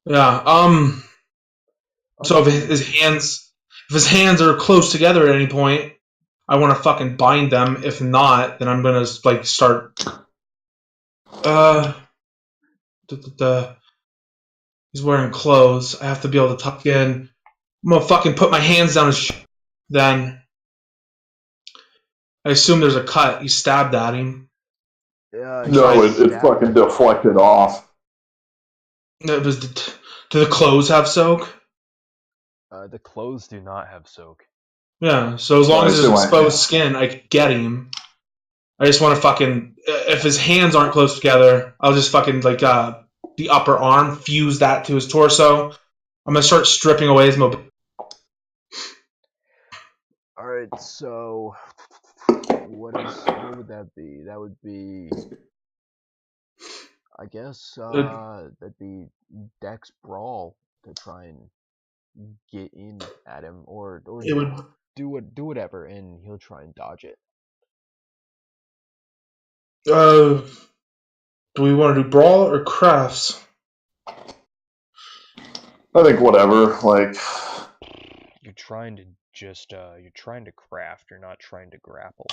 [SPEAKER 4] Yeah. So if his hands are close together at any point, I want to fucking bind them. If not, then I'm gonna like start. He's wearing clothes. I have to be able to tuck in. I'm gonna fucking put my hands down his. Then I assume there's a cut. You stabbed at him.
[SPEAKER 2] No, it fucking deflected off.
[SPEAKER 4] Do the clothes have soak?
[SPEAKER 1] The clothes do not have soak.
[SPEAKER 4] Yeah, so as long as there's exposed skin, I can get him. I just want to fucking. If his hands aren't close together, I'll just fucking, like, the upper arm, fuse that to his torso. I'm gonna start stripping away his mobility.
[SPEAKER 1] Alright, so. What would that be? That would be. I guess, that'd be Dex Brawl to try and get in at him, or
[SPEAKER 4] It would.
[SPEAKER 1] do whatever, and he'll try and dodge it.
[SPEAKER 4] Do we want to do brawl or crafts?
[SPEAKER 2] I think whatever. Like,
[SPEAKER 1] you're trying to craft. You're not trying to grapple.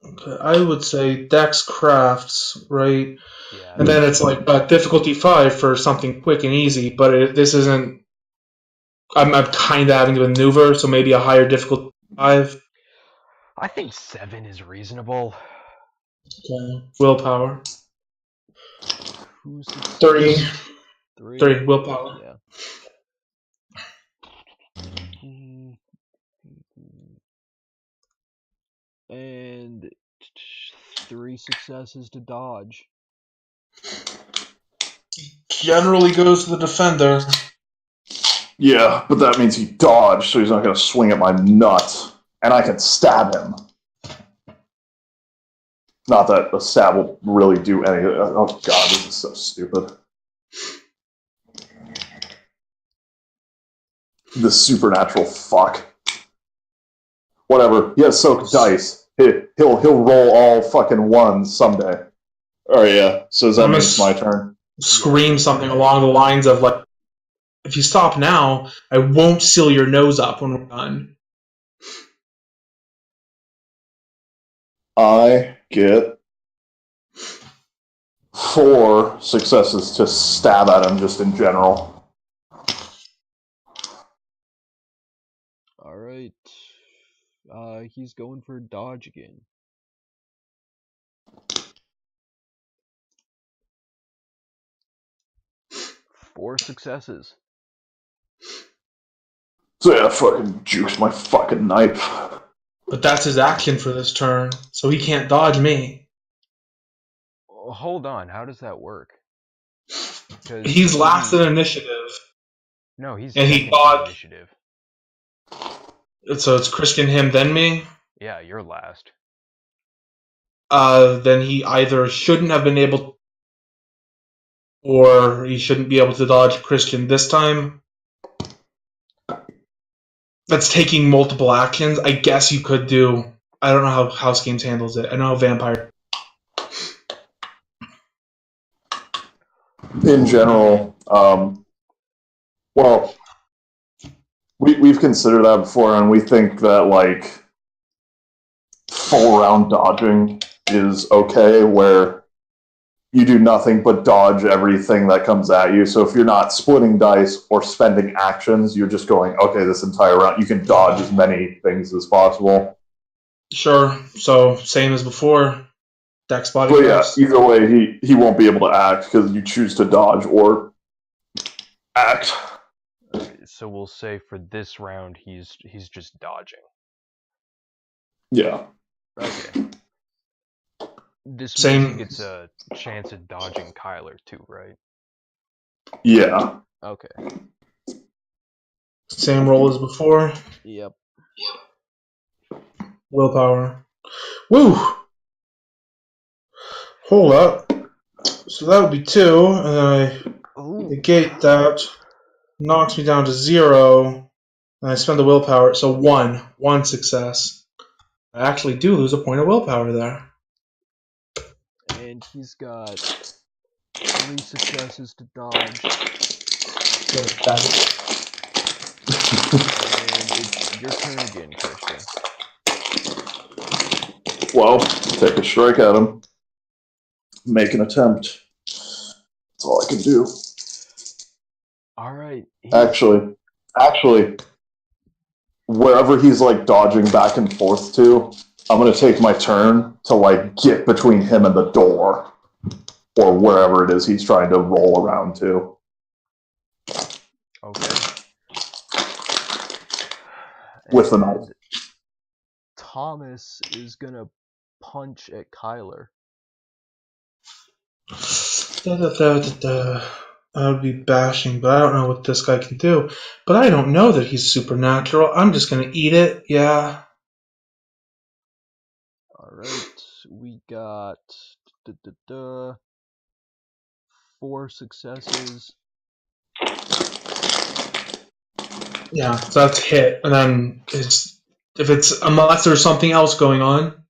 [SPEAKER 4] Okay, I would say Dex crafts, right?
[SPEAKER 1] Yeah.
[SPEAKER 4] And then it's like difficulty 5 for something quick and easy, but this isn't. I'm kind of having to maneuver, so maybe a higher difficulty 5.
[SPEAKER 1] I think 7 is reasonable.
[SPEAKER 4] Okay. Willpower.
[SPEAKER 1] Who's
[SPEAKER 4] 3.
[SPEAKER 1] 3
[SPEAKER 4] willpower.
[SPEAKER 1] Yeah. And 3 successes to dodge.
[SPEAKER 4] Generally goes to the defender.
[SPEAKER 2] Yeah, but that means he dodged, so he's not going to swing at my nuts. And I can stab him. Not that a stab will really do anything. Oh god, this is so stupid. The supernatural fuck. Whatever. He has soaked dice. He'll roll all fucking ones someday. Oh yeah. So does that mean it's my turn?
[SPEAKER 4] Scream something along the lines of, like, if you stop now, I won't seal your nose up when we're done.
[SPEAKER 2] I get 4 successes to stab at him just in general.
[SPEAKER 1] Alright. He's going for dodge again. 4 successes.
[SPEAKER 2] So yeah, fucking juice my fucking knife.
[SPEAKER 4] But that's his action for this turn, so he can't dodge me.
[SPEAKER 1] Hold on, how does that work? 'Cause
[SPEAKER 4] He's last in initiative,
[SPEAKER 1] No, he's
[SPEAKER 4] and he
[SPEAKER 1] second in
[SPEAKER 4] dodged.
[SPEAKER 1] initiative.
[SPEAKER 4] So it's Christian, him, then me.
[SPEAKER 1] Yeah, you're last.
[SPEAKER 4] Then he either shouldn't have been able, or he shouldn't be able to dodge Christian this time. That's taking multiple actions. I guess you could do. I don't know how House Games handles it. I know how Vampire.
[SPEAKER 2] In general, well, we've considered that before, and we think that like full round dodging is okay, where you do nothing but dodge everything that comes at you. So if you're not splitting dice or spending actions, you're just going, okay, this entire round, you can dodge as many things as possible.
[SPEAKER 4] Sure. So same as before. Dex body
[SPEAKER 2] But yeah,
[SPEAKER 4] crafts.
[SPEAKER 2] either way, he won't be able to act because you choose to dodge or act.
[SPEAKER 1] So we'll say for this round he's just dodging.
[SPEAKER 2] Yeah.
[SPEAKER 1] Okay. This
[SPEAKER 4] Same.
[SPEAKER 1] means he gets a chance at dodging Kyler too, right?
[SPEAKER 2] Yeah.
[SPEAKER 1] Okay.
[SPEAKER 4] Same roll as before.
[SPEAKER 1] Yep.
[SPEAKER 4] Willpower. Woo! Hold up. So that would be 2, and then I
[SPEAKER 1] Ooh.
[SPEAKER 4] negate that. Knocks me down to 0, and I spend the willpower. So 1. 1 success. I actually do lose a point of willpower there.
[SPEAKER 1] And he's got 3 successes to dodge.
[SPEAKER 4] So
[SPEAKER 1] And it's your turn again, Christian.
[SPEAKER 2] Well, take a strike at him. Make an attempt. That's all I can do.
[SPEAKER 1] Alright.
[SPEAKER 2] Actually, wherever he's like dodging back and forth to, I'm gonna take my turn to like get between him and the door, or wherever it is he's trying to roll around to.
[SPEAKER 1] Okay.
[SPEAKER 2] With the knife.
[SPEAKER 1] Thomas is gonna punch at Kyler.
[SPEAKER 4] I would be bashing, but I don't know what this guy can do. But I don't know that he's supernatural. I'm just gonna eat it. Yeah.
[SPEAKER 1] Alright, we got 4 successes.
[SPEAKER 4] Yeah, so that's hit. And then unless there's something else going on,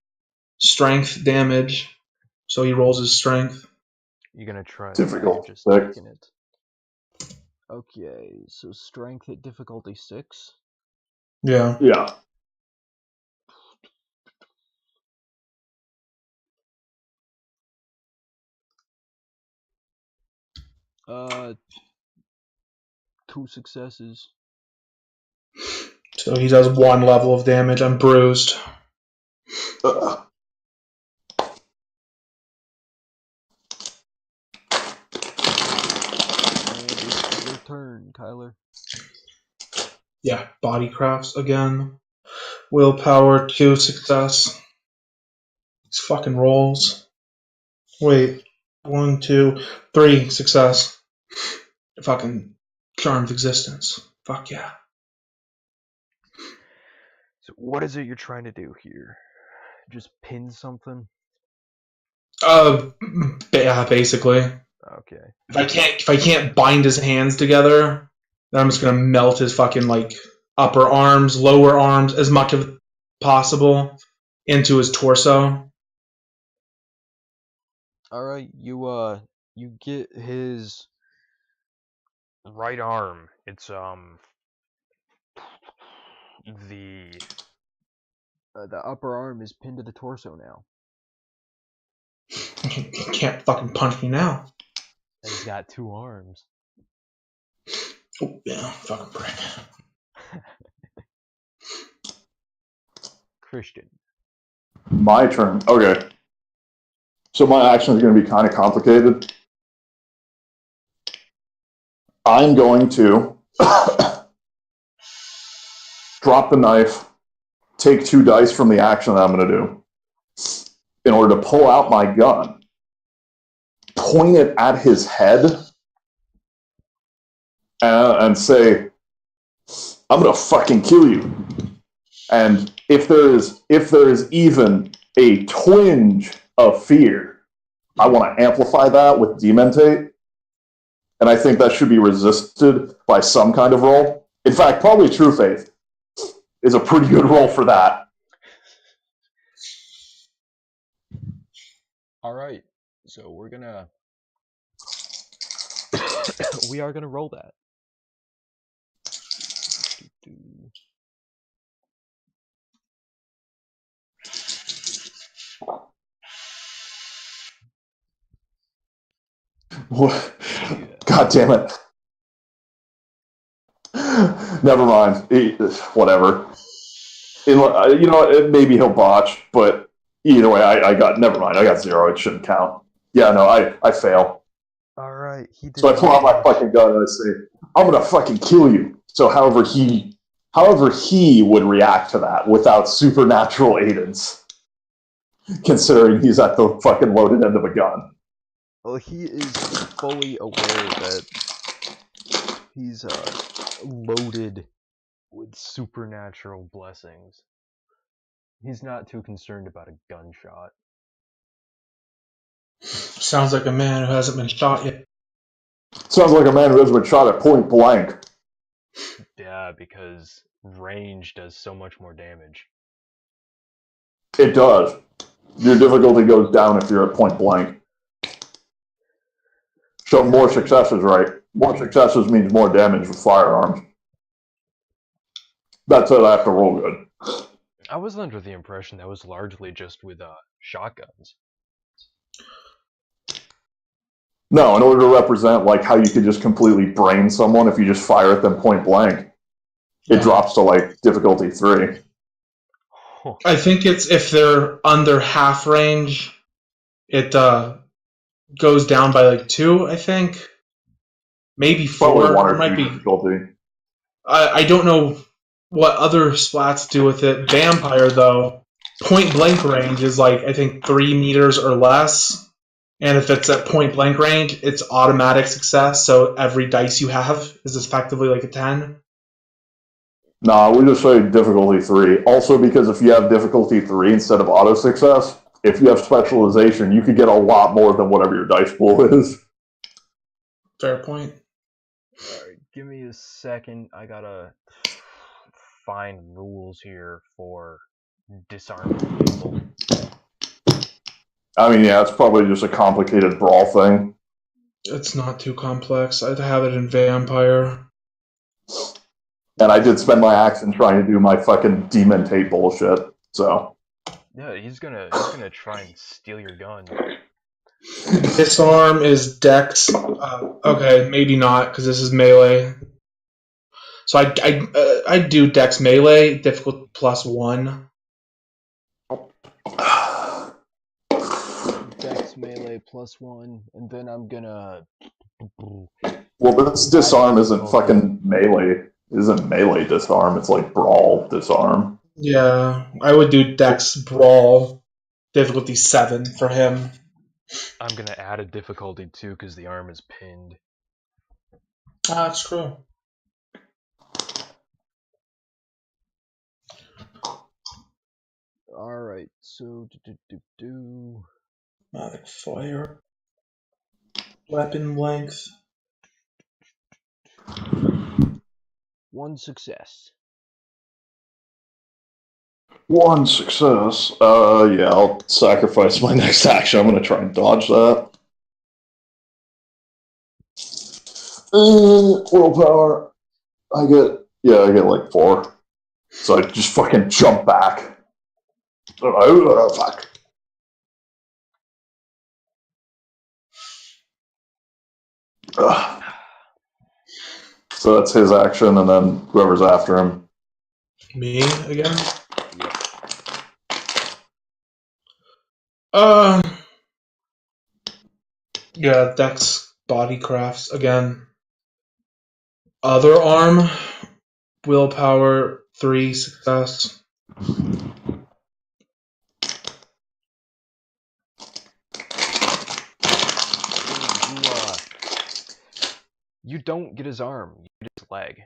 [SPEAKER 4] strength damage. So he rolls his strength.
[SPEAKER 1] You're gonna try
[SPEAKER 2] Difficult.
[SPEAKER 1] just
[SPEAKER 2] Six.
[SPEAKER 1] taking it. Okay, so strength at difficulty 6.
[SPEAKER 4] Yeah.
[SPEAKER 2] Yeah.
[SPEAKER 1] Uh, 2 successes.
[SPEAKER 4] So he does 1 level of damage. I'm bruised.
[SPEAKER 2] Ugh.
[SPEAKER 1] And it's your turn, Kyler.
[SPEAKER 4] Yeah, body crafts again. Willpower, 2 success. These fucking rolls. Wait, 1, 2, 3 success. Fucking charm of existence. Fuck yeah.
[SPEAKER 1] So what is it you're trying to do here? Just pin something?
[SPEAKER 4] Yeah, basically.
[SPEAKER 1] Okay.
[SPEAKER 4] If I can't bind his hands together, then I'm just gonna melt his fucking like upper arms, lower arms, as much of possible into his torso.
[SPEAKER 1] Alright, you get his right arm. It's the upper arm is pinned to the torso now.
[SPEAKER 4] He can't fucking punch me now.
[SPEAKER 1] And he's got 2 arms.
[SPEAKER 4] Oh, yeah, fucking prick.
[SPEAKER 1] Christian.
[SPEAKER 2] My turn. Okay. So my action is going to be kind of complicated. I'm going to drop the knife, take 2 dice from the action that I'm going to do, in order to pull out my gun, point it at his head, and say, I'm going to fucking kill you. And if there is even a twinge of fear, I want to amplify that with Dementate. And I think that should be resisted by some kind of roll. In fact, probably True Faith is a pretty good roll for that.
[SPEAKER 1] All right, so we're gonna we are gonna roll that.
[SPEAKER 2] God damn it. Never mind. Whatever. Maybe he'll botch, but either way, I got, never mind. I got 0. It shouldn't count. Yeah, no, I fail.
[SPEAKER 1] All right, he did.
[SPEAKER 2] So I pull out my fucking gun and I say, I'm going to fucking kill you. So however he would react to that without supernatural aidance, considering he's at the fucking loaded end of a gun.
[SPEAKER 1] Well, he is fully aware that he's loaded with supernatural blessings. He's not too concerned about a gunshot.
[SPEAKER 4] Sounds like a man who hasn't been shot yet.
[SPEAKER 2] Sounds like a man who has been shot at point blank.
[SPEAKER 1] Yeah, because range does so much more damage.
[SPEAKER 2] It does. Your difficulty goes down if you're at point blank. So more successes, right? More successes means more damage with firearms. That's it, I have to roll good.
[SPEAKER 1] I was under the impression that was largely just with shotguns.
[SPEAKER 2] No, in order to represent like how you could just completely brain someone if you just fire at them point blank, it drops to like difficulty 3.
[SPEAKER 4] I think it's if they're under half range, it goes down by like 2, I think. Maybe 4.
[SPEAKER 2] Probably 1
[SPEAKER 4] It
[SPEAKER 2] or
[SPEAKER 4] might
[SPEAKER 2] 2
[SPEAKER 4] be.
[SPEAKER 2] difficulty.
[SPEAKER 4] I don't know what other splats do with it. Vampire, though, point blank range is like, I think, 3 meters or less. And if it's at point blank range, it's automatic success. So every dice you have is effectively like a 10.
[SPEAKER 2] Nah, we just say difficulty 3. Also, because if you have difficulty 3 instead of auto success, if you have specialization, you could get a lot more than whatever your dice pool is.
[SPEAKER 4] Fair point.
[SPEAKER 1] Alright, give me a second. I gotta find rules here for disarming people.
[SPEAKER 2] I mean, yeah, it's probably just a complicated brawl thing.
[SPEAKER 4] It's not too complex. I'd have it in Vampire.
[SPEAKER 2] And I did spend my action trying to do my fucking Dementate bullshit, so.
[SPEAKER 1] Yeah, he's gonna try and steal your gun.
[SPEAKER 4] Disarm is Dex. Okay, maybe not because this is melee. So I do Dex melee, difficult +1.
[SPEAKER 1] Dex melee +1, and then I'm gonna.
[SPEAKER 2] Well, this disarm isn't fucking melee. Isn't melee disarm? It's like brawl disarm.
[SPEAKER 4] Yeah, I would do Dex brawl, difficulty 7 for him.
[SPEAKER 1] I'm gonna add a difficulty 2 because the arm is pinned.
[SPEAKER 4] Ah, that's true.
[SPEAKER 1] Alright, so
[SPEAKER 4] Automatic fire. Weapon length.
[SPEAKER 1] 1 success.
[SPEAKER 2] 1 success. Yeah, I'll sacrifice my next action. I'm gonna try and dodge that. Willpower. I get like 4. So I just fucking jump back. Fuck. Ugh. So that's his action, and then whoever's after him.
[SPEAKER 4] Me again? Yeah, Dex body crafts again. Other arm, willpower 3 success.
[SPEAKER 1] You don't get his arm, you get his leg.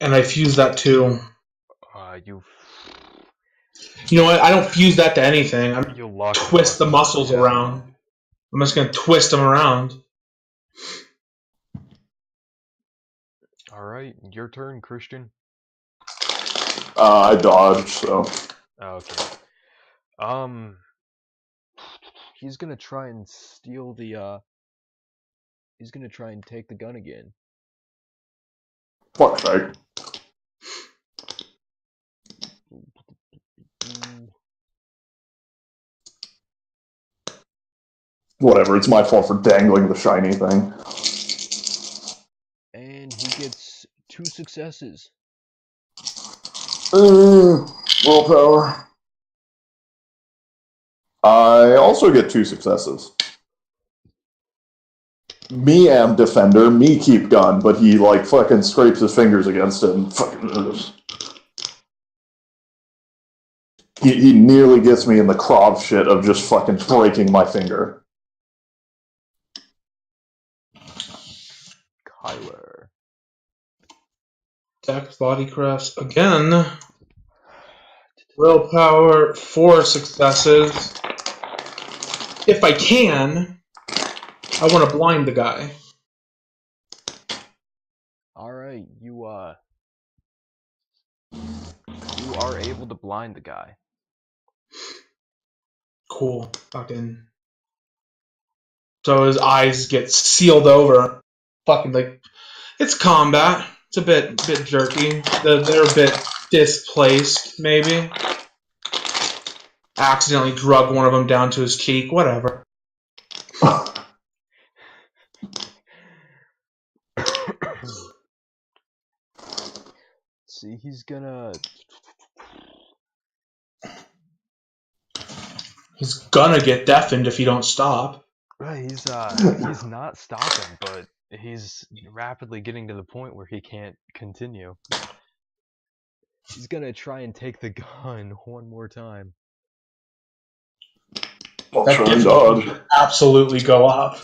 [SPEAKER 4] And I fuse that too.
[SPEAKER 1] You
[SPEAKER 4] You know what? I don't fuse that to anything. I'm
[SPEAKER 1] you'll lock his
[SPEAKER 4] twist the muscles
[SPEAKER 1] yeah.
[SPEAKER 4] around. I'm just gonna twist them around.
[SPEAKER 1] Alright, your turn, Christian.
[SPEAKER 2] I dodged, so.
[SPEAKER 1] Okay. He's gonna try and steal the, he's gonna try and take the gun again.
[SPEAKER 2] Fuck's sake. Whatever, it's my fault for dangling the shiny thing.
[SPEAKER 1] And he gets 2 successes.
[SPEAKER 2] Willpower. I also get 2 successes. Me am defender, me keep gun, but he like fucking scrapes his fingers against it and fucking. He nearly gets me in the crop shit of just fucking breaking my finger.
[SPEAKER 1] Kyler.
[SPEAKER 4] Dex body crafts again. Willpower 4 successes. If I can, I want to blind the guy.
[SPEAKER 1] Alright, you are able to blind the guy.
[SPEAKER 4] Cool. Fucking. So his eyes get sealed over. Fucking like, it's combat. It's a bit jerky. They're a bit displaced, maybe. Accidentally drug one of them down to his cheek. Whatever.
[SPEAKER 1] See, he's gonna
[SPEAKER 4] get deafened if you don't stop.
[SPEAKER 1] right, he's not stopping, but he's rapidly getting to the point where he can't continue. He's gonna try and take the gun one more time.
[SPEAKER 2] That dodge.
[SPEAKER 4] Absolutely go up.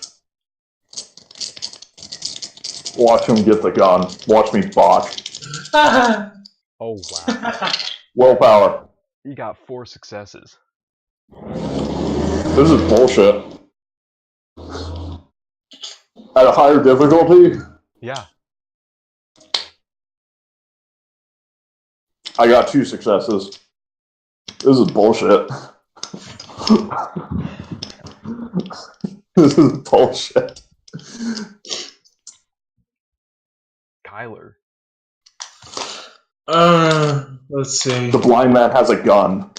[SPEAKER 2] Watch him get the gun. Watch me botch.
[SPEAKER 1] Oh wow.
[SPEAKER 2] Willpower.
[SPEAKER 1] He got 4 successes.
[SPEAKER 2] This is bullshit. At a higher difficulty,
[SPEAKER 1] Yeah.
[SPEAKER 2] I got 2 successes. This is bullshit. This is bullshit.
[SPEAKER 1] Kyler.
[SPEAKER 4] Let's see.
[SPEAKER 2] The blind man has a gun.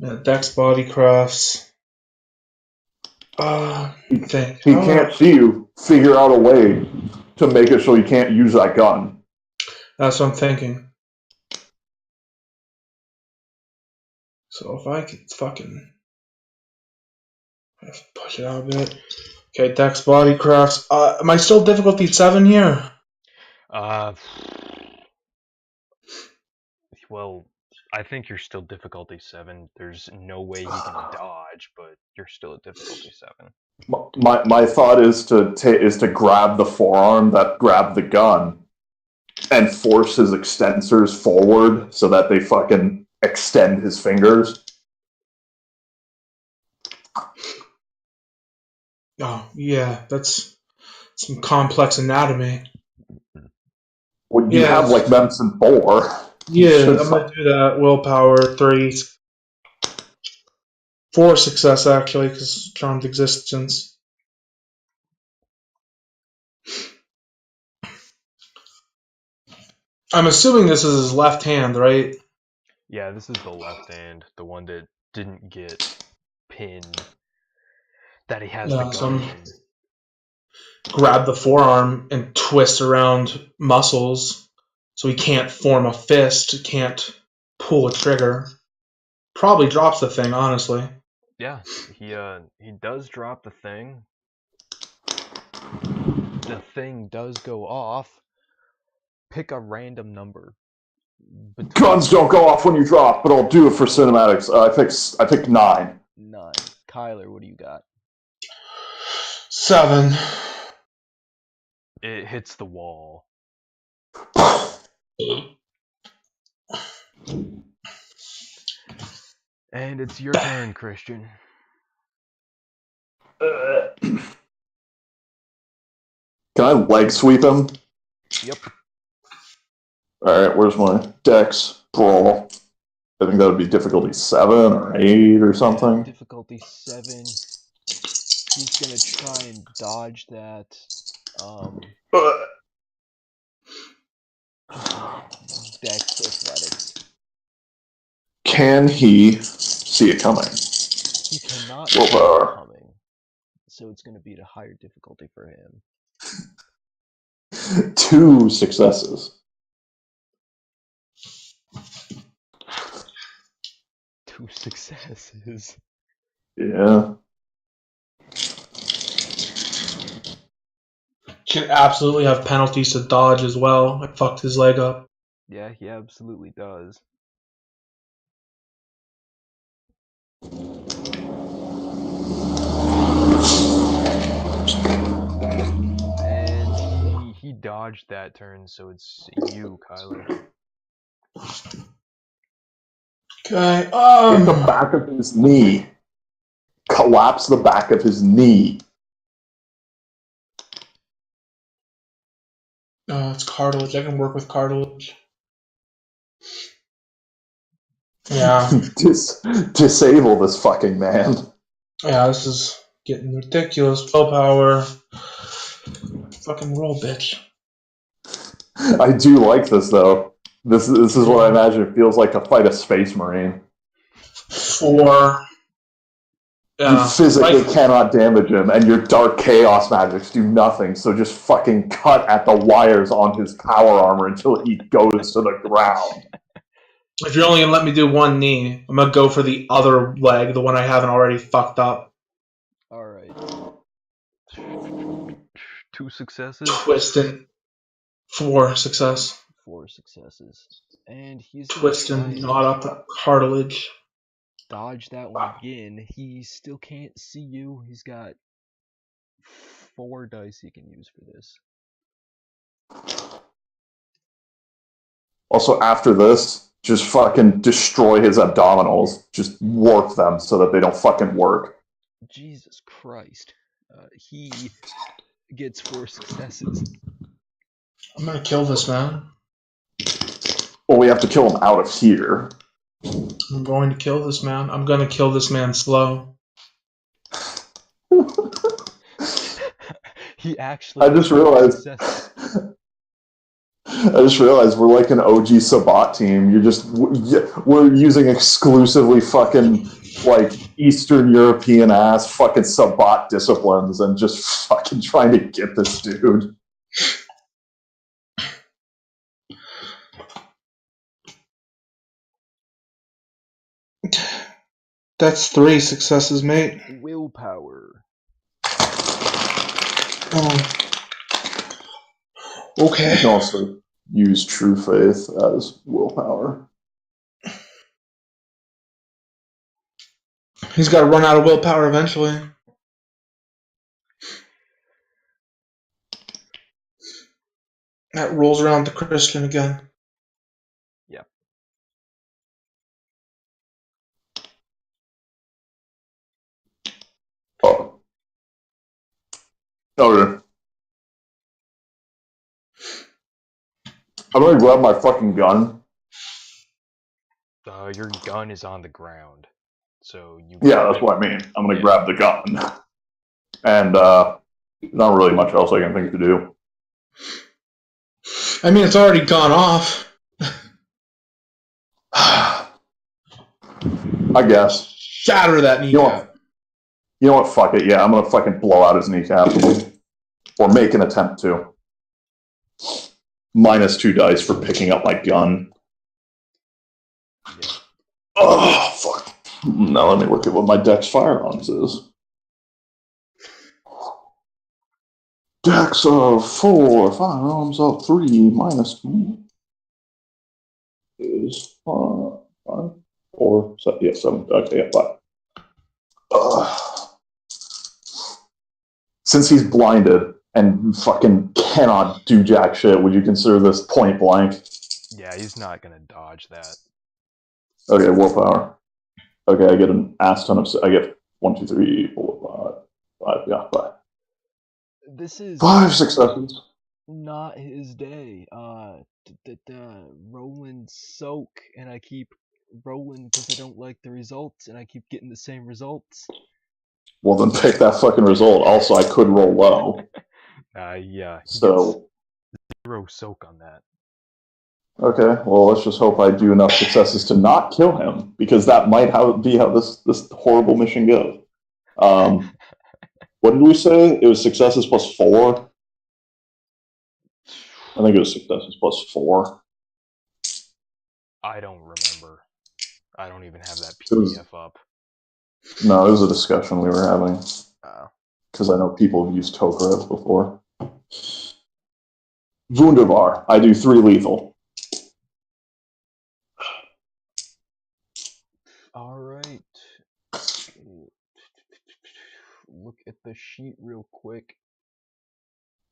[SPEAKER 4] Yeah, Dex body crafts.
[SPEAKER 2] He can't see you. Figure out a way to make it so he can't use that gun.
[SPEAKER 4] That's what I'm thinking. So if I could fucking push it out a bit. Okay, Dex body crafts. Am I still difficulty 7 here?
[SPEAKER 1] Well, I think you're still difficulty 7. There's no way he can dodge, but you're still at difficulty 7.
[SPEAKER 2] My thought is to grab the forearm that grabbed the gun and force his extensors forward so that they fucking extend his fingers.
[SPEAKER 4] Oh, yeah, that's some complex anatomy.
[SPEAKER 2] Well, you have like medicine 4.
[SPEAKER 4] Yeah, I'm gonna do that. Willpower 3. 4 success, actually, because charmed existence. I'm assuming this is his left hand, right?
[SPEAKER 1] Yeah, this is the left hand, the one that didn't get pinned. That he has the gun in.
[SPEAKER 4] Grab the forearm and twist around muscles so he can't form a fist, can't pull a trigger. Probably drops the thing, honestly.
[SPEAKER 1] Yeah, he does drop the thing. The thing does go off. Pick a random number.
[SPEAKER 2] Guns don't go off when you drop, but I'll do it for cinematics. I picked 9.
[SPEAKER 1] 9. Kyler, what do you got?
[SPEAKER 4] 7.
[SPEAKER 1] It hits the wall. And it's your turn, Christian.
[SPEAKER 2] Can I leg sweep him?
[SPEAKER 1] Yep.
[SPEAKER 2] Alright, where's my dex brawl? I think that would be difficulty 7 or 8 or something.
[SPEAKER 1] Difficulty 7. He's gonna try and dodge that. Dex athletics.
[SPEAKER 2] Can he see it coming?
[SPEAKER 1] He cannot see it coming. So it's gonna be at a higher difficulty for him.
[SPEAKER 2] 2 successes.
[SPEAKER 1] 2 successes.
[SPEAKER 2] Yeah.
[SPEAKER 4] Should absolutely have penalties to dodge as well. I fucked his leg up.
[SPEAKER 1] Yeah, he absolutely does. And he dodged that turn, so it's you, Kyler.
[SPEAKER 4] Okay.
[SPEAKER 2] Hit the back of his knee. Collapse the back of his knee.
[SPEAKER 4] It's cartilage. I can work with cartilage. Yeah.
[SPEAKER 2] Disable this fucking man.
[SPEAKER 4] Yeah, this is getting ridiculous. Willpower. Fucking roll, bitch.
[SPEAKER 2] I do like this though. This is what I imagine it feels like to fight a space marine.
[SPEAKER 4] 4.
[SPEAKER 2] You physically cannot damage him, and your dark chaos magics do nothing, so just fucking cut at the wires on his power armor until he goes to the ground.
[SPEAKER 4] If you're only gonna let me do one knee, I'm gonna go for the other leg, the one I haven't already fucked up.
[SPEAKER 1] Alright. 2 successes?
[SPEAKER 4] Twisting. 4 success.
[SPEAKER 1] 4 successes. And he's
[SPEAKER 4] Twisting, not up that cartilage.
[SPEAKER 1] Dodge that one again. He still can't see you. He's got 4 dice he can use for this.
[SPEAKER 2] Also, after this, just fucking destroy his abdominals. Just warp them so that they don't fucking work.
[SPEAKER 1] Jesus Christ. He gets 4 successes.
[SPEAKER 4] I'm gonna kill this man.
[SPEAKER 2] Well, we have to kill him out of here.
[SPEAKER 4] I'm going to kill this man. I'm gonna kill this man slow.
[SPEAKER 1] He actually.
[SPEAKER 2] I just realized we're like an OG Sabat team. We're using exclusively fucking like Eastern European ass fucking Sabat disciplines and just fucking trying to get this dude.
[SPEAKER 4] That's 3 successes, mate.
[SPEAKER 1] Willpower.
[SPEAKER 4] Oh. Okay.
[SPEAKER 2] You can also use True Faith as willpower.
[SPEAKER 4] He's got to run out of willpower eventually. That rolls around to Christian again.
[SPEAKER 1] Yep.
[SPEAKER 2] Oh. Okay. I'm gonna grab my fucking gun.
[SPEAKER 1] Your gun is on the ground. So you.
[SPEAKER 2] Yeah, that's what I mean. I'm gonna grab the gun. And, not really much else I can think to do.
[SPEAKER 4] I mean, it's already gone off.
[SPEAKER 2] I guess.
[SPEAKER 4] Shatter that kneecap.
[SPEAKER 2] You know what? Fuck it. Yeah, I'm gonna fucking blow out his kneecap. Or make an attempt to. -2 dice for picking up my gun.
[SPEAKER 1] Yeah.
[SPEAKER 2] Oh, fuck. Now let me look at what my dex firearms is. Dex of 4, firearms of 3, minus 2 is 5, 4, 7, yeah, 7, okay, yeah, 5. Since he's blinded and fucking cannot do jack shit, would you consider this point blank?
[SPEAKER 1] Yeah, he's not gonna dodge that.
[SPEAKER 2] Okay, willpower. Okay, I get an ass ton of. I get 1, 2, 3, 4, 5. Yeah, 5.
[SPEAKER 1] This is
[SPEAKER 2] 5 successes.
[SPEAKER 1] not his day. Rolling soak, and I keep rolling because I don't like the results, and I keep getting the same results.
[SPEAKER 2] Well, then pick that fucking result. Also, I could roll low.
[SPEAKER 1] Yeah, he
[SPEAKER 2] So,
[SPEAKER 1] gets 0 soak on that.
[SPEAKER 2] okay, well, let's just hope I do enough successes to not kill him, because that might be how this horrible mission goes. What did we say? It was successes plus 4? I think it was successes plus 4.
[SPEAKER 1] I don't remember. I don't even have that
[SPEAKER 2] It was,
[SPEAKER 1] PDF up.
[SPEAKER 2] no, it was a discussion we were having.
[SPEAKER 1] Oh.
[SPEAKER 2] Because I know people have used Tokarev before. Wunderbar. I do 3 lethal.
[SPEAKER 1] Alright. Look at the sheet real quick.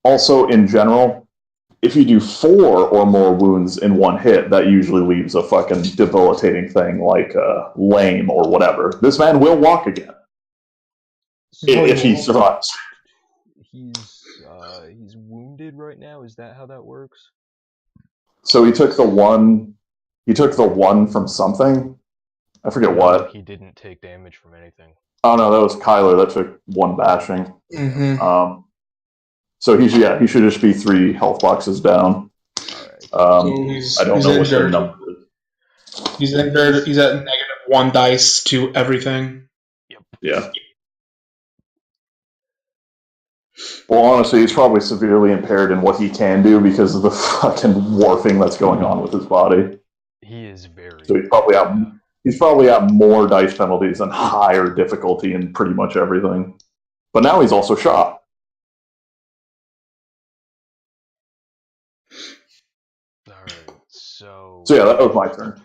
[SPEAKER 2] Also, in general, if you do 4 or more wounds in one hit, that usually leaves a fucking debilitating thing like lame or whatever. This man will walk again. If he survives.
[SPEAKER 1] He's wounded right now. Is that how that works?
[SPEAKER 2] So he took the one. He took the 1 from something. I forget what.
[SPEAKER 1] He didn't take damage from anything.
[SPEAKER 2] Oh no, that was Kyler. That took 1 bashing.
[SPEAKER 4] Mm-hmm.
[SPEAKER 2] So he should just be 3 health boxes down.
[SPEAKER 1] All
[SPEAKER 4] right.
[SPEAKER 2] I don't know what their number is.
[SPEAKER 4] He's injured. He's at -1 dice to everything.
[SPEAKER 1] Yep.
[SPEAKER 2] Yeah. Well, honestly, he's probably severely impaired in what he can do because of the fucking warping that's going on with his body.
[SPEAKER 1] He is very.
[SPEAKER 2] So he's probably at more dice penalties and higher difficulty in pretty much everything. But now he's also shot.
[SPEAKER 1] Alright, so
[SPEAKER 2] yeah, that was my turn.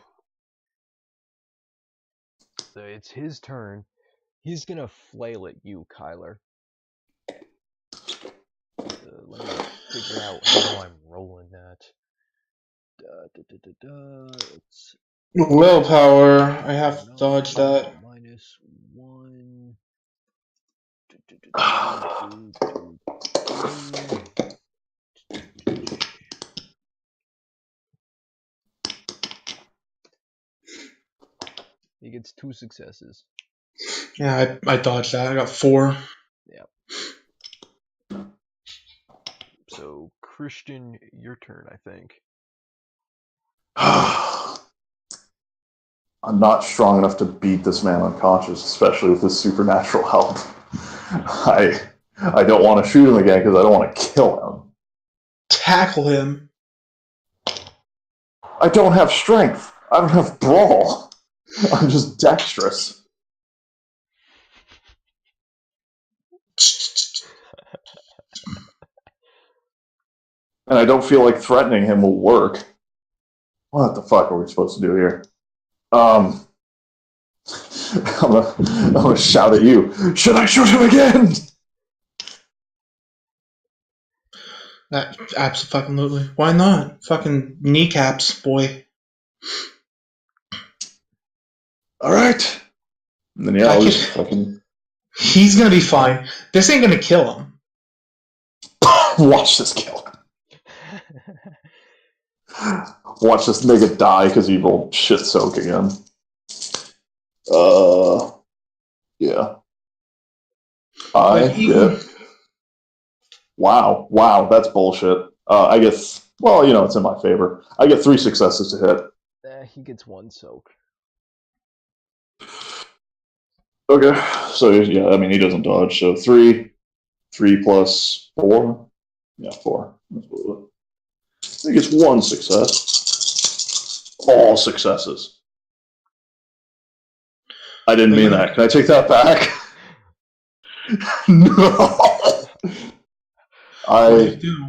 [SPEAKER 1] So it's his turn. He's gonna flail at you, Kyler. Let me figure out how I'm rolling that. It's
[SPEAKER 4] Willpower. I have to dodge that.
[SPEAKER 1] -1. He gets 2 successes.
[SPEAKER 4] Yeah, I dodged that. I got 4.
[SPEAKER 1] Yeah. So, Christian, your turn, I think.
[SPEAKER 2] I'm not strong enough to beat this man unconscious, especially with his supernatural help. I don't want to shoot him again because I don't want to kill him.
[SPEAKER 4] Tackle him.
[SPEAKER 2] I don't have strength. I don't have brawl. I'm just dexterous. And I don't feel like threatening him will work. What the fuck are we supposed to do here? I'm gonna shout at you. Should I shoot him again?
[SPEAKER 4] Absolutely. Why not? Fucking kneecaps, boy.
[SPEAKER 2] All right. And then I'll just fucking.
[SPEAKER 4] He's gonna be fine. This ain't gonna kill him.
[SPEAKER 2] Watch this kill him. Watch this nigga die because he rolled shit soak again. Yeah. I get. Wow, that's bullshit. I guess. Well, it's in my favor. I get 3 successes to hit.
[SPEAKER 1] He gets 1 soak.
[SPEAKER 2] Okay, so yeah, I mean he doesn't dodge. So 3 plus 4. Yeah, 4. He gets 1 success. All successes. I didn't mean that. Can I take that back? No.
[SPEAKER 4] What did you do?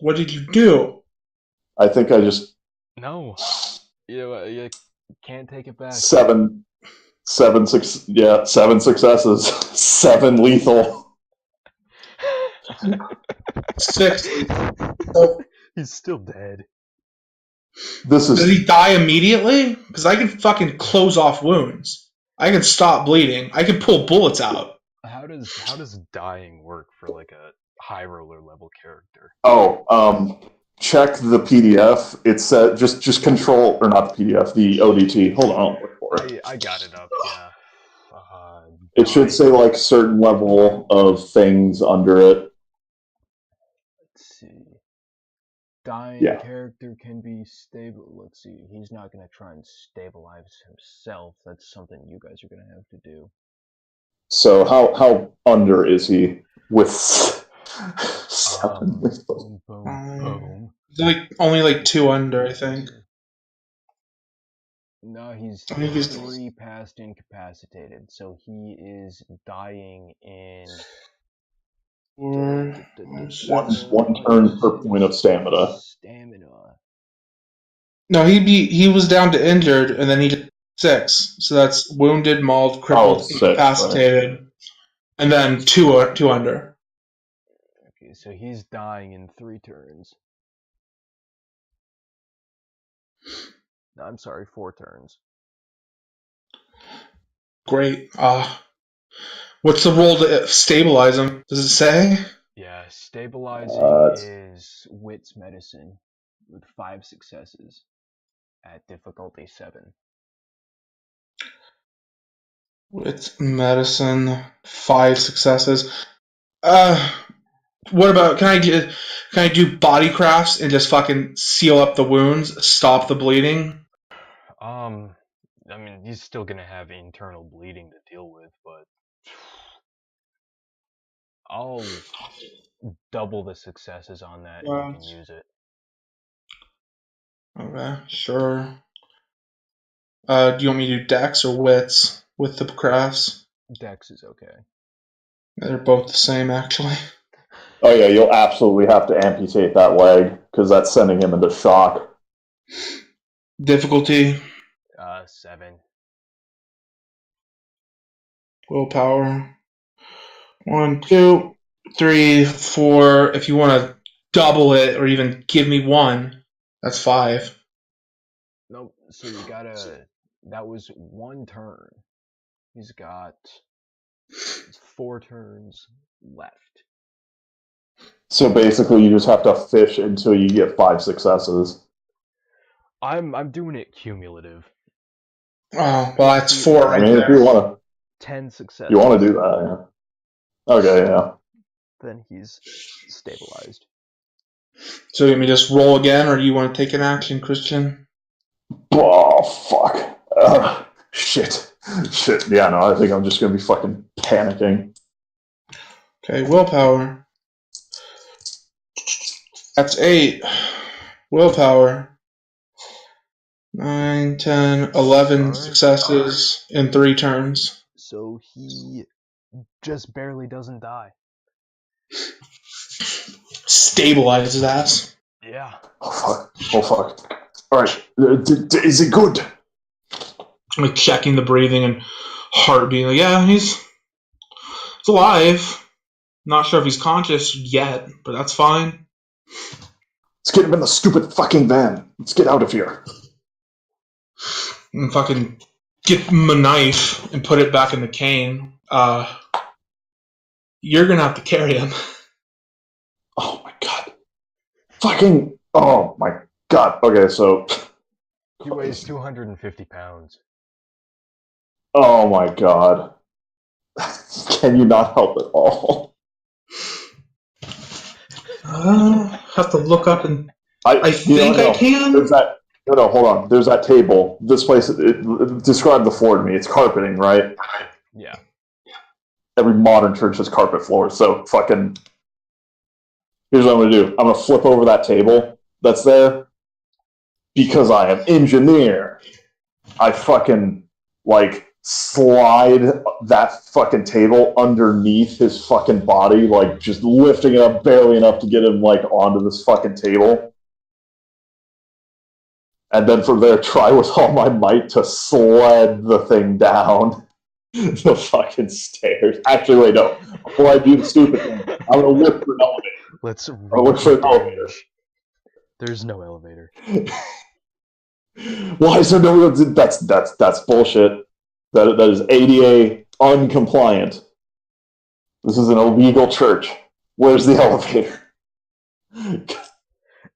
[SPEAKER 4] What did you do?
[SPEAKER 2] I think I just
[SPEAKER 1] No, you can't take it back.
[SPEAKER 2] seven successes, 7 lethal.
[SPEAKER 4] 6. Oh,
[SPEAKER 1] He's still dead.
[SPEAKER 2] This
[SPEAKER 4] does
[SPEAKER 2] is
[SPEAKER 4] he die immediately? Because I can fucking close off wounds. I can stop bleeding. I can pull bullets out.
[SPEAKER 1] How does dying work for like a high roller level character?
[SPEAKER 2] check the PDF. It said just control or not the PDF, the ODT. Hold on, I'll look for it.
[SPEAKER 1] I got it up. Yeah.
[SPEAKER 2] It should say like certain level of things under it.
[SPEAKER 1] Let's see. Dying
[SPEAKER 2] Yeah.
[SPEAKER 1] character can be stable. Let's see. He's not gonna try and stabilize himself. That's something you guys are gonna have to do.
[SPEAKER 2] So how under is he with 7 lethal?
[SPEAKER 1] Boom.
[SPEAKER 4] Like only like 2 under, I think.
[SPEAKER 1] No, he's
[SPEAKER 4] I think he's
[SPEAKER 1] 3 past incapacitated, so he is dying in
[SPEAKER 4] Or
[SPEAKER 2] one turn per point of stamina.
[SPEAKER 4] no, he was down to injured, and then he did 6. So that's wounded, mauled, crippled,
[SPEAKER 2] 6,
[SPEAKER 4] incapacitated,
[SPEAKER 2] right.
[SPEAKER 4] and then 2 under.
[SPEAKER 1] Okay, so he's dying in 3 turns. No, I'm sorry, 4 turns.
[SPEAKER 4] Great. What's the roll to stabilize him? Does it say?
[SPEAKER 1] Yeah, stabilizing is Wits Medicine with 5 successes at difficulty 7.
[SPEAKER 4] It's medicine, 5 successes. What about can I do body crafts and just fucking seal up the wounds, stop the bleeding?
[SPEAKER 1] I mean, he's still gonna have internal bleeding to deal with, but I'll double the successes on that and you can use it.
[SPEAKER 4] Okay, sure. Do you want me to do dex or wits with the crafts?
[SPEAKER 1] Dex is okay.
[SPEAKER 4] They're both the same, actually.
[SPEAKER 2] Oh yeah, you'll absolutely have to amputate that leg because that's sending him into shock.
[SPEAKER 4] Difficulty?
[SPEAKER 1] 7.
[SPEAKER 4] Willpower. 1, 2, 3, 4. If you want to double it or even give me 1, that's 5.
[SPEAKER 1] Nope. So you gotta. That was 1 turn. He's got 4 turns left.
[SPEAKER 2] So basically, you just have to fish until you get 5 successes.
[SPEAKER 1] I'm doing it cumulative.
[SPEAKER 4] Oh, well, that's 4 right there.
[SPEAKER 2] If you want to,
[SPEAKER 1] 10 successes.
[SPEAKER 2] You want to do that, yeah. Okay, yeah.
[SPEAKER 1] Then he's stabilized.
[SPEAKER 4] So you want me to just roll again, or do you want to take an action, Christian?
[SPEAKER 2] Oh, fuck. Shit. Yeah, no, I think I'm just going to be fucking panicking.
[SPEAKER 4] Okay, willpower. That's 8. Willpower. 9, 10, 11 successes in 3 turns.
[SPEAKER 1] So he just barely doesn't die.
[SPEAKER 4] Stabilize his ass.
[SPEAKER 1] Yeah.
[SPEAKER 2] Oh, fuck. Alright, is it good?
[SPEAKER 4] Like checking the breathing and heartbeat. Like, yeah, he's alive. Not sure if he's conscious yet, but that's fine.
[SPEAKER 2] Let's get him in the stupid fucking van. Let's get out of here.
[SPEAKER 4] And fucking get him a knife and put it back in the cane. You're gonna have to carry him.
[SPEAKER 2] Oh my god. Fucking. Oh my god. Okay, so.
[SPEAKER 1] He weighs 250 pounds.
[SPEAKER 2] Oh my god. Can you not help at all?
[SPEAKER 4] Have to look up and. I can.
[SPEAKER 2] There's that. No, hold on. There's that table. This place. Describe the floor to me. It's carpeting, right?
[SPEAKER 1] Yeah.
[SPEAKER 2] Every modern church has carpet floors. So fucking. Here's what I'm gonna do. I'm gonna flip over that table that's there because I am engineer. I fucking slide that fucking table underneath his fucking body, like just lifting it up barely enough to get him like onto this fucking table. And then from there, try with all my might to sled the thing down the fucking stairs. Actually, wait, no. Before I do the stupid thing, I'm gonna look for an elevator.
[SPEAKER 1] Let's
[SPEAKER 2] look for an elevator.
[SPEAKER 1] re-engage. There's no elevator.
[SPEAKER 2] Why is there no? That's bullshit. That is ADA uncompliant. This is an illegal church. Where's the elevator?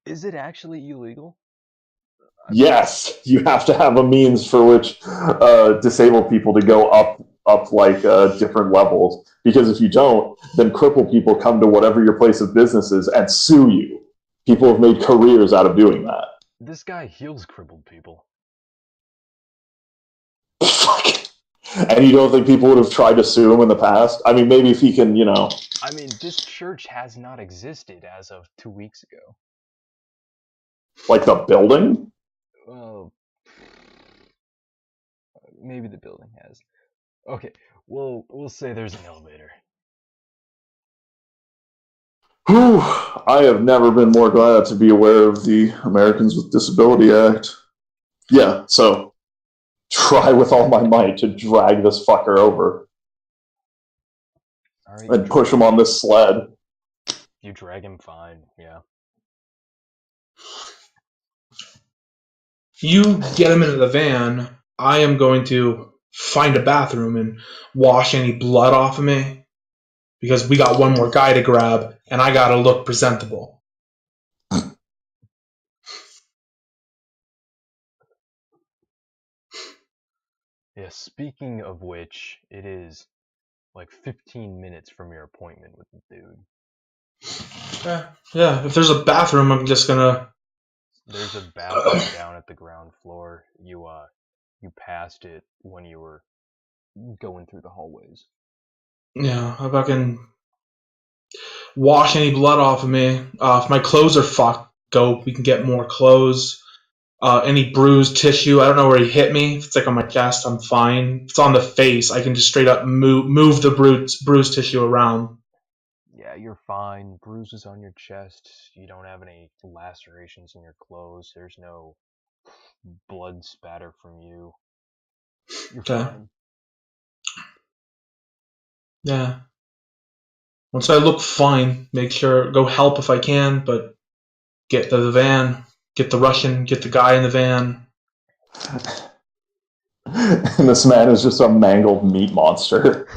[SPEAKER 1] Is it actually illegal?
[SPEAKER 2] Yes, you have to have a means for which disabled people to go up like different levels. Because if you don't, then crippled people come to whatever your place of business is and sue you. People have made careers out of doing that.
[SPEAKER 1] This guy heals crippled people.
[SPEAKER 2] Fuck. And you don't think people would have tried to sue him in the past? I mean, maybe if he can, you know.
[SPEAKER 1] I mean, this church has not existed as of 2 weeks ago.
[SPEAKER 2] Like the building?
[SPEAKER 1] Well, maybe the building has. Okay, we'll say there's an elevator.
[SPEAKER 2] Whew, I have never been more glad to be aware of the Americans with Disability Act. Yeah, so try with all my might to drag this fucker over.
[SPEAKER 1] All right,
[SPEAKER 2] And push him on this sled.
[SPEAKER 1] You drag him, fine, yeah.
[SPEAKER 4] You get him into the van. I am going to find a bathroom and wash any blood off of me. Because we got one more guy to grab, and I gotta look presentable.
[SPEAKER 1] Yeah, speaking of which, it is like 15 minutes from your appointment with the dude.
[SPEAKER 4] Yeah, if there's a bathroom, I'm just gonna...
[SPEAKER 1] There's a bathroom down at the ground floor. You passed it when you were going through the hallways.
[SPEAKER 4] Yeah, if I can wash any blood off of me. If my clothes are fucked, we can get more clothes. Any bruised tissue, I don't know where he hit me. If it's like on my chest, I'm fine. If it's on the face, I can just straight up move the bruised tissue around.
[SPEAKER 1] Yeah, you're fine. Bruises on your chest. You don't have any lacerations in your clothes. There's no blood spatter from you. You're fine.
[SPEAKER 4] Yeah. Once I look fine, make sure, go help if I can, but get the van, get the Russian, get the guy in the van.
[SPEAKER 2] And this man is just a mangled meat monster.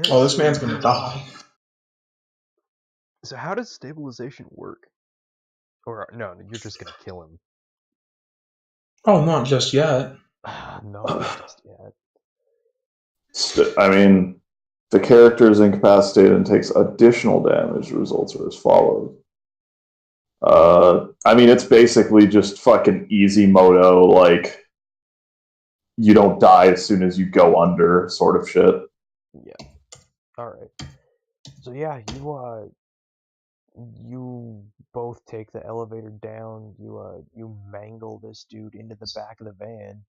[SPEAKER 4] Oh, this man's gonna die.
[SPEAKER 1] So how does stabilization work? Or, no, you're just gonna kill him.
[SPEAKER 4] Oh, not just yet.
[SPEAKER 1] No, not just yet.
[SPEAKER 2] I mean, the character is incapacitated and takes additional damage. The results are as follows. I mean, it's basically just fucking easy moto, like, you don't die as soon as you go under sort of shit.
[SPEAKER 1] Yeah. Alright. So yeah, you both take the elevator down, you mangle this dude into the back of the van.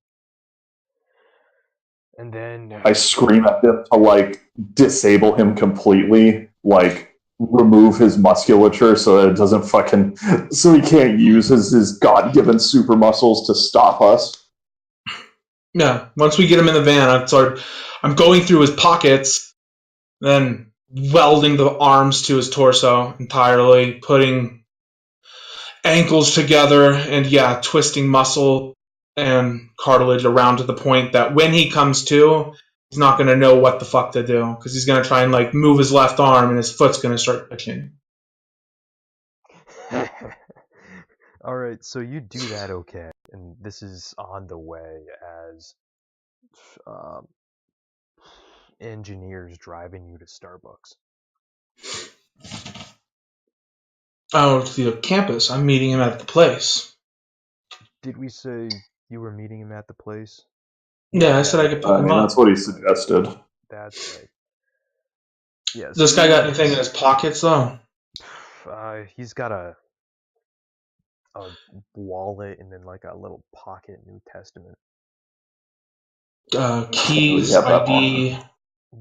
[SPEAKER 1] And then
[SPEAKER 2] I scream at him to, like, disable him completely, like, remove his musculature so that it doesn't fucking... so he can't use his God-given super muscles to stop us.
[SPEAKER 4] Yeah, once we get him in the van, I'm going through his pockets, then welding the arms to his torso entirely, putting ankles together, and yeah, twisting muscle and cartilage around to the point that when he comes to, he's not going to know what the fuck to do, because he's going to try and like move his left arm and his foot's going to start twitching.
[SPEAKER 1] Alright, so you do that okay, and this is on the way as engineers driving you to Starbucks.
[SPEAKER 4] Oh, to the campus. I'm meeting him at the place.
[SPEAKER 1] Did we say you were meeting him at the place?
[SPEAKER 4] Yeah, I said I could pick him up.
[SPEAKER 2] That's what he suggested.
[SPEAKER 1] That's right. Yeah,
[SPEAKER 4] This guy got anything in his pockets, though?
[SPEAKER 1] He's got a a wallet, and then like a little pocket New Testament.
[SPEAKER 4] Keys,
[SPEAKER 2] Yeah, that
[SPEAKER 4] ID.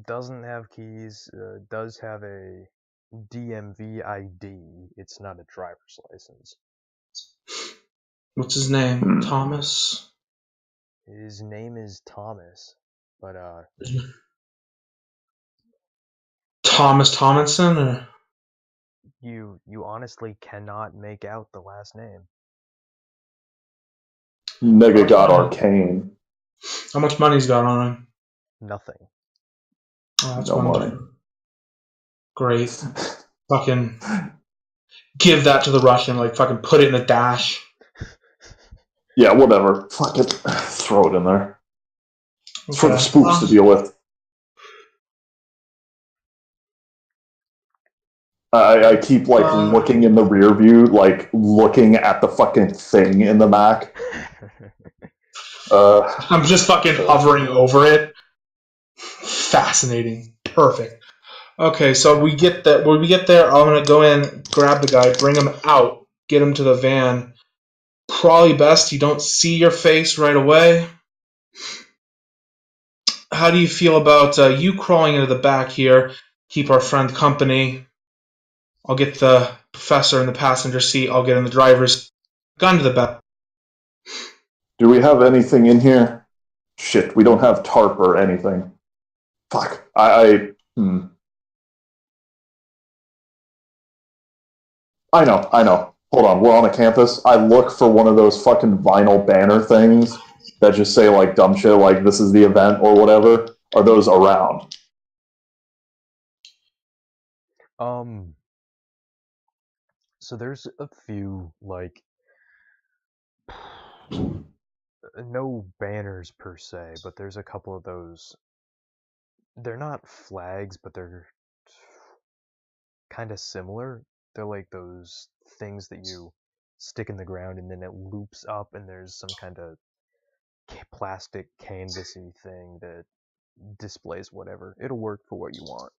[SPEAKER 1] Doesn't have keys. Does have a DMV ID. It's not a driver's license.
[SPEAKER 4] What's his name?
[SPEAKER 2] Hmm.
[SPEAKER 4] Thomas.
[SPEAKER 1] His name is Thomas, but
[SPEAKER 4] Thomas Tomlinson, or
[SPEAKER 1] you honestly cannot make out the last name.
[SPEAKER 2] Nigga got arcane.
[SPEAKER 4] how much money's got on him?
[SPEAKER 1] Nothing.
[SPEAKER 4] Oh, that's
[SPEAKER 2] No
[SPEAKER 4] one
[SPEAKER 2] money.
[SPEAKER 4] thing. Great. Fucking give that to the Russian. Like fucking put it in the dash.
[SPEAKER 2] Yeah, whatever. Fuck it. Throw it in there. It's for the
[SPEAKER 4] Okay.
[SPEAKER 2] spooks to deal with. I keep like looking in the rear view, like looking at the fucking thing in the back.
[SPEAKER 4] I'm just fucking hovering over it. Fascinating. Perfect. Okay, so we get that. When we get there, I'm gonna go in, grab the guy, bring him out, get him to the van. Probably best you don't see your face right away. How do you feel about you crawling into the back here? Keep our friend company. I'll get the professor in the passenger seat. I'll get in the driver's gun to the back.
[SPEAKER 2] Do we have anything in here? Shit, we don't have tarp or anything. Fuck. I know. Hold on, we're on a campus. I look for one of those fucking vinyl banner things that just say like dumb shit like this is the event or whatever. Are those around?
[SPEAKER 1] So there's a few, like, no banners per se, but there's a couple of those. They're not flags, but they're kind of similar. They're like those things that you stick in the ground and then it loops up, and there's some kind of plastic canvasy thing that displays whatever. It'll work for what you want.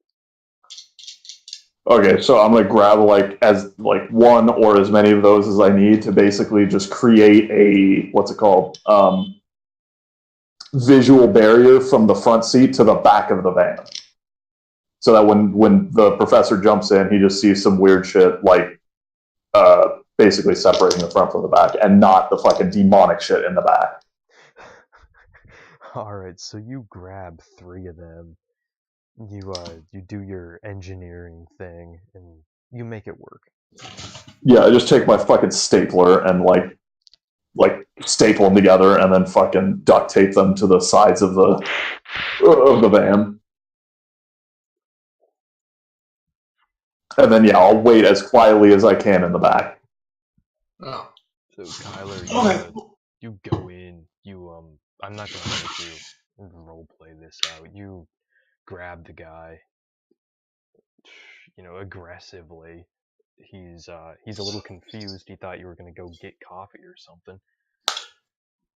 [SPEAKER 2] Okay, so I'm gonna grab like as like one or as many of those as I need to basically just create a what's it called? Visual barrier from the front seat to the back of the van. So that when the professor jumps in, he just sees some weird shit like basically separating the front from the back and not the fucking demonic shit in the back.
[SPEAKER 1] Alright, so you grab 3 of them. You do your engineering thing and you make it work.
[SPEAKER 2] Yeah, I just take my fucking stapler and like staple them together and then fucking duct tape them to the sides of the van. And then yeah, I'll wait as quietly as I can in the back.
[SPEAKER 4] Oh.
[SPEAKER 1] So Kyler,
[SPEAKER 4] Okay.
[SPEAKER 1] you go in, I'm not gonna make you role play this out. You grab the guy, aggressively. He's a little confused. He thought you were gonna go get coffee or something.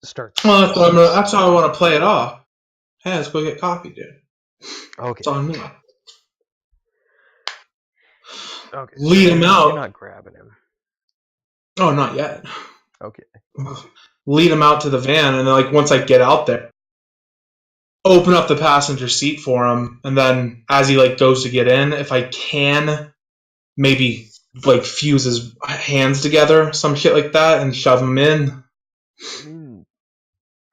[SPEAKER 1] Starts.
[SPEAKER 4] Well, that's how I want to play it off. Hey, let's go get coffee, dude.
[SPEAKER 1] Okay.
[SPEAKER 4] It's on me.
[SPEAKER 1] Okay.
[SPEAKER 4] Lead
[SPEAKER 1] So
[SPEAKER 4] him
[SPEAKER 1] you're
[SPEAKER 4] out.
[SPEAKER 1] not grabbing him.
[SPEAKER 4] Oh, not yet.
[SPEAKER 1] Okay.
[SPEAKER 4] Lead him out to the van, and then like once I get out there, open up the passenger seat for him, and then as he like goes to get in, if I can, maybe like fuse his hands together, some shit like that, and shove him in.
[SPEAKER 1] I mean,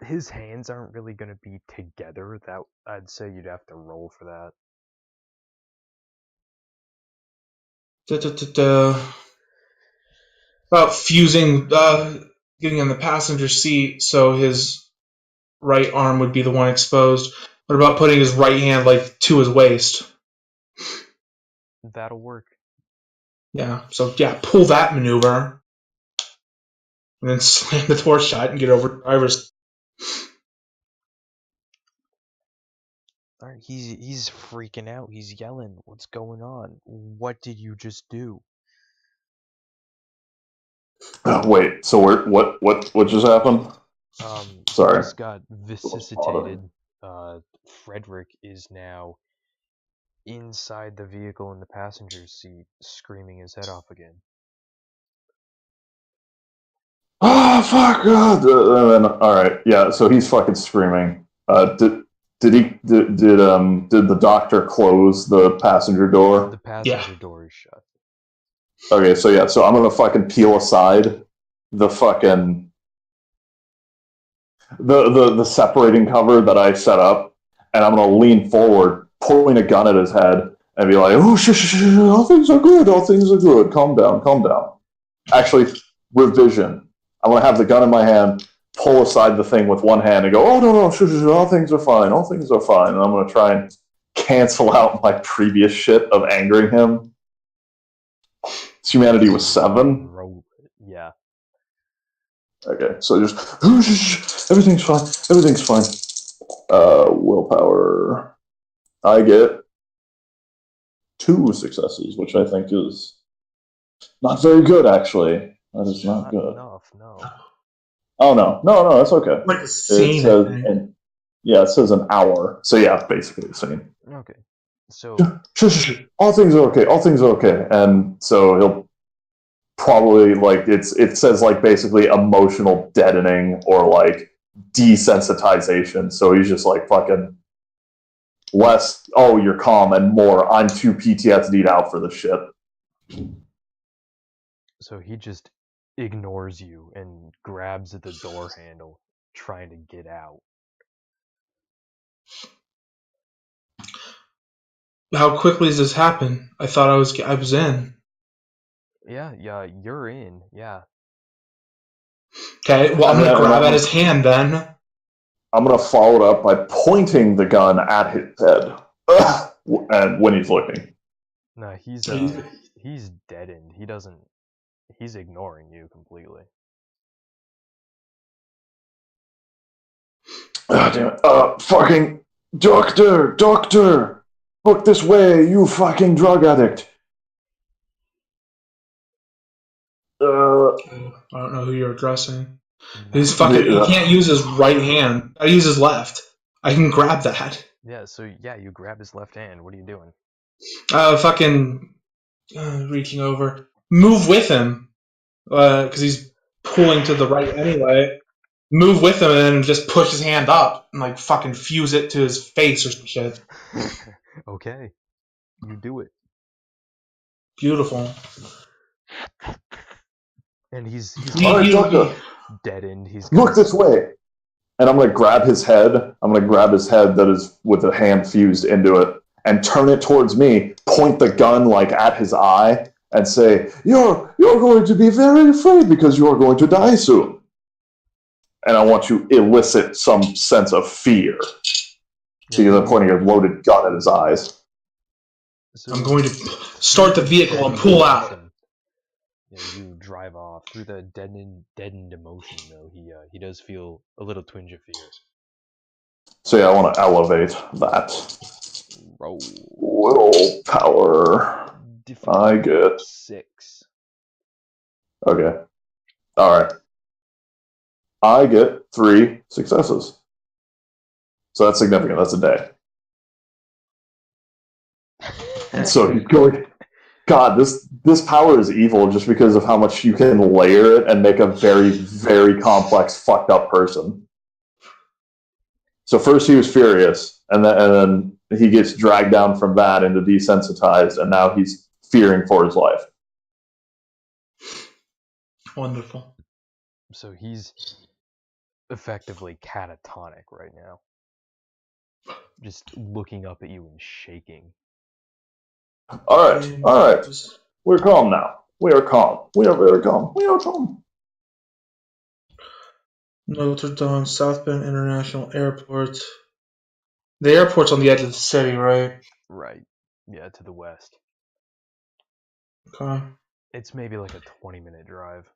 [SPEAKER 1] his hands aren't really gonna be together. That I'd say you'd have to roll for that.
[SPEAKER 4] About fusing, getting in the passenger seat, so his right arm would be the one exposed. What about putting his right hand like to his waist?
[SPEAKER 1] That'll work.
[SPEAKER 4] Yeah. So yeah, pull that maneuver, and then slam the door shut and get over the driver's.
[SPEAKER 1] Alright, he's freaking out. He's yelling. What's going on? What did you just do?
[SPEAKER 2] Wait, so what just happened? Sorry.
[SPEAKER 1] Just got vicissitated. Frederick is now inside the vehicle in the passenger seat, screaming his head off again.
[SPEAKER 2] oh fuck, God. And then, all right, yeah. So he's fucking screaming. Did the doctor close the passenger door?
[SPEAKER 1] The passenger door is shut.
[SPEAKER 2] Okay, so yeah, so I'm gonna fucking peel aside the fucking the separating cover that I set up, and I'm gonna lean forward, point a gun at his head, and be like, "Oh, shh, all things are good, all things are good. Calm down, calm down." Actually, revision. I'm gonna have the gun in my hand, pull aside the thing with one hand, and go, "Oh no, shh, all things are fine, all things are fine." And I'm gonna try and cancel out my previous shit of angering him. His humanity was 7.
[SPEAKER 1] Yeah.
[SPEAKER 2] Okay, so just everything's fine. Everything's fine. Willpower. I get 2 successes, which I think is not very good. Actually, that is not good.
[SPEAKER 1] Enough, no.
[SPEAKER 2] Oh no, that's okay.
[SPEAKER 4] Like a
[SPEAKER 2] It
[SPEAKER 4] scene.
[SPEAKER 2] says, it says an hour. So yeah, basically the same.
[SPEAKER 1] Okay, so
[SPEAKER 2] all things are okay. All things are okay. And so he'll probably it says basically emotional deadening or desensitization. So he's just fucking less, "Oh, you're calm," and more, "I'm too PTSD'd out for this shit."
[SPEAKER 1] So he just ignores you and grabs at the door handle, trying to get out.
[SPEAKER 4] How quickly does this happen? I thought I was in.
[SPEAKER 1] Yeah, you're in. Yeah.
[SPEAKER 4] Okay, well I'm gonna grab at his hand then.
[SPEAKER 2] I'm gonna follow it up by pointing the gun at his head, and when he's looking.
[SPEAKER 1] No, he's deadened. He's ignoring you completely.
[SPEAKER 2] Ah, damn it. Fucking doctor, look this way, you fucking drug addict.
[SPEAKER 4] I don't know who you're addressing. He's fucking. He can't use his right hand. I use his left. I can grab that.
[SPEAKER 1] Yeah, so yeah, you grab his left hand. What are you doing?
[SPEAKER 4] Fucking reaching over. Move with him. Because he's pulling to the right anyway. Move with him and then just push his hand up and fucking fuse it to his face or some shit.
[SPEAKER 1] Okay, you do it.
[SPEAKER 4] Beautiful.
[SPEAKER 1] And he's
[SPEAKER 2] doctor,
[SPEAKER 1] deadened. He's
[SPEAKER 2] look this way. And I'm gonna grab his head. I'm gonna grab his head that is with the hand fused into it, and turn it towards me. Point the gun at his eye, and say, "You're going to be very afraid because you are going to die soon." And I want to elicit some sense of fear. Because I'm pointing a loaded gun at his eyes.
[SPEAKER 1] So
[SPEAKER 4] I'm going to start the vehicle and pull out.
[SPEAKER 1] Yeah, you drive off through the deadened emotion. Though he does feel a little twinge of fear.
[SPEAKER 2] So yeah, I want to elevate that.
[SPEAKER 1] Roll.
[SPEAKER 2] Willpower. I get
[SPEAKER 1] 6.
[SPEAKER 2] Okay. All right. I get 3 successes. So that's significant. That's a day. So he's going. God, this power is evil just because of how much you can layer it and make a very, very complex, fucked up person. So first he was furious, and then he gets dragged down from that into desensitized, and now he's fearing for his life.
[SPEAKER 4] Wonderful.
[SPEAKER 1] So he's effectively catatonic right now. Just looking up at you and shaking.
[SPEAKER 2] All right. We're calm now. We are calm. We are very calm. We are calm.
[SPEAKER 4] Notre Dame, South Bend International Airport. The airport's on the edge of the city, right?
[SPEAKER 1] Right. Yeah, to the west.
[SPEAKER 4] Okay.
[SPEAKER 1] It's maybe a 20-minute drive.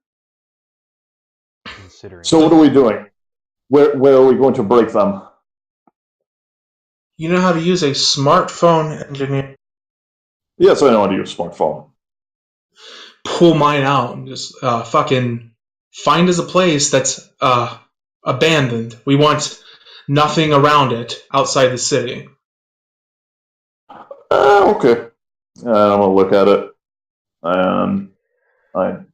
[SPEAKER 1] Considering.
[SPEAKER 2] So what are we doing? Where are we going to break them?
[SPEAKER 4] You know how to use a smartphone, engineer?
[SPEAKER 2] Yes, I know how to use a smartphone.
[SPEAKER 4] Pull mine out and just fucking find us a place that's abandoned. We want nothing around it outside the city.
[SPEAKER 2] Okay. I'm gonna look at it, and
[SPEAKER 1] I'm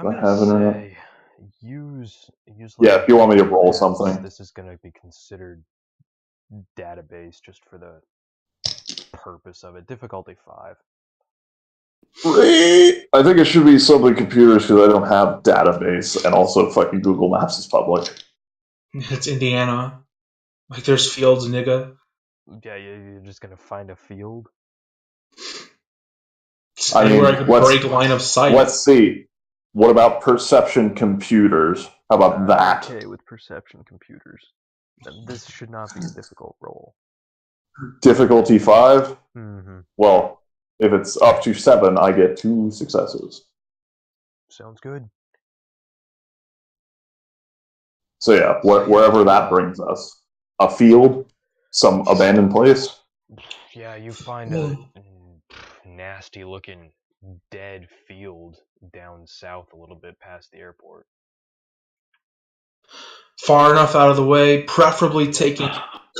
[SPEAKER 1] gonna say use
[SPEAKER 2] Yeah, if you want me to roll
[SPEAKER 1] maps,
[SPEAKER 2] something.
[SPEAKER 1] this is going to be considered database just for the purpose of it. Difficulty 5.
[SPEAKER 2] I think it should be something computers because I don't have database, and also fucking Google Maps is public.
[SPEAKER 4] It's Indiana. Like, there's fields, nigga.
[SPEAKER 1] Yeah, you're just going to find a field.
[SPEAKER 4] It's
[SPEAKER 2] I
[SPEAKER 4] anywhere
[SPEAKER 2] mean,
[SPEAKER 4] I can
[SPEAKER 2] let's-
[SPEAKER 4] break line of sight.
[SPEAKER 2] Let's see. What about perception computers? How about that?
[SPEAKER 1] Okay, with perception computers. This should not be a difficult roll.
[SPEAKER 2] Difficulty 5?
[SPEAKER 1] Mm-hmm.
[SPEAKER 2] Well, if it's up to 7, I get 2 successes.
[SPEAKER 1] Sounds good.
[SPEAKER 2] So yeah, wherever that brings us. A field? Some abandoned place?
[SPEAKER 1] Yeah, you find a nasty-looking dead field down south a little bit past the airport.
[SPEAKER 4] Far enough out of the way, preferably taking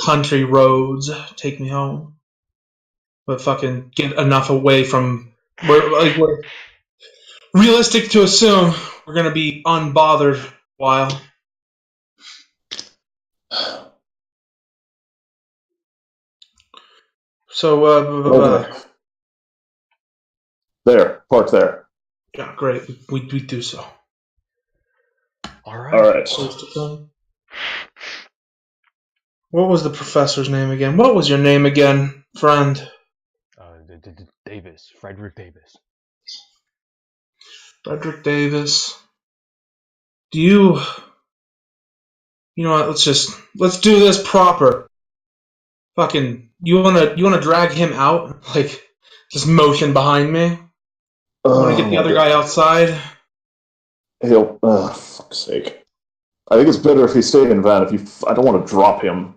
[SPEAKER 4] country roads. Take me home. But fucking get enough away from we're realistic to assume we're gonna be unbothered a while. So
[SPEAKER 2] Okay. There, park there.
[SPEAKER 4] yeah, great. We do so.
[SPEAKER 1] All right.
[SPEAKER 2] All right.
[SPEAKER 4] What was the professor's name again? What was your name again, friend?
[SPEAKER 1] Davis, Frederick Davis.
[SPEAKER 4] Frederick Davis. Do you know what, let's do this proper. Fucking you wanna drag him out? Like just motion behind me? You wanna get the other guy outside?
[SPEAKER 2] He'll fuck's sake. I think it's better if he stayed in van. I don't want to drop him.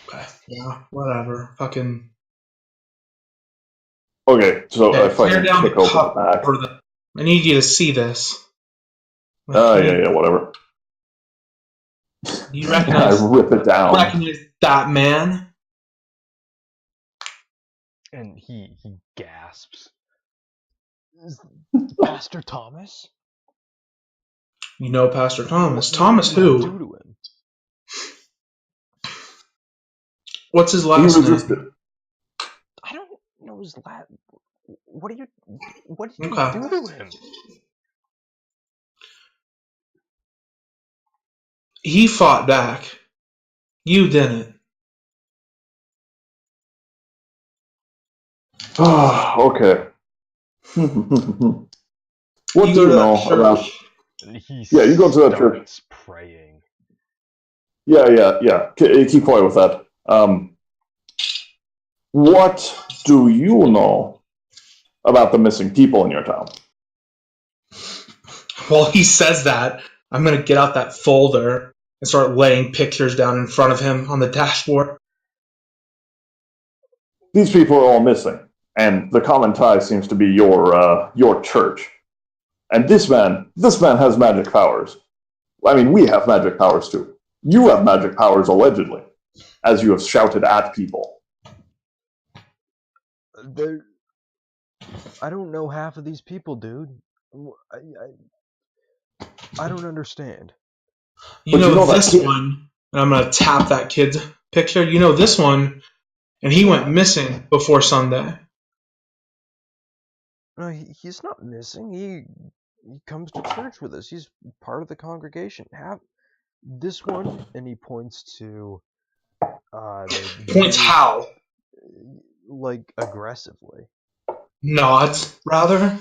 [SPEAKER 4] Okay. Yeah, whatever. Fucking
[SPEAKER 2] Okay, so I
[SPEAKER 4] tear
[SPEAKER 2] fucking
[SPEAKER 4] down
[SPEAKER 2] kick
[SPEAKER 4] the
[SPEAKER 2] open
[SPEAKER 4] cup
[SPEAKER 2] the back.
[SPEAKER 4] for the I need you to see this.
[SPEAKER 2] Yeah, whatever.
[SPEAKER 4] You recognize
[SPEAKER 2] I rip it down.
[SPEAKER 4] that man?
[SPEAKER 1] And he gasps. Pastor Thomas?
[SPEAKER 4] You know Pastor Thomas.
[SPEAKER 1] What
[SPEAKER 4] Thomas
[SPEAKER 1] did you
[SPEAKER 4] who?
[SPEAKER 1] do to him?
[SPEAKER 4] What's his
[SPEAKER 2] He
[SPEAKER 4] last
[SPEAKER 2] resisted.
[SPEAKER 4] name?
[SPEAKER 1] I don't know his last. What did you
[SPEAKER 4] Okay.
[SPEAKER 1] do to him?
[SPEAKER 4] He fought back. You didn't.
[SPEAKER 2] Okay. What
[SPEAKER 4] You
[SPEAKER 2] do
[SPEAKER 4] go
[SPEAKER 2] you
[SPEAKER 4] to that
[SPEAKER 2] know
[SPEAKER 4] church.
[SPEAKER 2] about?
[SPEAKER 1] And he
[SPEAKER 2] Yeah, you go to that church.
[SPEAKER 1] starts praying.
[SPEAKER 2] Yeah. Keep quiet with that. What do you know about the missing people in your town?
[SPEAKER 4] While he says that, I'm going to get out that folder and start laying pictures down in front of him on the dashboard.
[SPEAKER 2] These people are all missing, and the common tie seems to be your church. And this man has magic powers. I mean, we have magic powers too. You have magic powers allegedly, as you have shouted at people.
[SPEAKER 1] I don't know half of these people, dude. I don't understand.
[SPEAKER 4] You
[SPEAKER 2] But
[SPEAKER 4] know
[SPEAKER 2] that
[SPEAKER 4] this
[SPEAKER 2] kid.
[SPEAKER 4] one, and I'm going to tap that kid's picture. You know this one, and he went missing before Sunday.
[SPEAKER 1] No, he's not missing. He comes to church with us. He's part of the congregation. Have this one, and he points to
[SPEAKER 4] Points how?
[SPEAKER 1] like aggressively.
[SPEAKER 4] Nods, rather.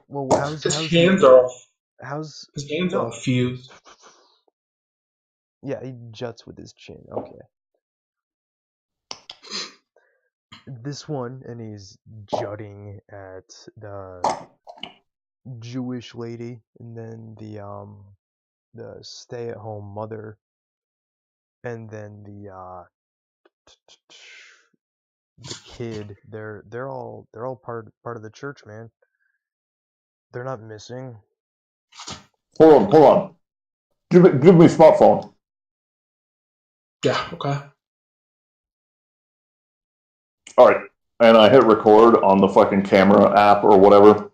[SPEAKER 1] Well, how's
[SPEAKER 4] His
[SPEAKER 1] how's
[SPEAKER 4] hands
[SPEAKER 1] the
[SPEAKER 4] are
[SPEAKER 1] other?
[SPEAKER 4] all,
[SPEAKER 1] How's
[SPEAKER 4] his hands
[SPEAKER 1] no.
[SPEAKER 4] are all fused.
[SPEAKER 1] Yeah, he juts with his chin. Okay. This one, and he's jutting at the Jewish lady, and then the stay-at-home mother, and then the kid. They're all part of the church, man. They're not missing.
[SPEAKER 2] Hold on. Give me a smartphone.
[SPEAKER 4] Yeah, okay.
[SPEAKER 2] Alright. And I hit record on the fucking camera app or whatever.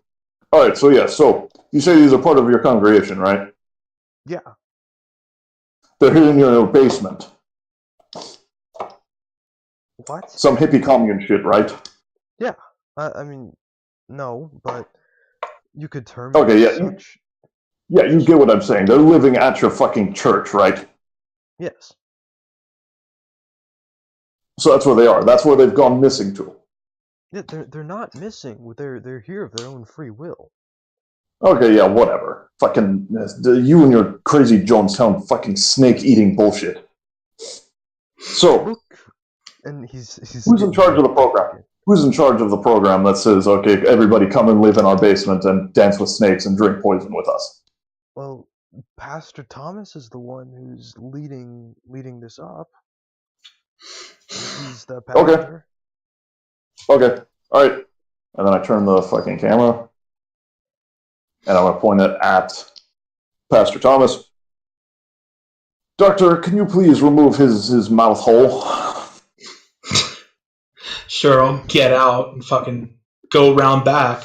[SPEAKER 2] Alright, so yeah, so You say these are part of your congregation, right?
[SPEAKER 1] Yeah.
[SPEAKER 2] They're here in your basement.
[SPEAKER 1] What?
[SPEAKER 2] Some hippie commune shit, right?
[SPEAKER 1] Yeah. I mean, no, but you could term it
[SPEAKER 2] Okay,
[SPEAKER 1] as
[SPEAKER 2] yeah.
[SPEAKER 1] such.
[SPEAKER 2] Yeah, you get what I'm saying. They're living at your fucking church, right?
[SPEAKER 1] Yes.
[SPEAKER 2] So that's where they are. That's where they've gone missing to.
[SPEAKER 1] Yeah, they're not missing. They're here of their own free will.
[SPEAKER 2] Okay, yeah, whatever. Fucking you and your crazy Jonestown fucking snake-eating bullshit. So,
[SPEAKER 1] Look, and he's
[SPEAKER 2] who's in charge of the program? Who's in charge of the program that says, okay, everybody come and live in our basement and dance with snakes and drink poison with us?
[SPEAKER 1] Well, Pastor Thomas is the one who's leading this up. He's the pastor.
[SPEAKER 2] Okay, alright. And then I turn the fucking camera, and I'm going to point it at Pastor Thomas. Doctor, can you please remove his mouth hole?
[SPEAKER 4] Sure, I'll get out and fucking go round back.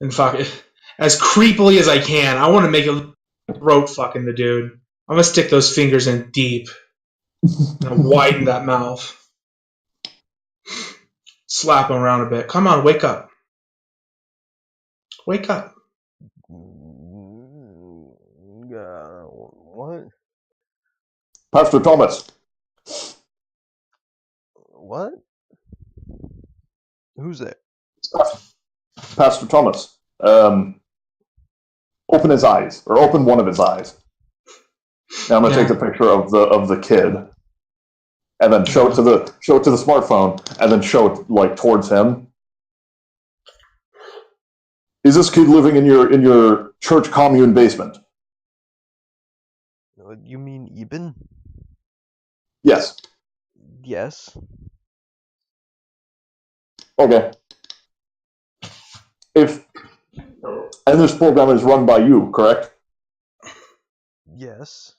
[SPEAKER 4] And fuck it. As creepily as I can. I want to make it throat fucking the dude. I'm gonna stick those fingers in deep. And widen that mouth. Slap him around a bit. Come on, wake up. Wake up.
[SPEAKER 1] What?
[SPEAKER 2] Pastor Thomas.
[SPEAKER 1] What? Who's that?
[SPEAKER 2] Pastor Thomas. Open his eyes, or open one of his eyes. Now I'm gonna take the picture of the kid, and then show it to the smartphone, and then show it like towards him. Is this kid living in your church commune basement?
[SPEAKER 1] You mean Eben?
[SPEAKER 2] Yes.
[SPEAKER 1] Yes.
[SPEAKER 2] Okay. And this program is run by you, correct?
[SPEAKER 1] Yes.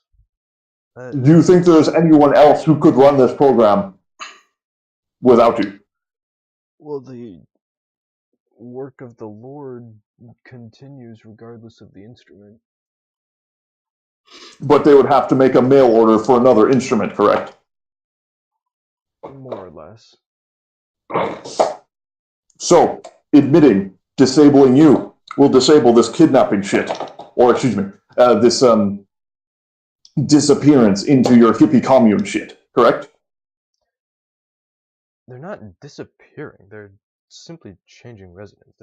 [SPEAKER 2] Do you think there's anyone else who could run this program without you?
[SPEAKER 1] Well, the work of the Lord continues regardless of the instrument.
[SPEAKER 2] But they would have to make a mail order for another instrument, correct?
[SPEAKER 1] More or less.
[SPEAKER 2] So, admitting disabling you will disable this kidnapping shit, or excuse me, this disappearance into your hippie commune shit, correct?
[SPEAKER 1] They're not disappearing. They're simply changing residence.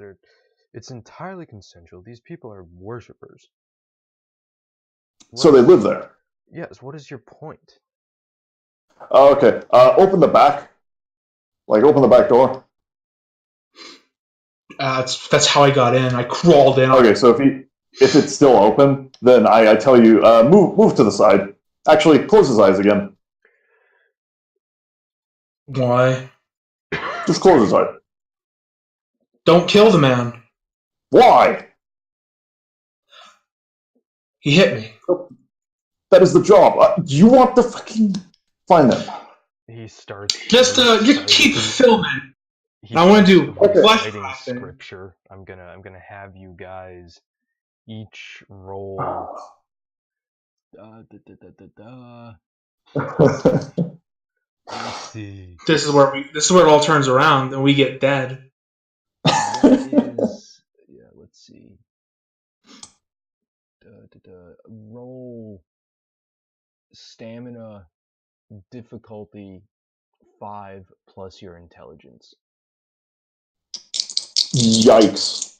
[SPEAKER 1] It's entirely consensual. These people are worshippers.
[SPEAKER 2] So they live there.
[SPEAKER 1] Yes. What is your point?
[SPEAKER 2] Okay. Open the back. Open the back door.
[SPEAKER 4] That's how I got in. I crawled in.
[SPEAKER 2] Okay, so if it's still open, then I tell you, move to the side. Actually, close his eyes again.
[SPEAKER 4] Why?
[SPEAKER 2] Just close his eyes.
[SPEAKER 4] Don't kill the man.
[SPEAKER 2] Why?
[SPEAKER 4] He hit me.
[SPEAKER 2] That is the job. Do you want to fucking find them?
[SPEAKER 1] He starts.
[SPEAKER 4] Just keep filming. I want to do
[SPEAKER 1] reciting scripture. I'm gonna have you guys each roll. Let's see.
[SPEAKER 4] This is where it all turns around and we get dead.
[SPEAKER 1] Let's see. Roll stamina difficulty 5 plus your intelligence.
[SPEAKER 2] Yikes.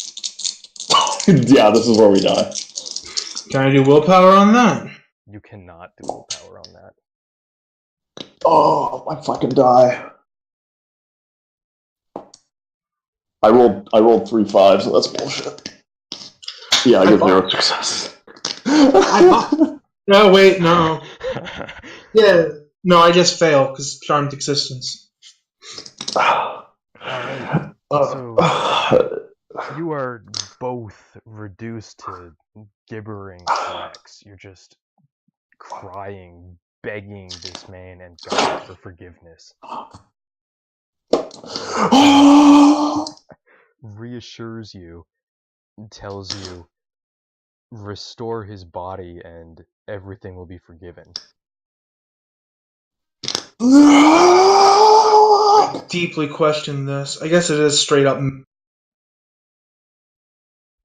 [SPEAKER 2] Yeah, this is where we die.
[SPEAKER 4] Can I do willpower on that?
[SPEAKER 1] You cannot do willpower on that.
[SPEAKER 2] Oh, I fucking die. I rolled 3 5s, so that's bullshit. Yeah, I get 0 successes.
[SPEAKER 4] No, wait, no. Yeah, no, I just fail because charmed existence.
[SPEAKER 1] Alright, so you are both reduced to gibbering cracks. You're just crying, begging this man and God for forgiveness. Reassures you tells you, restore his body and everything will be forgiven.
[SPEAKER 4] I deeply question this. I guess it is straight up.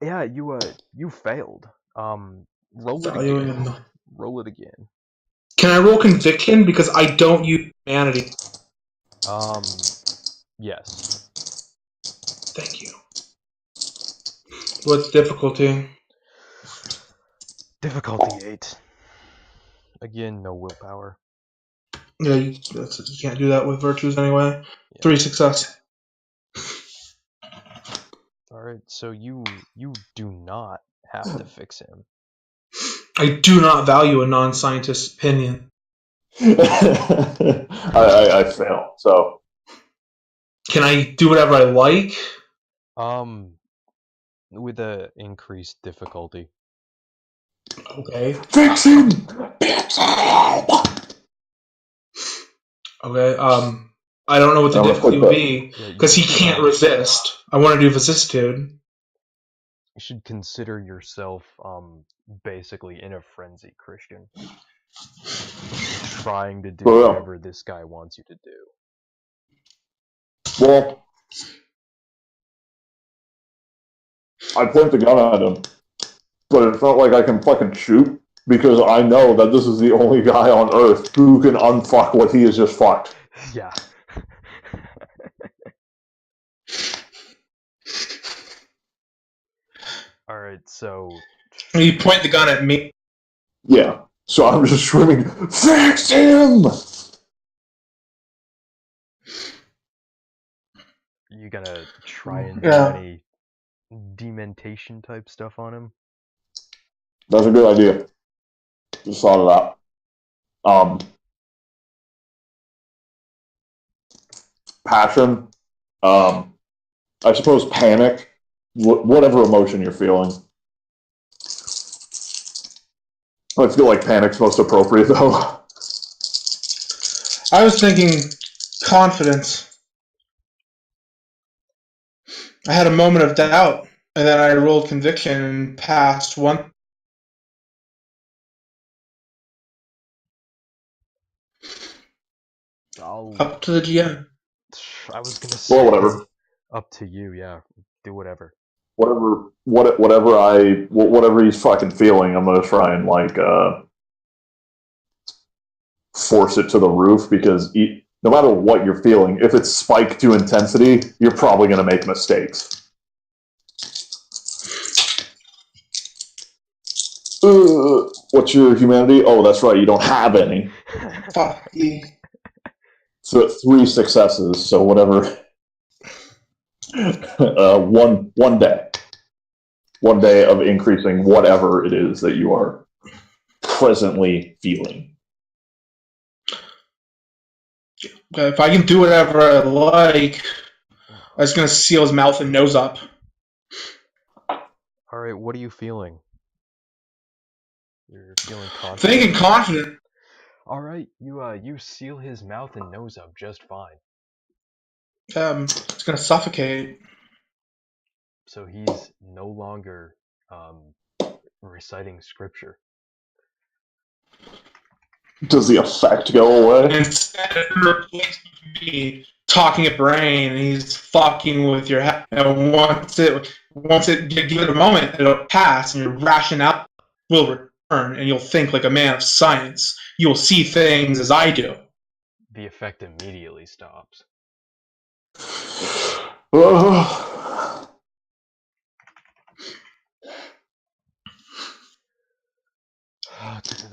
[SPEAKER 1] Yeah, you failed. Roll it
[SPEAKER 4] Valuing
[SPEAKER 1] again.
[SPEAKER 4] him.
[SPEAKER 1] Roll it again.
[SPEAKER 4] Can I roll conviction because I don't use humanity?
[SPEAKER 1] Yes.
[SPEAKER 4] Thank you. What's difficulty?
[SPEAKER 1] Difficulty 8. Again, no willpower.
[SPEAKER 4] Yeah, you can't do that with virtues anyway.
[SPEAKER 1] Yeah.
[SPEAKER 4] 3 success.
[SPEAKER 1] Alright, so you do not have to fix him.
[SPEAKER 4] I do not value a non-scientist's opinion.
[SPEAKER 2] I fail. So
[SPEAKER 4] Can I do whatever I like?
[SPEAKER 1] With a increased difficulty.
[SPEAKER 4] Okay.
[SPEAKER 2] fix him. Fix him.
[SPEAKER 4] Okay. I don't know what the
[SPEAKER 2] I'm gonna
[SPEAKER 4] difficulty
[SPEAKER 2] put
[SPEAKER 4] would
[SPEAKER 2] the-
[SPEAKER 4] be
[SPEAKER 1] Yeah,
[SPEAKER 4] because he can't resist. I want to do vicissitude.
[SPEAKER 1] You should consider yourself basically in a frenzy, Christian. Trying to do
[SPEAKER 2] Well,
[SPEAKER 1] whatever this guy wants you to do.
[SPEAKER 2] Well, I point the gun at him, but it's not like I can fucking shoot because I know that this is the only guy on Earth who can unfuck what he has just fucked.
[SPEAKER 1] Yeah. Alright, so
[SPEAKER 4] You point the gun at me.
[SPEAKER 2] Yeah. So I'm just screaming, fix him!
[SPEAKER 1] you gonna try and do
[SPEAKER 4] Yeah.
[SPEAKER 1] any dementation type stuff on him?
[SPEAKER 2] That's a good idea. Just thought of that. Passion. I suppose panic. Whatever emotion you're feeling. I feel like panic's most appropriate, though.
[SPEAKER 4] I was thinking confidence. I had a moment of doubt, and then I rolled conviction and passed one. Up to the GM.
[SPEAKER 1] I was gonna say,
[SPEAKER 2] Well, whatever.
[SPEAKER 1] up to you, yeah. Do whatever.
[SPEAKER 2] Whatever he's fucking feeling, I'm gonna try and force it to the roof because no matter what you're feeling, if it's spiked to intensity, you're probably gonna make mistakes. What's your humanity? Oh, that's right, you don't have any.
[SPEAKER 4] Fuck you.
[SPEAKER 2] So 3 successes. So whatever. One day of increasing whatever it is that you are presently feeling.
[SPEAKER 4] Okay, if I can do whatever I like, I was gonna seal his mouth and nose up.
[SPEAKER 1] Alright, what are you feeling? You're feeling confident?
[SPEAKER 4] Thinking confident.
[SPEAKER 1] Alright, you seal his mouth and nose up just fine.
[SPEAKER 4] It's gonna suffocate.
[SPEAKER 1] So he's no longer reciting scripture.
[SPEAKER 2] Does the effect go away?
[SPEAKER 4] Instead of me talking a brain, he's fucking with your head. And once it give it a moment, it'll pass, and your rationale will return, and you'll think like a man of science. You'll see things as I do.
[SPEAKER 1] The effect immediately stops.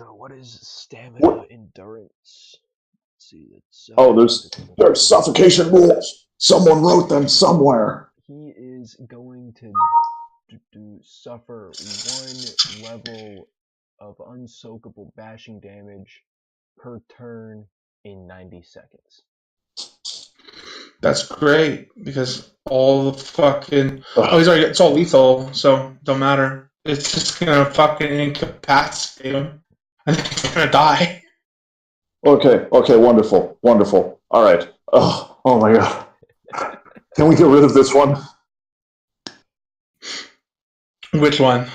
[SPEAKER 1] What is stamina endurance? Let's see.
[SPEAKER 2] There's suffocation rules. Someone wrote them somewhere.
[SPEAKER 1] He is going to suffer 1 level of unsoakable bashing damage per turn in 90 seconds.
[SPEAKER 4] That's great because all the fucking it's all lethal, so don't matter. It's just gonna fucking incapacitate him, and then he's gonna die.
[SPEAKER 2] Okay, wonderful. All right. Oh my god. Can we get rid of this one?
[SPEAKER 4] Which one?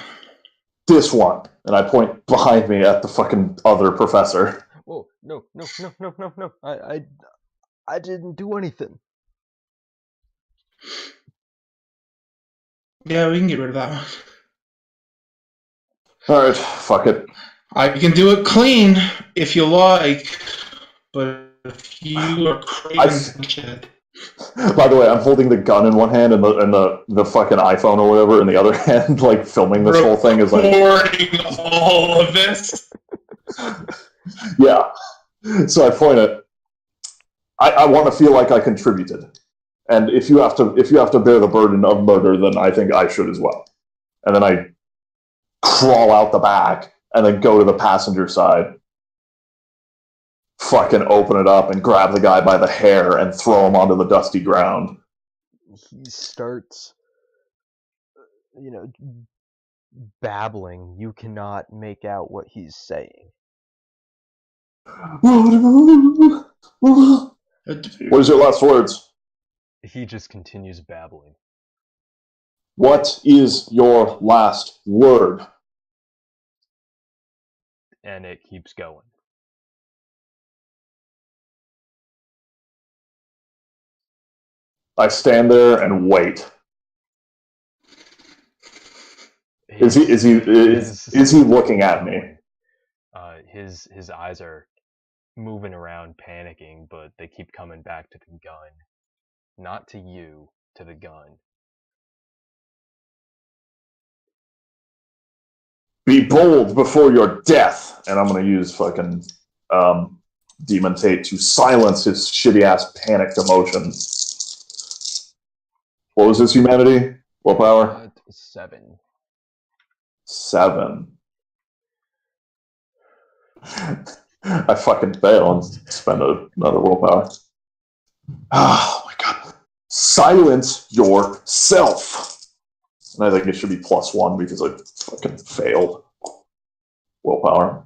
[SPEAKER 2] This one. And I point behind me at the fucking other professor.
[SPEAKER 1] Whoa, no. I didn't do anything.
[SPEAKER 4] Yeah, we can get rid of that one.
[SPEAKER 2] Alright, fuck it.
[SPEAKER 4] I can do it clean if you like, but if you are craving shit.
[SPEAKER 2] By the way, I'm holding the gun in one hand and the fucking iPhone or whatever in the other hand, like filming this whole thing is like
[SPEAKER 4] recording all of this.
[SPEAKER 2] Yeah. So I point it. I want to feel like I contributed. And if you have to bear the burden of murder, then I think I should as well. And then I crawl out the back and then go to the passenger side. Fucking open it up and grab the guy by the hair and throw him onto the dusty ground.
[SPEAKER 1] He starts, babbling. You cannot make out what he's saying.
[SPEAKER 2] What is your last words?
[SPEAKER 1] He just continues babbling.
[SPEAKER 2] What is your last word?
[SPEAKER 1] And it keeps going.
[SPEAKER 2] I stand there and wait. Is he looking at me?
[SPEAKER 1] His eyes are moving around, panicking, but they keep coming back to the gun. Not to you, to the gun.
[SPEAKER 2] Be bold before your death. And I'm going to use fucking Demon Tate to silence his shitty-ass panicked emotion. What was his humanity? Willpower?
[SPEAKER 1] 7.
[SPEAKER 2] 7. I fucking fail and spend another willpower. Oh my god. Silence yourself. And I think it should be +1 because I fucking failed willpower.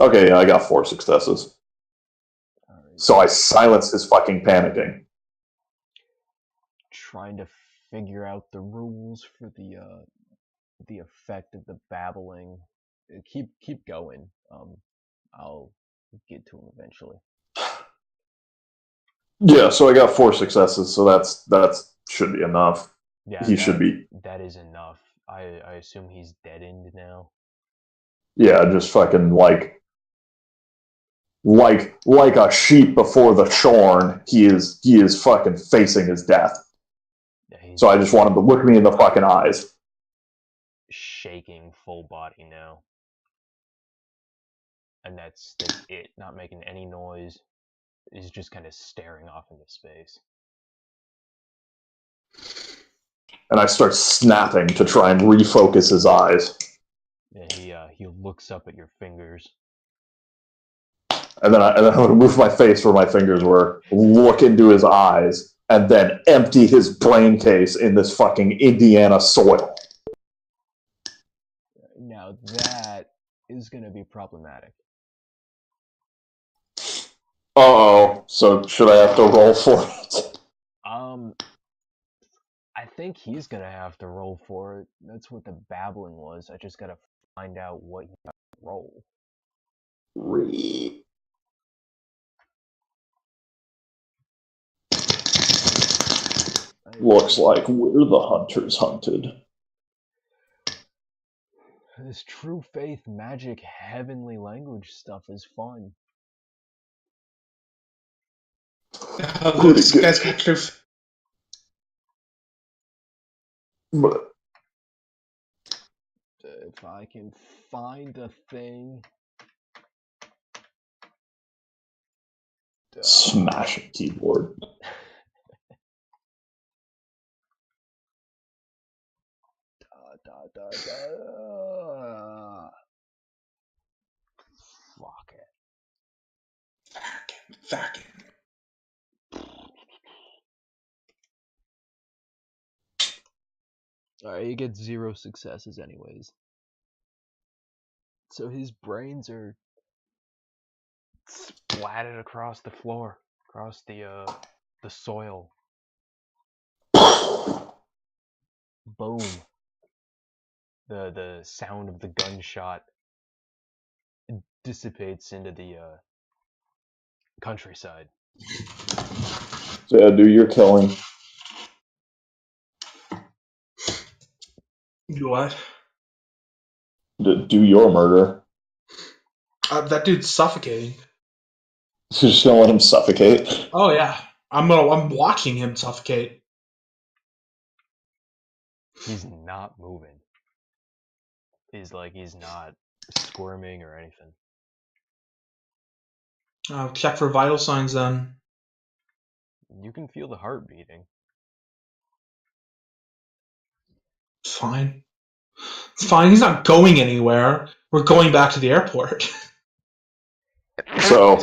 [SPEAKER 2] Okay, yeah, I got 4 successes.
[SPEAKER 1] Right.
[SPEAKER 2] So I silence his fucking panicking.
[SPEAKER 1] Trying to figure out the rules for the effect of the babbling. Keep going. I'll get to him eventually.
[SPEAKER 2] Yeah, so I got 4 successes, so that should be enough.
[SPEAKER 1] Yeah,
[SPEAKER 2] he should be.
[SPEAKER 1] That is enough. I assume he's deadened now.
[SPEAKER 2] Yeah, just fucking like a sheep before the shorn. He is fucking facing his death. Yeah, so I just want him to look me in the fucking eyes.
[SPEAKER 1] Shaking full body now. And that's it, not making any noise. He's just kind of staring off into space.
[SPEAKER 2] And I start snapping to try and refocus his eyes.
[SPEAKER 1] Yeah, he looks up at your fingers.
[SPEAKER 2] And then I'm going to move my face where my fingers were, look into his eyes, and then empty his brain case in this fucking Indiana soil.
[SPEAKER 1] Now that is going to be problematic.
[SPEAKER 2] Uh-oh. So should I have to roll for it?
[SPEAKER 1] I think he's going to have to roll for it. That's what the babbling was. I just got to find out what you got to roll.
[SPEAKER 2] Looks like we're the hunters hunted.
[SPEAKER 1] This true faith, magic, heavenly language stuff is fun.
[SPEAKER 4] This guy's got truth.
[SPEAKER 2] But
[SPEAKER 1] if I can find a thing.
[SPEAKER 2] Smashing keyboard.
[SPEAKER 1] Fuck it.
[SPEAKER 4] Fucking.
[SPEAKER 1] Alright, you get 0 successes anyways. So his brains are splattered across the floor, across the soil. boom. The sound of the gunshot dissipates into the countryside.
[SPEAKER 2] So yeah, do your killing.
[SPEAKER 4] Do what?
[SPEAKER 2] Do your murder.
[SPEAKER 4] That dude's suffocating.
[SPEAKER 2] You're just gonna let him suffocate.
[SPEAKER 4] Oh yeah, I'm watching him suffocate.
[SPEAKER 1] He's not moving. He's not squirming or anything.
[SPEAKER 4] Check for vital signs then.
[SPEAKER 1] You can feel the heart beating.
[SPEAKER 4] It's fine. It's fine. He's not going anywhere. We're going back to the airport.
[SPEAKER 2] So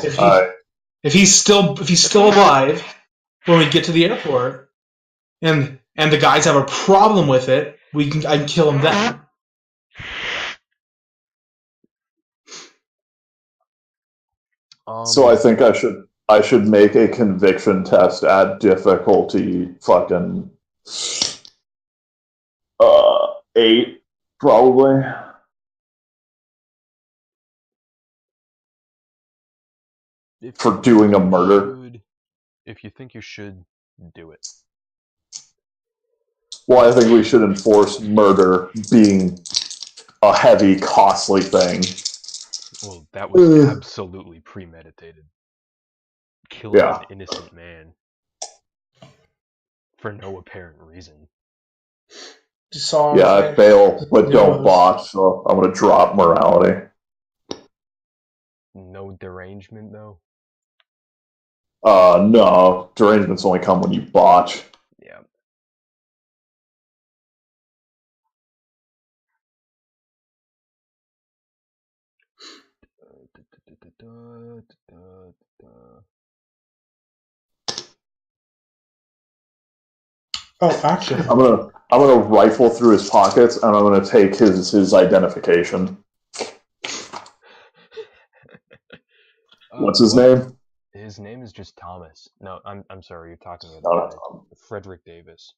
[SPEAKER 4] If he's still alive when we get to the airport, and the guys have a problem with it, I can kill him then.
[SPEAKER 2] So I think I should make a conviction test at difficulty fucking 8 probably. For doing a murder.
[SPEAKER 1] If you think you should, do it.
[SPEAKER 2] Well, I think we should enforce murder being a heavy, costly thing.
[SPEAKER 1] Well, that was absolutely premeditated. Killing
[SPEAKER 2] Yeah.
[SPEAKER 1] an innocent man for no apparent reason.
[SPEAKER 2] Yeah, I fail, but don't botch, so I'm gonna drop morality.
[SPEAKER 1] No derangement, though?
[SPEAKER 2] No. Derangements only come when you botch.
[SPEAKER 1] Yeah.
[SPEAKER 4] Oh, actually,
[SPEAKER 2] I'm gonna rifle through his pockets, and I'm gonna take his identification. What's his name?
[SPEAKER 1] His name is just Thomas. No, I'm sorry, you're talking
[SPEAKER 2] No,
[SPEAKER 1] about
[SPEAKER 2] not Tom.
[SPEAKER 1] Frederick Davis.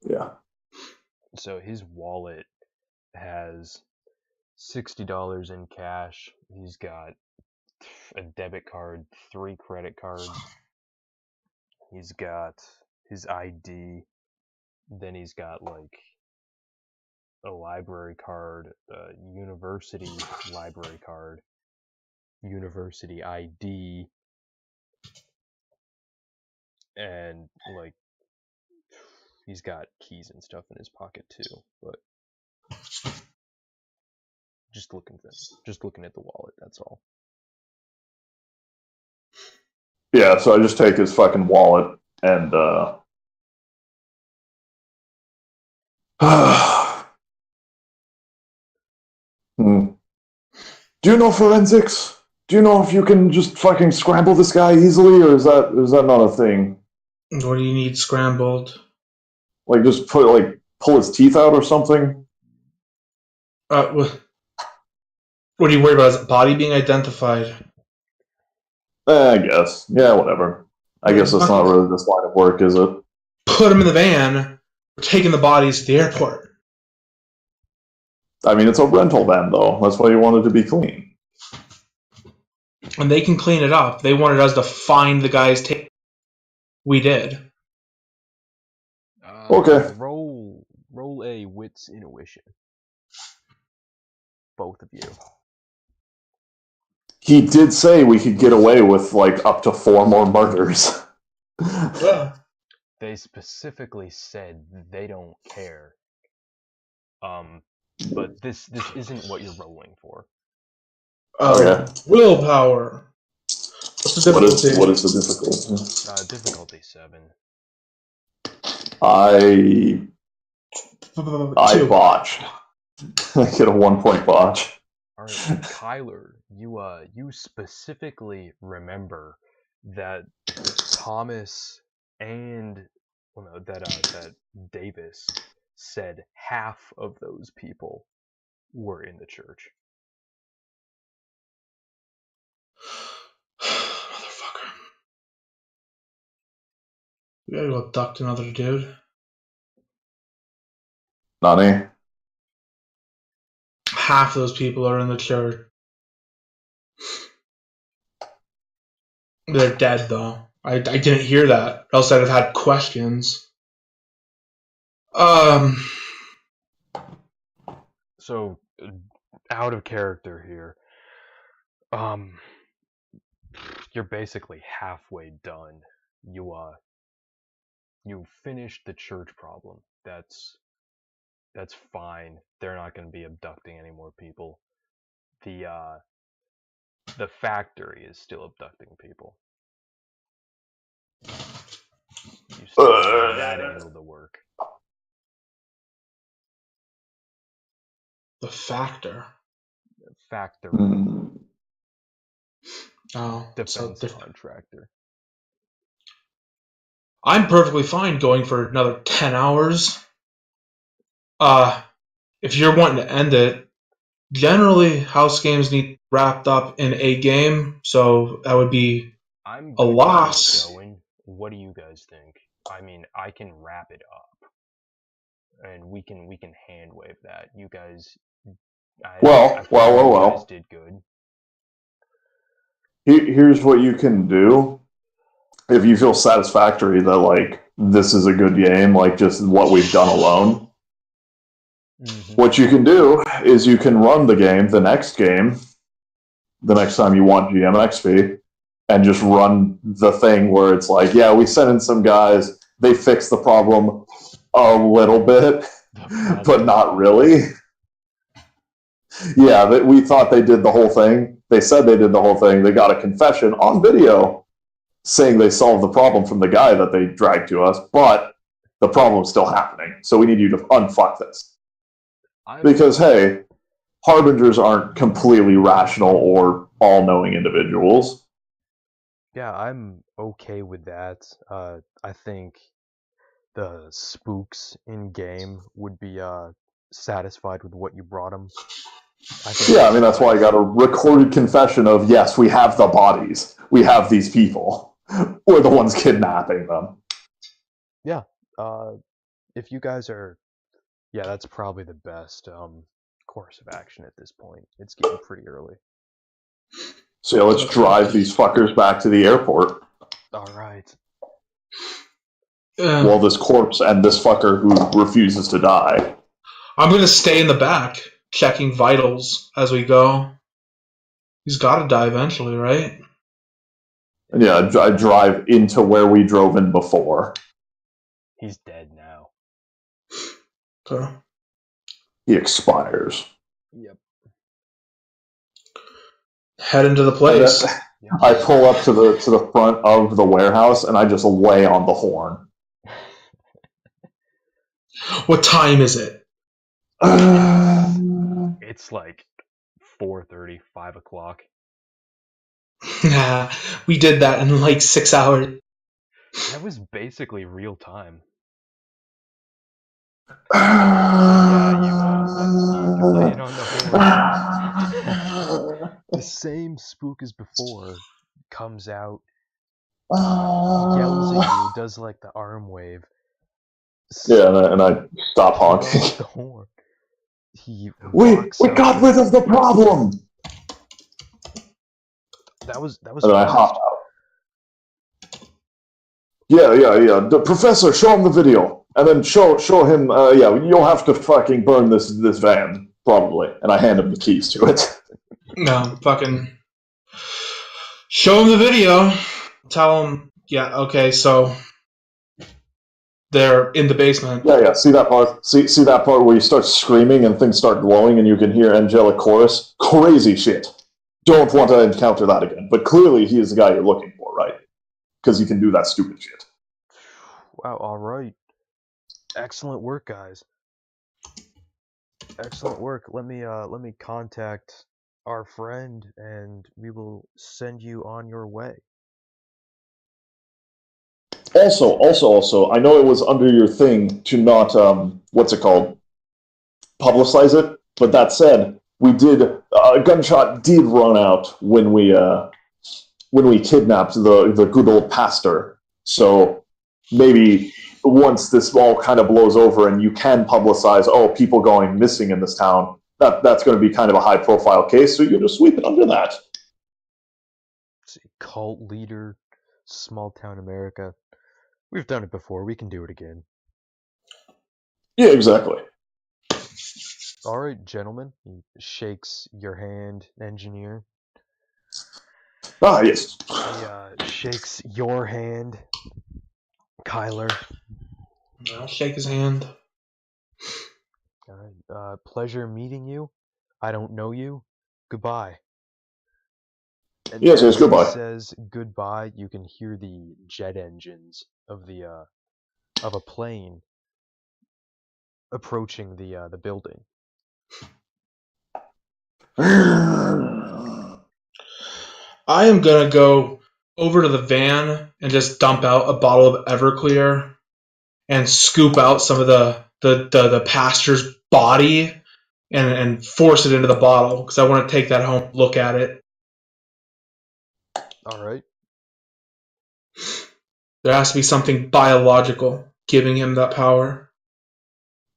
[SPEAKER 2] Yeah.
[SPEAKER 1] So his wallet has $60 in cash. He's got a debit card, 3 credit cards. He's got his ID. Then he's got like a library card, a university library card, university ID, and like he's got keys and stuff in his pocket too. But just looking at the wallet, that's all.
[SPEAKER 2] Yeah, so I just take his fucking wallet and Do you know forensics? Do you know if you can just fucking scramble this guy easily, or is that not a thing?
[SPEAKER 4] What do you need scrambled?
[SPEAKER 2] Like just pull his teeth out or something?
[SPEAKER 4] What are you worried about? His body being identified?
[SPEAKER 2] I guess. Yeah, whatever. I guess that's not really this line of work, is it?
[SPEAKER 4] Put him in the van. We're taking the bodies to the airport.
[SPEAKER 2] I mean, it's a rental van, though. That's why you want it to be clean.
[SPEAKER 4] And they can clean it up. They wanted us to find the guy's tape. We did.
[SPEAKER 2] Okay.
[SPEAKER 1] Roll a wits intuition. Both of you.
[SPEAKER 2] He did say we could get away with like up to 4 more murders.
[SPEAKER 4] Yeah.
[SPEAKER 1] They specifically said they don't care. But this isn't what you're rolling for.
[SPEAKER 2] Okay.
[SPEAKER 4] Willpower. What's the difficulty?
[SPEAKER 2] What is the difficulty?
[SPEAKER 1] Difficulty 7.
[SPEAKER 2] I
[SPEAKER 4] 2.
[SPEAKER 2] botch. I get a 1-point botch.
[SPEAKER 1] All right, Kyler, you specifically remember that Thomas and that Davis said half of those people were in the church.
[SPEAKER 4] Motherfucker. We gotta go abduct another dude.
[SPEAKER 2] Nani?
[SPEAKER 4] Half of those people are in the church. They're dead, though. I didn't hear that, else I'd have had questions.
[SPEAKER 1] So, out of character here. You're basically halfway done. You finished the church problem. That's fine. They're not going to be abducting any more people. The factory is still abducting people. You still have that angle to work.
[SPEAKER 4] The factor.
[SPEAKER 1] Factory.
[SPEAKER 4] Oh,
[SPEAKER 1] Defense contractor.
[SPEAKER 4] I'm perfectly fine going for another 10 hours. If you're wanting to end it, generally house games need wrapped up in a game, so that would be
[SPEAKER 1] I'm
[SPEAKER 4] a loss.
[SPEAKER 1] Going. What do you guys think? I mean, I can wrap it up, and we can hand wave that. You guys.
[SPEAKER 2] Well.
[SPEAKER 1] You guys did good.
[SPEAKER 2] Here's what you can do. If you feel satisfactory that, like, this is a good game, like just what we've done alone, what you can do is you can run the game, the next time you want GM and XP, and just run the thing where it's like, yeah, we sent in some guys, they fixed the problem a little bit, but not really. Yeah, we thought they did the whole thing. They said they did the whole thing. They got a confession on video saying they solved the problem from the guy that they dragged to us, but the problem's still happening. So we need you to unfuck this. Because, hey, Harbingers aren't completely rational or all-knowing individuals.
[SPEAKER 1] Yeah, I'm okay with that. I think the spooks in-game would be satisfied with what you brought them.
[SPEAKER 2] I mean, that's why I got a recorded confession of, yes, we have the bodies. We have these people. We're the ones kidnapping them.
[SPEAKER 1] Yeah. If you guys are... Yeah, that's probably the best course of action at this point. It's getting pretty early.
[SPEAKER 2] So yeah, let's drive these fuckers back to the airport.
[SPEAKER 1] Alright.
[SPEAKER 2] Well, this corpse and this fucker who refuses to die.
[SPEAKER 4] I'm going to stay in the back, checking vitals as we go. He's got to die eventually, right?
[SPEAKER 2] Yeah, I drive into where we drove in before.
[SPEAKER 1] He's dead now.
[SPEAKER 4] Okay.
[SPEAKER 2] He expires.
[SPEAKER 1] Yep.
[SPEAKER 4] Head into the place.
[SPEAKER 2] I pull up to the front of the warehouse and I just lay on the horn.
[SPEAKER 4] What time is it?
[SPEAKER 1] It's like 4:30, 5 o'clock.
[SPEAKER 4] Nah, we did that in like 6 hours.
[SPEAKER 1] That was basically real time. Laying on the horn. The same spook as before comes out, yells at you, does like the arm wave.
[SPEAKER 2] Yeah, and I stop honking.
[SPEAKER 1] The horn.
[SPEAKER 2] We got rid of the problem.
[SPEAKER 1] That was.
[SPEAKER 2] And then I hop out. Yeah. The professor, show him the video, and then show him. You'll have to fucking burn this van probably, and I hand him the keys to it.
[SPEAKER 4] No, fucking show him the video. Tell him, yeah, okay, so they're in the basement.
[SPEAKER 2] Yeah. See that part? See that part where you start screaming and things start glowing, and you can hear angelic chorus. Crazy shit. Don't want to encounter that again. But clearly, he is the guy you're looking for, right? Because he can do that stupid shit.
[SPEAKER 1] Wow. All right. Excellent work, guys. Excellent work. Let me contact our friend, and we will send you on your way.
[SPEAKER 2] Also, I know it was under your thing to not, what's it called? Publicize it. But that said, a gunshot did run out when we kidnapped the good old pastor. So maybe once this all kind of blows over and you can publicize, oh, people going missing in this town, that's going to be kind of a high-profile case, so you just sweep it under that.
[SPEAKER 1] See, cult leader, small town America. We've done it before. We can do it again.
[SPEAKER 2] Yeah, exactly.
[SPEAKER 1] All right, gentlemen. He shakes your hand, engineer.
[SPEAKER 2] Ah, yes.
[SPEAKER 1] He shakes your hand, Kyler.
[SPEAKER 4] I'll shake his hand.
[SPEAKER 1] All right. Pleasure meeting you. I don't know you. Goodbye. And
[SPEAKER 2] Yes,
[SPEAKER 1] as
[SPEAKER 2] goodbye.
[SPEAKER 1] he says goodbye, you can hear the jet engines of a plane approaching the building.
[SPEAKER 4] I am gonna go over to the van and just dump out a bottle of Everclear and scoop out some of the pastor's body and force it into the bottle because I want to take that home, look at it.
[SPEAKER 1] All right.
[SPEAKER 4] There has to be something biological giving him that power.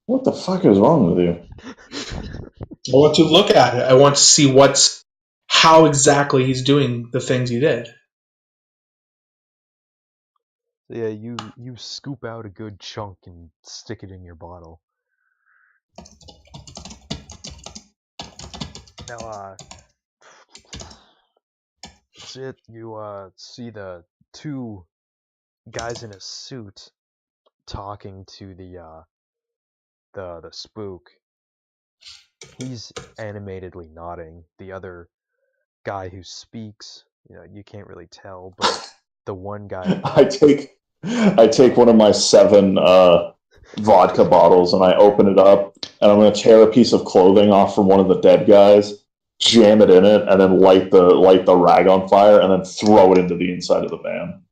[SPEAKER 2] What the fuck is wrong with you?
[SPEAKER 4] I want to look at it. I want to see how exactly he's doing the things he did.
[SPEAKER 1] Yeah, you scoop out a good chunk and stick it in your bottle. Now, that's it. You see the two guys in a suit talking to the spook. He's animatedly nodding. The other guy who speaks, you can't really tell, but the one guy.
[SPEAKER 2] I take one of my 7 vodka bottles and I open it up and I'm going to tear a piece of clothing off from one of the dead guys, jam it in it, and then light the rag on fire and then throw it into the inside of the van.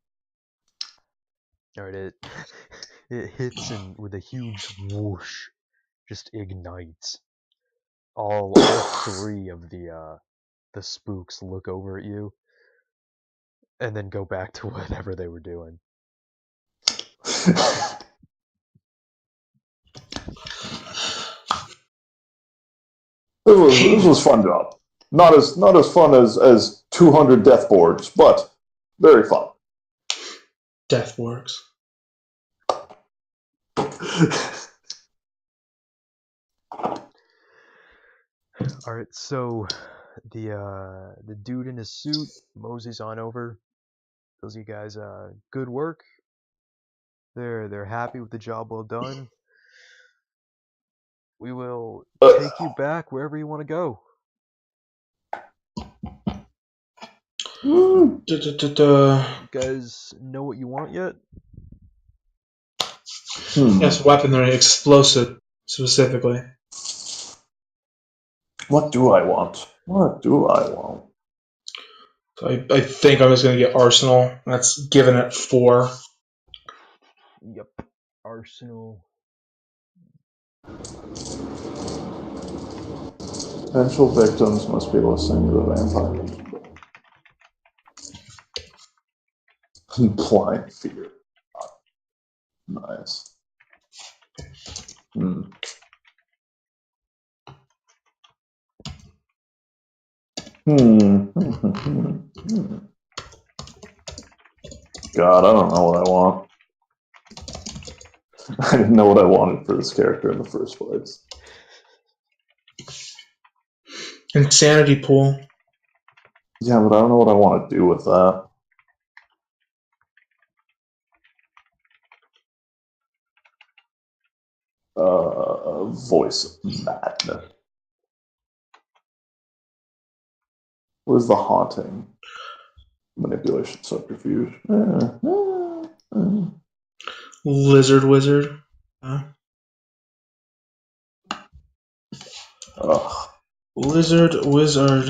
[SPEAKER 1] All right, it hits and with a huge whoosh, just ignites. All 3 of the spooks look over at you, and then go back to whatever they were doing.
[SPEAKER 2] This was fun job. Not as fun as 200 death boards, but very fun.
[SPEAKER 4] Death works.
[SPEAKER 1] All right, so the dude in his suit moseys on over, tells you guys good work. They're happy with the job well done. We will take you back wherever you want to go. You guys know what you want yet?
[SPEAKER 4] Yes, weaponry, explosive specifically.
[SPEAKER 2] What do I want? What do I want?
[SPEAKER 4] So I think I'm just going to get Arsenal. That's given at 4.
[SPEAKER 1] Yep. Arsenal.
[SPEAKER 2] Potential victims must be listening to the vampire. Blind fear. Nice. God, I don't know what I want. I didn't know what I wanted for this character in the first place.
[SPEAKER 4] Insanity pool.
[SPEAKER 2] Yeah, but I don't know what I want to do with that. Voice madness. What is the haunting? Manipulation, subterfuge.
[SPEAKER 4] Lizard wizard. Lizard wizard.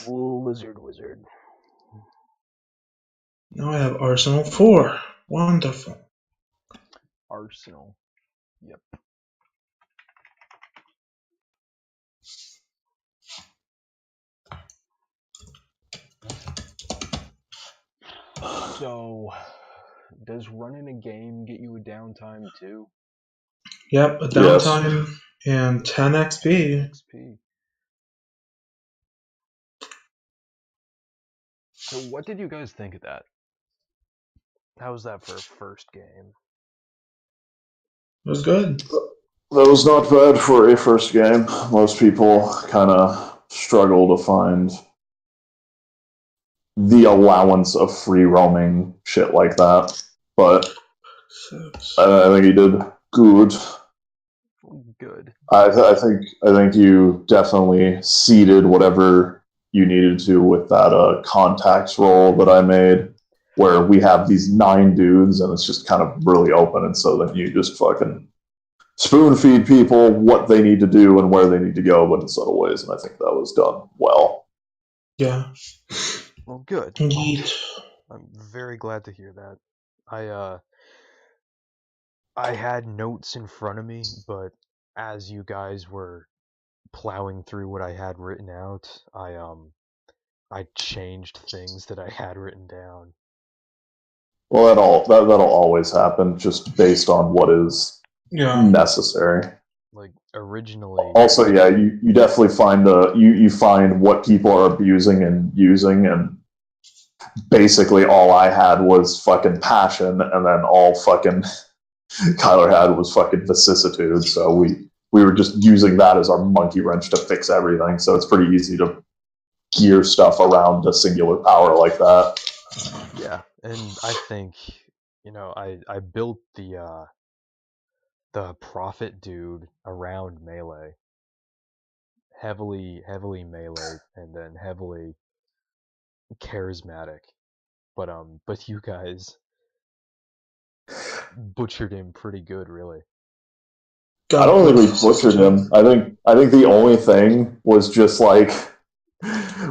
[SPEAKER 1] Lizard wizard.
[SPEAKER 4] Now I have Arsenal 4. Wonderful.
[SPEAKER 1] Arsenal. Yep. So, does running a game get you a downtime too?
[SPEAKER 4] Yep, a
[SPEAKER 2] Yes.
[SPEAKER 4] downtime and 10 XP.
[SPEAKER 1] XP. So what did you guys think of that? How was that for a first game?
[SPEAKER 4] It was good.
[SPEAKER 2] That was not bad for a first game. Most people kind of struggle to find the allowance of free roaming shit like that. But I think he did good.
[SPEAKER 1] Good.
[SPEAKER 2] I think you definitely seeded whatever you needed to with that contacts roll that I made, where we have these 9 dudes and it's just kind of really open, and so then you just fucking spoon feed people what they need to do and where they need to go, but in subtle ways, and I think that was done well.
[SPEAKER 4] Yeah.
[SPEAKER 1] Well, good.
[SPEAKER 4] Indeed.
[SPEAKER 1] I'm very glad to hear that. I had notes in front of me, but as you guys were plowing through what I had written out, I changed things that I had written down.
[SPEAKER 2] Well, that'll always happen, just based on what is necessary.
[SPEAKER 1] Like originally.
[SPEAKER 2] Also, yeah, you definitely find you find what people are abusing and using, and basically all I had was fucking passion, and then all fucking Kyler had was fucking vicissitude. So we were just using that as our monkey wrench to fix everything. So it's pretty easy to gear stuff around a singular power like that.
[SPEAKER 1] Yeah, and I think, I built the prophet dude around melee. Heavily melee, and then heavily charismatic. But you guys butchered him pretty good, really.
[SPEAKER 2] I don't think we butchered him. I think the only thing was just like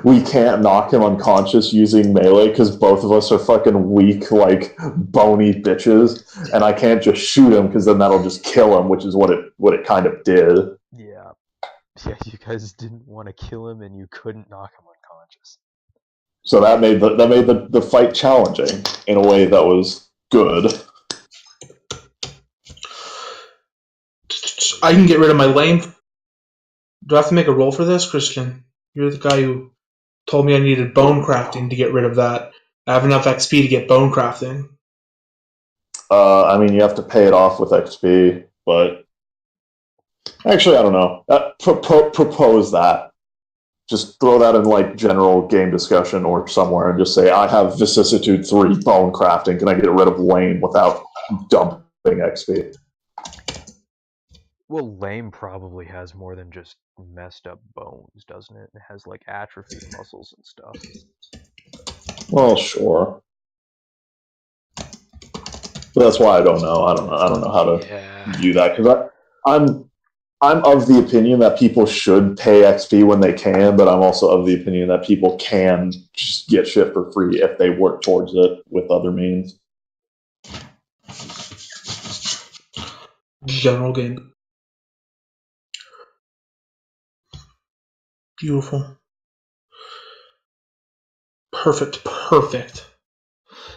[SPEAKER 2] we can't knock him unconscious using melee because both of us are fucking weak, like bony bitches, and I can't just shoot him because then that'll just kill him, which is what it kind of did.
[SPEAKER 1] Yeah, you guys didn't want to kill him, and you couldn't knock him unconscious.
[SPEAKER 2] So that made the fight challenging in a way that was good.
[SPEAKER 4] I can get rid of my lame. Do I have to make a roll for this, Christian? You're the guy who told me I needed bone crafting to get rid of that. I have enough XP to get bone crafting.
[SPEAKER 2] I mean, you have to pay it off with XP, but actually, I don't know. Propose that. Just throw that in like general game discussion or somewhere, and just say, "I have vicissitude 3 bone crafting. Can I get rid of lame without dumping XP?"
[SPEAKER 1] Well, lame probably has more than just messed up bones, doesn't it? It has like atrophied muscles and stuff.
[SPEAKER 2] Well, sure. But that's why I don't know. I don't know how to view that, because I'm of the opinion that people should pay XP when they can, but I'm also of the opinion that people can just get shit for free if they work towards it with other means.
[SPEAKER 4] General game. Beautiful. Perfect.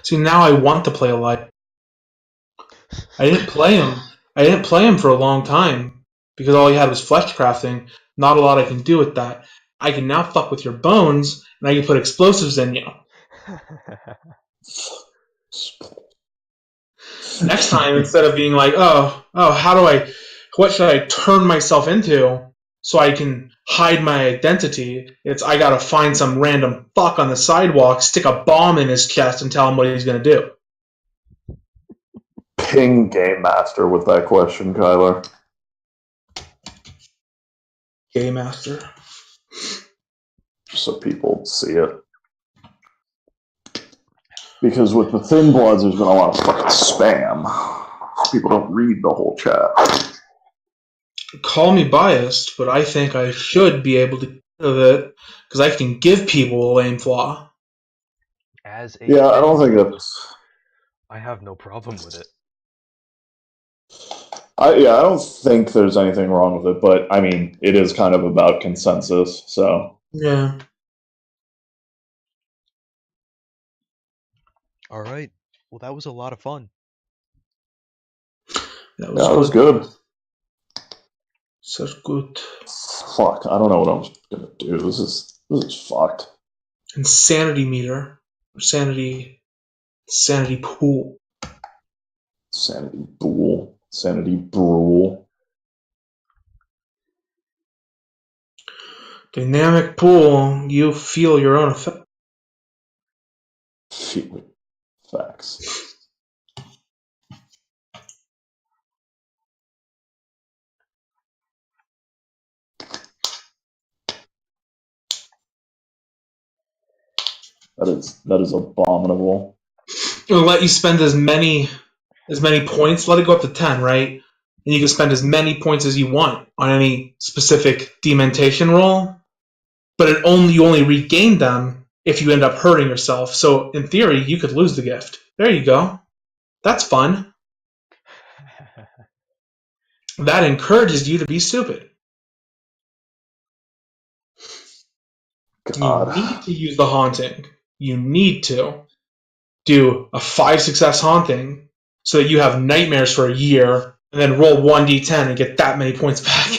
[SPEAKER 4] See, now I want to play a light. I didn't play him for a long time because all he had was flesh crafting. Not a lot I can do with that. I can now fuck with your bones, and I can put explosives in you. Next time, instead of being like, what should I turn myself into so I can hide my identity? It's I gotta find some random fuck on the sidewalk, stick a bomb in his chest, and tell him what he's gonna do.
[SPEAKER 2] Ping Game Master with that question, Kyler.
[SPEAKER 4] Game Master.
[SPEAKER 2] Just so people see it. Because with the Thin Bloods, there's been a lot of fucking spam. People don't read the whole chat.
[SPEAKER 4] Call me biased, but I think I should be able to get rid of it because I can give people a lame flaw.
[SPEAKER 2] I don't think that's.
[SPEAKER 1] I have no problem with it.
[SPEAKER 2] I don't think there's anything wrong with it, but I mean, it is kind of about consensus, so.
[SPEAKER 4] Yeah.
[SPEAKER 1] All right. Well, that was a lot of fun.
[SPEAKER 4] That
[SPEAKER 2] was good.
[SPEAKER 4] So good.
[SPEAKER 2] Fuck, I don't know what I'm gonna do. This is fucked.
[SPEAKER 4] Insanity meter. Sanity pool.
[SPEAKER 2] Sanity bool. Sanity brule.
[SPEAKER 4] Dynamic pool. You feel your own effect.
[SPEAKER 2] Facts. That is abominable.
[SPEAKER 4] It'll let you spend as many points. Let it go up to 10, right? And you can spend as many points as you want on any specific dementation roll. But you only regain them if you end up hurting yourself. So in theory, you could lose the gift. There you go. That's fun. That encourages you to be stupid.
[SPEAKER 2] God.
[SPEAKER 4] You need to use the haunting. You need to do a 5 success haunting so that you have nightmares for a year and then roll 1d10 and get that many points back.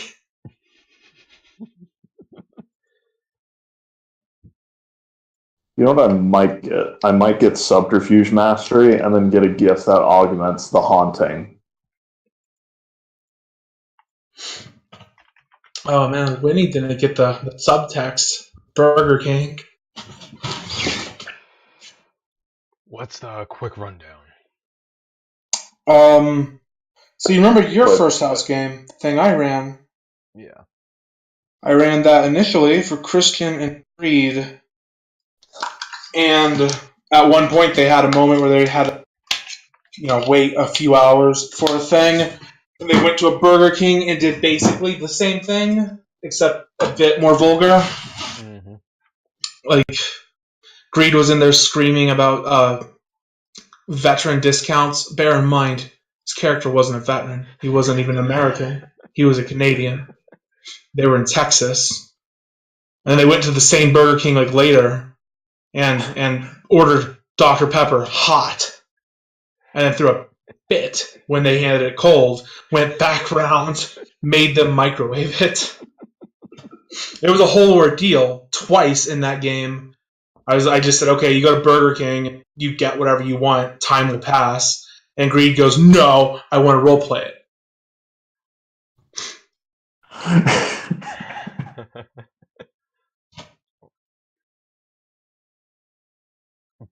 [SPEAKER 2] You know what I might get? I might get Subterfuge Mastery and then get a gift that augments the haunting.
[SPEAKER 4] Oh man, Winnie didn't get the subtext. Burger King.
[SPEAKER 1] What's the quick rundown?
[SPEAKER 4] So you remember your first house game thing I ran?
[SPEAKER 1] Yeah.
[SPEAKER 4] I ran that initially for Christian and Creed, and at one point they had a moment where they had to, wait a few hours for a thing, and they went to a Burger King and did basically the same thing, except a bit more vulgar.
[SPEAKER 1] Mm-hmm.
[SPEAKER 4] Like, Greed was in there screaming about veteran discounts. Bear in mind, his character wasn't a veteran. He wasn't even American. He was a Canadian. They were in Texas. And then they went to the same Burger King like later and ordered Dr. Pepper hot. And then threw a fit when they handed it cold, went back round, made them microwave it. It was a whole ordeal twice in that game. I just said, okay, you go to Burger King, you get whatever you want, time will pass. And Greed goes, no, I want to roleplay it.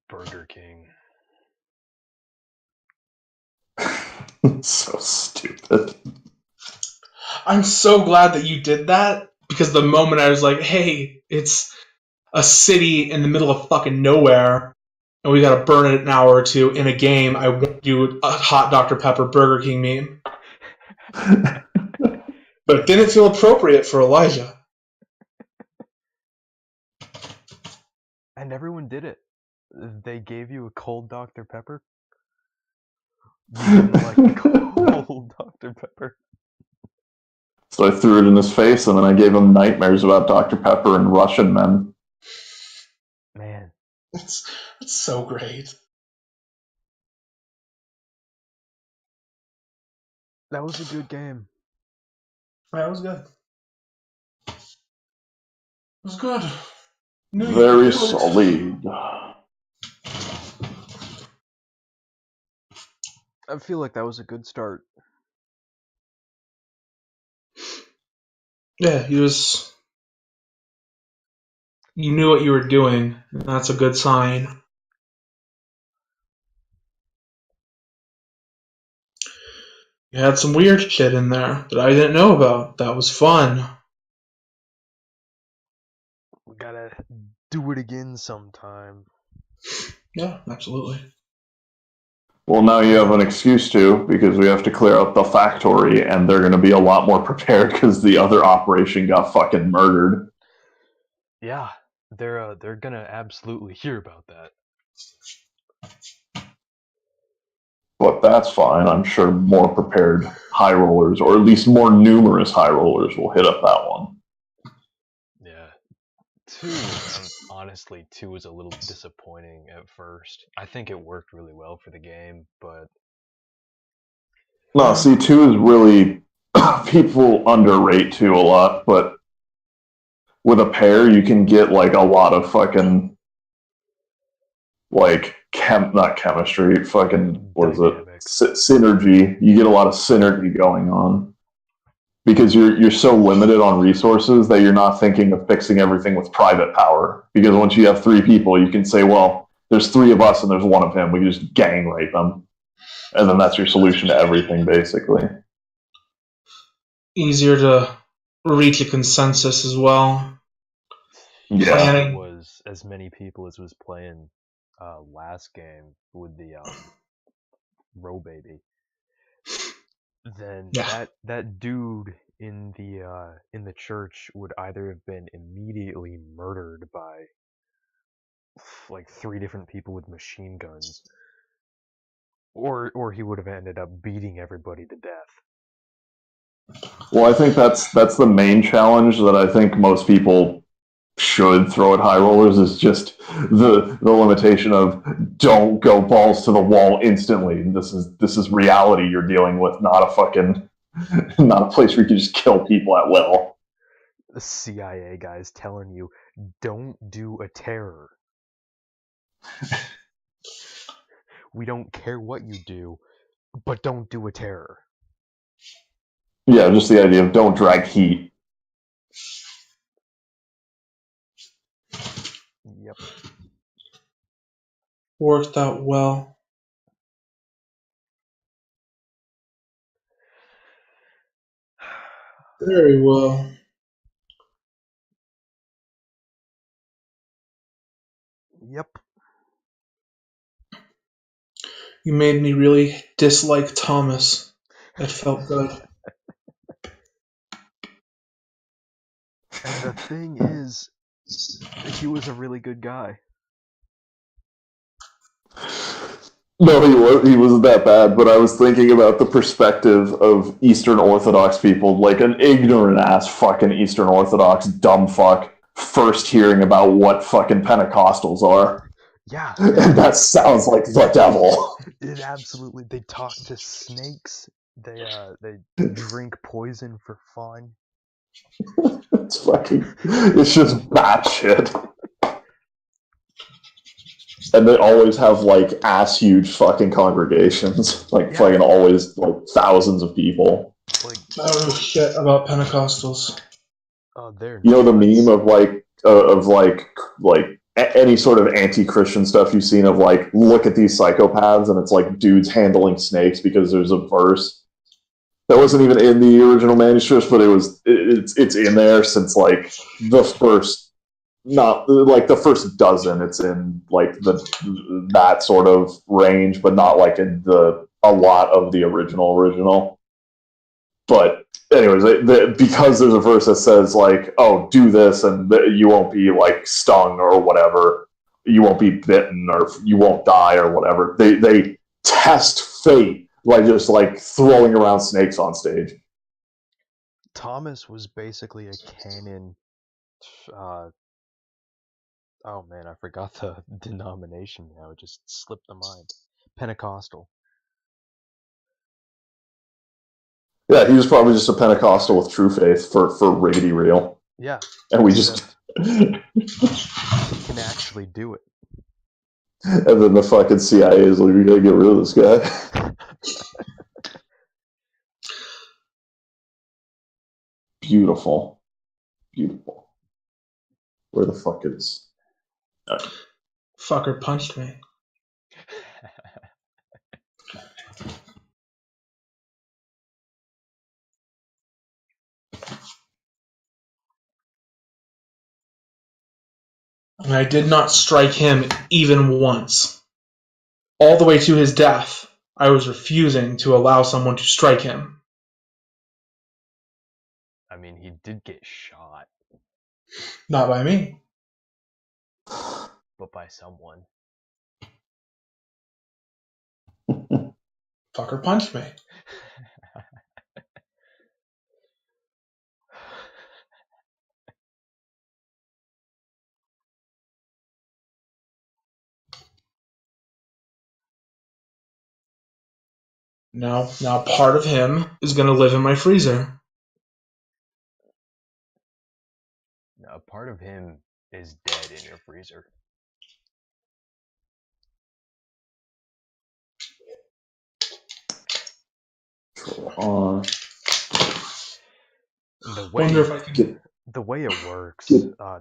[SPEAKER 1] Burger King.
[SPEAKER 2] So stupid.
[SPEAKER 4] I'm so glad that you did that, because the moment I was like, hey, it's a city in the middle of fucking nowhere, and we gotta burn it an hour or two in a game, I want to do a hot Dr. Pepper Burger King meme. But it didn't feel appropriate for Elijah.
[SPEAKER 1] And everyone did it. They gave you a cold Dr. Pepper. You didn't like the cold Dr. Pepper.
[SPEAKER 2] So I threw it in his face, and then I gave him nightmares about Dr. Pepper and Russian men.
[SPEAKER 1] Man.
[SPEAKER 4] That's so great.
[SPEAKER 1] That was a good game.
[SPEAKER 4] That was good. It was good. No,
[SPEAKER 2] Very solid.
[SPEAKER 1] I feel like that was a good start.
[SPEAKER 4] Yeah, you knew what you were doing. And that's a good sign. You had some weird shit in there that I didn't know about. That was fun.
[SPEAKER 1] We gotta do it again sometime.
[SPEAKER 4] Yeah, absolutely.
[SPEAKER 2] Well, now you have an excuse to, because we have to clear out the factory, and they're going to be a lot more prepared because the other operation got fucking murdered.
[SPEAKER 1] Yeah, they're gonna absolutely hear about that.
[SPEAKER 2] But that's fine. I'm sure more prepared high rollers, or at least more numerous high rollers, will hit up that one.
[SPEAKER 1] Yeah. 2 honestly, 2 was a little disappointing at first. I think it worked really well for the game, but
[SPEAKER 2] No, see, 2 is really people underrate 2 a lot, but with a pair, you can get like a lot of fucking like not chemistry, fucking what is it?
[SPEAKER 1] dynamics.
[SPEAKER 2] Synergy. You get a lot of synergy going on because you're so limited on resources that you're not thinking of fixing everything with private power. Because once you have 3 people, you can say, well, there's 3 of us and there's 1 of him. We can just gang rape them, and then that's your solution to everything, basically.
[SPEAKER 4] Easier to reach a consensus as well.
[SPEAKER 2] Yeah.
[SPEAKER 4] Planning.
[SPEAKER 1] It was as many people as was playing last game with the Row Baby. Then
[SPEAKER 4] Yeah.
[SPEAKER 1] that dude in the church would either have been immediately murdered by like 3 different people with machine guns, or he would have ended up beating everybody to death.
[SPEAKER 2] Well, I think that's the main challenge that I think most people should throw at high rollers is just the limitation of don't go balls to the wall instantly. This is reality you're dealing with, not a fucking not a place where you can just kill people at will.
[SPEAKER 1] The CIA guys telling you, don't do a terror. We don't care what you do, but don't do a terror.
[SPEAKER 2] Yeah, just the idea of don't drag heat.
[SPEAKER 1] Yep.
[SPEAKER 4] Worked out well. Very well.
[SPEAKER 1] Yep.
[SPEAKER 4] You made me really dislike Thomas. That felt good.
[SPEAKER 1] And the thing is, he was a really good guy.
[SPEAKER 2] No, he wasn't that bad, but I was thinking about the perspective of Eastern Orthodox people, like an ignorant ass fucking Eastern Orthodox dumb fuck, first hearing about what fucking Pentecostals are.
[SPEAKER 1] Yeah.
[SPEAKER 2] And that sounds like the devil.
[SPEAKER 1] It absolutely. They talk to snakes. They drink poison for fun.
[SPEAKER 2] It's just bad shit. And they always have like ass huge fucking congregations, like fucking always like thousands of people.
[SPEAKER 1] Like,
[SPEAKER 4] I don't know shit about Pentecostals.
[SPEAKER 1] They're
[SPEAKER 2] You know the
[SPEAKER 1] nuts.
[SPEAKER 2] meme of any sort of anti-Christian stuff you've seen of like look at these psychopaths, and it's like dudes handling snakes because there's a verse that wasn't even in the original manuscripts, but it's in there since like the first not like the first dozen. It's in like that sort of range, but not like in a lot of the original. But anyways, because there's a verse that says like, "Oh, do this, and you won't be like stung or whatever. You won't be bitten, or you won't die, or whatever." They test fate by just like throwing around snakes on stage.
[SPEAKER 1] Thomas was basically a canon. Oh man, I forgot the denomination now. It just slipped the mind. Pentecostal.
[SPEAKER 2] Yeah, he was probably just a Pentecostal with true faith for riggedy real.
[SPEAKER 1] Yeah.
[SPEAKER 2] And we just
[SPEAKER 1] he can actually do it.
[SPEAKER 2] And then the fucking CIA is like, we gotta get rid of this guy. Beautiful. Where the fuck is...
[SPEAKER 4] Fucker punched me. And I did not strike him even once. All the way to his death, I was refusing to allow someone to strike him.
[SPEAKER 1] I mean, he did get shot.
[SPEAKER 4] Not by me.
[SPEAKER 1] But by someone.
[SPEAKER 4] Fucker punched me. Now part of him is going to live in my freezer.
[SPEAKER 1] A part of him is dead in your freezer. The way
[SPEAKER 4] Wonder if I can
[SPEAKER 1] the way it works,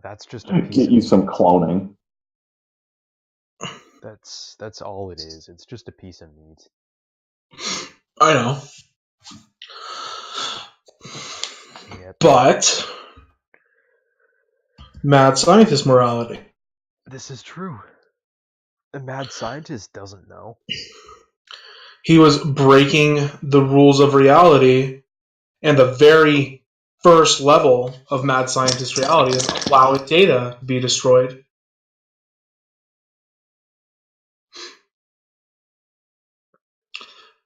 [SPEAKER 1] that's just a piece
[SPEAKER 2] get
[SPEAKER 1] of
[SPEAKER 2] you
[SPEAKER 1] meat.
[SPEAKER 2] some cloning.
[SPEAKER 1] That's all it is. It's just a piece of meat.
[SPEAKER 4] I know.
[SPEAKER 1] Yep.
[SPEAKER 4] But mad scientist morality.
[SPEAKER 1] This is true. The mad scientist doesn't know.
[SPEAKER 4] He was breaking the rules of reality, and the very first level of mad scientist reality is allowing data to be destroyed.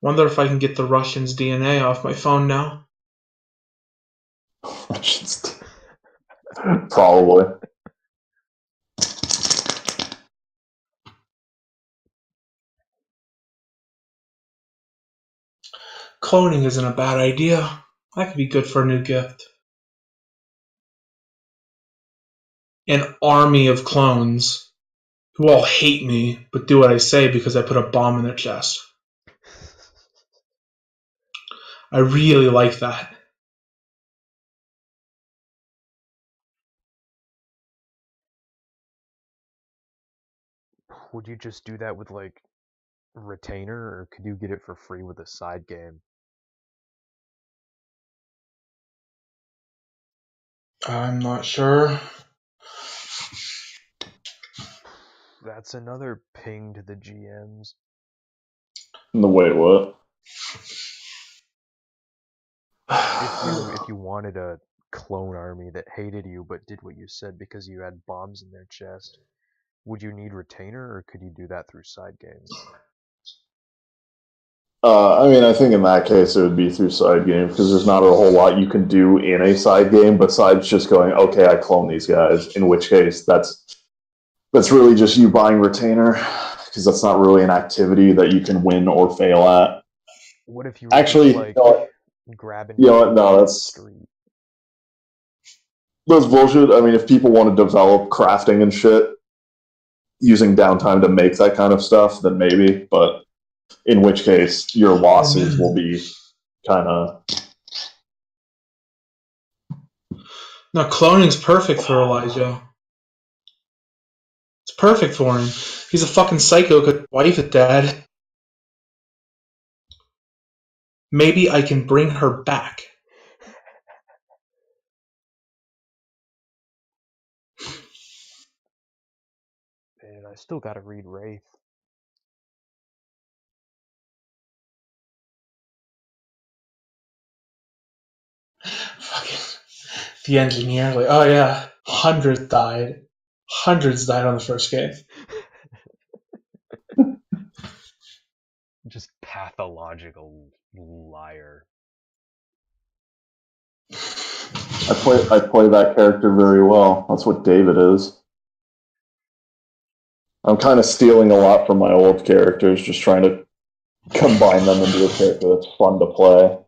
[SPEAKER 4] Wonder if I can get the Russians' DNA off my phone now.
[SPEAKER 2] Probably.
[SPEAKER 4] Cloning isn't a bad idea. That could be good for a new gift. An army of clones who all hate me but do what I say because I put a bomb in their chest. I really like that.
[SPEAKER 1] Would you just do that with like retainer, or could you get it for free with a side game?
[SPEAKER 4] I'm not sure.
[SPEAKER 1] That's another ping to the GMs.
[SPEAKER 2] Wait, what?
[SPEAKER 1] If you wanted a clone army that hated you but did what you said because you had bombs in their chest, would you need retainer, or could you do that through side games?
[SPEAKER 2] I mean, I think in that case it would be through side game because there's not a whole lot you can do in a side game besides just going, okay, I clone these guys. In which case, that's really just you buying retainer because that's not really an activity that you can win or fail at.
[SPEAKER 1] What if you were
[SPEAKER 2] Actually,
[SPEAKER 1] just like grabbing
[SPEAKER 2] you know what?
[SPEAKER 1] guns
[SPEAKER 2] No,
[SPEAKER 1] on the
[SPEAKER 2] that's
[SPEAKER 1] street?
[SPEAKER 2] bullshit. I mean, if people want to develop crafting and shit using downtime to make that kind of stuff, then maybe. But in which case, your losses will be kind of.
[SPEAKER 4] No, cloning's perfect for Elijah. It's perfect for him. He's a fucking psycho because his wife is dead. Maybe I can bring her back.
[SPEAKER 1] And I still gotta read Wraith.
[SPEAKER 4] Fucking the engineer, like, oh yeah, hundreds died. Hundreds died on the first game.
[SPEAKER 1] Just pathological liar.
[SPEAKER 2] I play that character very well. That's what David is. I'm kind of stealing a lot from my old characters, just trying to combine them into a character that's fun to play.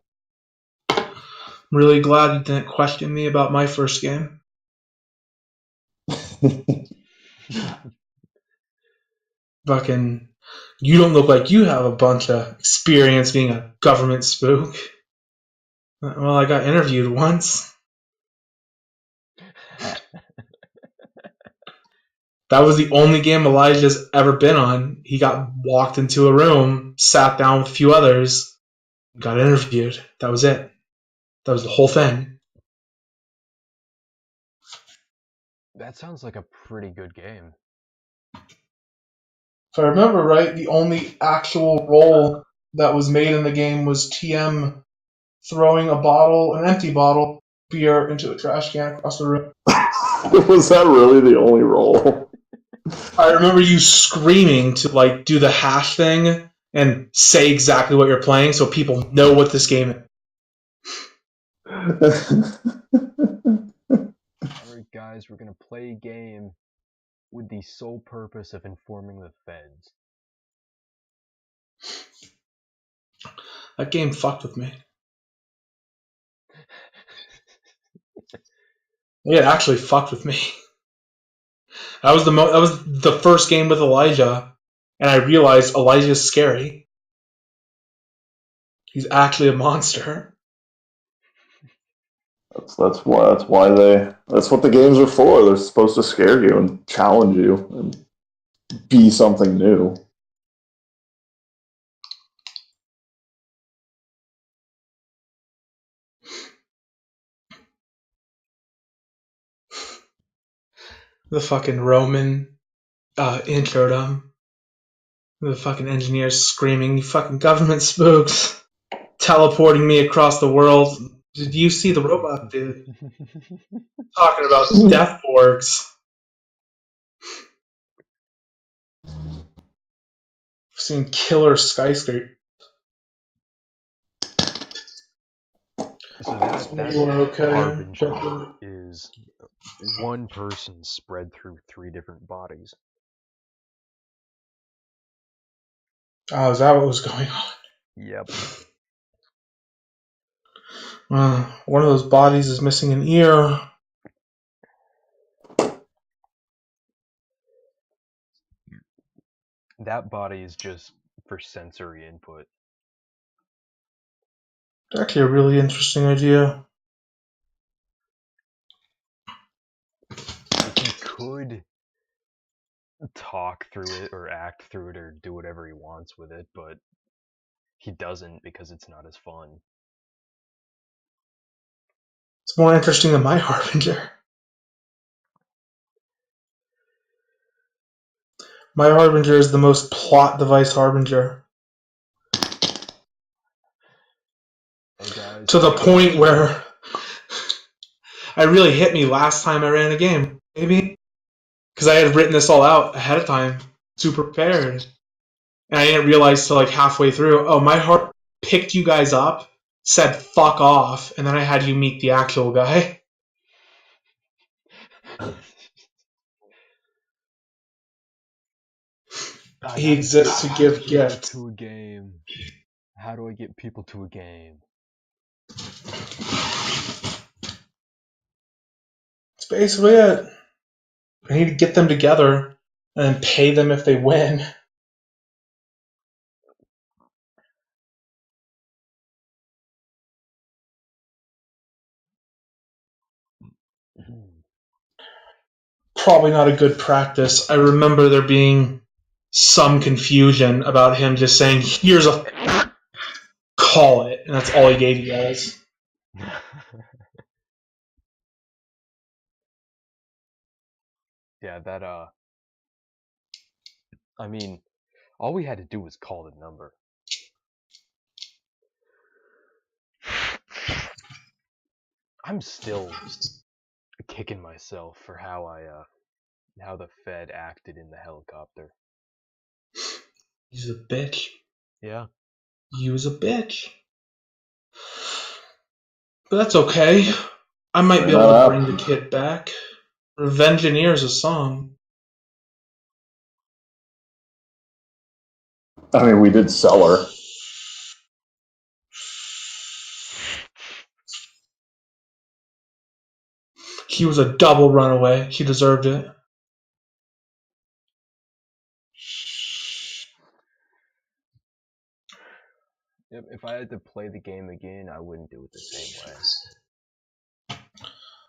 [SPEAKER 4] I'm really glad you didn't question me about my first game. Fucking, you don't look like you have a bunch of experience being a government spook. Well, I got interviewed once. That was the only game Elijah's ever been on. He got walked into a room, sat down with a few others, got interviewed. That was it. That was the whole thing.
[SPEAKER 1] That sounds like a pretty good game.
[SPEAKER 4] If I remember right, the only actual roll that was made in the game was TM throwing an empty bottle, beer into a trash can across the room.
[SPEAKER 2] Was that really the only role?
[SPEAKER 4] I remember you screaming to like do the hash thing and say exactly what you're playing so people know what this game is.
[SPEAKER 1] Alright guys, we're gonna play a game with the sole purpose of informing the feds.
[SPEAKER 4] That game fucked with me. Yeah, it actually fucked with me. That was the first game with Elijah, and I realized Elijah's scary. He's actually a monster.
[SPEAKER 2] That's what the games are for. They're supposed to scare you and challenge you and be something new.
[SPEAKER 4] The fucking Roman intro to him. The fucking engineers screaming, "You fucking government spooks!" Teleporting me across the world. Did you see the robot dude talking about death borgs? I've seen killer skyscraper.
[SPEAKER 1] So that
[SPEAKER 4] You are okay.
[SPEAKER 1] harbinger is one person spread through 3 different bodies.
[SPEAKER 4] Oh, is that what was going on?
[SPEAKER 1] Yep.
[SPEAKER 4] One of those bodies is missing an ear.
[SPEAKER 1] That body is just for sensory input.
[SPEAKER 4] It's actually a really interesting idea.
[SPEAKER 1] Like, he could talk through it or act through it or do whatever he wants with it, but he doesn't because it's not as fun.
[SPEAKER 4] It's more interesting than my Harbinger. My Harbinger is the most plot device Harbinger.
[SPEAKER 1] Hey guys,
[SPEAKER 4] To the point where it really hit me last time I ran a game, maybe. Because I had written this all out ahead of time, super prepared. And I didn't realize till like halfway through, oh, my heart picked you guys up, said fuck off, and then I had you meet the actual guy. He exists to give gifts.
[SPEAKER 1] To a game. How do I get people to a game?
[SPEAKER 4] That's basically it. I need to get them together and then pay them if they win. Probably not a good practice. I remember there being some confusion about him just saying, here's a call it, and that's all he gave you guys.
[SPEAKER 1] Yeah, that I mean, all we had to do was call the number. I'm still kicking myself for how the Fed acted in the helicopter.
[SPEAKER 4] He's a bitch.
[SPEAKER 1] Yeah.
[SPEAKER 4] He was a bitch. But that's okay. I might be able to bring the kid back. Revengineer's a song.
[SPEAKER 2] I mean, we did sell her.
[SPEAKER 4] He was a double runaway. He deserved it.
[SPEAKER 1] If I had to play the game again, I wouldn't do it the same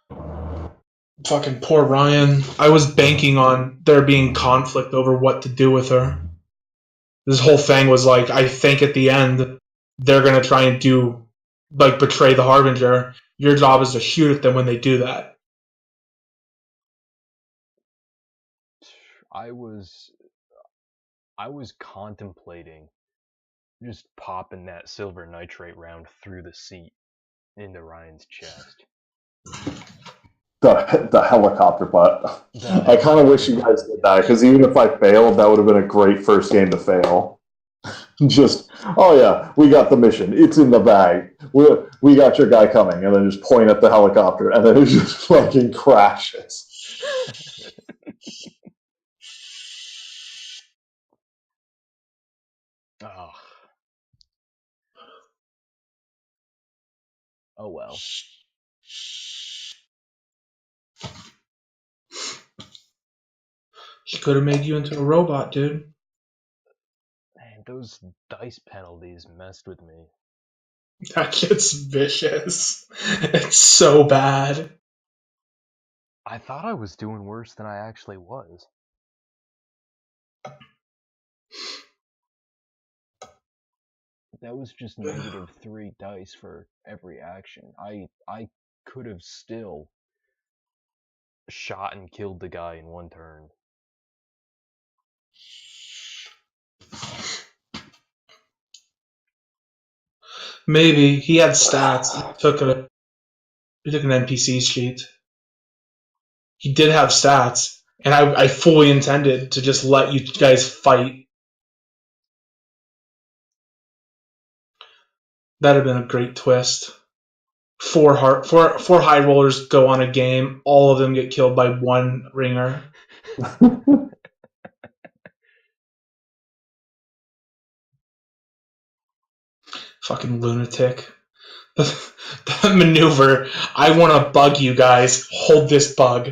[SPEAKER 1] way.
[SPEAKER 4] Fucking poor Ryan. I was banking on there being conflict over what to do with her. This whole thing was like, I think at the end, they're going to try and betray the Harbinger. Your job is to shoot at them when they do that.
[SPEAKER 1] I was contemplating just popping that silver nitrate round through the seat into Ryan's chest.
[SPEAKER 2] The helicopter butt. I kind of wish you guys did that, because even if I failed, that would have been a great first game to fail. Just, oh yeah, we got the mission. It's in the bag. We got your guy coming, and then just point at the helicopter, and then it just fucking crashes.
[SPEAKER 1] Oh. Oh well.
[SPEAKER 4] He could have made you into a robot, dude.
[SPEAKER 1] Man, those dice penalties messed with me.
[SPEAKER 4] That shit's vicious. It's so bad.
[SPEAKER 1] I thought I was doing worse than I actually was. That was just -3 dice for every action. I could have still shot and killed the guy in one turn.
[SPEAKER 4] Maybe he had stats. He took an NPC sheet. He did have stats, and I fully intended to just let you guys fight. That'd have been a great twist. Four high rollers go on a game. All of them get killed by one ringer. Fucking lunatic. That maneuver. I want to bug you guys. Hold this bug,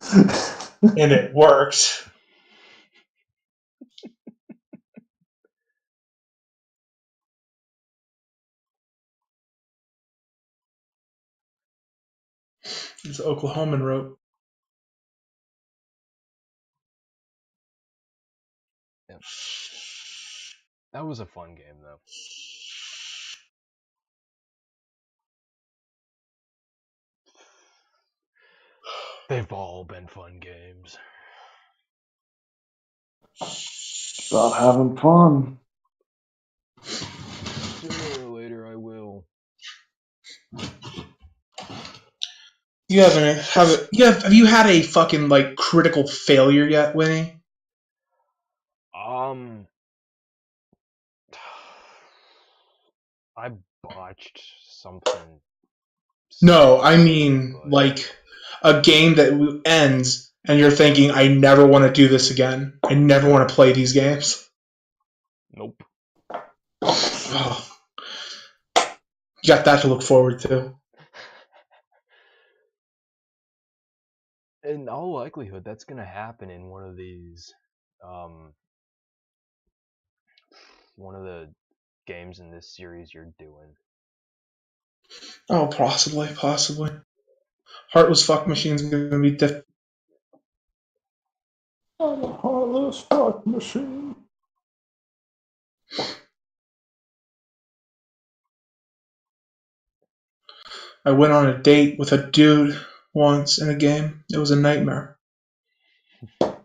[SPEAKER 4] and it worked. It's Oklahoman rope.
[SPEAKER 1] Yep. That was a fun game, though. They've all been fun games.
[SPEAKER 2] About having fun.
[SPEAKER 1] Sooner or later, I will.
[SPEAKER 4] Have you had a fucking like critical failure yet, Winnie?
[SPEAKER 1] I botched something.
[SPEAKER 4] No, I
[SPEAKER 1] stupid,
[SPEAKER 4] mean
[SPEAKER 1] but
[SPEAKER 4] like a game that ends and you're thinking, I never want to do this again. I never want to play these games.
[SPEAKER 1] nope.
[SPEAKER 4] Oh, you got that to look forward to.
[SPEAKER 1] In all likelihood, that's gonna happen in one of these, one of the games in this series you're doing.
[SPEAKER 4] Oh, possibly. Heartless Fuck Machine's gonna be different.
[SPEAKER 2] I'm a heartless fuck machine.
[SPEAKER 4] I went on a date with a dude once in a game. It was a nightmare. It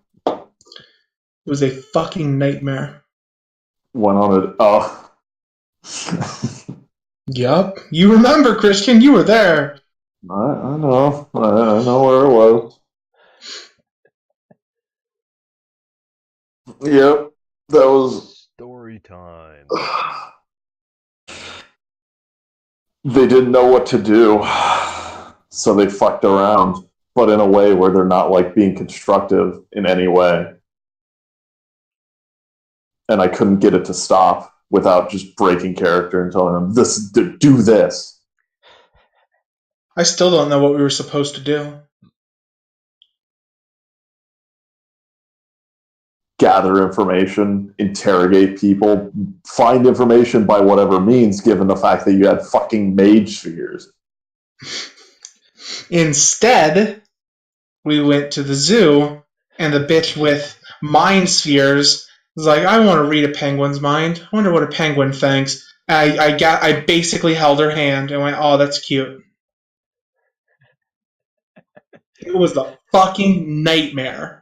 [SPEAKER 4] was a fucking nightmare.
[SPEAKER 2] Went on it. Oh.
[SPEAKER 4] Yup. You remember, Christian? You were there.
[SPEAKER 2] I know. I know where it was. Yep. That was.
[SPEAKER 1] Story time.
[SPEAKER 2] They didn't know what to do. So they fucked around, but in a way where they're not like being constructive in any way. And I couldn't get it to stop without just breaking character and telling them, do this.
[SPEAKER 4] I still don't know what we were supposed to do.
[SPEAKER 2] Gather information, interrogate people, find information by whatever means, given the fact that you had fucking mage spheres.
[SPEAKER 4] Instead, we went to the zoo, and the bitch with mind spheres was like, I want to read a penguin's mind. I wonder what a penguin thinks. I basically held her hand and went, oh, that's cute. It was the fucking nightmare.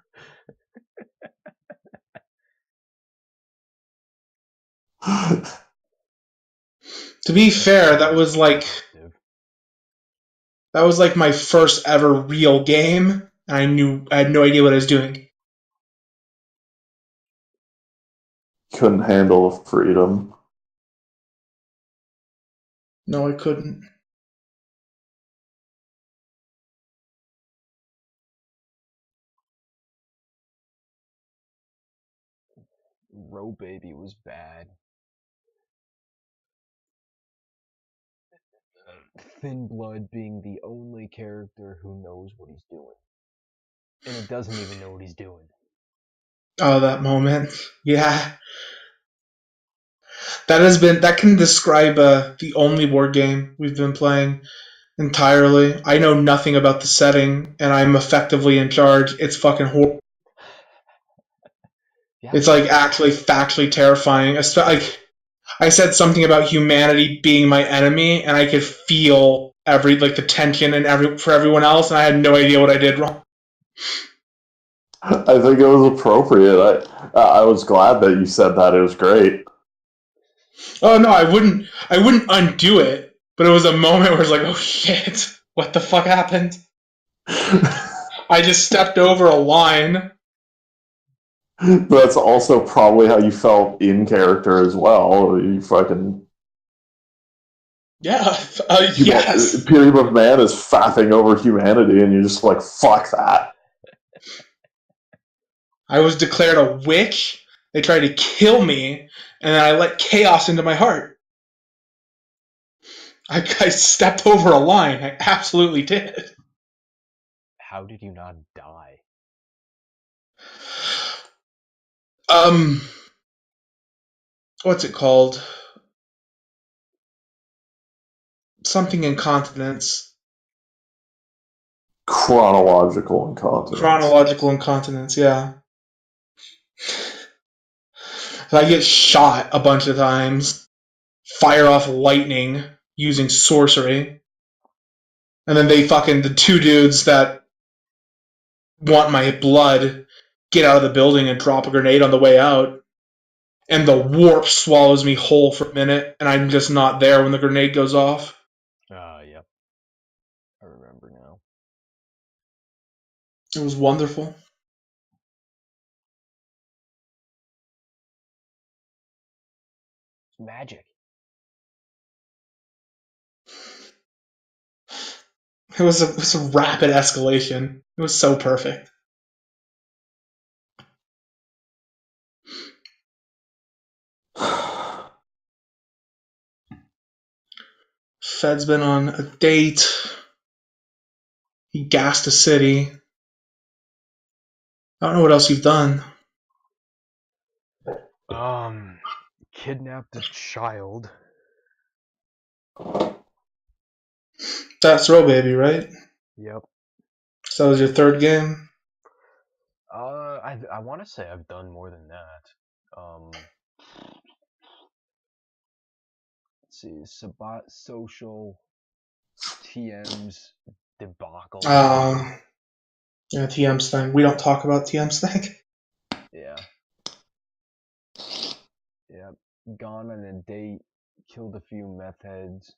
[SPEAKER 4] To be fair, that was like my first ever real game, and I had no idea what I was doing.
[SPEAKER 2] Couldn't handle freedom.
[SPEAKER 4] No, I couldn't.
[SPEAKER 1] Row Baby was bad. Thin Blood being the only character who knows what he's doing. And he doesn't even know what he's doing.
[SPEAKER 4] Oh, that moment. Yeah. That can describe the only board game we've been playing entirely. I know nothing about the setting, and I'm effectively in charge. It's fucking horrible.
[SPEAKER 1] Yeah.
[SPEAKER 4] It's like actually factually terrifying. Like I said something about humanity being my enemy, and I could feel the tension and for everyone else, and I had no idea what I did wrong.
[SPEAKER 2] I think it was appropriate. I was glad that you said that. It was great.
[SPEAKER 4] Oh no, I wouldn't undo it. But it was a moment where it's like, oh shit, what the fuck happened? I just stepped over a line.
[SPEAKER 2] That's also probably how you felt in character as well. You fucking
[SPEAKER 4] Yeah, yes.
[SPEAKER 2] Peter McMahon is faffing over humanity, and you're just like, fuck that.
[SPEAKER 4] I was declared a witch. They tried to kill me, and then I let chaos into my heart. I stepped over a line. I absolutely did.
[SPEAKER 1] How did you not die?
[SPEAKER 4] What's it called? Something incontinence.
[SPEAKER 2] Chronological incontinence.
[SPEAKER 4] Chronological incontinence, yeah. I get shot a bunch of times, fire off lightning using sorcery, and then the two dudes that want my blood get out of the building and drop a grenade on the way out, and the warp swallows me whole for a minute, and I'm just not there when the grenade goes off.
[SPEAKER 1] Yep. I remember now.
[SPEAKER 4] It was wonderful.
[SPEAKER 1] It's magic.
[SPEAKER 4] It was a rapid escalation. It was so perfect. Fed's been on a date. He gassed a city. I don't know what else you've done.
[SPEAKER 1] Kidnapped a child.
[SPEAKER 4] That's Row Baby, right?
[SPEAKER 1] Yep.
[SPEAKER 4] So that was your third game?
[SPEAKER 1] I want to say I've done more than that. Let's see, Sabat Social, TM's debacle.
[SPEAKER 4] Yeah, TM's thing. We don't talk about TM's thing.
[SPEAKER 1] Yeah. Yeah. Gone on a date, killed a few meth heads.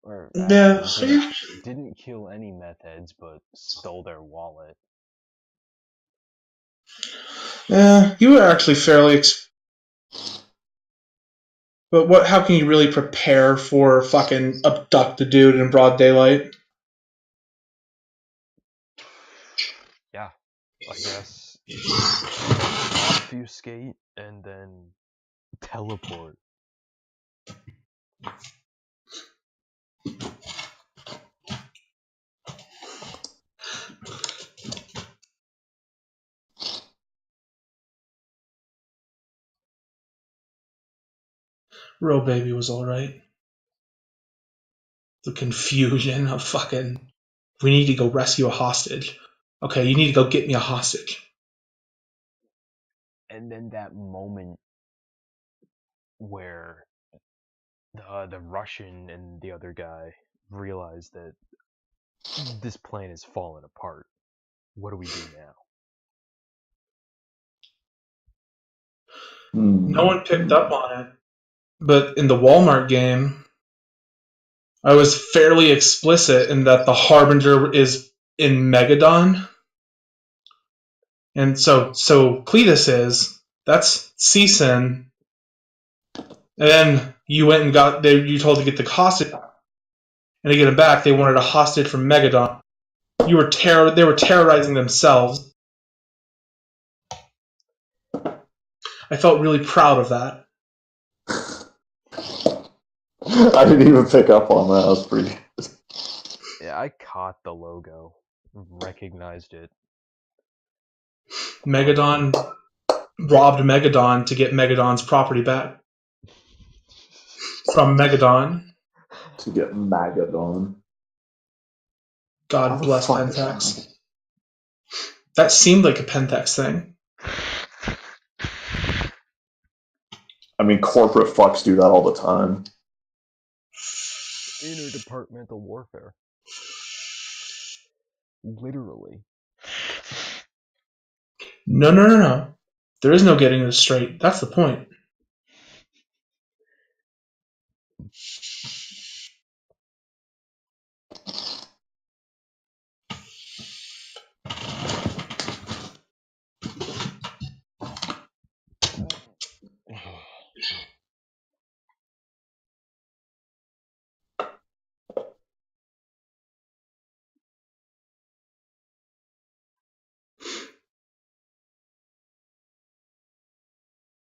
[SPEAKER 1] Or
[SPEAKER 4] Yeah,
[SPEAKER 1] didn't kill any meth heads, but stole their wallet.
[SPEAKER 4] yeah, you were actually fairly. But how can you really prepare for fucking abduct a dude in broad daylight?
[SPEAKER 1] Yeah, I guess. Obfuscate and then teleport.
[SPEAKER 4] Row Baby was alright. The confusion of fucking. We need to go rescue a hostage. Okay, you need to go get me a hostage.
[SPEAKER 1] And then that moment where the Russian and the other guy realize that this plan is falling apart. What do we do now?
[SPEAKER 4] No one picked up on it. But in the Walmart game, I was fairly explicit in that the Harbinger is in Megadon. And so Cletus is. That's Season. And then you went and you told to get the hostage. And to get him back, they wanted a hostage from Megadon. They were terrorizing themselves. I felt really proud of that.
[SPEAKER 2] I didn't even pick up on that. That was pretty good.
[SPEAKER 1] Yeah, I caught the logo, recognized it.
[SPEAKER 4] Megadon robbed Megadon to get Megadon's property back from Megadon.
[SPEAKER 2] To get Magadon. How
[SPEAKER 4] God
[SPEAKER 2] the
[SPEAKER 4] bless
[SPEAKER 2] fuck is
[SPEAKER 4] Pentax. That seemed like a Pentax thing.
[SPEAKER 2] I mean, corporate fucks do that all the time.
[SPEAKER 1] Interdepartmental warfare. Literally.
[SPEAKER 4] No. There is no getting this straight. That's the point.